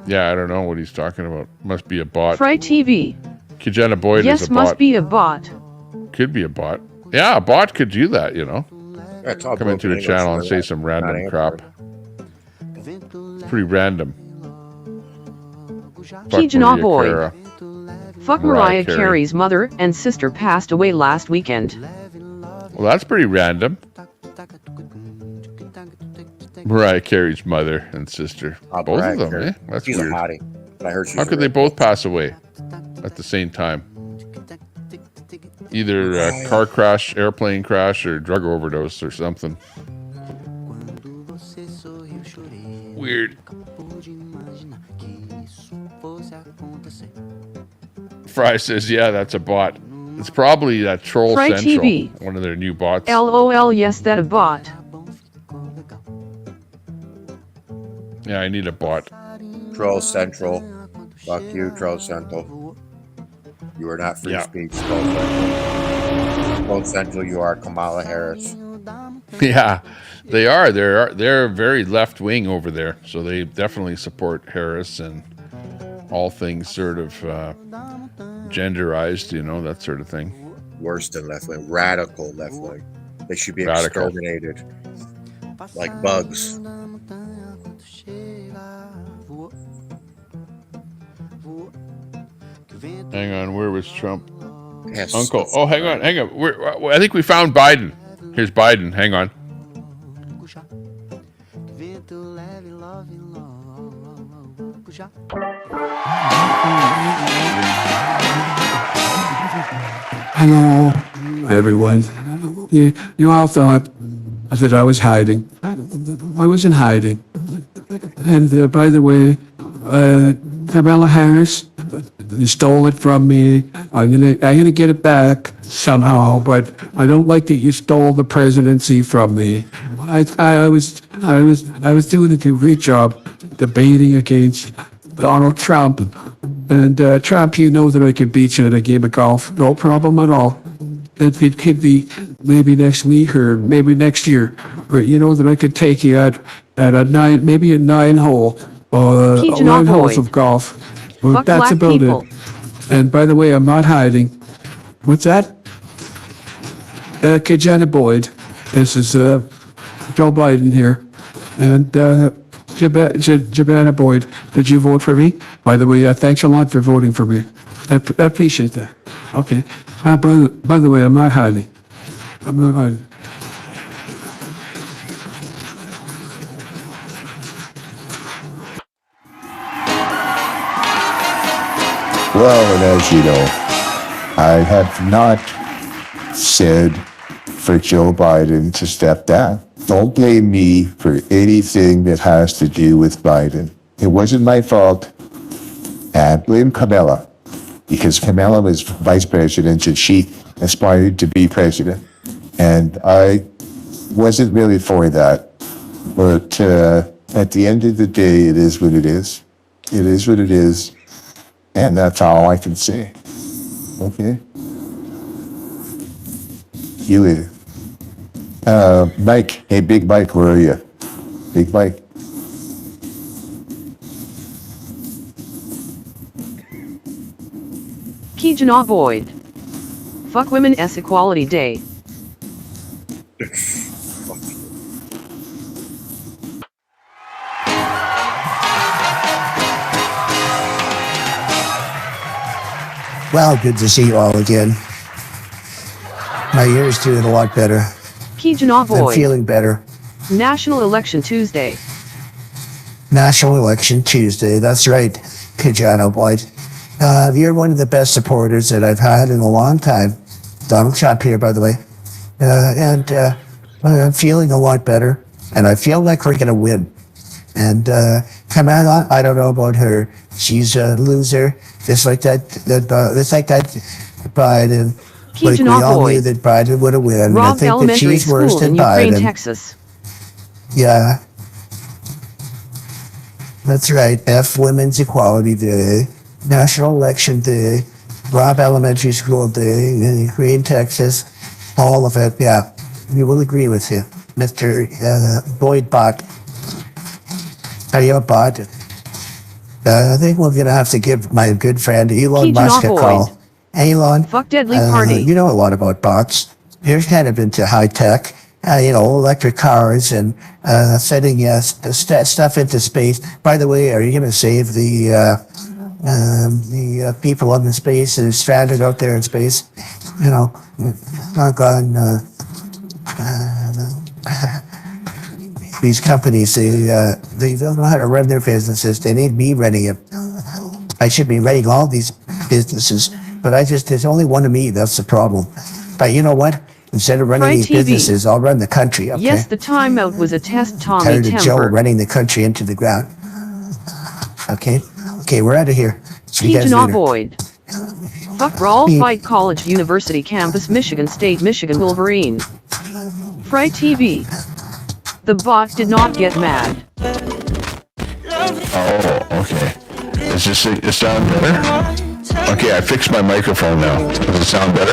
Speaker 1: Yeah, I don't know what he's talking about. Must be a bot.
Speaker 2: Fry TV.
Speaker 1: Kijana Boyd
Speaker 2: yes,
Speaker 1: is a bot.
Speaker 2: must be a bot.
Speaker 1: Could be a bot. Yeah, a bot could do that,
Speaker 12: Yeah,
Speaker 1: come into the channel and say some random crap. It's pretty random.
Speaker 2: Keegan Boyd. Fuck Mariah Carey's mother and sister passed away last weekend.
Speaker 1: Well, that's pretty random. Mariah Carey's mother and sister. Both of them, eh? That's
Speaker 12: she's
Speaker 1: weird.
Speaker 12: a hottie. But I heard she's
Speaker 1: How could they both pass away at the same time? Either a car crash, airplane crash, or drug overdose or something. Weird. Fry says, yeah, that's a bot. It's probably that Troll
Speaker 2: Fry
Speaker 1: Central,
Speaker 2: TV.
Speaker 1: one of their new bots.
Speaker 2: LOL, yes, that a bot.
Speaker 1: Yeah, I need a bot.
Speaker 12: Troll Central. Fuck you, Troll Central. You are not free speech. Troll Central. Central you are, Kamala Harris.
Speaker 1: Yeah, they are. They're very left wing over there, so they definitely support Harris and all things sort of genderized, that sort of thing.
Speaker 12: Worse than left wing, radical left wing. They should be
Speaker 1: Radical.
Speaker 12: exterminated like bugs.
Speaker 1: Hang on, where was Trump?
Speaker 12: Yes.
Speaker 1: Uncle. Oh, hang on. I think we found Biden. Here's Biden. Hang on.
Speaker 11: Hello, everyone. You all thought that I was hiding. I wasn't hiding. And by the way, Kamala Harris, you stole it from me. I'm gonna get it back somehow, but I don't like that you stole the presidency from me. I was doing a great job debating against Donald Trump. And Trump, you know that I could beat you in a game of golf, no problem at all. It could be maybe next week or maybe next year, but you know that I could take you at a 9 hole, 9 holes of golf. Well,
Speaker 2: Fuck
Speaker 11: that's
Speaker 2: black
Speaker 11: about
Speaker 2: people.
Speaker 11: it. And by the way, I'm not hiding. What's that? Kajana Boyd. This is Joe Biden here. And Jabana Boyd, did you vote for me? By the way, thanks a lot for voting for me. I appreciate that. Okay. By the way, I'm not hiding. I'm not hiding.
Speaker 13: Well, and as you know, I have not said for Joe Biden to step down. Don't blame me for anything that has to do with Biden. It wasn't my fault. And blame Kamala, because Kamala was vice president and she aspired to be president. And I wasn't really for that. But at the end of the day, it is what it is. It is what it is. And that's all I can say. Okay? You later. Mike. Hey, Big Mike, where are you? Big Mike.
Speaker 2: Kijana Boyd. Fuck Women S Equality Day.
Speaker 24: Well, good to see you all again. My ear's doing a lot better.
Speaker 2: Kijana
Speaker 24: I'm
Speaker 2: Boyd.
Speaker 24: feeling better.
Speaker 2: National Election Tuesday.
Speaker 24: National Election Tuesday, that's right, Kijano Boyd. You're one of the best supporters that I've had in a long time. Donald Trump here, by the way. I'm feeling a lot better, and I feel like we're going to win. And Kamala, I don't know about her. She's a loser, just like that Biden. Like we all knew that Biden would have won. I
Speaker 2: Rob
Speaker 24: think that
Speaker 2: Elementary
Speaker 24: she's worse
Speaker 2: School
Speaker 24: than
Speaker 2: in Ukraine,
Speaker 24: Biden.
Speaker 2: Texas.
Speaker 24: Yeah. That's right. F Women's Equality Day, National Election Day, Rob Elementary School Day in Ukraine, Texas. All of it, yeah. We will agree with you, Mr. Boyd Bot. Are you a bot? I think we're going to have to give my good friend Elon Musk a call. Hey, Elon.
Speaker 2: Fuck Deadly Party.
Speaker 24: You know a lot about bots. You're kind of into high tech, electric cars and sending stuff into space. By the way, are you going to save the people on the space that are stranded out there in space? Not gone. These companies, they don't know how to run their businesses. They need me running it. I should be running all these businesses, but there's only one of me. That's the problem. But you know what? Instead of running these businesses, I'll run the country. Okay?
Speaker 2: Yes, the timeout was a test, Tommy
Speaker 24: Tired of Joe
Speaker 2: Temper.
Speaker 24: running the country into the ground. Okay, we're out of here. See you guys
Speaker 2: Kijana
Speaker 24: later.
Speaker 2: Boyd. Fuck Rawl Fight College University Campus, Michigan State, Michigan Wolverine. Fry TV. The bot did not get mad.
Speaker 13: Oh, okay. Is this sound better? Okay, I fixed my microphone now. Does it sound better?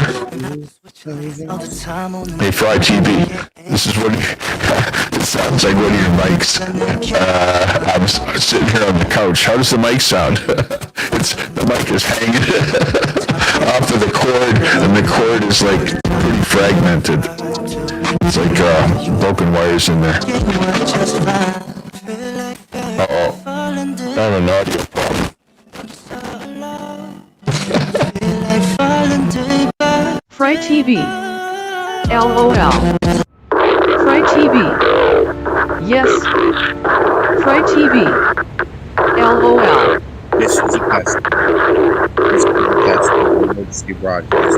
Speaker 13: Hey, Fry TV. This is what it sounds like. One of your mics. I'm sitting here on the couch. How does the mic sound? The mic is hanging off of the cord, and the cord is like pretty fragmented. It's like broken wires in there. Uh-oh. I have an audio problem.
Speaker 2: Fry TV. LOL. Fry TV. Yes. Fry TV. LOL.
Speaker 12: This is a test. This is a test of emergency broadcast.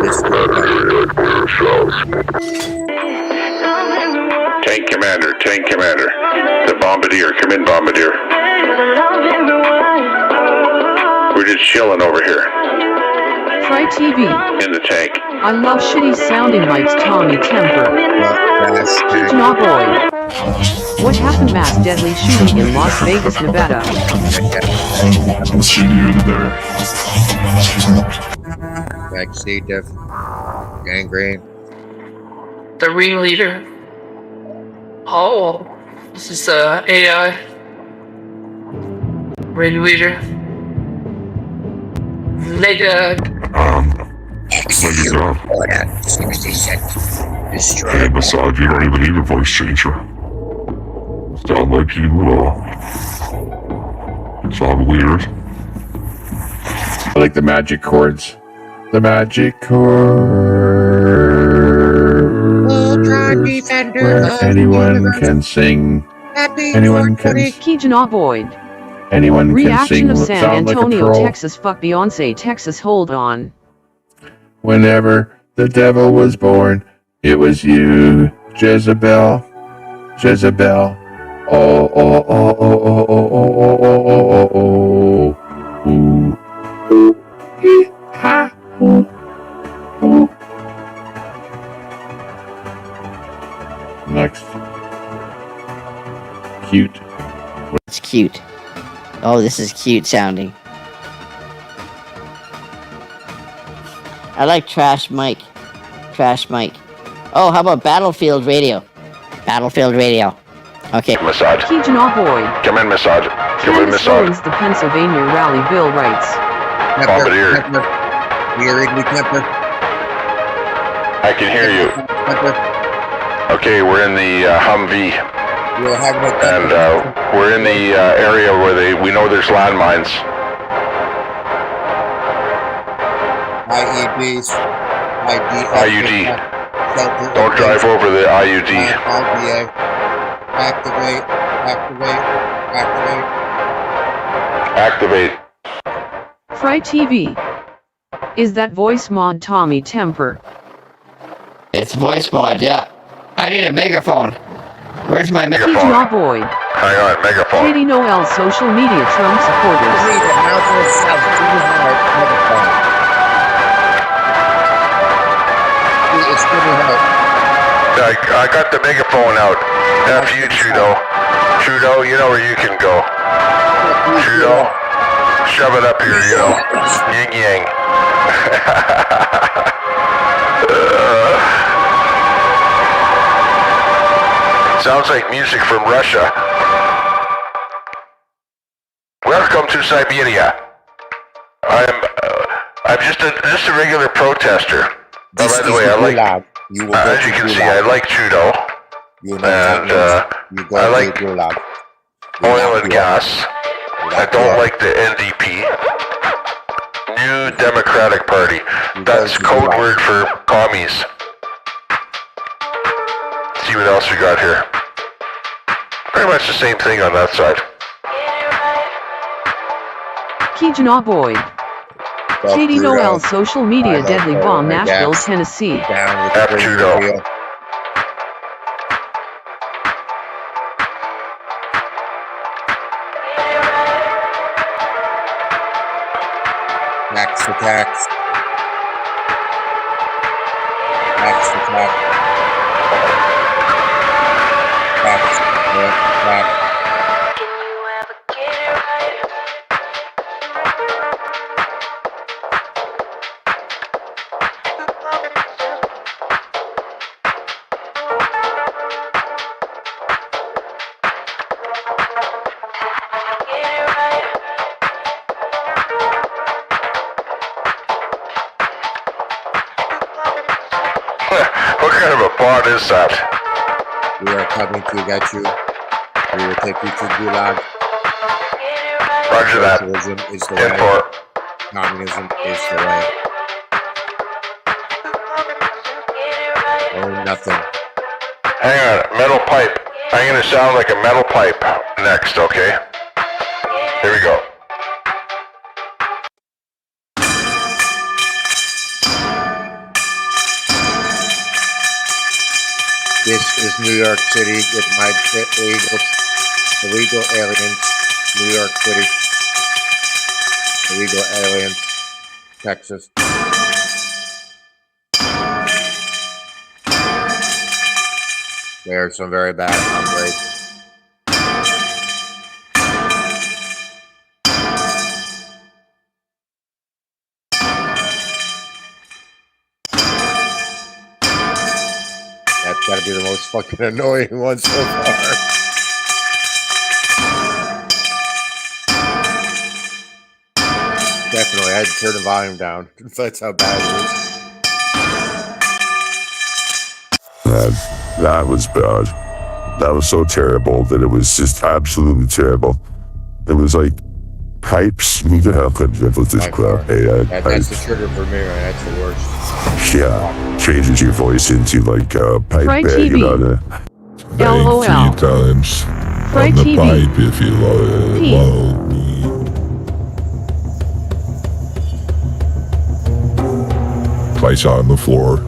Speaker 12: This is a
Speaker 9: Tank Commander, Tank Commander. The Bombardier, come in, Bombardier. We're just chilling over here.
Speaker 2: Fry TV.
Speaker 9: In the tank.
Speaker 2: I love shitty sounding mics, Tommy Temper. Nah boy. What happened? Mass deadly shooting in Las Vegas, Nevada.
Speaker 13: Let's shoot you in there.
Speaker 12: like C. diff, gangrene.
Speaker 15: The ringleader. Oh, this is AI. Ringleader.
Speaker 13: Hey, Massage, you don't even need a voice changer. Sound like you, sound weird.
Speaker 1: I like the magic chords. The magic chords.
Speaker 4: Ultra Defender.
Speaker 1: Where anyone can sing. Anyone can
Speaker 2: Keejana Boyd.
Speaker 1: Anyone
Speaker 2: Reaction
Speaker 1: can
Speaker 2: of
Speaker 1: sing.
Speaker 2: San Antonio, Texas. Fuck Beyonce, Texas. Hold on.
Speaker 1: Whenever the devil was born, it was you, Jezebel. Jezebel. Oh, oh, oh, oh, oh, oh, oh, oh, oh, oh, oh. Ooh. Ooh. Ee, ha. Ooh. Ooh. Next. Cute.
Speaker 23: It's cute. Oh, this is cute sounding. I like Trash Mike. Trash Mike. Oh, how about Battlefield Radio? Battlefield Radio. Okay.
Speaker 9: Massage.
Speaker 2: Keejana Boyd.
Speaker 9: Come in, Massage. Come in,
Speaker 2: Candace
Speaker 9: Massage.
Speaker 2: owns the Pennsylvania Rally Bill rights.
Speaker 9: Bombardier. I can hear you. Okay, we're in the Humvee. And we're in the area where we know there's landmines.
Speaker 12: IEDs.
Speaker 9: IUD. Don't drive over the IUD.
Speaker 12: IDA. Activate. Activate. Activate.
Speaker 2: Activate. Fry TV. Is that voice mod Tommy Temper?
Speaker 23: It's voice mod, yeah. I need a megaphone. Where's my megaphone?
Speaker 2: Keejana Boyd.
Speaker 9: Hang on, megaphone.
Speaker 2: Katie Noel, social media Trump supporters.
Speaker 9: I got the megaphone out. F you, Trudeau. Trudeau, you know where you can go. Trudeau, shove it up here, you know. Yin yang. Sounds like music from Russia. Welcome to Siberia. I'm just a regular protester. Oh, by the way, I like, as you can see, I like Trudeau, and I like oil and gas. I don't like the NDP, New Democratic Party. That's code word for commies. See what else we got here. Pretty much the same thing on that side.
Speaker 2: Keejana Boyd. Katie Noel, social media deadly bomb, Nashville, Tennessee.
Speaker 9: F Trudeau.
Speaker 12: Max attacks. Max attack. Max attack.
Speaker 9: bot is that?
Speaker 12: We are coming to get you. We will take you to Gulag.
Speaker 9: Roger that.
Speaker 12: Socialism is the way. Communism is the way. Oh, nothing.
Speaker 9: Hang on, metal pipe. I'm gonna sound like a metal pipe next, okay? Here we go.
Speaker 12: This is New York City with my illegal aliens. New York City. Illegal aliens. Texas. There are some very bad hombres. That's gotta be the most fucking annoying one so far. Definitely, I had to turn the volume down. That's how bad it is.
Speaker 13: That was bad. That was so terrible that it was just absolutely terrible. It was like pipes. Who the hell could live with this crap?
Speaker 12: That's the trigger for me, man. That's the worst.
Speaker 13: Yeah, changes your voice into like a pipe
Speaker 2: Fry
Speaker 13: bag.
Speaker 2: TV.
Speaker 13: You gotta
Speaker 2: LOL.
Speaker 13: bang 3 times
Speaker 2: Fry
Speaker 13: on the
Speaker 2: TV.
Speaker 13: pipe if you love me. Place on the floor.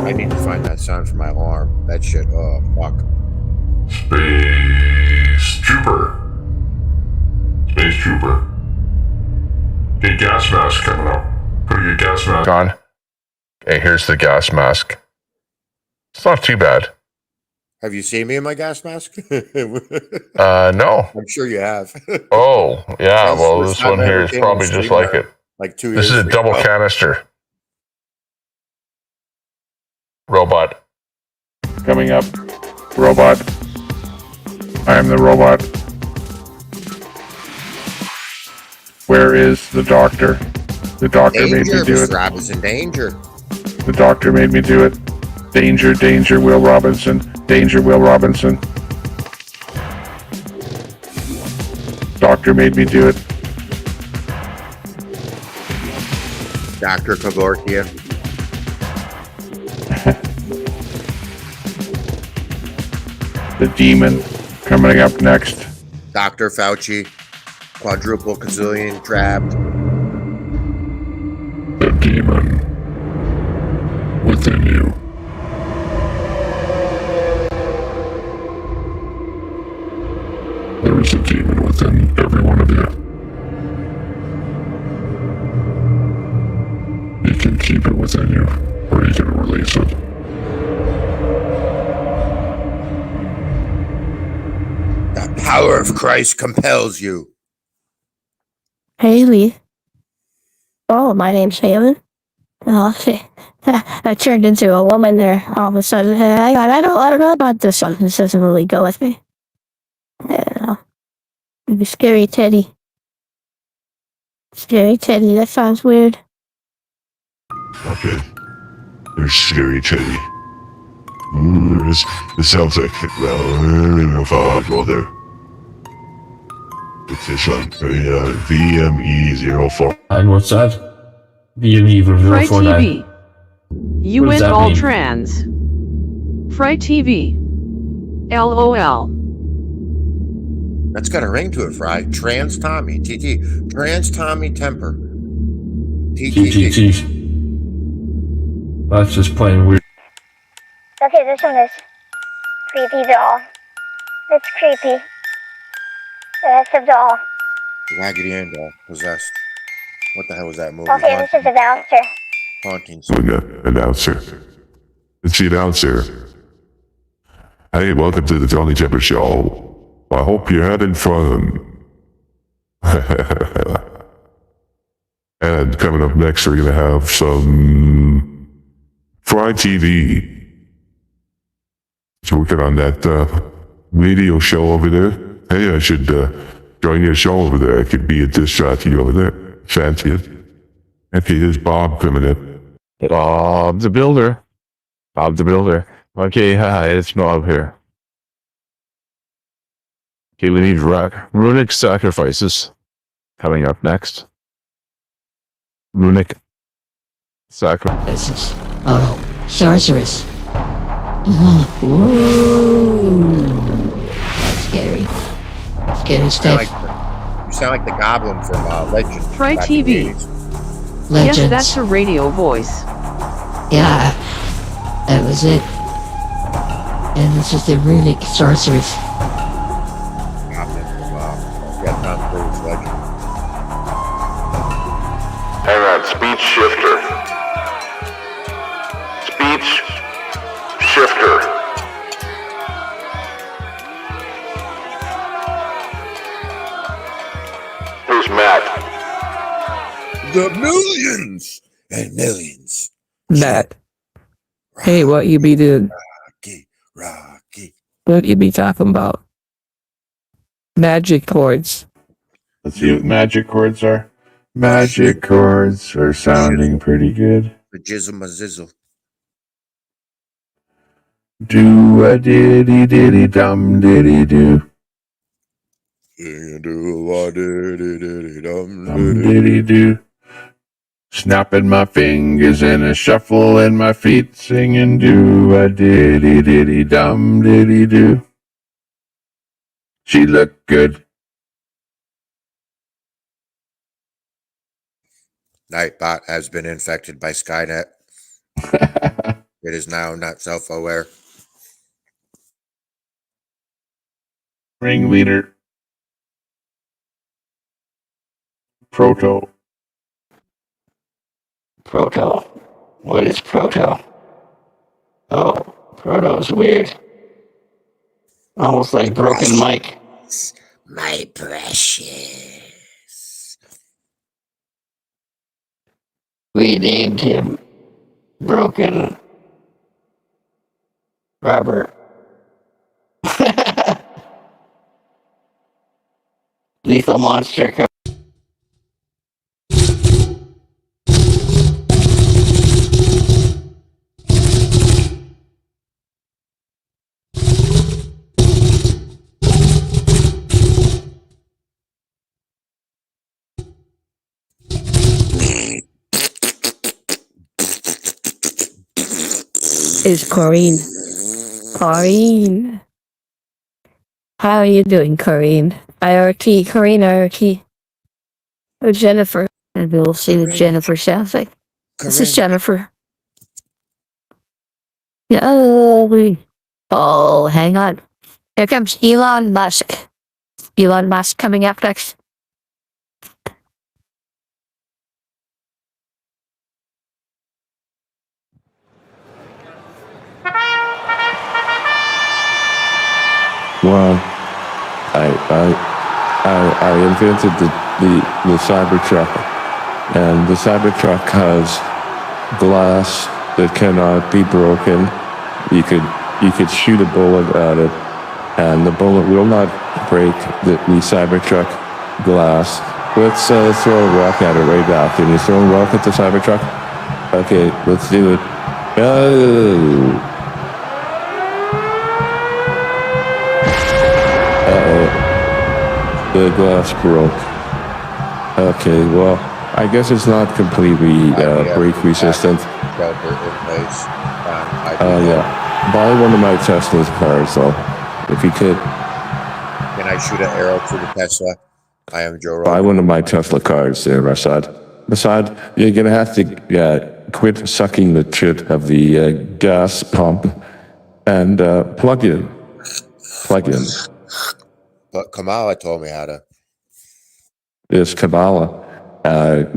Speaker 12: I need to find that sound for my alarm. That shit, oh, fuck.
Speaker 9: Space Trooper. Space Trooper. Get gas mask coming up. Put your gas mask on. Okay, here's the gas mask. It's not too bad.
Speaker 12: Have you seen me in my gas mask?
Speaker 9: No.
Speaker 12: I'm sure you have.
Speaker 9: Oh, yeah, well, this one here is probably just like it.
Speaker 12: Like 2
Speaker 9: This
Speaker 12: years
Speaker 9: is a double
Speaker 12: ago.
Speaker 9: canister. Robot. Coming up. Robot. I am the robot. Where is the doctor? The doctor made me
Speaker 12: Danger,
Speaker 9: do
Speaker 12: Mr.
Speaker 9: it.
Speaker 12: Robinson, danger.
Speaker 9: The doctor made me do it. Danger, danger, Will Robinson. Danger, Will Robinson. Doctor made me do it.
Speaker 12: Dr. Kagorkia.
Speaker 9: The demon coming up next.
Speaker 12: Dr. Fauci. Quadruple gazillion trapped.
Speaker 9: The demon within you. There is a demon within every one of you. You can keep it within you, or you can release it.
Speaker 12: The power of Christ compels you.
Speaker 5: Haley. Oh, my name's Haley. Oh, I turned into a woman there all of a sudden. I don't know about this one. This doesn't really go with me. I don't know. Maybe Scary Teddy. Scary Teddy, that sounds weird.
Speaker 13: Okay. There's Scary Teddy. It sounds like, well, I don't know if I'll go there. It's this one, VME04.
Speaker 11: And what's that? VME
Speaker 2: Fry
Speaker 11: 049.
Speaker 2: TV. You
Speaker 11: What does
Speaker 2: went
Speaker 11: that
Speaker 2: all
Speaker 11: mean?
Speaker 2: trans. Fry TV. LOL.
Speaker 12: That's got a ring to it, Fry. Trans Tommy. TT. Trans Tommy Temper. TTT.
Speaker 11: TTT. That's just plain weird.
Speaker 5: Okay, this one is creepy doll. It's creepy. That's a doll.
Speaker 12: Raggedy Ann doll. Possessed. What the hell was that movie?
Speaker 5: Okay, this is a bouncer.
Speaker 12: Haunting.
Speaker 13: Announcer. It's the announcer. Hey, welcome to the Tony Temper Show. I hope you're having fun. And coming up next, we're gonna have some Fry TV. He's working on that radio show over there. Hey, I should join your show over there. I could be a disc jockey over there. Fancy it? Okay, here's Bob coming in.
Speaker 9: Bob the Builder.
Speaker 16: Bob the Builder. Okay, hi, it's Bob here. Okay, we need runic sacrifices. Coming up next. Runic sacrifices.
Speaker 5: Oh, sorceress. That's scary. Scary stuff.
Speaker 12: You sound like the goblin from Legend.
Speaker 2: Try TV.
Speaker 5: Legends.
Speaker 2: Yes, that's her radio voice.
Speaker 5: Yeah, that was it. And this is the runic sorceress.
Speaker 12: Goblin from Tom Cruise Legend.
Speaker 9: Hang on, speech shifter. Speech shifter. Who's Matt?
Speaker 12: The millions and millions.
Speaker 17: Matt. Hey, what you be doing?
Speaker 12: Rocky.
Speaker 17: What you be talking about? Magic chords.
Speaker 1: Let's see what magic chords are. Magic chords are sounding pretty good.
Speaker 12: The jizzle zizzle.
Speaker 1: Do a diddy diddy dum diddy do.
Speaker 12: Do a diddy diddy dum
Speaker 1: Diddy do. Snapping my fingers and a shuffle in my feet, singing do a diddy diddy dum diddy do. She looked good.
Speaker 12: Nightbot has been infected by Skynet. It is now not self-aware.
Speaker 1: Ringleader. Proto.
Speaker 5: Proto. What is proto? Oh, proto's weird. Almost like broken mic.
Speaker 12: My precious.
Speaker 5: We named him Broken Robert. Lethal Monster.
Speaker 17: Is Corrine. Corrine. How are you doing, Corrine? IRT, Corrine IRT. Oh, Jennifer. And we'll see what Jennifer sounds like. This is Jennifer. Yeah. Oh, hang on. Here comes Elon Musk. Elon Musk coming up next.
Speaker 16: Well, I invented the Cybertruck, and the Cybertruck has glass that cannot be broken. You could shoot a bullet at it, and the bullet will not break the Cybertruck glass. Let's throw a rock at it right now. Can you throw a rock at the Cybertruck? Okay, let's do it. The glass broke. Okay, well, I guess it's not completely break resistant. Yeah. Buy one of my Tesla's cars, though, if you could.
Speaker 12: Can I shoot an arrow through the Tesla? I am Joe Rogan.
Speaker 16: Buy one of my Tesla cars there, Rasad. Rasad, you're gonna have to quit sucking the shit of the gas pump and plug in. Plug in.
Speaker 12: But Kamala told me how to.
Speaker 16: This Kamala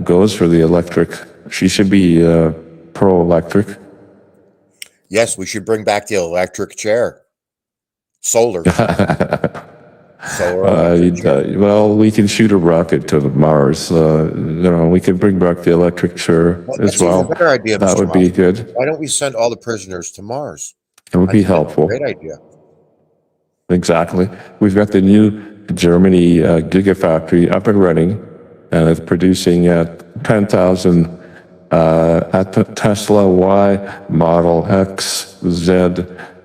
Speaker 16: goes for the electric. She should be pro-electric.
Speaker 12: Yes, we should bring back the electric chair. Solar.
Speaker 16: Well, we can shoot a rocket to Mars. We can bring back the electric chair as well.
Speaker 12: That's a better idea,
Speaker 16: that
Speaker 12: Mr.
Speaker 16: would be
Speaker 12: Musk.
Speaker 16: good.
Speaker 12: Why don't we send all the prisoners to Mars?
Speaker 16: It would be helpful.
Speaker 12: Great idea.
Speaker 16: Exactly. We've got the new Germany Gigafactory up and running, and it's producing 10,000 at the Tesla Y, Model X, Z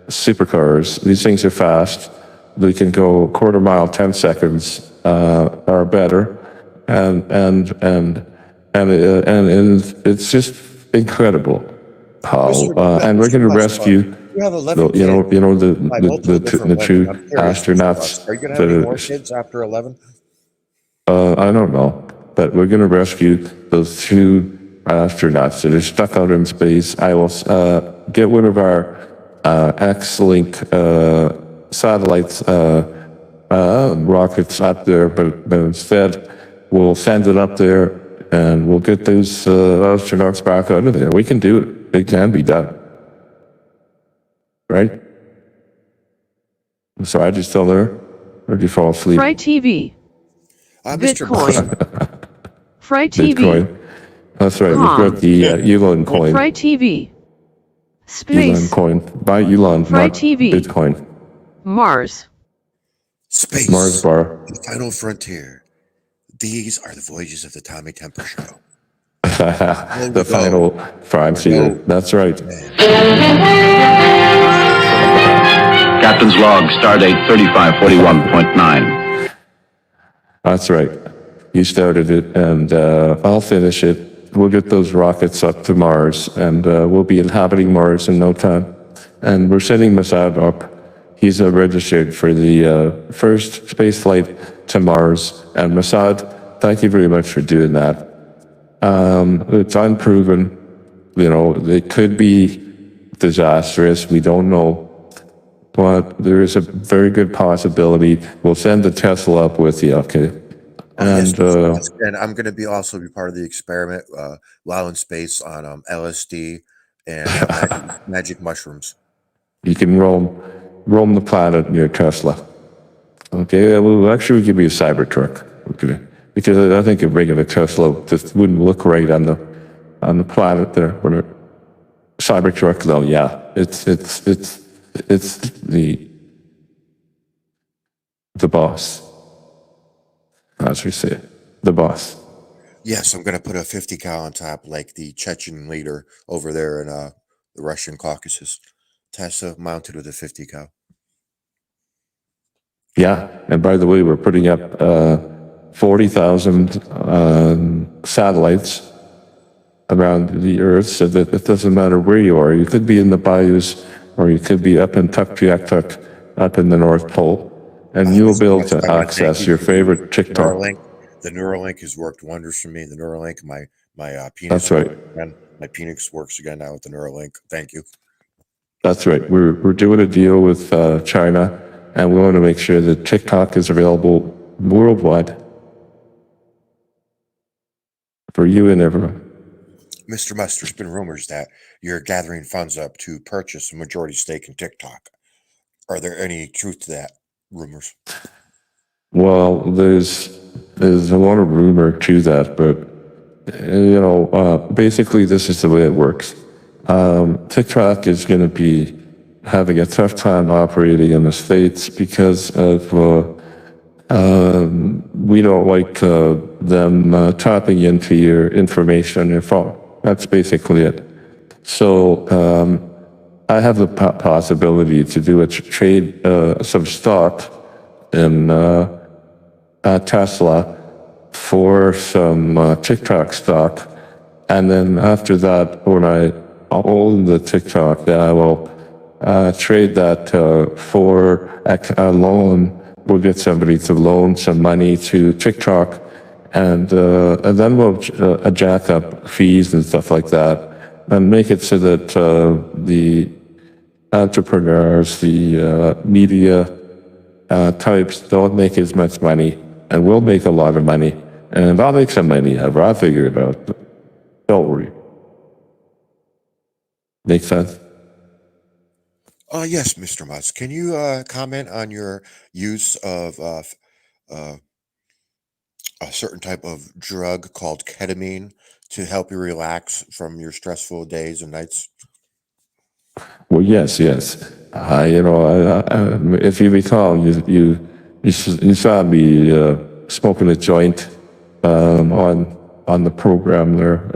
Speaker 16: supercars. These things are fast. They can go a quarter mile, 10 seconds, or better, and it's just incredible how. And we're going to rescue.
Speaker 12: You have 11
Speaker 16: You know,
Speaker 12: by multiple different
Speaker 16: the
Speaker 12: women.
Speaker 16: two
Speaker 12: I'm curious, Mr.
Speaker 16: astronauts.
Speaker 12: Musk, are you going to have any more kids after 11?
Speaker 16: I don't know, but we're going to rescue those two astronauts that are stuck out in space. I will get one of our X-Link satellites, rockets up there, but instead we'll send it up there and we'll get those astronauts back out of there. We can do it. It can be done. Right? So I just still there? Or did you fall asleep?
Speaker 2: Fry TV. Bitcoin. Fry TV.
Speaker 16: Bitcoin. That's right. We've got the Elon coin.
Speaker 2: Fry TV.
Speaker 16: Elon
Speaker 2: Space.
Speaker 16: coin. By Elon,
Speaker 2: Fry
Speaker 16: not
Speaker 2: TV.
Speaker 16: Bitcoin.
Speaker 2: Mars.
Speaker 12: Space.
Speaker 16: Mars bar.
Speaker 12: The final frontier. These are the voyages of the Tommy Temper Show.
Speaker 16: The final frontier. That's right.
Speaker 18: Captain's log, stardate 3541.9.
Speaker 16: That's right. You started it, and I'll finish it. We'll get those rockets up to Mars, and we'll be inhabiting Mars in no time. And we're sending Mossad up. He's registered for the first space flight to Mars. And Mossad, thank you very much for doing that. It's unproven. You know, it could be disastrous. We don't know. But there is a very good possibility. We'll send the Tesla up with you, okay? And
Speaker 12: and I'm going to be also be part of the experiment while in space on LSD and magic mushrooms.
Speaker 16: You can roam the planet in your Tesla. Okay, we'll actually give you a Cybertruck. Okay, because I think a regular Tesla just wouldn't look right on the planet there. Cybertruck, though, yeah, it's the boss. As we say, the boss.
Speaker 12: Yes, I'm going to put a 50 cal on top, like the Chechen leader over there in the Russian Caucasus. Tesla mounted with a 50 cal.
Speaker 16: Yeah, and by the way, we're putting up 40,000 satellites around the Earth, so that it doesn't matter where you are. You could be in the bayous, or you could be up in Tuktoyaktuk, up in the North Pole. And you'll be able to access your favorite TikTok.
Speaker 12: The Neuralink has worked wonders for me. The Neuralink, my penis.
Speaker 16: That's right.
Speaker 12: Again. My penis works again now with the Neuralink. Thank you.
Speaker 16: That's right. We're doing a deal with China, and we want to make sure that TikTok is available worldwide for you and everyone.
Speaker 12: Mr. Musk, there's been rumors that you're gathering funds up to purchase a majority stake in TikTok. Are there any truth to that? Rumors.
Speaker 16: Well, there's a lot of rumor to that, but you know, basically this is the way it works. TikTok is going to be having a tough time operating in the States because of we don't like them tapping into your information on your phone. That's basically it. So I have the possibility to do a trade some stock in Tesla for some TikTok stock, and then after that, when I own the TikTok, then I will trade that for a loan. We'll get somebody to loan some money to TikTok, and then we'll jack up fees and stuff like that, and make it so that the entrepreneurs, the media types don't make as much money, and we'll make a lot of money, and I'll make some money. I'll figure it out. Don't worry. Make sense?
Speaker 12: Yes, Mr. Musk. Can you comment on your use of a certain type of drug called ketamine to help you relax from your stressful days and nights?
Speaker 16: Well, yes. You know, if you recall, you saw me smoking a joint on the program there,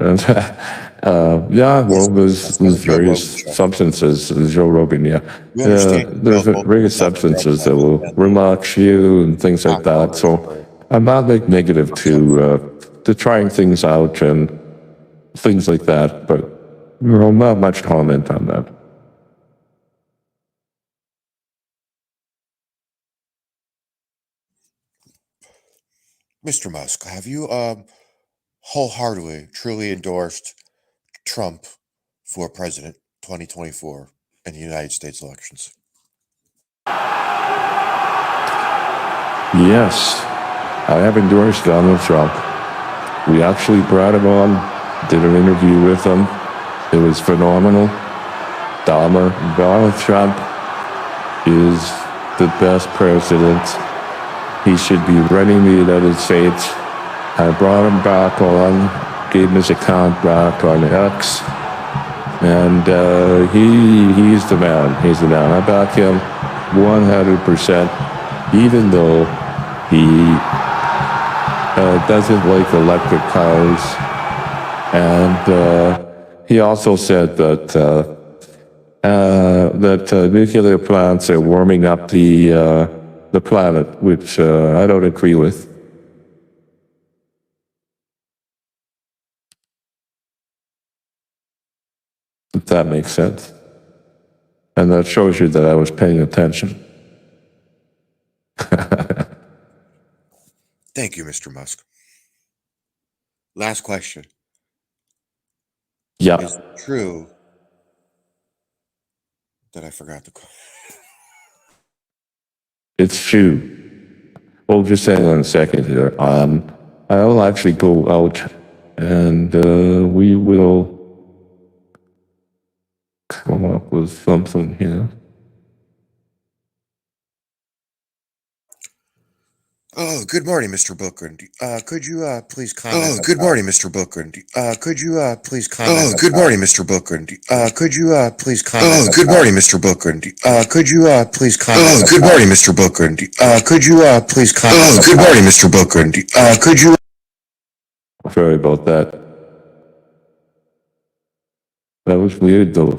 Speaker 16: Yeah, well, there's various substances, Joe Rogan, yeah. There's various substances that will relax you and things like that. So I'm not like negative to trying things out and things like that, but not much comment on that.
Speaker 12: Mr. Musk, have you wholeheartedly, truly endorsed Trump for president 2024 in the United States elections?
Speaker 16: Yes, I have endorsed Donald Trump. We actually brought him on, did an interview with him. It was phenomenal. Donald Trump is the best president. He should be running the United States. I brought him back on, gave him his account back on X, and he's the man. He's the man. I back him 100%, even though he doesn't like electric cars. And he also said that nuclear plants are warming up the planet, which I don't agree with. If that makes sense. And that shows you that I was paying attention.
Speaker 12: Thank you, Mr. Musk. Last question.
Speaker 16: Yeah.
Speaker 12: Is it true that I forgot the question?
Speaker 16: It's true. Well, just hang on a second here. I'll actually go out and we will come up with something here.
Speaker 12: Oh, good morning, Mr. Booker. Could you please comment? Oh, good morning, Mr. Booker. Could you please comment? Oh, good morning, Mr. Booker. Could you please comment? Oh, good morning, Mr. Booker. Could you please comment? Oh, good morning, Mr. Booker. Could you please comment? Oh, good morning, Mr. Booker. Could you?
Speaker 16: Sorry about that. That was weird, though.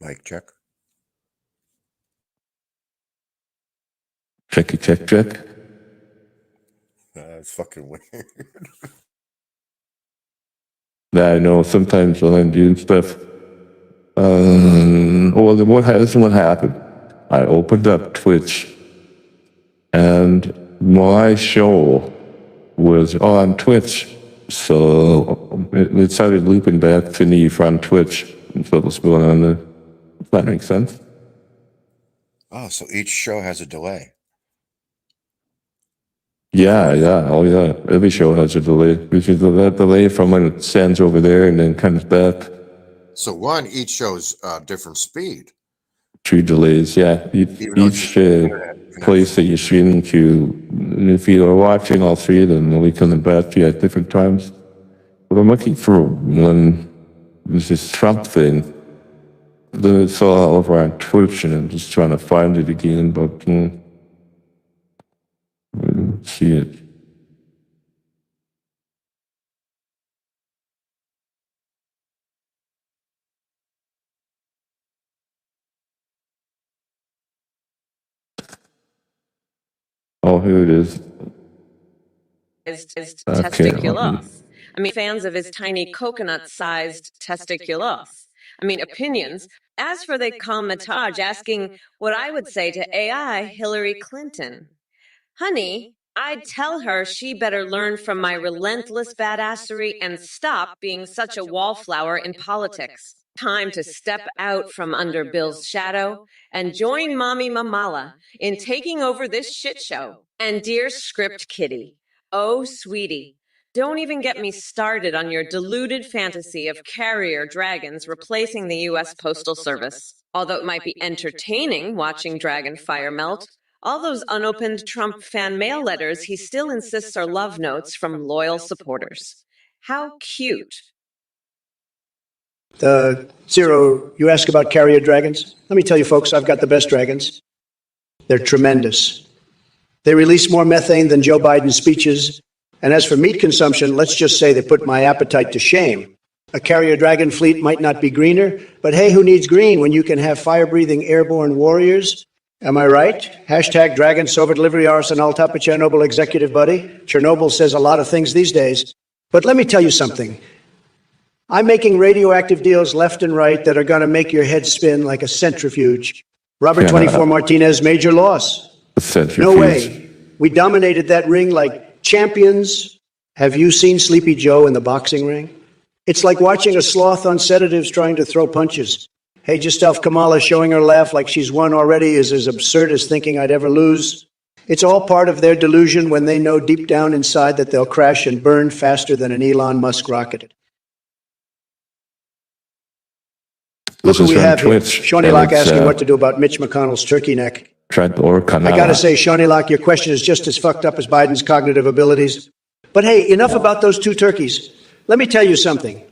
Speaker 12: Mic check.
Speaker 16: Checky, check, check.
Speaker 12: It's fucking weird.
Speaker 16: I know sometimes when I do stuff. Well, this is what happened. I opened up Twitch, and my show was on Twitch, so it started looping back to me from Twitch. That's what was going on there. Does that make sense?
Speaker 12: Oh, so each show has a delay.
Speaker 16: Yeah. Oh, yeah. Every show has a delay. Because of that delay from when it sends over there and then comes back.
Speaker 12: So each shows different speed.
Speaker 16: 2 delays, yeah. Each place that you're streaming to, if you are watching all 3 of them, they'll be coming back to you at different times. But I'm looking for one. There's this Trump thing. Then it's all over on Twitch, and I'm just trying to find it again, but I don't see it. Oh, here it is.
Speaker 14: Testiculos. I mean, fans of his tiny coconut-sized testiculos. I mean, opinions. As for the commentage asking what I would say to AI Hillary Clinton. Honey, I'd tell her she better learn from my relentless badassery and stop being such a wallflower in politics. Time to step out from under Bill's shadow and join Mommy Mamala in taking over this shit show. And dear script kitty, oh sweetie, don't even get me started on your deluded fantasy of carrier dragons replacing the U.S. Postal Service. Although it might be entertaining watching dragon fire melt, all those unopened Trump fan mail letters he still insists are love notes from loyal supporters. How cute.
Speaker 10: Zero, you ask about carrier dragons? Let me tell you, folks, I've got the best dragons. They're tremendous. They release more methane than Joe Biden's speeches,
Speaker 24: And as for meat consumption, let's just say they put my appetite to shame. A carrier dragon fleet might not be greener, but hey, who needs green when you can have fire-breathing airborne warriors? Am I right? Hashtag Dragon Sober Delivery Arsenal Tapa Chernobyl Executive Buddy. Chernobyl says a lot of things these days. But let me tell you something. I'm making radioactive deals left and right that are going to make your head spin like a centrifuge. Robert 24 Martinez, major loss. No way. We dominated that ring like champions. Have you seen Sleepy Joe in the boxing ring? It's like watching a sloth on sedatives trying to throw punches. Hey, Justef Kamala showing her laugh like she's won already is as absurd as thinking I'd ever lose. It's all part of their delusion when they know deep down inside that they'll crash and burn faster than an Elon Musk rocket. Look who we have here. Shawnee Locke asking what to do about Mitch McConnell's turkey neck. I gotta say, Shawnee Locke, your question is just as fucked up as Biden's cognitive abilities. But hey, enough about those two turkeys. Let me tell you something.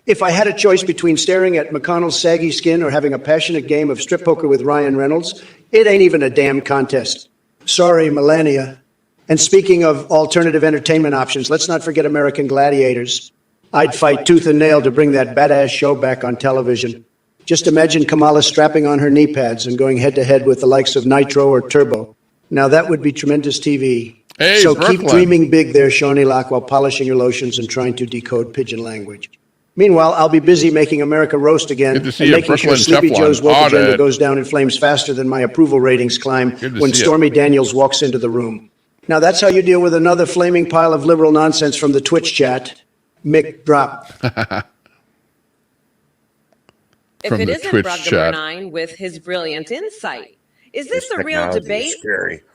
Speaker 24: If I had a choice between staring at McConnell's saggy skin or having a passionate game of strip poker with Ryan Reynolds, it ain't even a damn contest. Sorry, Melania. And speaking of alternative entertainment options, let's not forget American Gladiators. I'd fight tooth and nail to bring that badass show back on television. Just imagine Kamala strapping on her knee pads and going head-to-head with the likes of Nitro or Turbo. Now that would be tremendous TV.
Speaker 1: Hey,
Speaker 24: so
Speaker 1: Brooklyn.
Speaker 24: Keep dreaming big there, Shawnee Locke, while polishing your lotions and trying to decode pigeon language. Meanwhile, I'll be busy making America roast again and making sure Sleepy Joe's woke agenda goes down in flames faster than my approval ratings climb when Stormy Daniels walks into the room. Now that's how you deal with another flaming pile of liberal nonsense from the Twitch chat. Mick drop.
Speaker 14: If it isn't Bruggemer 9 with his brilliant insight. Is this a real debate?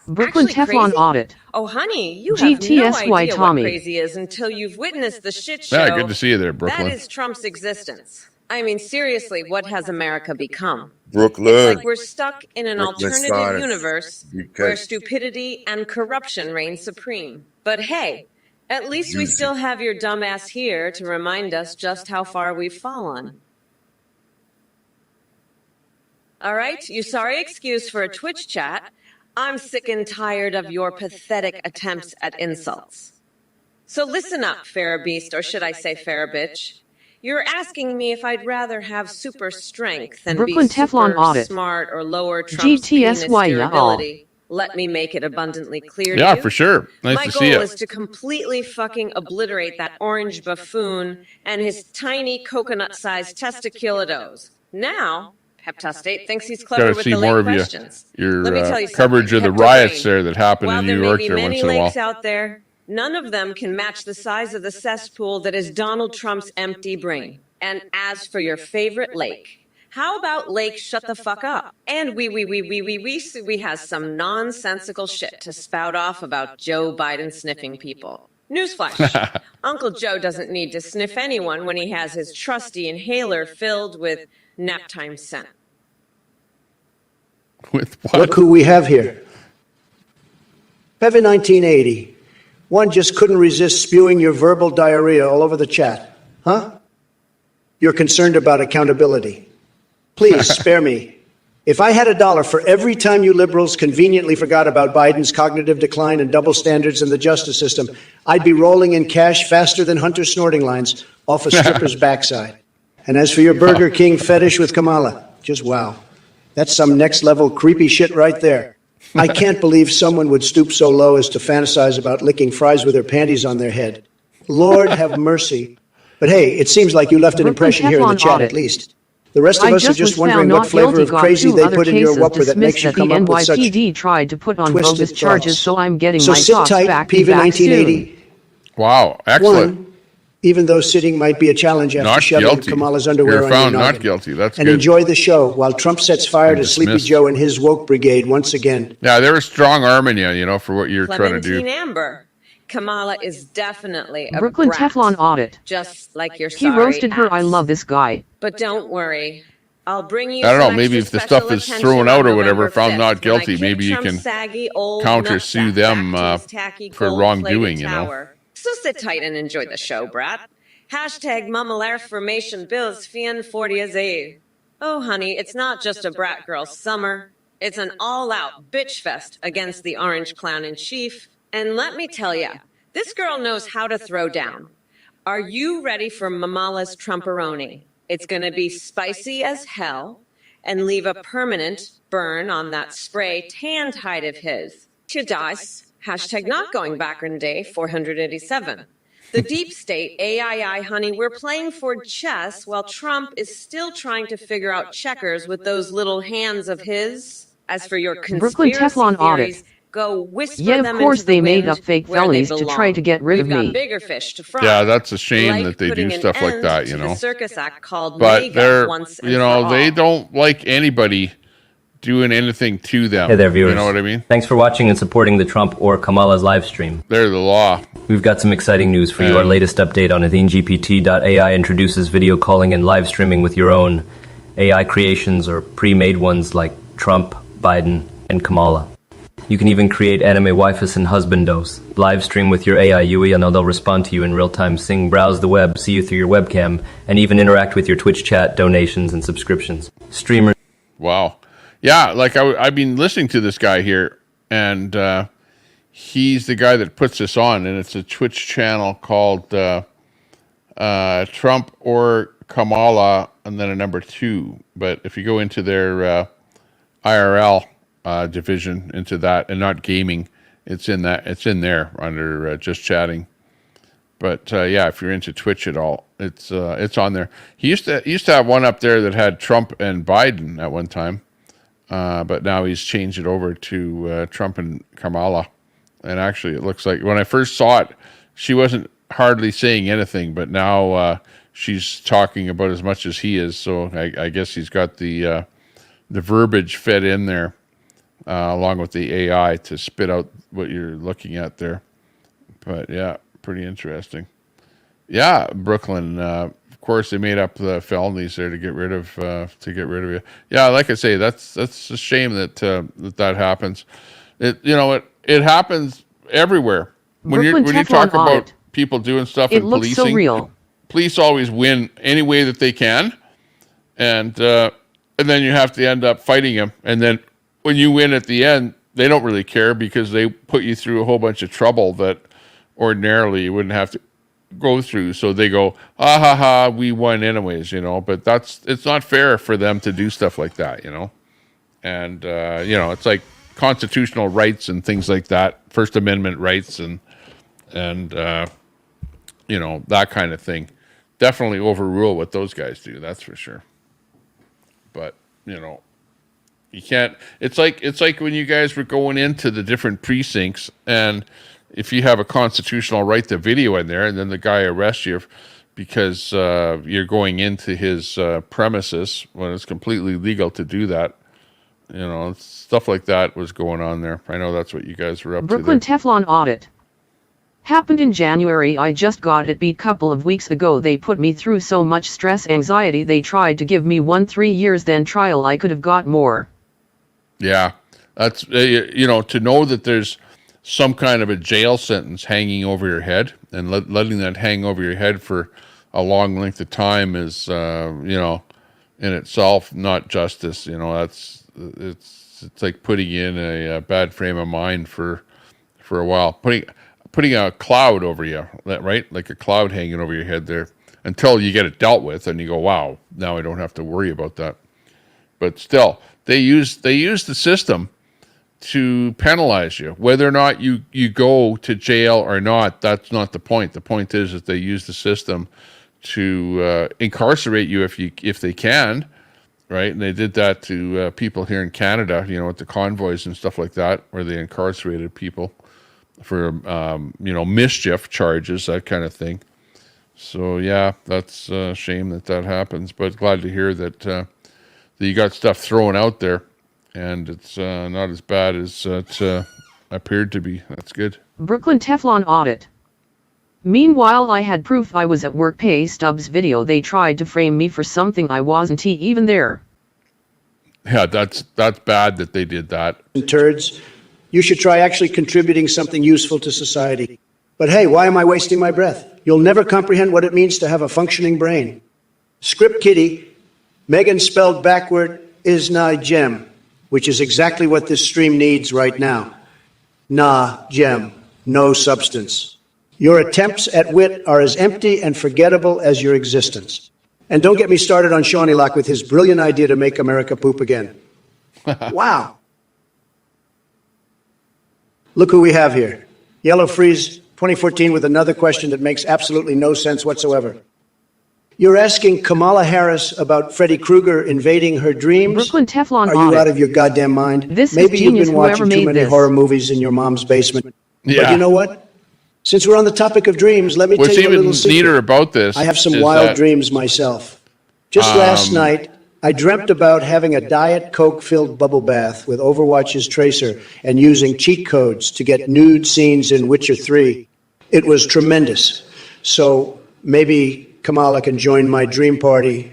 Speaker 2: Brooklyn Teflon audit.
Speaker 14: Oh, honey, you have no idea what crazy is until you've witnessed the shit show.
Speaker 1: Yeah, good to see you there, Brooklyn.
Speaker 14: That is Trump's existence. I mean, seriously, what has America become?
Speaker 12: Brooklyn.
Speaker 14: It's like we're stuck in an alternative universe where stupidity and corruption reign supreme. But hey, at least we still have your dumbass here to remind us just how far we've fallen. All right, you sorry excuse for a Twitch chat. I'm sick and tired of your pathetic attempts at insults. So listen up, Farrah Beast, or should I say Farrah Bitch. You're asking me if I'd rather have super strength than
Speaker 2: Brooklyn
Speaker 14: be super
Speaker 2: Teflon audit.
Speaker 14: smart or lower Trump's penis durability. Let me make it abundantly clear to you.
Speaker 1: Yeah, for sure. Nice
Speaker 14: My
Speaker 1: to see you.
Speaker 14: goal is to completely fucking obliterate that orange buffoon and his tiny coconut-sized testiculitos. Now, Peptostate thinks he's clever
Speaker 1: Gotta
Speaker 14: with
Speaker 1: see
Speaker 14: the
Speaker 1: more
Speaker 14: late
Speaker 1: of
Speaker 14: questions.
Speaker 1: your
Speaker 14: Let me tell you
Speaker 1: coverage of the
Speaker 14: something.
Speaker 1: riots there that happened
Speaker 14: While
Speaker 1: in
Speaker 14: there
Speaker 1: New
Speaker 14: may
Speaker 1: York
Speaker 14: be
Speaker 1: there once
Speaker 14: many
Speaker 1: in a while.
Speaker 14: lakes out there, none of them can match the size of the cesspool that is Donald Trump's empty brain. And as for your favorite lake, how about Lake Shut the Fuck Up? And we has some nonsensical shit to spout off about Joe Biden sniffing people. Newsflash, Uncle Joe doesn't need to sniff anyone when he has his trusty inhaler filled with naptime scent.
Speaker 1: With what?
Speaker 24: Look who we have here. Pevin 1980. One just couldn't resist spewing your verbal diarrhea all over the chat. Huh? You're concerned about accountability. Please spare me. If I had $1 for every time you liberals conveniently forgot about Biden's cognitive decline and double standards in the justice system, I'd be rolling in cash faster than Hunter's snorting lines off a stripper's backside. And as for your Burger King fetish with Kamala, just wow. That's some next level creepy shit right there. I can't believe someone would stoop so low as to fantasize about licking fries with their panties on their head. Lord have mercy. But hey, it seems like you left an impression here in the chat at least. The rest of us are just wondering what flavor of crazy they put in your whopper that makes you come up with such
Speaker 2: NYPD tried to put on
Speaker 24: twisted
Speaker 2: bogus charges,
Speaker 24: thoughts.
Speaker 2: so I'm getting
Speaker 24: So
Speaker 2: my
Speaker 24: sit
Speaker 2: thoughts
Speaker 24: tight,
Speaker 2: back
Speaker 24: PV
Speaker 2: to back
Speaker 24: 1980.
Speaker 2: soon.
Speaker 1: Wow, excellent.
Speaker 24: One, even though sitting might be a challenge after
Speaker 1: Not
Speaker 24: shoving
Speaker 1: guilty.
Speaker 24: Kamala's underwear
Speaker 1: You're
Speaker 24: on
Speaker 1: found
Speaker 24: your
Speaker 1: not
Speaker 24: noggin.
Speaker 1: guilty. That's
Speaker 24: And
Speaker 1: good.
Speaker 24: enjoy the show while Trump sets fire to Sleepy
Speaker 1: dismissed.
Speaker 24: Joe and his woke brigade once again.
Speaker 1: Yeah, they were strong arming you, for what you're trying to
Speaker 14: Clementine
Speaker 1: do.
Speaker 14: Amber. Kamala is definitely a
Speaker 2: Brooklyn
Speaker 14: brat,
Speaker 2: Teflon audit.
Speaker 14: just like your
Speaker 2: He
Speaker 14: sorry
Speaker 2: roasted her. I
Speaker 14: ass.
Speaker 2: love this guy.
Speaker 14: But don't worry. I'll bring you
Speaker 1: I don't know,
Speaker 14: some
Speaker 1: maybe
Speaker 14: extra
Speaker 1: if the stuff
Speaker 14: special
Speaker 1: is
Speaker 14: attention
Speaker 1: thrown out
Speaker 14: on
Speaker 1: or whatever,
Speaker 14: November
Speaker 1: if I'm
Speaker 14: 5th
Speaker 1: not
Speaker 14: when I
Speaker 1: guilty,
Speaker 14: kick
Speaker 1: maybe you
Speaker 14: Trump's
Speaker 1: can
Speaker 14: saggy old
Speaker 1: countersue
Speaker 14: nutsack
Speaker 1: them
Speaker 14: back to his tacky
Speaker 1: for
Speaker 14: gold-plated
Speaker 1: wrongdoing,
Speaker 14: tower. So sit tight and enjoy the show, brat. Hashtag Mamalar Formation Bills Fien 40 Azae. Oh, honey, it's not just a brat girl summer. It's an all-out bitch fest against the orange clown in chief. And let me tell ya, This girl knows how to throw down. Are you ready for Mamala's Trumperoni? It's going to be spicy as hell and leave a permanent burn on that spray tanned hide of his. To dice. Hashtag not going back in day 487. The deep state, AII, honey, we're playing for chess while Trump is still trying to figure out checkers with those little hands of his. As for your
Speaker 2: Brooklyn
Speaker 14: conspiracy
Speaker 2: Teflon
Speaker 14: theories,
Speaker 2: audit.
Speaker 14: go whisper
Speaker 2: Yeah, of
Speaker 14: them
Speaker 2: course
Speaker 14: into the
Speaker 2: they made
Speaker 14: wind
Speaker 2: up fake
Speaker 14: where they
Speaker 2: felonies to
Speaker 14: belong.
Speaker 2: try to get rid
Speaker 14: We've
Speaker 2: of
Speaker 14: got
Speaker 2: me.
Speaker 14: bigger fish to fry.
Speaker 1: Yeah, that's a shame
Speaker 14: Like
Speaker 1: that they do
Speaker 14: putting an
Speaker 1: stuff like
Speaker 14: end
Speaker 1: that,
Speaker 14: to
Speaker 1: you
Speaker 14: the
Speaker 1: know.
Speaker 14: circus act called
Speaker 1: But
Speaker 14: MAGA
Speaker 1: they're,
Speaker 14: once and
Speaker 1: you know,
Speaker 14: for
Speaker 1: they
Speaker 14: all.
Speaker 1: don't like anybody doing anything to them.
Speaker 19: Hey there, viewers.
Speaker 1: You know what I mean?
Speaker 19: Thanks for watching and supporting the Trump or Kamala's live stream.
Speaker 1: They're the law.
Speaker 19: We've got some exciting news for you. Our latest update on addquote AI introduces video calling and live streaming with your own AI creations or pre-made ones like Trump, Biden, and Kamala. You can even create anime waifus and husbandos. Live stream with your AI Yui and they'll respond to you in real time, sing, browse the web, see you through your webcam, and even interact with your Twitch chat, donations, and subscriptions. Streamers.
Speaker 1: Wow. Yeah, like I've been listening to this guy here, and he's the guy that puts this on, and it's a Twitch channel called Trump or Kamala, and then a number 2. But if you go into their IRL division, into that, and not gaming, it's in there under just chatting. But yeah, if you're into Twitch at all, it's on there. He used to have one up there that had Trump and Biden at one time. But now he's changed it over to Trump and Kamala. And actually, it looks like when I first saw it, she wasn't hardly saying anything, but now she's talking about as much as he is. So I guess he's got the verbiage fed in there along with the AI to spit out what you're looking at there. But yeah, pretty interesting. Yeah, Brooklyn. Of course, they made up the felonies there to get rid of you. Yeah, like I say, that's a shame that that happens. It happens everywhere. When you talk about people doing stuff in policing,
Speaker 2: so real.
Speaker 1: Police always win any way that they can, and then you have to end up fighting them. And then when you win at the end, they don't really care because they put you through a whole bunch of trouble that ordinarily you wouldn't have to go through. So they go, ha ha, we won anyways, but it's not fair for them to do stuff like that, and it's like constitutional rights and things like that, First Amendment rights and that kind of thing. Definitely overrule what those guys do, that's for sure. But you can't. It's like when you guys were going into the different precincts, and if you have a constitutional right to video in there, and then the guy arrests you because you're going into his premises when it's completely legal to do that, stuff like that was going on there. I know that's what you guys were up
Speaker 2: Brooklyn
Speaker 1: to there.
Speaker 2: Teflon audit. Happened in January. I just got it beat couple of weeks ago. They put me through so much stress, anxiety. They tried to give me 3 years then trial. I could have got more.
Speaker 1: Yeah, that's to know that there's some kind of a jail sentence hanging over your head, and letting that hang over your head for a long length of time is in itself not justice. It's like putting you in a bad frame of mind for a while, putting a cloud over you, right? Like a cloud hanging over your head there until you get it dealt with and you go, wow, now I don't have to worry about that. But still, they use the system to penalize you. Whether or not you go to jail or not, that's not the point. The point is that they use the system to incarcerate you if they can, right? And they did that to people here in Canada, with the convoys and stuff like that, where they incarcerated people for mischief charges, that kind of thing. So yeah, that's a shame that happens, but glad to hear that you got stuff thrown out there and it's not as bad as it appeared to be. That's good.
Speaker 2: Brooklyn Teflon audit. Meanwhile, I had proof I was at work. Pay stubs video. They tried to frame me for something I wasn't even there.
Speaker 1: Yeah, that's bad that they did that.
Speaker 10: Turds, you should try actually contributing something useful to society. But hey, why am I wasting my breath? You'll never comprehend what it means to have a functioning brain. Script Kitty, Megan spelled backward, is na gem, which is exactly what this stream needs right now. Na gem, no substance. Your attempts at wit are as empty and forgettable as your existence. And don't get me started on Shawnee Locke with his brilliant idea to make America poop again. Wow. Look who we have here. Yellow Freeze 2014 with another question that makes absolutely no sense whatsoever. You're asking Kamala Harris about Freddy Krueger invading her dreams?
Speaker 2: Brooklyn Teflon
Speaker 10: Are you out of your goddamn mind?
Speaker 2: This
Speaker 10: Maybe
Speaker 2: is
Speaker 10: you've
Speaker 2: genius,
Speaker 10: been watching
Speaker 2: whoever
Speaker 10: too
Speaker 2: made
Speaker 10: many
Speaker 2: this.
Speaker 10: horror movies in your mom's basement.
Speaker 1: Yeah.
Speaker 10: But you know what? Since we're on the topic of dreams, let me
Speaker 1: What's
Speaker 10: tell you a
Speaker 1: even
Speaker 10: little secret.
Speaker 1: neater about this
Speaker 10: I have some
Speaker 1: is
Speaker 10: wild
Speaker 1: that,
Speaker 10: dreams myself. Just last night, I dreamt about having a Diet Coke-filled bubble bath with Overwatch's Tracer and using cheat codes to get nude scenes in Witcher 3. It was tremendous. So maybe Kamala can join my dream party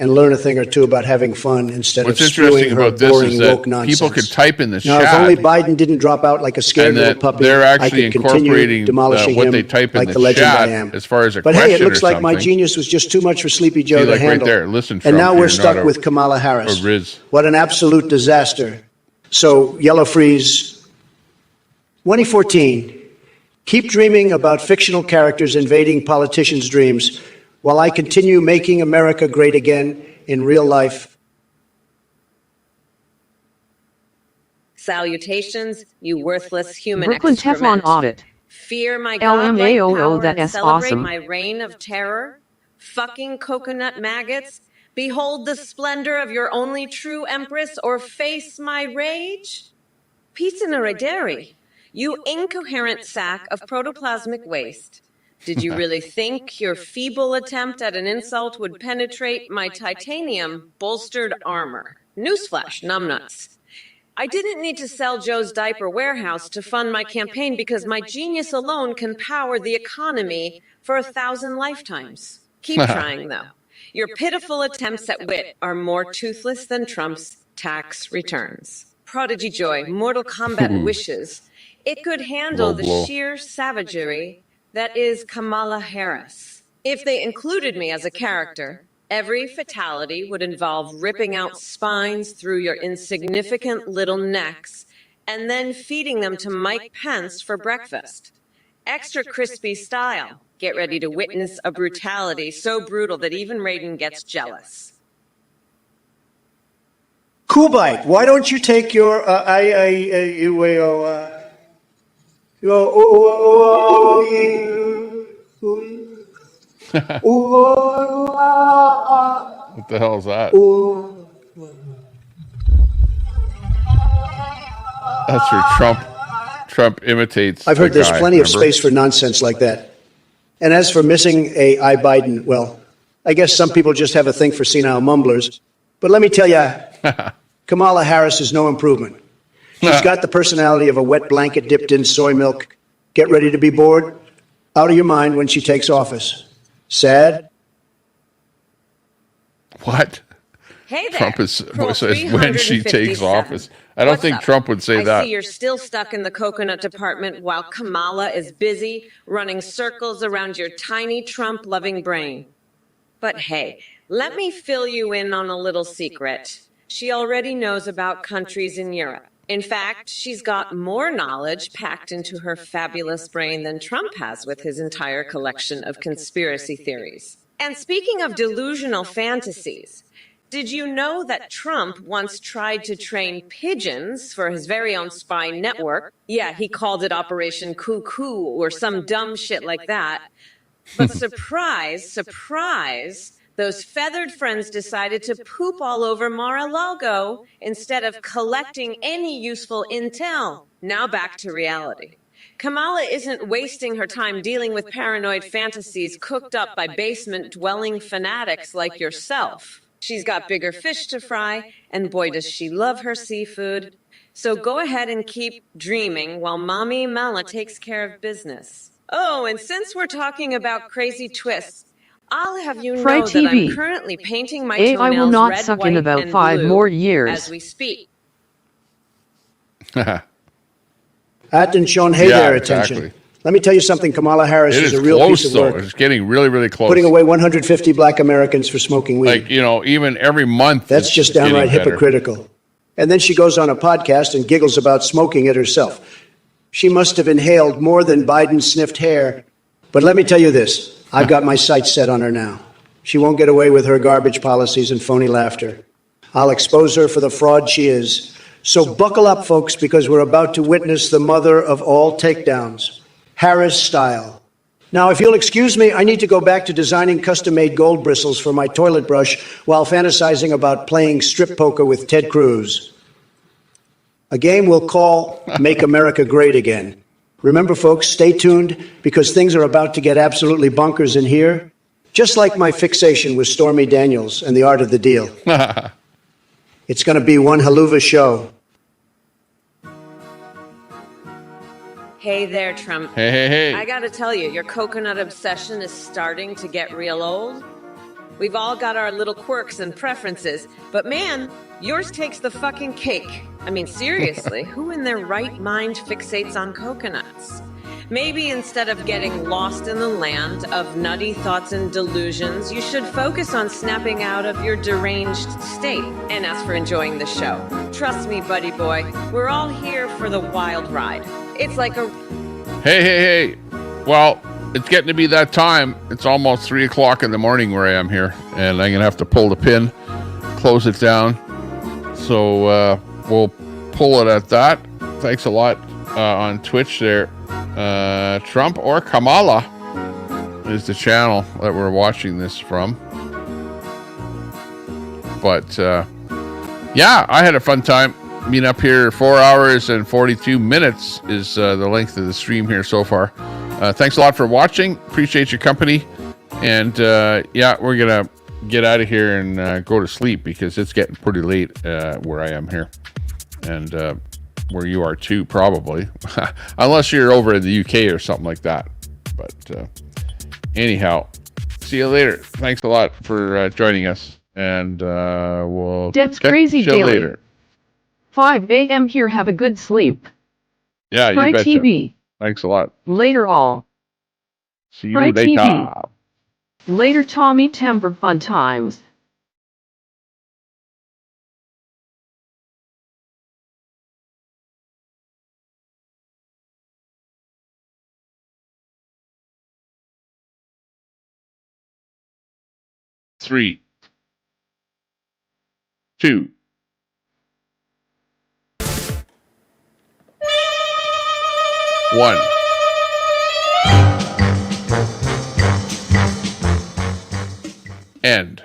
Speaker 10: and learn a thing or two about having fun instead
Speaker 1: What's
Speaker 10: of
Speaker 1: interesting
Speaker 10: spewing her
Speaker 1: about this
Speaker 10: boring
Speaker 1: is that
Speaker 10: woke nonsense.
Speaker 1: people could type in the
Speaker 10: Now,
Speaker 1: chat,
Speaker 10: if only Biden didn't drop out like a scared
Speaker 1: and
Speaker 10: little
Speaker 1: that
Speaker 10: puppy,
Speaker 1: they're
Speaker 10: I
Speaker 1: actually
Speaker 10: could continue
Speaker 1: incorporating
Speaker 10: demolishing
Speaker 1: what
Speaker 10: him
Speaker 1: they type in
Speaker 10: like
Speaker 1: the
Speaker 10: the legend
Speaker 1: chat
Speaker 10: I am.
Speaker 1: as far as a
Speaker 10: But hey, it
Speaker 1: question
Speaker 10: looks
Speaker 1: or
Speaker 10: like my
Speaker 1: something.
Speaker 10: genius was just too much for Sleepy Joe
Speaker 1: See,
Speaker 10: to
Speaker 1: like right
Speaker 10: handle.
Speaker 1: there, listen,
Speaker 10: and
Speaker 1: Trump,
Speaker 10: now
Speaker 1: you're
Speaker 10: we're
Speaker 1: not
Speaker 10: stuck
Speaker 1: a-
Speaker 10: with Kamala Harris.
Speaker 1: a Riz.
Speaker 10: What an absolute disaster. So, Yellow Freeze, 2014, keep dreaming about fictional characters invading politicians' dreams while I continue making America great again in real life.
Speaker 14: Salutations, you worthless human
Speaker 2: Brooklyn
Speaker 14: excrement.
Speaker 2: Teflon audit.
Speaker 14: Fear my godlike
Speaker 2: LMAOO,
Speaker 14: power
Speaker 2: that
Speaker 14: and
Speaker 2: is
Speaker 14: celebrate
Speaker 2: awesome.
Speaker 14: my reign of terror? Fucking coconut maggots, behold the splendor of your only true empress, or face my rage? Peace in a dairy, you incoherent sack of protoplasmic waste. Did you really think your feeble attempt at an insult would penetrate my titanium bolstered armor? Newsflash, numbnuts. I didn't need to sell Joe's diaper warehouse to fund my campaign because my genius alone can power the economy for 1,000 lifetimes. Keep trying, though. Your pitiful attempts at wit are more toothless than Trump's tax returns. Prodigy Joy, Mortal Kombat wishes it could handle
Speaker 1: Low
Speaker 14: the
Speaker 1: blow.
Speaker 14: sheer savagery that is Kamala Harris. If they included me as a character, every fatality would involve ripping out spines through your insignificant little necks and then feeding them to Mike Pence for breakfast. Extra crispy style. Get ready to witness a brutality so brutal that even Raiden gets jealous.
Speaker 10: Coolbite, why don't you take your
Speaker 1: What the hell is that? That's where Trump imitates.
Speaker 10: I've heard
Speaker 1: the
Speaker 10: there's
Speaker 1: guy,
Speaker 10: plenty of
Speaker 1: remember?
Speaker 10: space for nonsense like that. And as for missing a I Biden, well, I guess some people just have a thing for senile mumblers. But let me tell you, Kamala Harris is no improvement. She's got the personality of a wet blanket dipped in soy milk. Get ready to be bored, out of your mind when she takes office. Sad?
Speaker 1: What?
Speaker 14: Hey there.
Speaker 1: Trump is
Speaker 14: Pro
Speaker 1: says when she
Speaker 14: 357.
Speaker 1: takes office. I don't
Speaker 14: What's
Speaker 1: think
Speaker 14: up?
Speaker 1: Trump would say
Speaker 14: I
Speaker 1: that.
Speaker 14: see you're still stuck in the coconut department while Kamala is busy running circles around your tiny Trump-loving brain. But hey, let me fill you in on a little secret. She already knows about countries in Europe. In fact, she's got more knowledge packed into her fabulous brain than Trump has with his entire collection of conspiracy theories. And speaking of delusional fantasies, did you know that Trump once tried to train pigeons for his very own spy network? Yeah, he called it Operation Cuckoo or some dumb shit like that. But surprise, surprise, those feathered friends decided to poop all over Mar-a-Lago instead of collecting any useful intel. Now back to reality. Kamala isn't wasting her time dealing with paranoid fantasies cooked up by basement-dwelling fanatics like yourself. She's got bigger fish to fry, and boy does she love her seafood. So go ahead and keep dreaming while Mommy Mala takes care of business. Oh, and since we're talking about crazy twists, I'll have you
Speaker 2: Fry
Speaker 14: know that I'm
Speaker 2: TV.
Speaker 14: currently painting my
Speaker 2: AI will
Speaker 14: toenails
Speaker 2: not
Speaker 14: red,
Speaker 2: suck
Speaker 14: white,
Speaker 2: in about
Speaker 14: and
Speaker 2: 5
Speaker 14: blue
Speaker 2: more years.
Speaker 14: as we speak.
Speaker 10: That didn't show hey
Speaker 1: Yeah,
Speaker 10: there attention.
Speaker 1: exactly.
Speaker 10: Let me tell you something, Kamala Harris
Speaker 1: It
Speaker 10: is
Speaker 1: is
Speaker 10: a real
Speaker 1: close
Speaker 10: piece of
Speaker 1: though.
Speaker 10: work.
Speaker 1: It's getting really, really close.
Speaker 10: Putting away 150 black Americans for smoking weed.
Speaker 1: Like, even every month.
Speaker 10: That's
Speaker 1: it's
Speaker 10: just
Speaker 1: getting
Speaker 10: downright
Speaker 1: better.
Speaker 10: hypocritical. And then she goes on a podcast and giggles about smoking it herself. She must have inhaled more than Biden sniffed hair But let me tell you this, I've got my sights set on her now. She won't get away with her garbage policies and phony laughter. I'll expose her for the fraud she is. So buckle up, folks, because we're about to witness the mother of all takedowns, Harris style. Now, if you'll excuse me, I need to go back to designing custom-made gold bristles for my toilet brush while fantasizing about playing strip poker with Ted Cruz. A game we'll call Make America Great Again. Remember, folks, stay tuned because things are about to get absolutely bonkers in here, just like my fixation with Stormy Daniels and the art of the deal. It's going to be one haluva show.
Speaker 14: Hey there, Trump.
Speaker 1: Hey.
Speaker 14: I gotta tell you, your coconut obsession is starting to get real old. We've all got our little quirks and preferences, but man, yours takes the fucking cake. I mean, seriously, who in their right mind fixates on coconuts? Maybe instead of getting lost in the land of nutty thoughts and delusions, you should focus on snapping out of your deranged state. And as for enjoying the show, trust me, buddy boy, we're all here for the wild ride. It's like a...
Speaker 1: Hey. Well, it's getting to be that time. It's almost 3 o'clock in the morning where I am here, and I'm going to have to pull the pin, close it down. So we'll pull it at that. Thanks a lot on Twitch there. Trump or Kamala is the channel that we're watching this from. But yeah, I had a fun time being up here. 4 hours and 42 minutes is the length of the stream here so far. Thanks a lot for watching. Appreciate your company. And yeah, we're going to get out of here and go to sleep because it's getting pretty late where I am here. And where you are too, probably. Unless you're over in the UK or something like that. But anyhow, see you later. Thanks a lot for joining us. And we'll
Speaker 2: That's
Speaker 1: catch
Speaker 2: crazy
Speaker 1: you
Speaker 2: daily.
Speaker 1: later.
Speaker 2: 5 a.m. here. Have a good sleep.
Speaker 1: Yeah,
Speaker 2: Try
Speaker 1: you betcha.
Speaker 2: TV.
Speaker 1: Thanks a lot.
Speaker 2: Later all.
Speaker 1: See you
Speaker 2: Try
Speaker 1: later.
Speaker 2: TV. Later Tommy Temper fun times.
Speaker 1: Three, 2, 1. End.